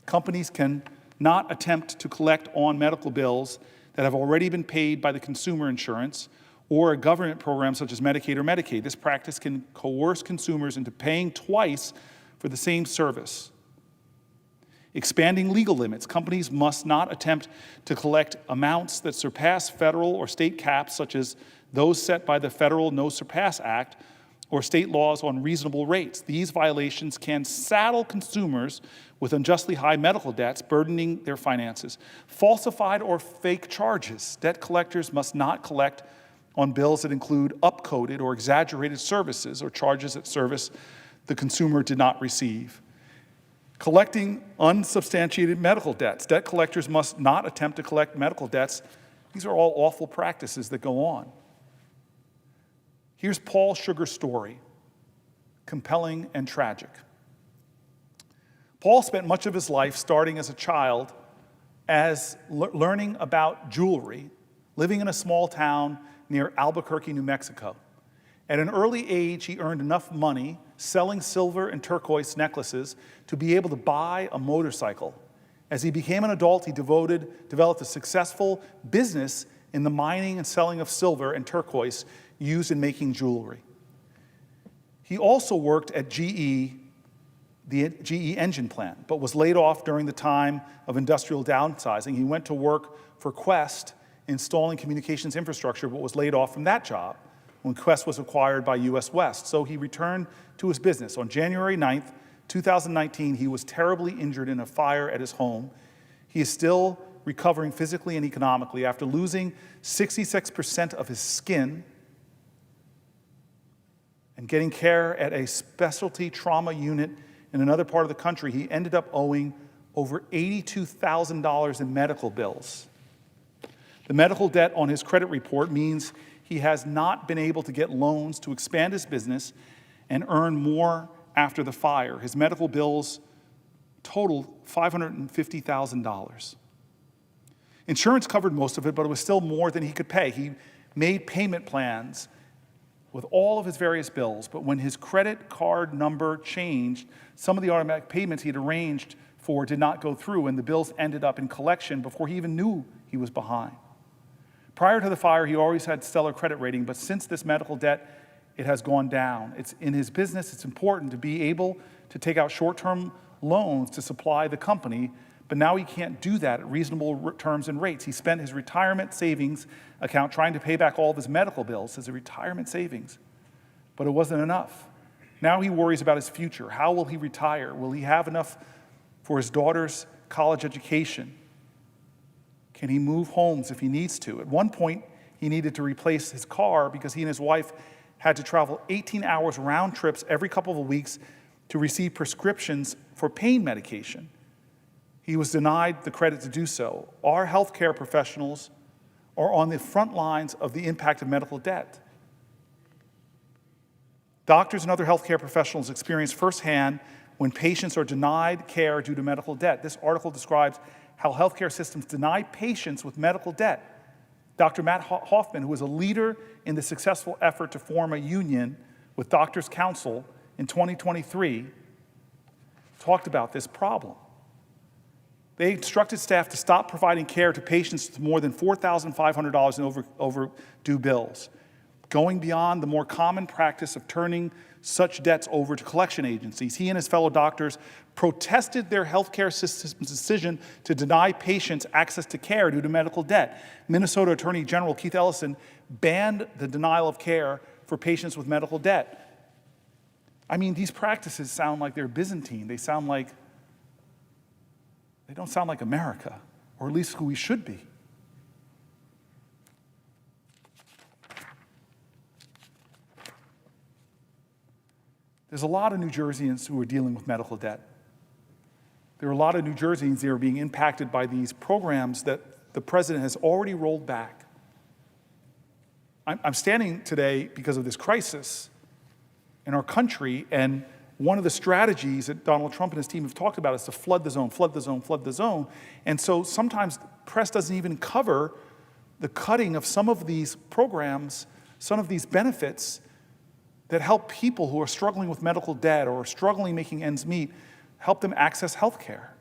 Companies can not attempt to collect on medical bills that have already been paid by the consumer insurance or a government program such as Medicaid or Medicaid. This practice can coerce consumers into paying twice for the same service. Expanding legal limits. Companies must not attempt to collect amounts that surpass federal or state caps, such as those set by the Federal No Surpass Act or state laws on reasonable rates. These violations can saddle consumers with unjustly high medical debts, burdening their finances. Falsified or fake charges. Debt collectors must not collect on bills that include upcoded or exaggerated services or charges that service the consumer did not receive. Collecting unsubstantiated medical debts. Debt collectors must not attempt to collect medical debts. These are all awful practices that go on. Here's Paul Sugar's story, compelling and tragic. Paul spent much of his life, starting as a child, as learning about jewelry, living in a small town near Albuquerque, New Mexico. At an early age, he earned enough money selling silver and turquoise necklaces to be able to buy a motorcycle. As he became an adult, he developed a successful business in the mining and selling of silver and turquoise used in making jewelry. He also worked at GE, the GE engine plant, but was laid off during the time of industrial downsizing. He went to work for Quest, installing communications infrastructure, but was laid off from that job when Quest was acquired by US West. So he returned to his business. On January 9th, 2019, he was terribly injured in a fire at his home. He is still recovering physically and economically after losing 66% of his skin and getting care at a specialty trauma unit in another part of the country. He ended up owing over $82,000 in medical bills. The medical debt on his credit report means he has not been able to get loans to expand his business and earn more after the fire. His medical bills totaled $550,000. Insurance covered most of it, but it was still more than he could pay. He made payment plans with all of his various bills, but when his credit card number changed, some of the automatic payments he had arranged for did not go through, and the bills ended up in collection before he even knew he was behind. Prior to the fire, he always had stellar credit rating, but since this medical debt, it has gone down. It's in his business, it's important to be able to take out short-term loans to supply the company, but now he can't do that at reasonable terms and rates. He spent his retirement savings account trying to pay back all of his medical bills, his retirement savings, but it wasn't enough. Now he worries about his future. How will he retire? Will he have enough for his daughter's college education? Can he move homes if he needs to? At one point, he needed to replace his car because he and his wife had to travel 18 hours round trips every couple of weeks to receive prescriptions for pain medication. He was denied the credit to do so. Our healthcare professionals are on the front lines of the impact of medical debt. Doctors and other healthcare professionals experience firsthand when patients are denied care due to medical debt. This article describes how healthcare systems deny patients with medical debt Dr. Matt Hoffman, who was a leader in the successful effort to form a union with Doctors' Council in 2023, talked about this problem. They instructed staff to stop providing care to patients with more than $4,500 in overdue bills, going beyond the more common practice of turning such debts over to collection agencies. He and his fellow doctors protested their healthcare system's decision to deny patients access to care due to medical debt. Minnesota Attorney General Keith Ellison banned the denial of care for patients with medical debt. I mean, these practices sound like they're Byzantine. They don't sound like America, or at least who we should be. There's a lot of New Jerseyans who are dealing with medical debt. There are a lot of New Jerseyans that are being impacted by these programs that the president has already rolled back. I'm standing today because of this crisis in our country, and one of the strategies that Donald Trump and his team have talked about is to flood the zone, flood the zone, flood the zone. And so sometimes the press doesn't even cover the cutting of some of these programs, some of these benefits that help people who are struggling with medical debt or struggling making ends meet, help them access health care.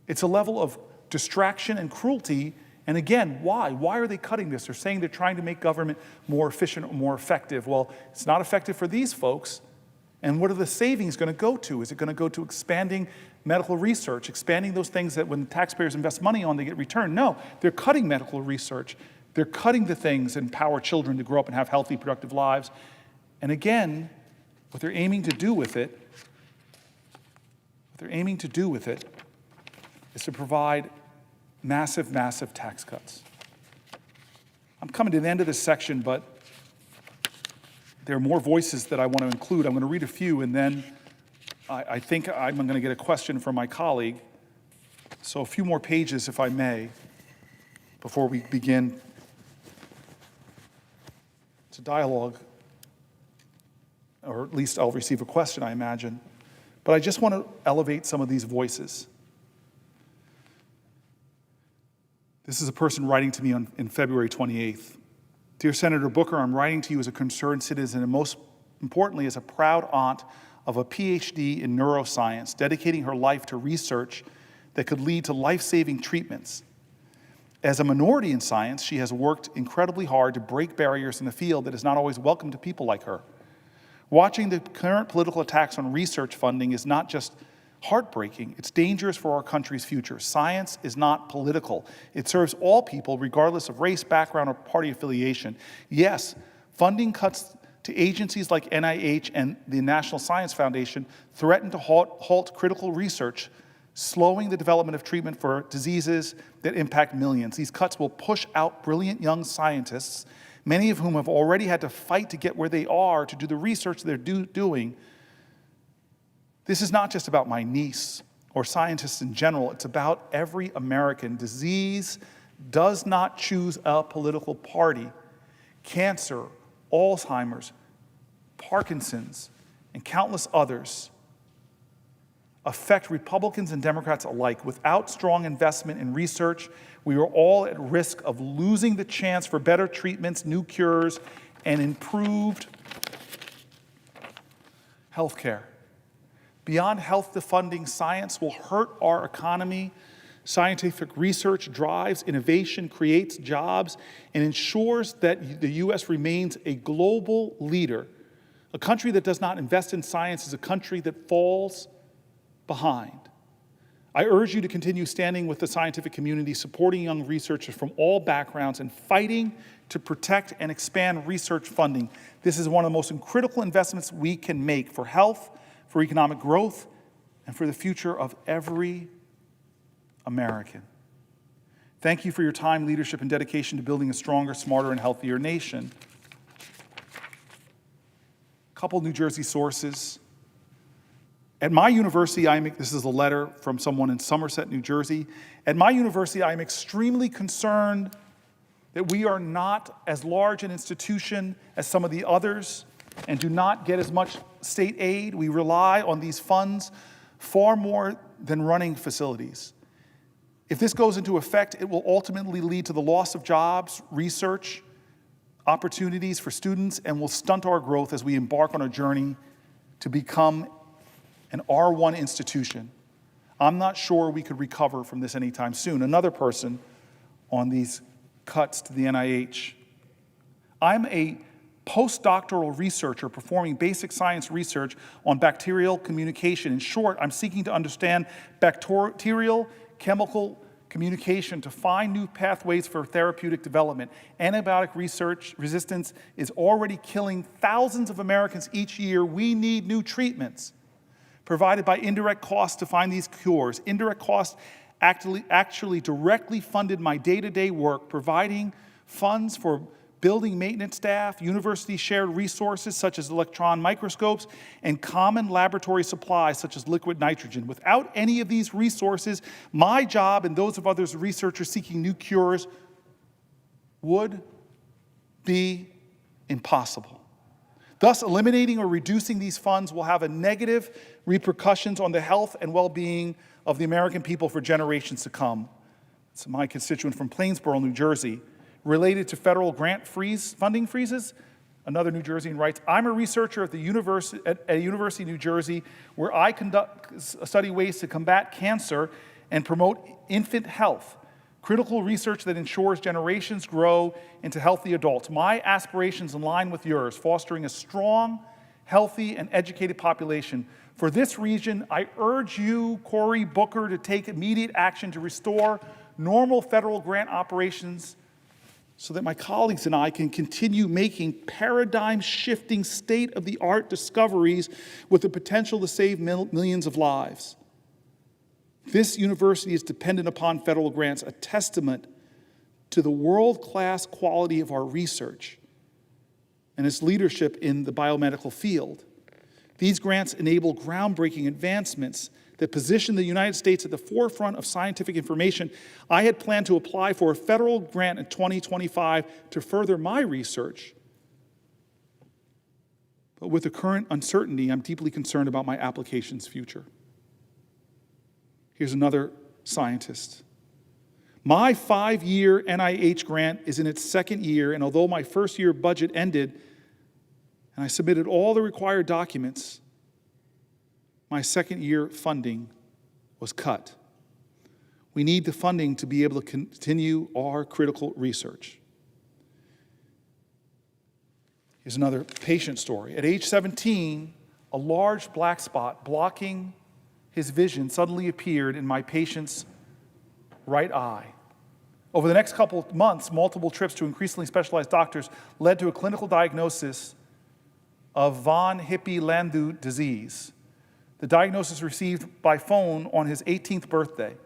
It's a level of distraction and cruelty. And again, why? Why are they cutting this? They're saying they're trying to make government more efficient or more effective. Well, it's not effective for these folks. And what are the savings going to go to? Is it going to go to expanding medical research, expanding those things that when taxpayers invest money on, they get returned? No, they're cutting medical research. They're cutting the things that empower children to grow up and have healthy, productive lives. And again, what they're aiming to do with it is to provide massive, massive tax cuts. I'm coming to the end of this section, but there are more voices that I want to include. I'm going to read a few, and then I think I'm going to get a question from my colleague. So a few more pages, if I may, before we begin. It's a dialogue, or at least I'll receive a question, I imagine. But I just want to elevate some of these voices. This is a person writing to me in February 28th. Dear Senator Booker, I'm writing to you as a concerned citizen and most importantly as a proud aunt of a PhD in neuroscience, dedicating her life to research that could lead to life-saving treatments. As a minority in science, she has worked incredibly hard to break barriers in a field that is not always welcome to people like her. Watching the current political attacks on research funding is not just heartbreaking, it's dangerous for our country's future. Science is not political. It serves all people, regardless of race, background, or party affiliation. Yes, funding cuts to agencies like NIH and the National Science Foundation threaten to halt critical research, slowing the development of treatment for diseases that impact millions. These cuts will push out brilliant young scientists, many of whom have already had to fight to get where they are to do the research they're doing. This is not just about my niece or scientists in general. It's about every American. Disease does not choose a political party. Cancer, Alzheimer's, Parkinson's, and countless others affect Republicans and Democrats alike. Without strong investment in research, we are all at risk of losing the chance for better treatments, new cures, and improved health care. Beyond health funding, science will hurt our economy. Scientific research drives innovation, creates jobs, and ensures that the U.S. remains a global leader. A country that does not invest in science is a country that falls behind. I urge you to continue standing with the scientific community, supporting young researchers from all backgrounds, and fighting to protect and expand research funding. This is one of the most critical investments we can make for health, for economic growth, and for the future of every American. Thank you for your time, leadership, and dedication to building a stronger, smarter, and healthier nation. A couple New Jersey sources. At my university, this is a letter from someone in Somerset, New Jersey. At my university, I am extremely concerned that we are not as large an institution as some of the others and do not get as much state aid. We rely on these funds far more than running facilities. If this goes into effect, it will ultimately lead to the loss of jobs, research, opportunities for students, and will stunt our growth as we embark on a journey to become an R1 institution. I'm not sure we could recover from this anytime soon. Another person on these cuts to the NIH. I'm a postdoctoral researcher performing basic science research on bacterial communication. In short, I'm seeking to understand bacterial chemical communication to find new pathways for therapeutic development. Antibiotic research resistance is already killing thousands of Americans each year. We need new treatments provided by indirect costs to find these cures. Indirect costs actually directly funded my day-to-day work, providing funds for building maintenance staff, university-shared resources such as electron microscopes, and common laboratory supplies such as liquid nitrogen. Without any of these resources, my job and those of others researchers seeking new cures would be impossible. Thus, eliminating or reducing these funds will have a negative repercussions on the health and well-being of the American people for generations to come. It's my constituent from Plainsboro, New Jersey. Related to federal grant funding freezes, another New Jerseyan writes, I'm a researcher at a university in New Jersey where I study ways to combat cancer and promote infant health, critical research that ensures generations grow into healthy adults. My aspirations align with yours, fostering a strong, healthy, and educated population. For this reason, I urge you, Cory Booker, to take immediate action to restore normal federal grant operations so that my colleagues and I can continue making paradigm-shifting, state-of-the-art discoveries with the potential to save millions of lives. This university is dependent upon federal grants, a testament to the world-class quality of our research and its leadership in the biomedical field. These grants enable groundbreaking advancements that position the United States at the forefront of scientific information. I had planned to apply for a federal grant in 2025 to further my research. But with the current uncertainty, I'm deeply concerned about my application's future. Here's another scientist. My 5-year NIH grant is in its second year, and although my first-year budget ended and I submitted all the required documents, my second-year funding was cut. We need the funding to be able to continue our critical research. Here's another patient story. At age 17, a large black spot blocking his vision suddenly appeared in my patient's right eye. Over the next couple of months, multiple trips to increasingly specialized doctors led to a clinical diagnosis of von Hippel-Lindau disease. The diagnosis received by phone on his 18th birthday.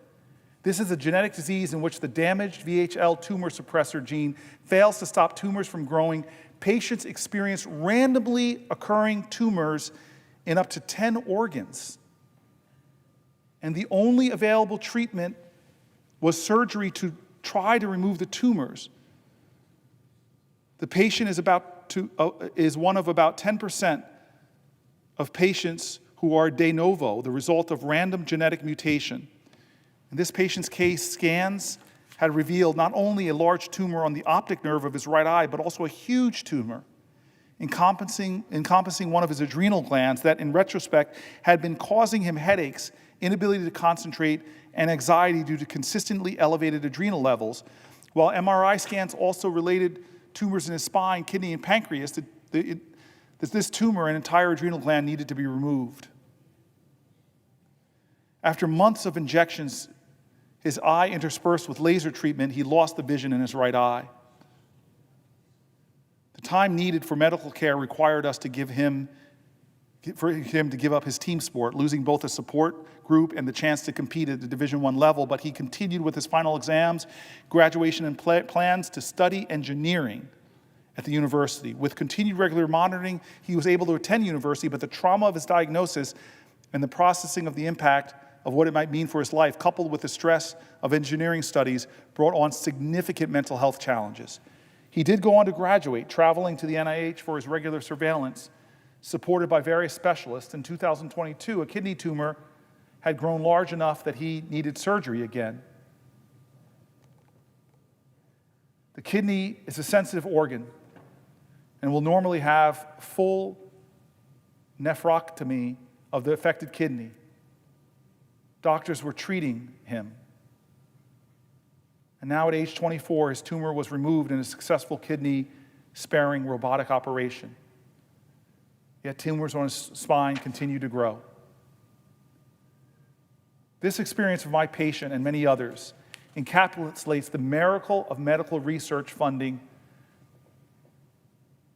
This is a genetic disease in which the damaged VHL tumor suppressor gene fails to stop tumors from growing. Patients experience randomly occurring tumors in up to 10 organs. And the only available treatment was surgery to try to remove the tumors. The patient is one of about 10% of patients who are de novo, the result of random genetic mutation. In this patient's case, scans had revealed not only a large tumor on the optic nerve of his right eye, but also a huge tumor encompassing one of his adrenal glands that, in retrospect, had been causing him headaches, inability to concentrate, and anxiety due to consistently elevated adrenal levels. While MRI scans also related tumors in his spine, kidney, and pancreas, this tumor and entire adrenal gland needed to be removed. After months of injections, his eye interspersed with laser treatment, he lost the vision in his right eye. The time needed for medical care required us to give him to give up his team sport, losing both a support group and the chance to compete at the Division I level, but he continued with his final exams, graduation, and plans to study engineering at the university. With continued regular monitoring, he was able to attend university, but the trauma of his diagnosis and the processing of the impact of what it might mean for his life, coupled with the stress of engineering studies, brought on significant mental health challenges. He did go on to graduate, traveling to the NIH for his regular surveillance, supported by various specialists. In 2022, a kidney tumor had grown large enough that he needed surgery again. The kidney is a sensitive organ and will normally have full nephrectomy of the affected kidney. Doctors were treating him. And now at age 24, his tumor was removed in a successful kidney-sparing robotic operation. Yet tumors on his spine continue to grow. This experience of my patient and many others encapsulates the miracle of medical research funding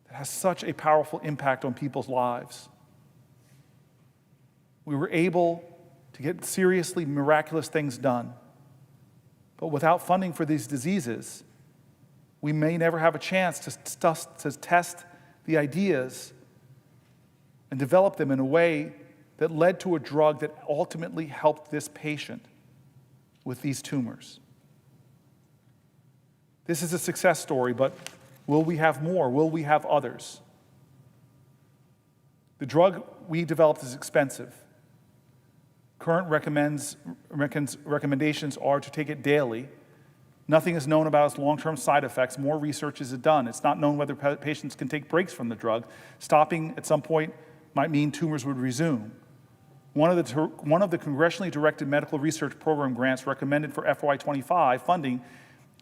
that has such a powerful impact on people's lives. We were able to get seriously miraculous things done. But without funding for these diseases, we may never have a chance to test the ideas and develop them in a way that led to a drug that ultimately helped this patient with these tumors. This is a success story, but will we have more? Will we have others? The drug we developed is expensive. Current recommendations are to take it daily. Nothing is known about its long-term side effects. More research is done. It's not known whether patients can take breaks from the drug. Stopping at some point might mean tumors would resume. One of the congressionally directed medical research program grants recommended for FY25 funding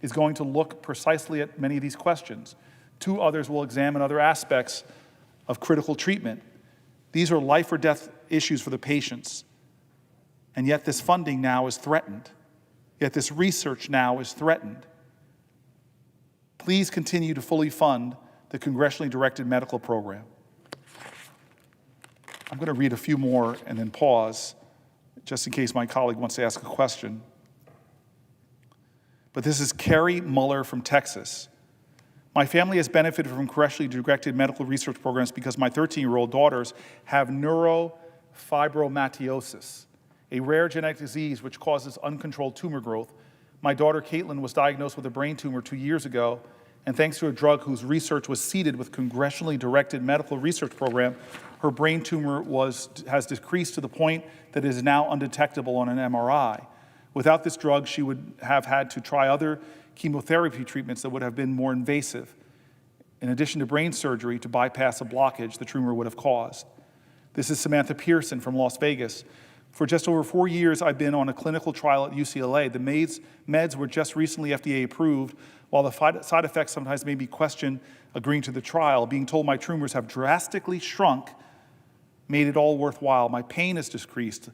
is going to look precisely at many of these questions. 2 others will examine other aspects of critical treatment. These are life or death issues for the patients. And yet this funding now is threatened. Yet this research now is threatened. Please continue to fully fund the congressionally directed medical program. I'm going to read a few more and then pause, just in case my colleague wants to ask a question. But this is Carrie Muller from Texas. My family has benefited from congressionally directed medical research programs because my 13-year-old daughters have neurofibromatosis, a rare genetic disease which causes uncontrolled tumor growth. My daughter Caitlin was diagnosed with a brain tumor 2 years ago, and thanks to a drug whose research was seeded with congressionally directed medical research program, her brain tumor has decreased to the point that it is now undetectable on an MRI. Without this drug, she would have had to try other chemotherapy treatments that would have been more invasive, in addition to brain surgery to bypass a blockage the tumor would have caused. This is Samantha Pearson from Las Vegas. For just over 4 years, I've been on a clinical trial at UCLA. The meds were just recently FDA approved. While the side effects sometimes may be questioned, agreeing to the trial, being told my tumors have drastically shrunk made it all worthwhile. My pain has decreased.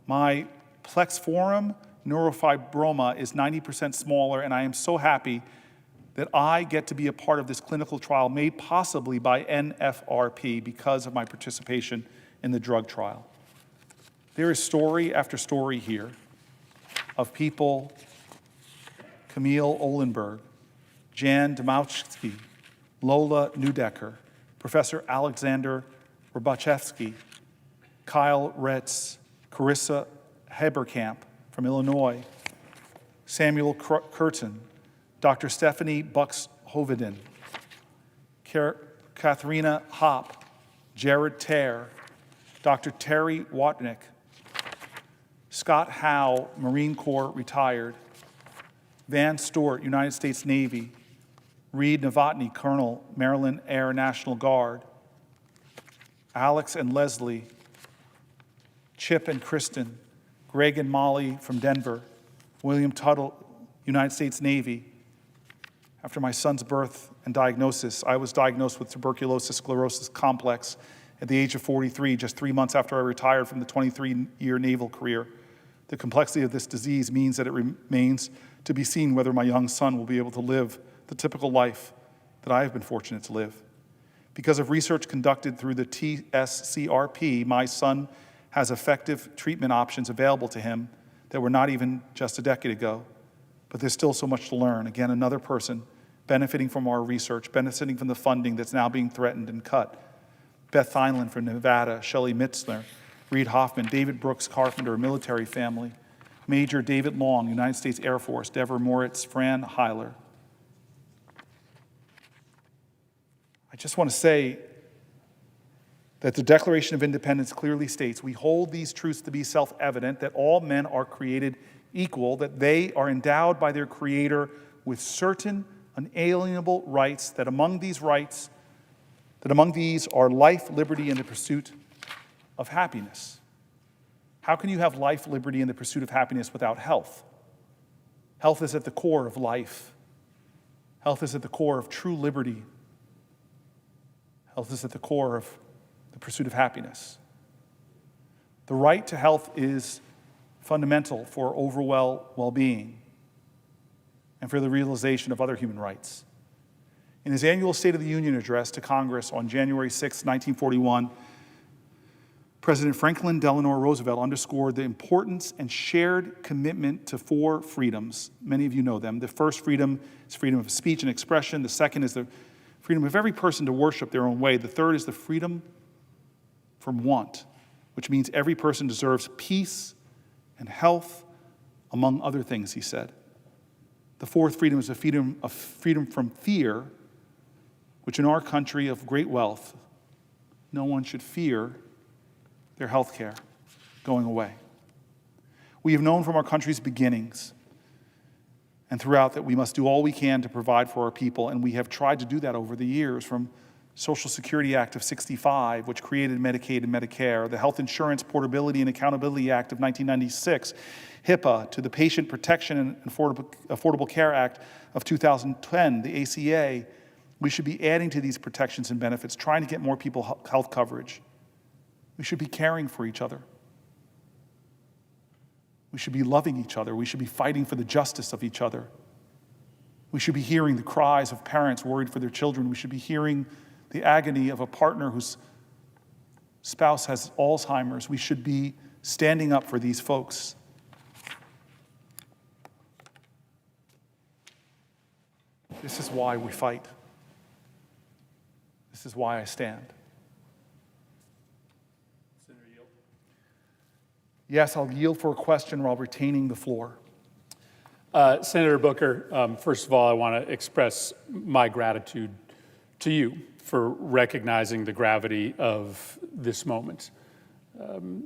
My plexiform neurofibroma is 90% smaller, and I am so happy that I get to be a part of this clinical trial made possibly by NFRP because of my participation in the drug trial. There is story after story here of people, Camille Olenberg, Jan Domowski, Lola Neudecker, Professor Alexander Robachevsky, Kyle Retz, Carissa Heberkamp from Illinois, Samuel Curtin, Dr. Stephanie Bucks-Hoveden, Katharina Hopp, Jared Tare, Dr. Terry Watnick, Scott Howe, Marine Corps retired, Van Stewart, United States Navy, Reed Novotny, Colonel, Maryland Air National Guard, Alex and Leslie, Chip and Kristen, Greg and Molly from Denver, William Tuttle, United States Navy. After my son's birth and diagnosis, I was diagnosed with tuberculosis sclerosis complex at the age of 43, just 3 months after I retired from the 23-year naval career. The complexity of this disease means that it remains to be seen whether my young son will be able to live the typical life that I have been fortunate to live. Because of research conducted through the TSCRP, my son has effective treatment options available to him that were not even just a decade ago. But there's still so much to learn. Again, another person benefiting from our research, benefiting from the funding that's now being threatened and cut. Beth Heinlein from Nevada, Shelley Mitzner, Reed Hoffman, David Brooks Carpenter, a military family, Major David Long, United States Air Force, Deborah Moritz, Fran Heiler. I just want to say that the Declaration of Independence clearly states, we hold these truths to be self-evident, that all men are created equal, that they are endowed by their Creator with certain unalienable rights, that among these are life, liberty, and the pursuit of happiness. How can you have life, liberty, and the pursuit of happiness without health? Health is at the core of life. Health is at the core of true liberty. Health is at the core of the pursuit of happiness. The right to health is fundamental for overall well-being and for the realization of other human rights. In his annual State of the Union address to Congress on January 6, 1941, President Franklin Delano Roosevelt underscored the importance and shared commitment to four freedoms. Many of you know them. The first freedom is freedom of speech and expression. The second is the freedom of every person to worship their own way. The third is the freedom from want, which means every person deserves peace and health, among other things, he said. The fourth freedom is a freedom from fear, which in our country of great wealth, no one should fear their health care going away. We have known from our country's beginnings and throughout that we must do all we can to provide for our people, and we have tried to do that over the years, from Social Security Act of '65, which created Medicaid and Medicare, the Health Insurance Portability and Accountability Act of 1996, HIPAA, to the Patient Protection and Affordable Care Act of 2010, the ACA. We should be adding to these protections and benefits, trying to get more people health coverage. We should be caring for each other. We should be loving each other. We should be fighting for the justice of each other. We should be hearing the cries of parents worried for their children. We should be hearing the agony of a partner whose spouse has Alzheimer's. We should be standing up for these folks. This is why we fight. This is why I stand. Yes, I'll yield for a question while retaining the floor. Senator Booker, first of all, I want to express my gratitude to you for recognizing the gravity of this moment.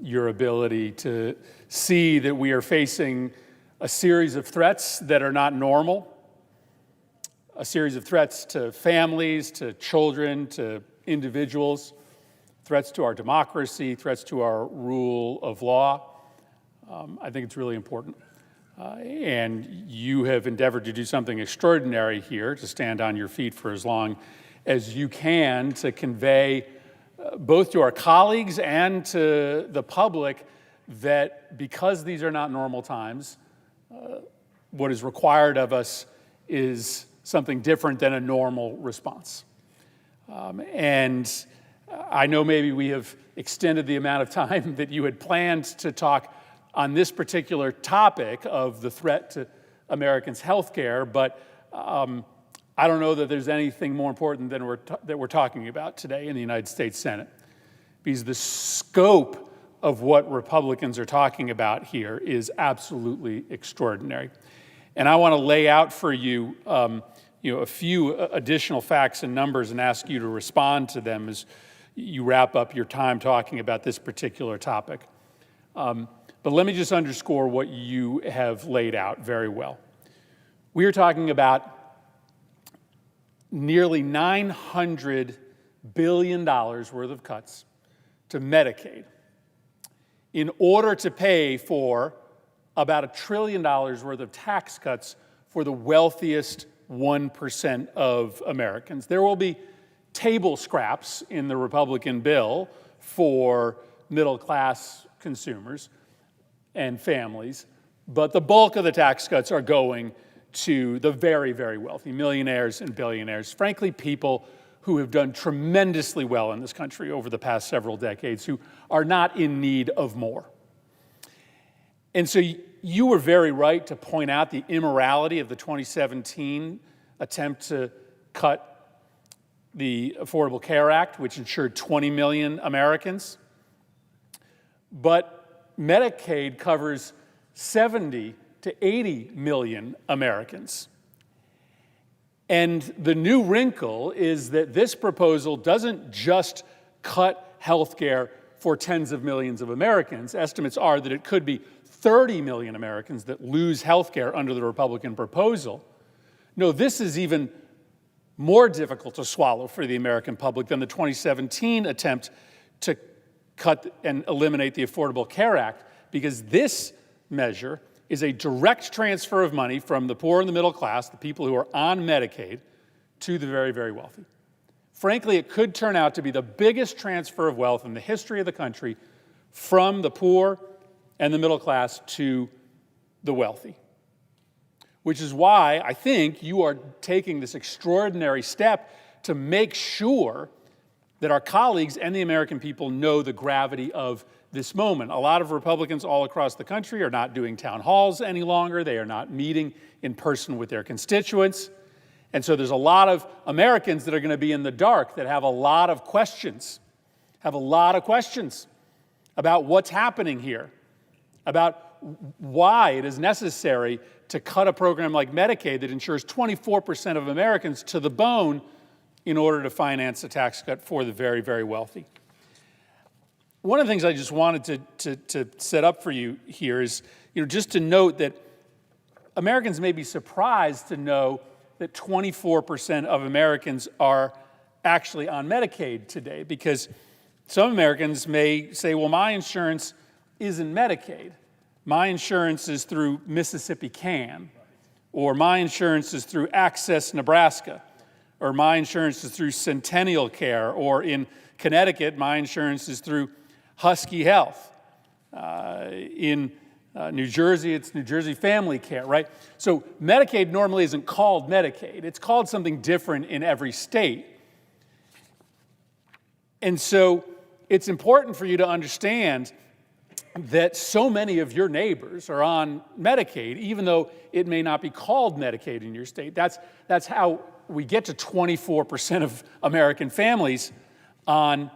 Your ability to see that we are facing a series of threats that are not normal, a series of threats to families, to children, to individuals, threats to our democracy, threats to our rule of law. I think it's really important. And you have endeavored to do something extraordinary here, to stand on your feet for as long as you can, to convey both to our colleagues and to the public that because these are not normal times, what is required of us is something different than a normal response. And I know maybe we have extended the amount of time that you had planned to talk on this particular topic of the threat to Americans' health care, but I don't know that there's anything more important than that we're talking about today in the United States Senate, because the scope of what Republicans are talking about here is absolutely extraordinary. And I want to lay out for you, a few additional facts and numbers and ask you to respond to them as you wrap up your time talking about this particular topic. But let me just underscore what you have laid out very well. We are talking about nearly $900 billion worth of cuts to Medicaid in order to pay for about $1 trillion worth of tax cuts for the wealthiest 1% of Americans. There will be table scraps in the Republican bill for middle-class consumers and families, but the bulk of the tax cuts are going to the very, very wealthy, millionaires and billionaires, frankly, people who have done tremendously well in this country over the past several decades, who are not in need of more. And so you were very right to point out the immorality of the 2017 attempt to cut the Affordable Care Act, which insured 20 million Americans. But Medicaid covers 70 to 80 million Americans. And the new wrinkle is that this proposal doesn't just cut health care for tens of millions of Americans. Estimates are that it could be 30 million Americans that lose health care under the Republican proposal. No, this is even more difficult to swallow for the American public than the 2017 attempt to cut and eliminate the Affordable Care Act, because this measure is a direct transfer of money from the poor and the middle class, the people who are on Medicaid, to the very, very wealthy. Frankly, it could turn out to be the biggest transfer of wealth in the history of the country from the poor and the middle class to the wealthy. Which is why I think you are taking this extraordinary step to make sure that our colleagues and the American people know the gravity of this moment. A lot of Republicans all across the country are not doing town halls any longer. They are not meeting in person with their constituents. And so there's a lot of Americans that are going to be in the dark, that have a lot of questions about what's happening here, about why it is necessary to cut a program like Medicaid that insures 24% of Americans to the bone in order to finance a tax cut for the very, very wealthy. One of the things I just wanted to set up for you here is, just to note that Americans may be surprised to know that 24% of Americans are actually on Medicaid today, because some Americans may say, well, my insurance isn't Medicaid. My insurance is through Mississippi Can, or my insurance is through Access Nebraska, or my insurance is through Centennial Care, or in Connecticut, my insurance is through Husky Health. In New Jersey, it's New Jersey Family Care, right? So Medicaid normally isn't called Medicaid. It's called something different in every state. And so it's important for you to understand that so many of your neighbors are on Medicaid, even though it may not be called Medicaid in your state. That's how we get to 24% of American families on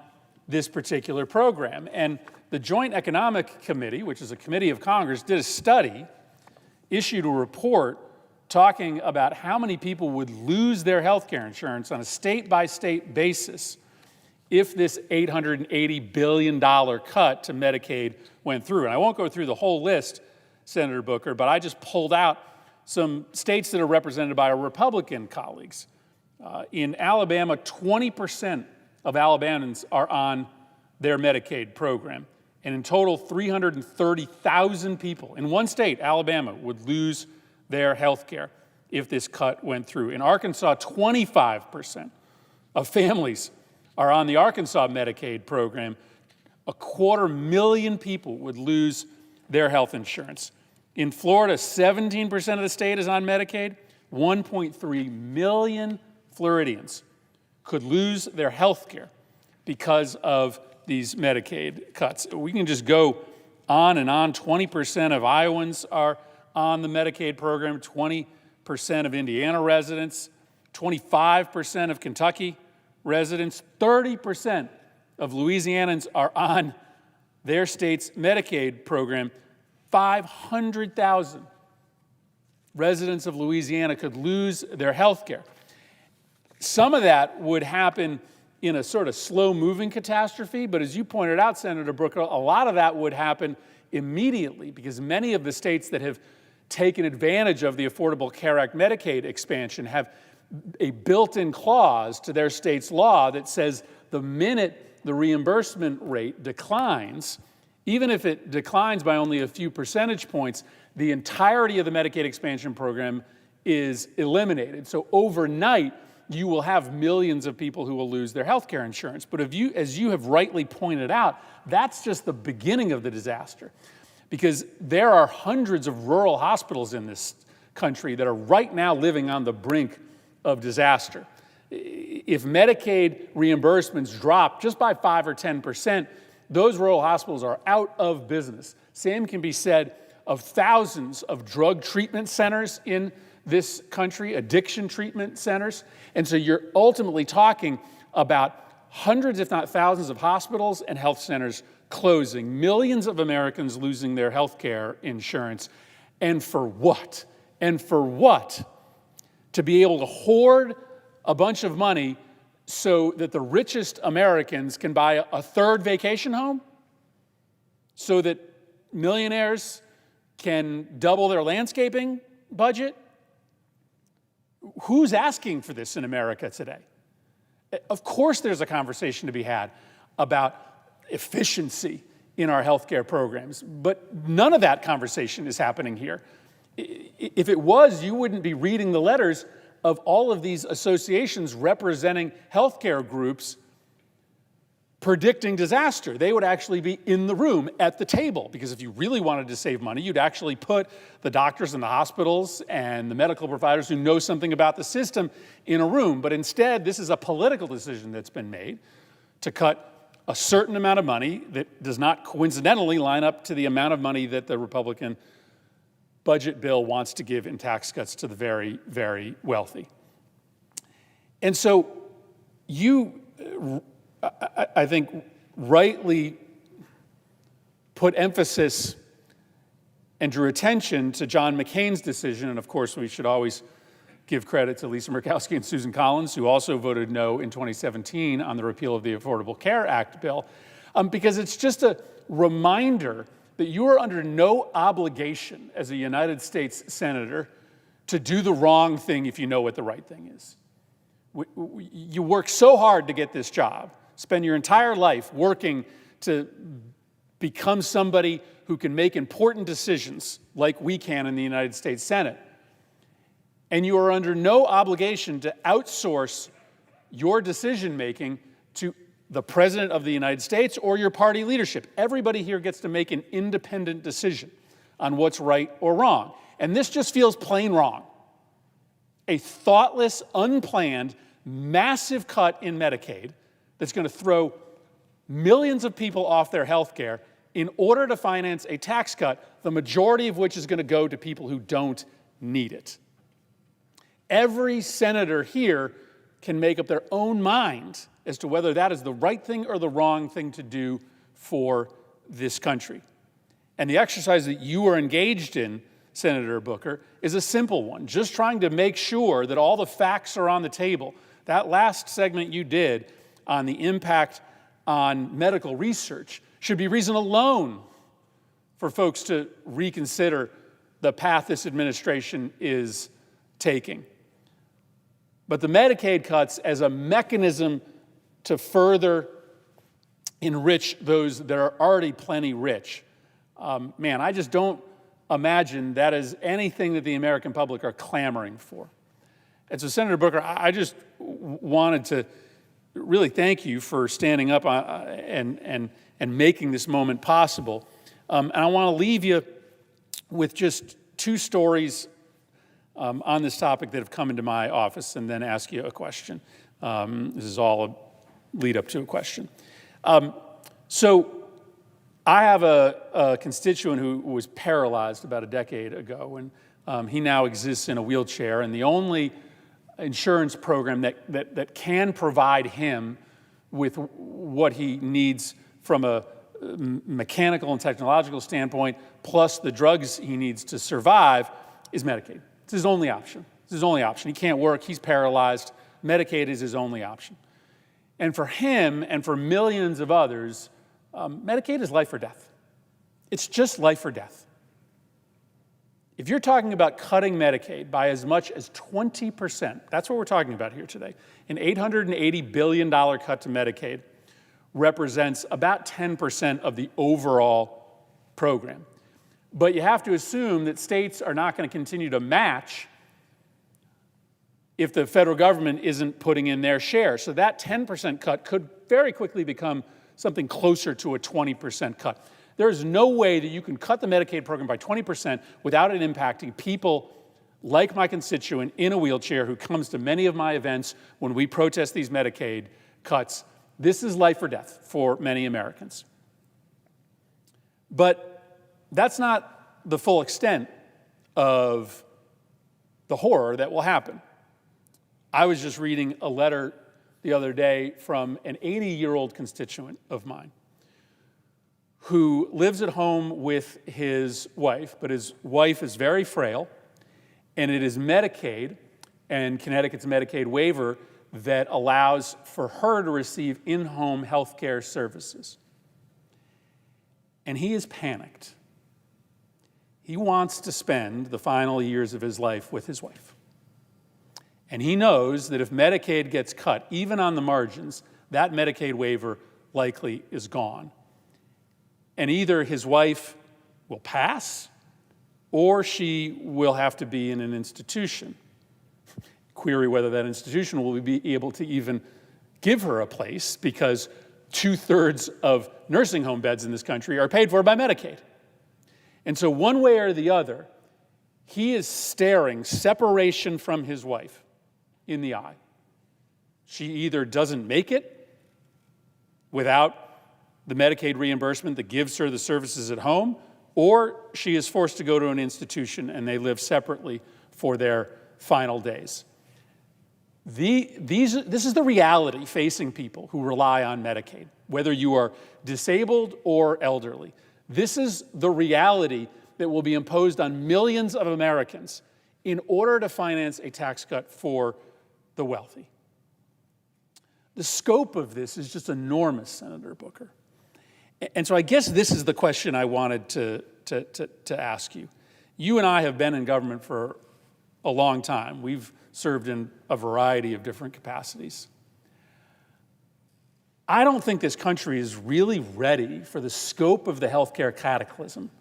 this particular program. And the Joint Economic Committee, which is a committee of Congress, did a study, issued a report talking about how many people would lose their health care insurance on a state-by-state basis if this $880 billion cut to Medicaid went through. And I won't go through the whole list, Senator Booker, but I just pulled out some states that are represented by our Republican colleagues. In Alabama, 20% of Alabamans are on their Medicaid program. And in total, 330,000 people in one state, Alabama, would lose their health care if this cut went through. In Arkansas, 25% of families are on the Arkansas Medicaid program. 250,000 people would lose their health insurance. In Florida, 17% of the state is on Medicaid. 1.3 million Floridians could lose their health care because of these Medicaid cuts. We can just go on and on. 20% of Iowans are on the Medicaid program, 20% of Indiana residents, 25% of Kentucky residents, 30% of Louisianans are on their state's Medicaid program. 500,000 residents of Louisiana could lose their health care. Some of that would happen in a sort of slow-moving catastrophe, but as you pointed out, Senator Booker, a lot of that would happen immediately, because many of the states that have taken advantage of the Affordable Care Act Medicaid expansion have a built-in clause to their state's law that says the minute the reimbursement rate declines, even if it declines by only a few percentage points, the entirety of the Medicaid expansion program is eliminated. So overnight, you will have millions of people who will lose their health care insurance. But as you have rightly pointed out, that's just the beginning of the disaster, because there are hundreds of rural hospitals in this country that are right now living on the brink of disaster. If Medicaid reimbursements drop just by 5 or 10%, those rural hospitals are out of business. Same can be said of thousands of drug treatment centers in this country, addiction treatment centers. And so you're ultimately talking about hundreds, if not thousands, of hospitals and health centers closing, millions of Americans losing their health care insurance. And for what? And for what? To be able to hoard a bunch of money so that the richest Americans can buy a third vacation home? So that millionaires can double their landscaping budget? who's asking for this in America today? Of course there's a conversation to be had about efficiency in our healthcare programs, but none of that conversation is happening here. If it was, you wouldn't be reading the letters of all of these associations representing healthcare groups predicting disaster. They would actually be in the room at the table, because if you really wanted to save money, you'd actually put the doctors in the hospitals and the medical providers who know something about the system in a room. But instead, this is a political decision that's been made to cut a certain amount of money that does not coincidentally line up to the amount of money that the Republican budget bill wants to give in tax cuts to the very, very wealthy. And so you, I think, rightly put emphasis and drew attention to John McCain's decision. And of course, we should always give credit to Lisa Murkowski and Susan Collins, who also voted no in 2017 on the repeal of the Affordable Care Act bill, because it's just a reminder that you are under no obligation as a United States senator to do the wrong thing if you know what the right thing is. You work so hard to get this job, spend your entire life working to become somebody who can make important decisions like we can in the United States Senate. And you are under no obligation to outsource your decision-making to the President of the United States or your party leadership. Everybody here gets to make an independent decision on what's right or wrong. And this just feels plain wrong. A thoughtless, unplanned, massive cut in Medicaid that's going to throw millions of people off their health care in order to finance a tax cut, the majority of which is going to go to people who don't need it. Every senator here can make up their own mind as to whether that is the right thing or the wrong thing to do for this country. And the exercise that you are engaged in, Senator Booker, is a simple one, just trying to make sure that all the facts are on the table. That last segment you did on the impact on medical research should be reason alone for folks to reconsider the path this administration is taking. But the Medicaid cuts as a mechanism to further enrich those that are already plenty rich, man, I just don't imagine that is anything that the American public are clamoring for. And so, Senator Booker, I just wanted to really thank you for standing up and making this moment possible. And I want to leave you with just two stories on this topic that have come into my office, and then ask you a question. This is all a lead up to a question. So I have a constituent who was paralyzed about a decade ago, and he now exists in a wheelchair, and the only insurance program that can provide him with what he needs from a mechanical and technological standpoint, plus the drugs he needs to survive, is Medicaid. It's his only option. It's his only option. He can't work. He's paralyzed. Medicaid is his only option. And for him and for millions of others, Medicaid is life or death. It's just life or death. If you're talking about cutting Medicaid by as much as 20%, that's what we're talking about here today. An $880 billion cut to Medicaid represents about 10% of the overall program. But you have to assume that states are not going to continue to match if the federal government isn't putting in their share. So that 10% cut could very quickly become something closer to a 20% cut. There's no way that you can cut the Medicaid program by 20% without it impacting people like my constituent in a wheelchair who comes to many of my events when we protest these Medicaid cuts. This is life or death for many Americans. But that's not the full extent of the horror that will happen. I was just reading a letter the other day from an 80-year-old constituent of mine who lives at home with his wife, but his wife is very frail, and it is Medicaid and Connecticut's Medicaid waiver that allows for her to receive in-home health care services. And he is panicked. He wants to spend the final years of his life with his wife. And he knows that if Medicaid gets cut, even on the margins, that Medicaid waiver likely is gone. And either his wife will pass or she will have to be in an institution. Query whether that institution will be able to even give her a place, because 2/3 of nursing home beds in this country are paid for by Medicaid. And so one way or the other, he is staring separation from his wife in the eye. She either doesn't make it without the Medicaid reimbursement that gives her the services at home, or she is forced to go to an institution and they live separately for their final days. This is the reality facing people who rely on Medicaid, whether you are disabled or elderly. This is the reality that will be imposed on millions of Americans in order to finance a tax cut for the wealthy. The scope of this is just enormous, Senator Booker. And so I guess this is the question I wanted to ask you. You and I have been in government for a long time. We've served in a variety of different capacities. I don't think this country is really ready for the scope of the healthcare cataclysm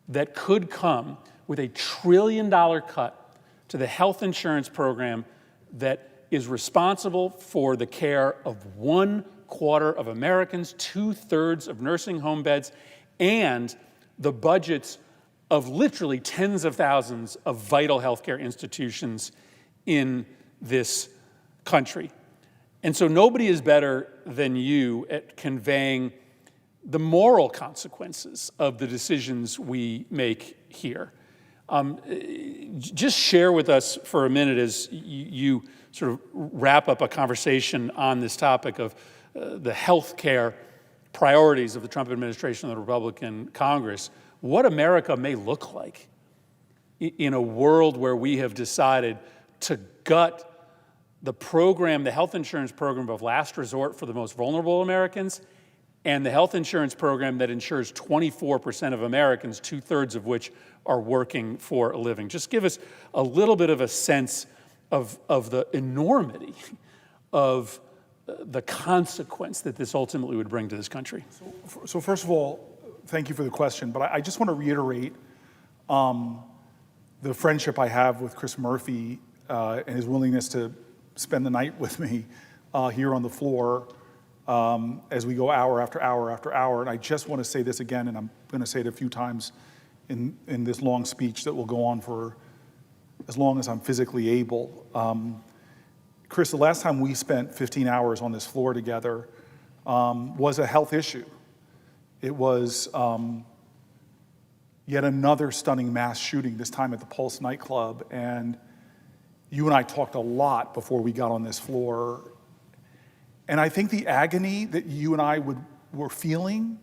that could come with $1 trillion cut to the health insurance program that is responsible for the care of 1/4 of Americans, 2/3 of nursing home beds, and the budgets of literally tens of thousands of vital healthcare institutions in this country. And so nobody is better than you at conveying the moral consequences of the decisions we make here. Just share with us for a minute as you sort of wrap up a conversation on this topic of the healthcare priorities of the Trump administration and the Republican Congress, what America may look like in a world where we have decided to gut the program, the health insurance program of last resort for the most vulnerable Americans, and the health insurance program that insures 24% of Americans, 2/3 of which are working for a living. Just give us a little bit of a sense of the enormity of the consequence that this ultimately would bring to this country. So first of all, thank you for the question, but I just want to reiterate the friendship I have with Chris Murphy and his willingness to spend the night with me here on the floor as we go hour after hour after hour. And I just want to say this again, and I'm going to say it a few times in this long speech that will go on for as long as I'm physically able. Chris, the last time we spent 15 hours on this floor together was a health issue. It was yet another stunning mass shooting, this time at the Pulse nightclub. And you and I talked a lot before we got on this floor. And I think the agony that you and I were feeling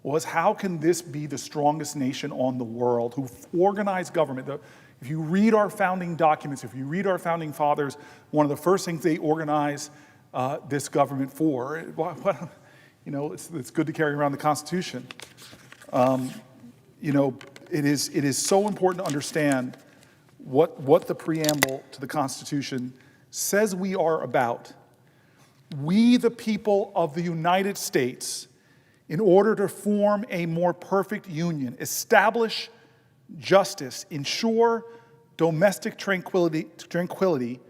was, how can this be the strongest nation on the world who organized government? If you read our founding documents, if you read our founding fathers, one of the first things they organize this government for, it's good to carry around the Constitution. It is so important to understand what the preamble to the Constitution says we are about. We, the people of the United States, in order to form a more perfect union, establish justice, ensure domestic tranquility,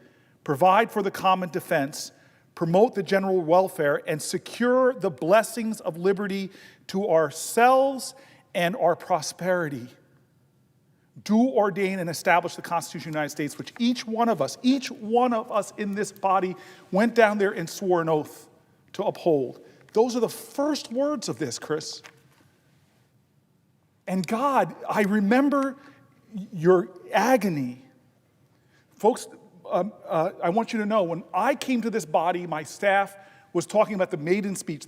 provide for the common defense, promote the general welfare, and secure the blessings of liberty to ourselves and our prosperity. Do ordain and establish the Constitution of the United States, which each one of us in this body went down there and swore an oath to uphold. Those are the first words of this, Chris. And God, I remember your agony. Folks, I want you to know, when I came to this body, my staff was talking about the maiden speech.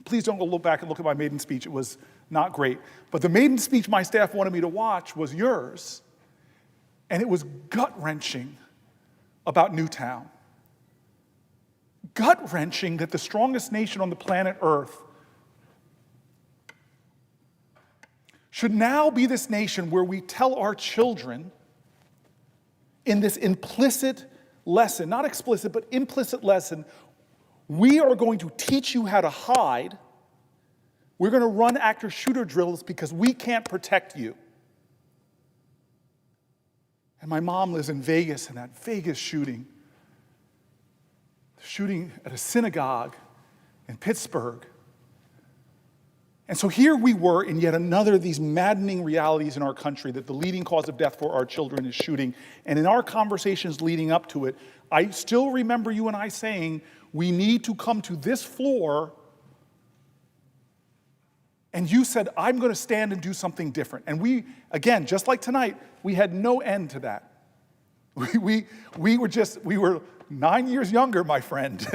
Please don't go look back and look at my maiden speech. It was not great. But the maiden speech my staff wanted me to watch was yours. And it was gut-wrenching about Newtown. Gut-wrenching that the strongest nation on the planet Earth should now be this nation where we tell our children, in this implicit lesson, not explicit, but implicit lesson, we are going to teach you how to hide. We're going to run active shooter drills because we can't protect you. And my mom lives in Vegas, and that Vegas shooting at a synagogue in Pittsburgh. And so here we were in yet another of these maddening realities in our country, that the leading cause of death for our children is shooting. And in our conversations leading up to it, I still remember you and I saying, we need to come to this floor. And you said, I'm going to stand and do something different. And we, again, just like tonight, we had no end to that. We were 9 years younger, my friend.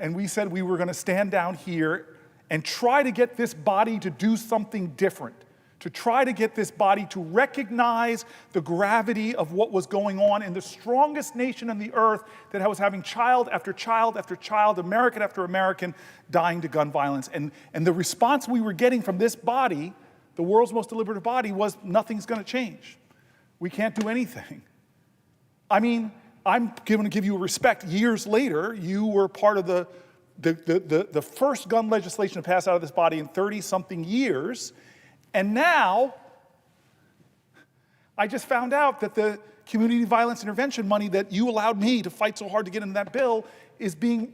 And we said we were going to stand down here and try to get this body to do something different, to try to get this body to recognize the gravity of what was going on in the strongest nation on the earth that was having child after child after child, American after American, dying to gun violence. And the response we were getting from this body, the world's most deliberative body, was nothing's going to change. We can't do anything. I mean, I'm going to give you respect. Years later, you were part of the first gun legislation to pass out of this body in 30-something years. And now, I just found out that the community violence intervention money that you allowed me to fight so hard to get into that bill is being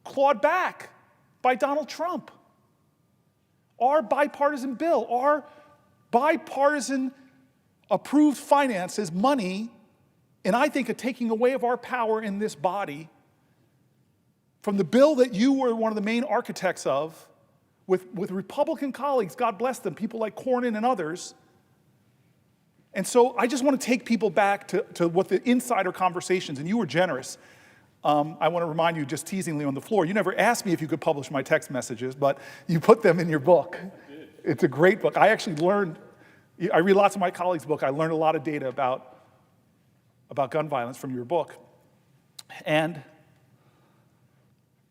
clawed back by Donald Trump. Our bipartisan bill, our bipartisan approved finances, money, and I think a taking away of our power in this body from the bill that you were one of the main architects of, with Republican colleagues, God bless them, people like Cornyn and others. And so I just want to take people back to what the insider conversations, and you were generous. I want to remind you, just teasingly on the floor, you never asked me if you could publish my text messages, but you put them in your book. It's a great book. I actually learned, I read lots of my colleagues' book. I learned a lot of data about gun violence from your book. And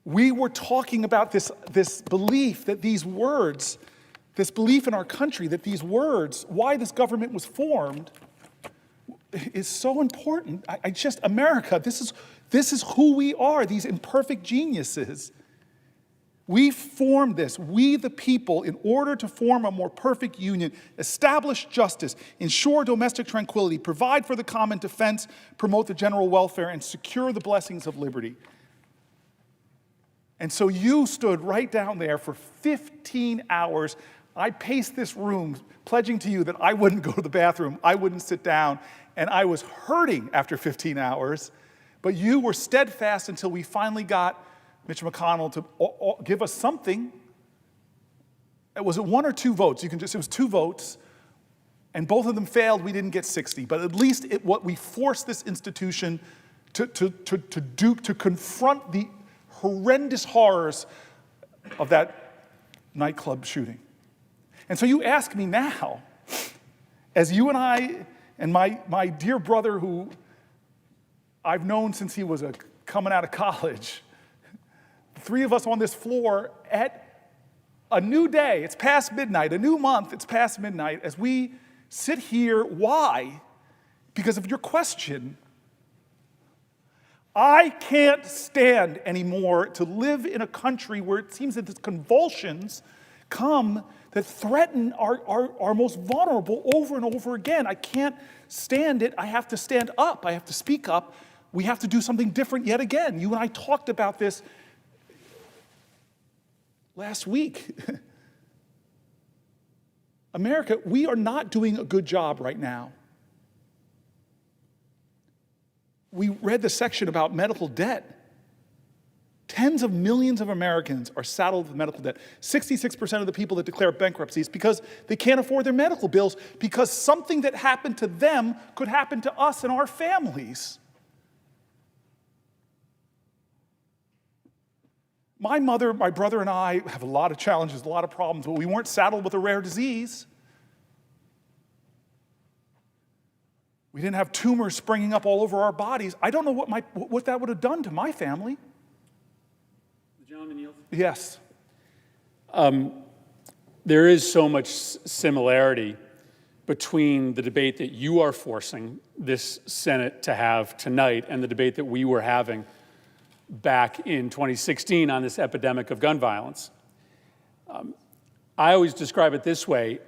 we were talking about this belief that these words, this belief in our country that these words, why this government was formed, is so important. America, this is who we are, these imperfect geniuses. We formed this, we the people, in order to form a more perfect union, establish justice, ensure domestic tranquility, provide for the common defense, promote the general welfare, and secure the blessings of liberty. And so you stood right down there for 15 hours. I paced this room, pledging to you that I wouldn't go to the bathroom, I wouldn't sit down, and I was hurting after 15 hours. But you were steadfast until we finally got Mitch McConnell to give us something. Was it 1 or 2 votes? it was 2 votes, and both of them failed. We didn't get 60, but at least we forced this institution to confront the horrendous horrors of that nightclub shooting. And so you ask me now, as you and I and my dear brother, who I've known since he was coming out of college, the 3 of us on this floor at a new day, it's past midnight, a new month, it's past midnight, as we sit here. Why? Because of your question. I can't stand anymore to live in a country where it seems that the convulsions come that threaten our most vulnerable over and over again. I can't stand it. I have to stand up. I have to speak up. We have to do something different yet again. You and I talked about this last week. America, we are not doing a good job right now. We read the section about medical debt. Tens of millions of Americans are saddled with medical debt. 66% of the people that declare bankruptcy is because they can't afford their medical bills, because something that happened to them could happen to us and our families. My mother, my brother, and I have a lot of challenges, a lot of problems, but we weren't saddled with a rare disease. We didn't have tumors springing up all over our bodies. I don't know what that would have done to my family. The gentleman yields. Yes. There is so much similarity between the debate that you are forcing this Senate to have tonight and the debate that we were having back in 2016 on this epidemic of gun violence. I always describe it this way.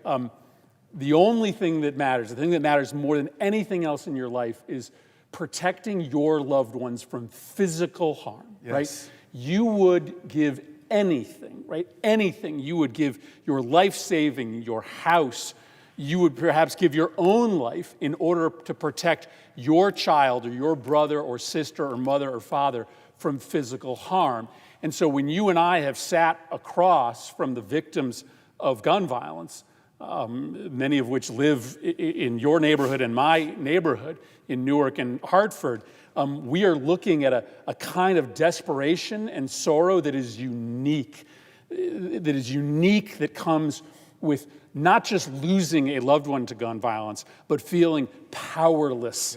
The only thing that matters, the thing that matters more than anything else in your life is protecting your loved ones from physical harm, right? You would give anything, right? Anything. You would give your life saving, your house. You would perhaps give your own life in order to protect your child or your brother or sister or mother or father from physical harm. And so when you and I have sat across from the victims of gun violence, many of which live in your neighborhood and my neighborhood in Newark and Hartford, we are looking at a kind of desperation and sorrow that is unique, that comes with not just losing a loved one to gun violence, but feeling powerless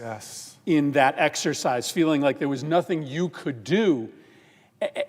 in that exercise, feeling like there was nothing you could do,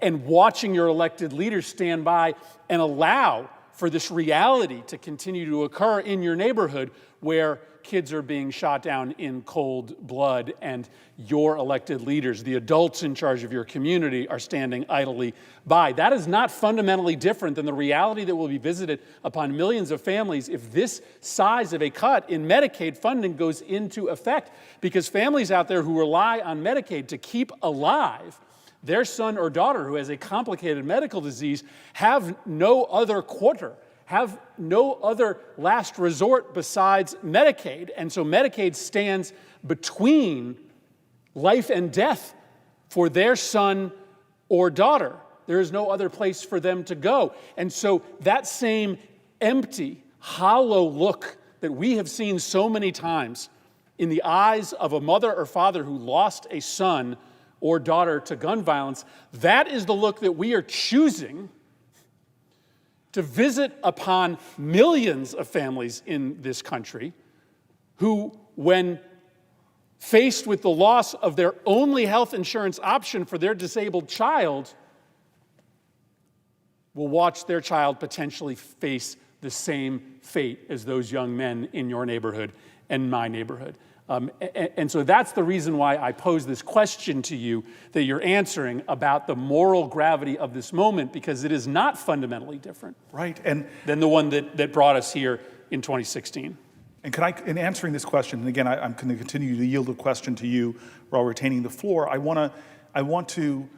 and watching your elected leaders stand by and allow for this reality to continue to occur in your neighborhood where kids are being shot down in cold blood and your elected leaders, the adults in charge of your community, are standing idly by. That is not fundamentally different than the reality that will be visited upon millions of families if this size of a cut in Medicaid funding goes into effect, because families out there who rely on Medicaid to keep alive their son or daughter who has a complicated medical disease have no other quarter, have no other last resort besides Medicaid. And so Medicaid stands between life and death for their son or daughter. There is no other place for them to go. And so that same empty, hollow look that we have seen so many times in the eyes of a mother or father who lost a son or daughter to gun violence, that is the look that we are choosing to visit upon millions of families in this country who, when faced with the loss of their only health insurance option for their disabled child, will watch their child potentially face the same fate as those young men in your neighborhood and my neighborhood. And so that's the reason why I pose this question to you that you're answering about the moral gravity of this moment, because it is not fundamentally different than the one that brought us here in 2016. And can I, in answering this question, and again, I'm going to continue to yield the question to you while retaining the floor, I want to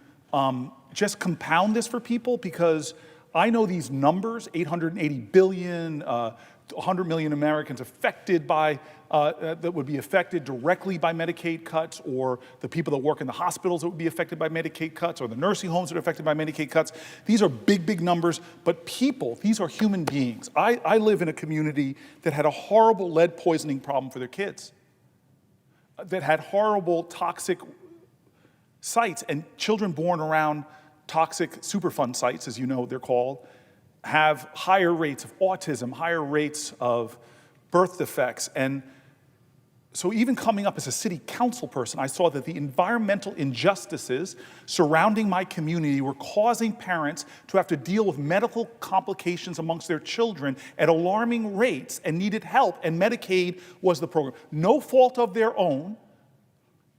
just compound this for people, because I know these numbers, 880 billion, 100 million Americans affected by, that would be affected directly by Medicaid cuts, or the people that work in the hospitals that would be affected by Medicaid cuts, or the nursing homes that are affected by Medicaid cuts. These are big, big numbers, but people, these are human beings. I live in a community that had a horrible lead poisoning problem for their kids, that had horrible toxic sites, and children born around toxic Superfund sites, as you know they're called, have higher rates of autism, higher rates of birth defects. And so even coming up as a city council person, I saw that the environmental injustices surrounding my community were causing parents to have to deal with medical complications amongst their children at alarming rates and needed help, and Medicaid was the program. No fault of their own,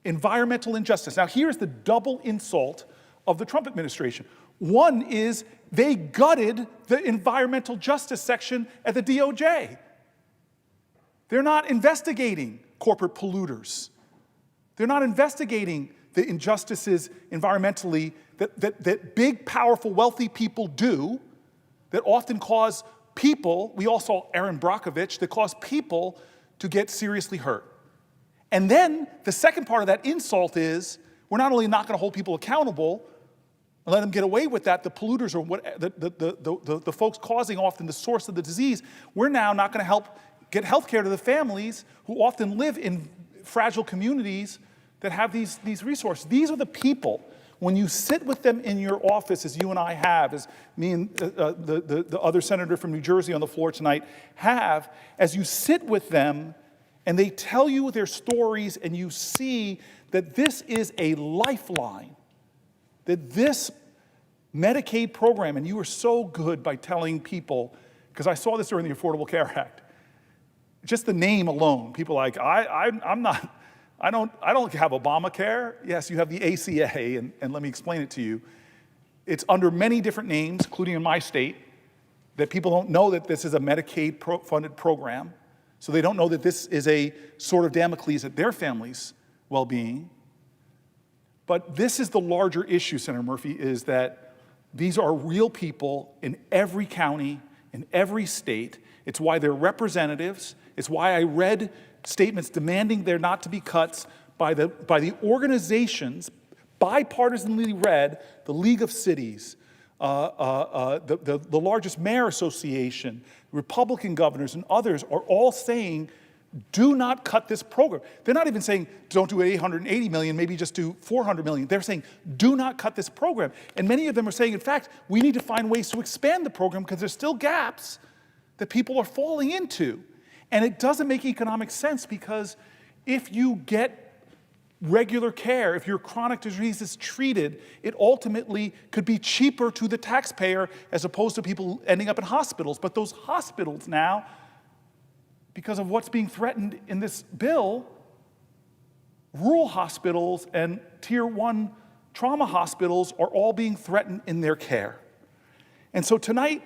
environmental injustice. Now here's the double insult of the Trump administration. One is they gutted the environmental justice section at the DOJ. They're not investigating corporate polluters. They're not investigating the injustices environmentally that big, powerful, wealthy people do, that often cause people, we all saw Erin Brockovich, that cause people to get seriously hurt. And then the second part of that insult is, we're not only not going to hold people accountable and let them get away with that, the polluters or what, the folks causing often the source of the disease, we're now not going to help get health care to the families who often live in fragile communities that have these resources. These are the people, when you sit with them in your office, as you and I have, as me and the other senator from New Jersey on the floor tonight have, as you sit with them and they tell you their stories and you see that this is a lifeline, that this Medicaid program, and you were so good by telling people, because I saw this during the Affordable Care Act, just the name alone, people are like, I don't have Obamacare. Yes, you have the ACA, and let me explain it to you. It's under many different names, including in my state, that people don't know that this is a Medicaid funded program. So they don't know that this is a sword of Damocles at their family's well-being. But this is the larger issue, Senator Murphy, is that these are real people in every county, in every state. It's why they're representatives. It's why I read statements demanding there not to be cuts by the organizations, bipartisanly read, the League of Cities, the largest mayor association, Republican governors, and others are all saying, do not cut this program. They're not even saying, don't do 880 million, maybe just do 400 million. They're saying, do not cut this program. And many of them are saying, in fact, we need to find ways to expand the program because there's still gaps that people are falling into. And it doesn't make economic sense because if you get regular care, if your chronic disease is treated, it ultimately could be cheaper to the taxpayer as opposed to people ending up in hospitals. But those hospitals now, because of what's being threatened in this bill, rural hospitals and tier 1 trauma hospitals are all being threatened in their care. And so tonight,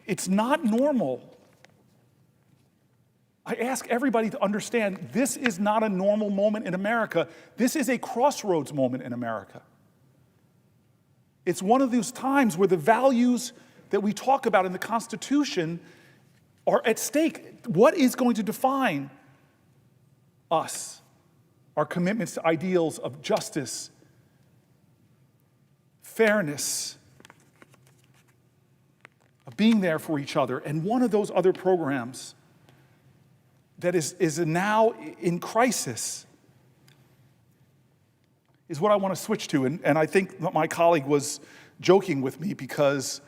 it's not normal. I ask everybody to understand this is not a normal moment in America. This is a crossroads moment in America. It's one of those times where the values that we talk about in the Constitution are at stake. What is going to define us? Our commitments to ideals of justice, fairness, of being there for each other. And one of those other programs that is now in crisis is what I want to switch to. And I think that my colleague was joking with me because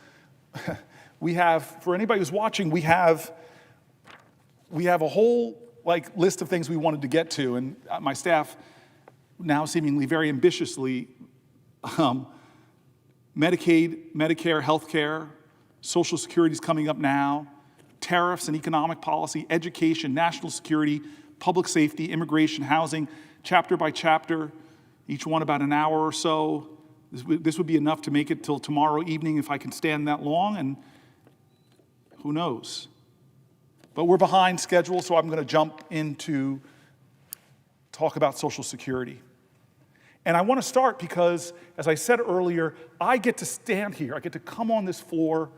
we have, for anybody who's watching, we have a whole list of things we wanted to get to, and my staff now seemingly very ambitiously, Medicaid, Medicare, healthcare, Social Security is coming up now, tariffs and economic policy, education, national security, public safety, immigration, housing, chapter by chapter, each one about an hour or so. This would be enough to make it till tomorrow evening if I can stand that long, and who knows? But we're behind schedule, so I'm going to jump into talk about Social Security. And I want to start because, as I said earlier, I get to stand here, I get to come on this floor,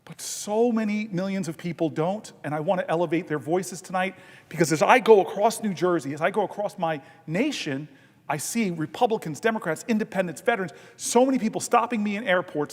but so many millions of people don't, and I want to elevate their voices tonight because as I go across New Jersey, as I go across my nation, I see Republicans, Democrats, independents, veterans, so many people stopping me in airports,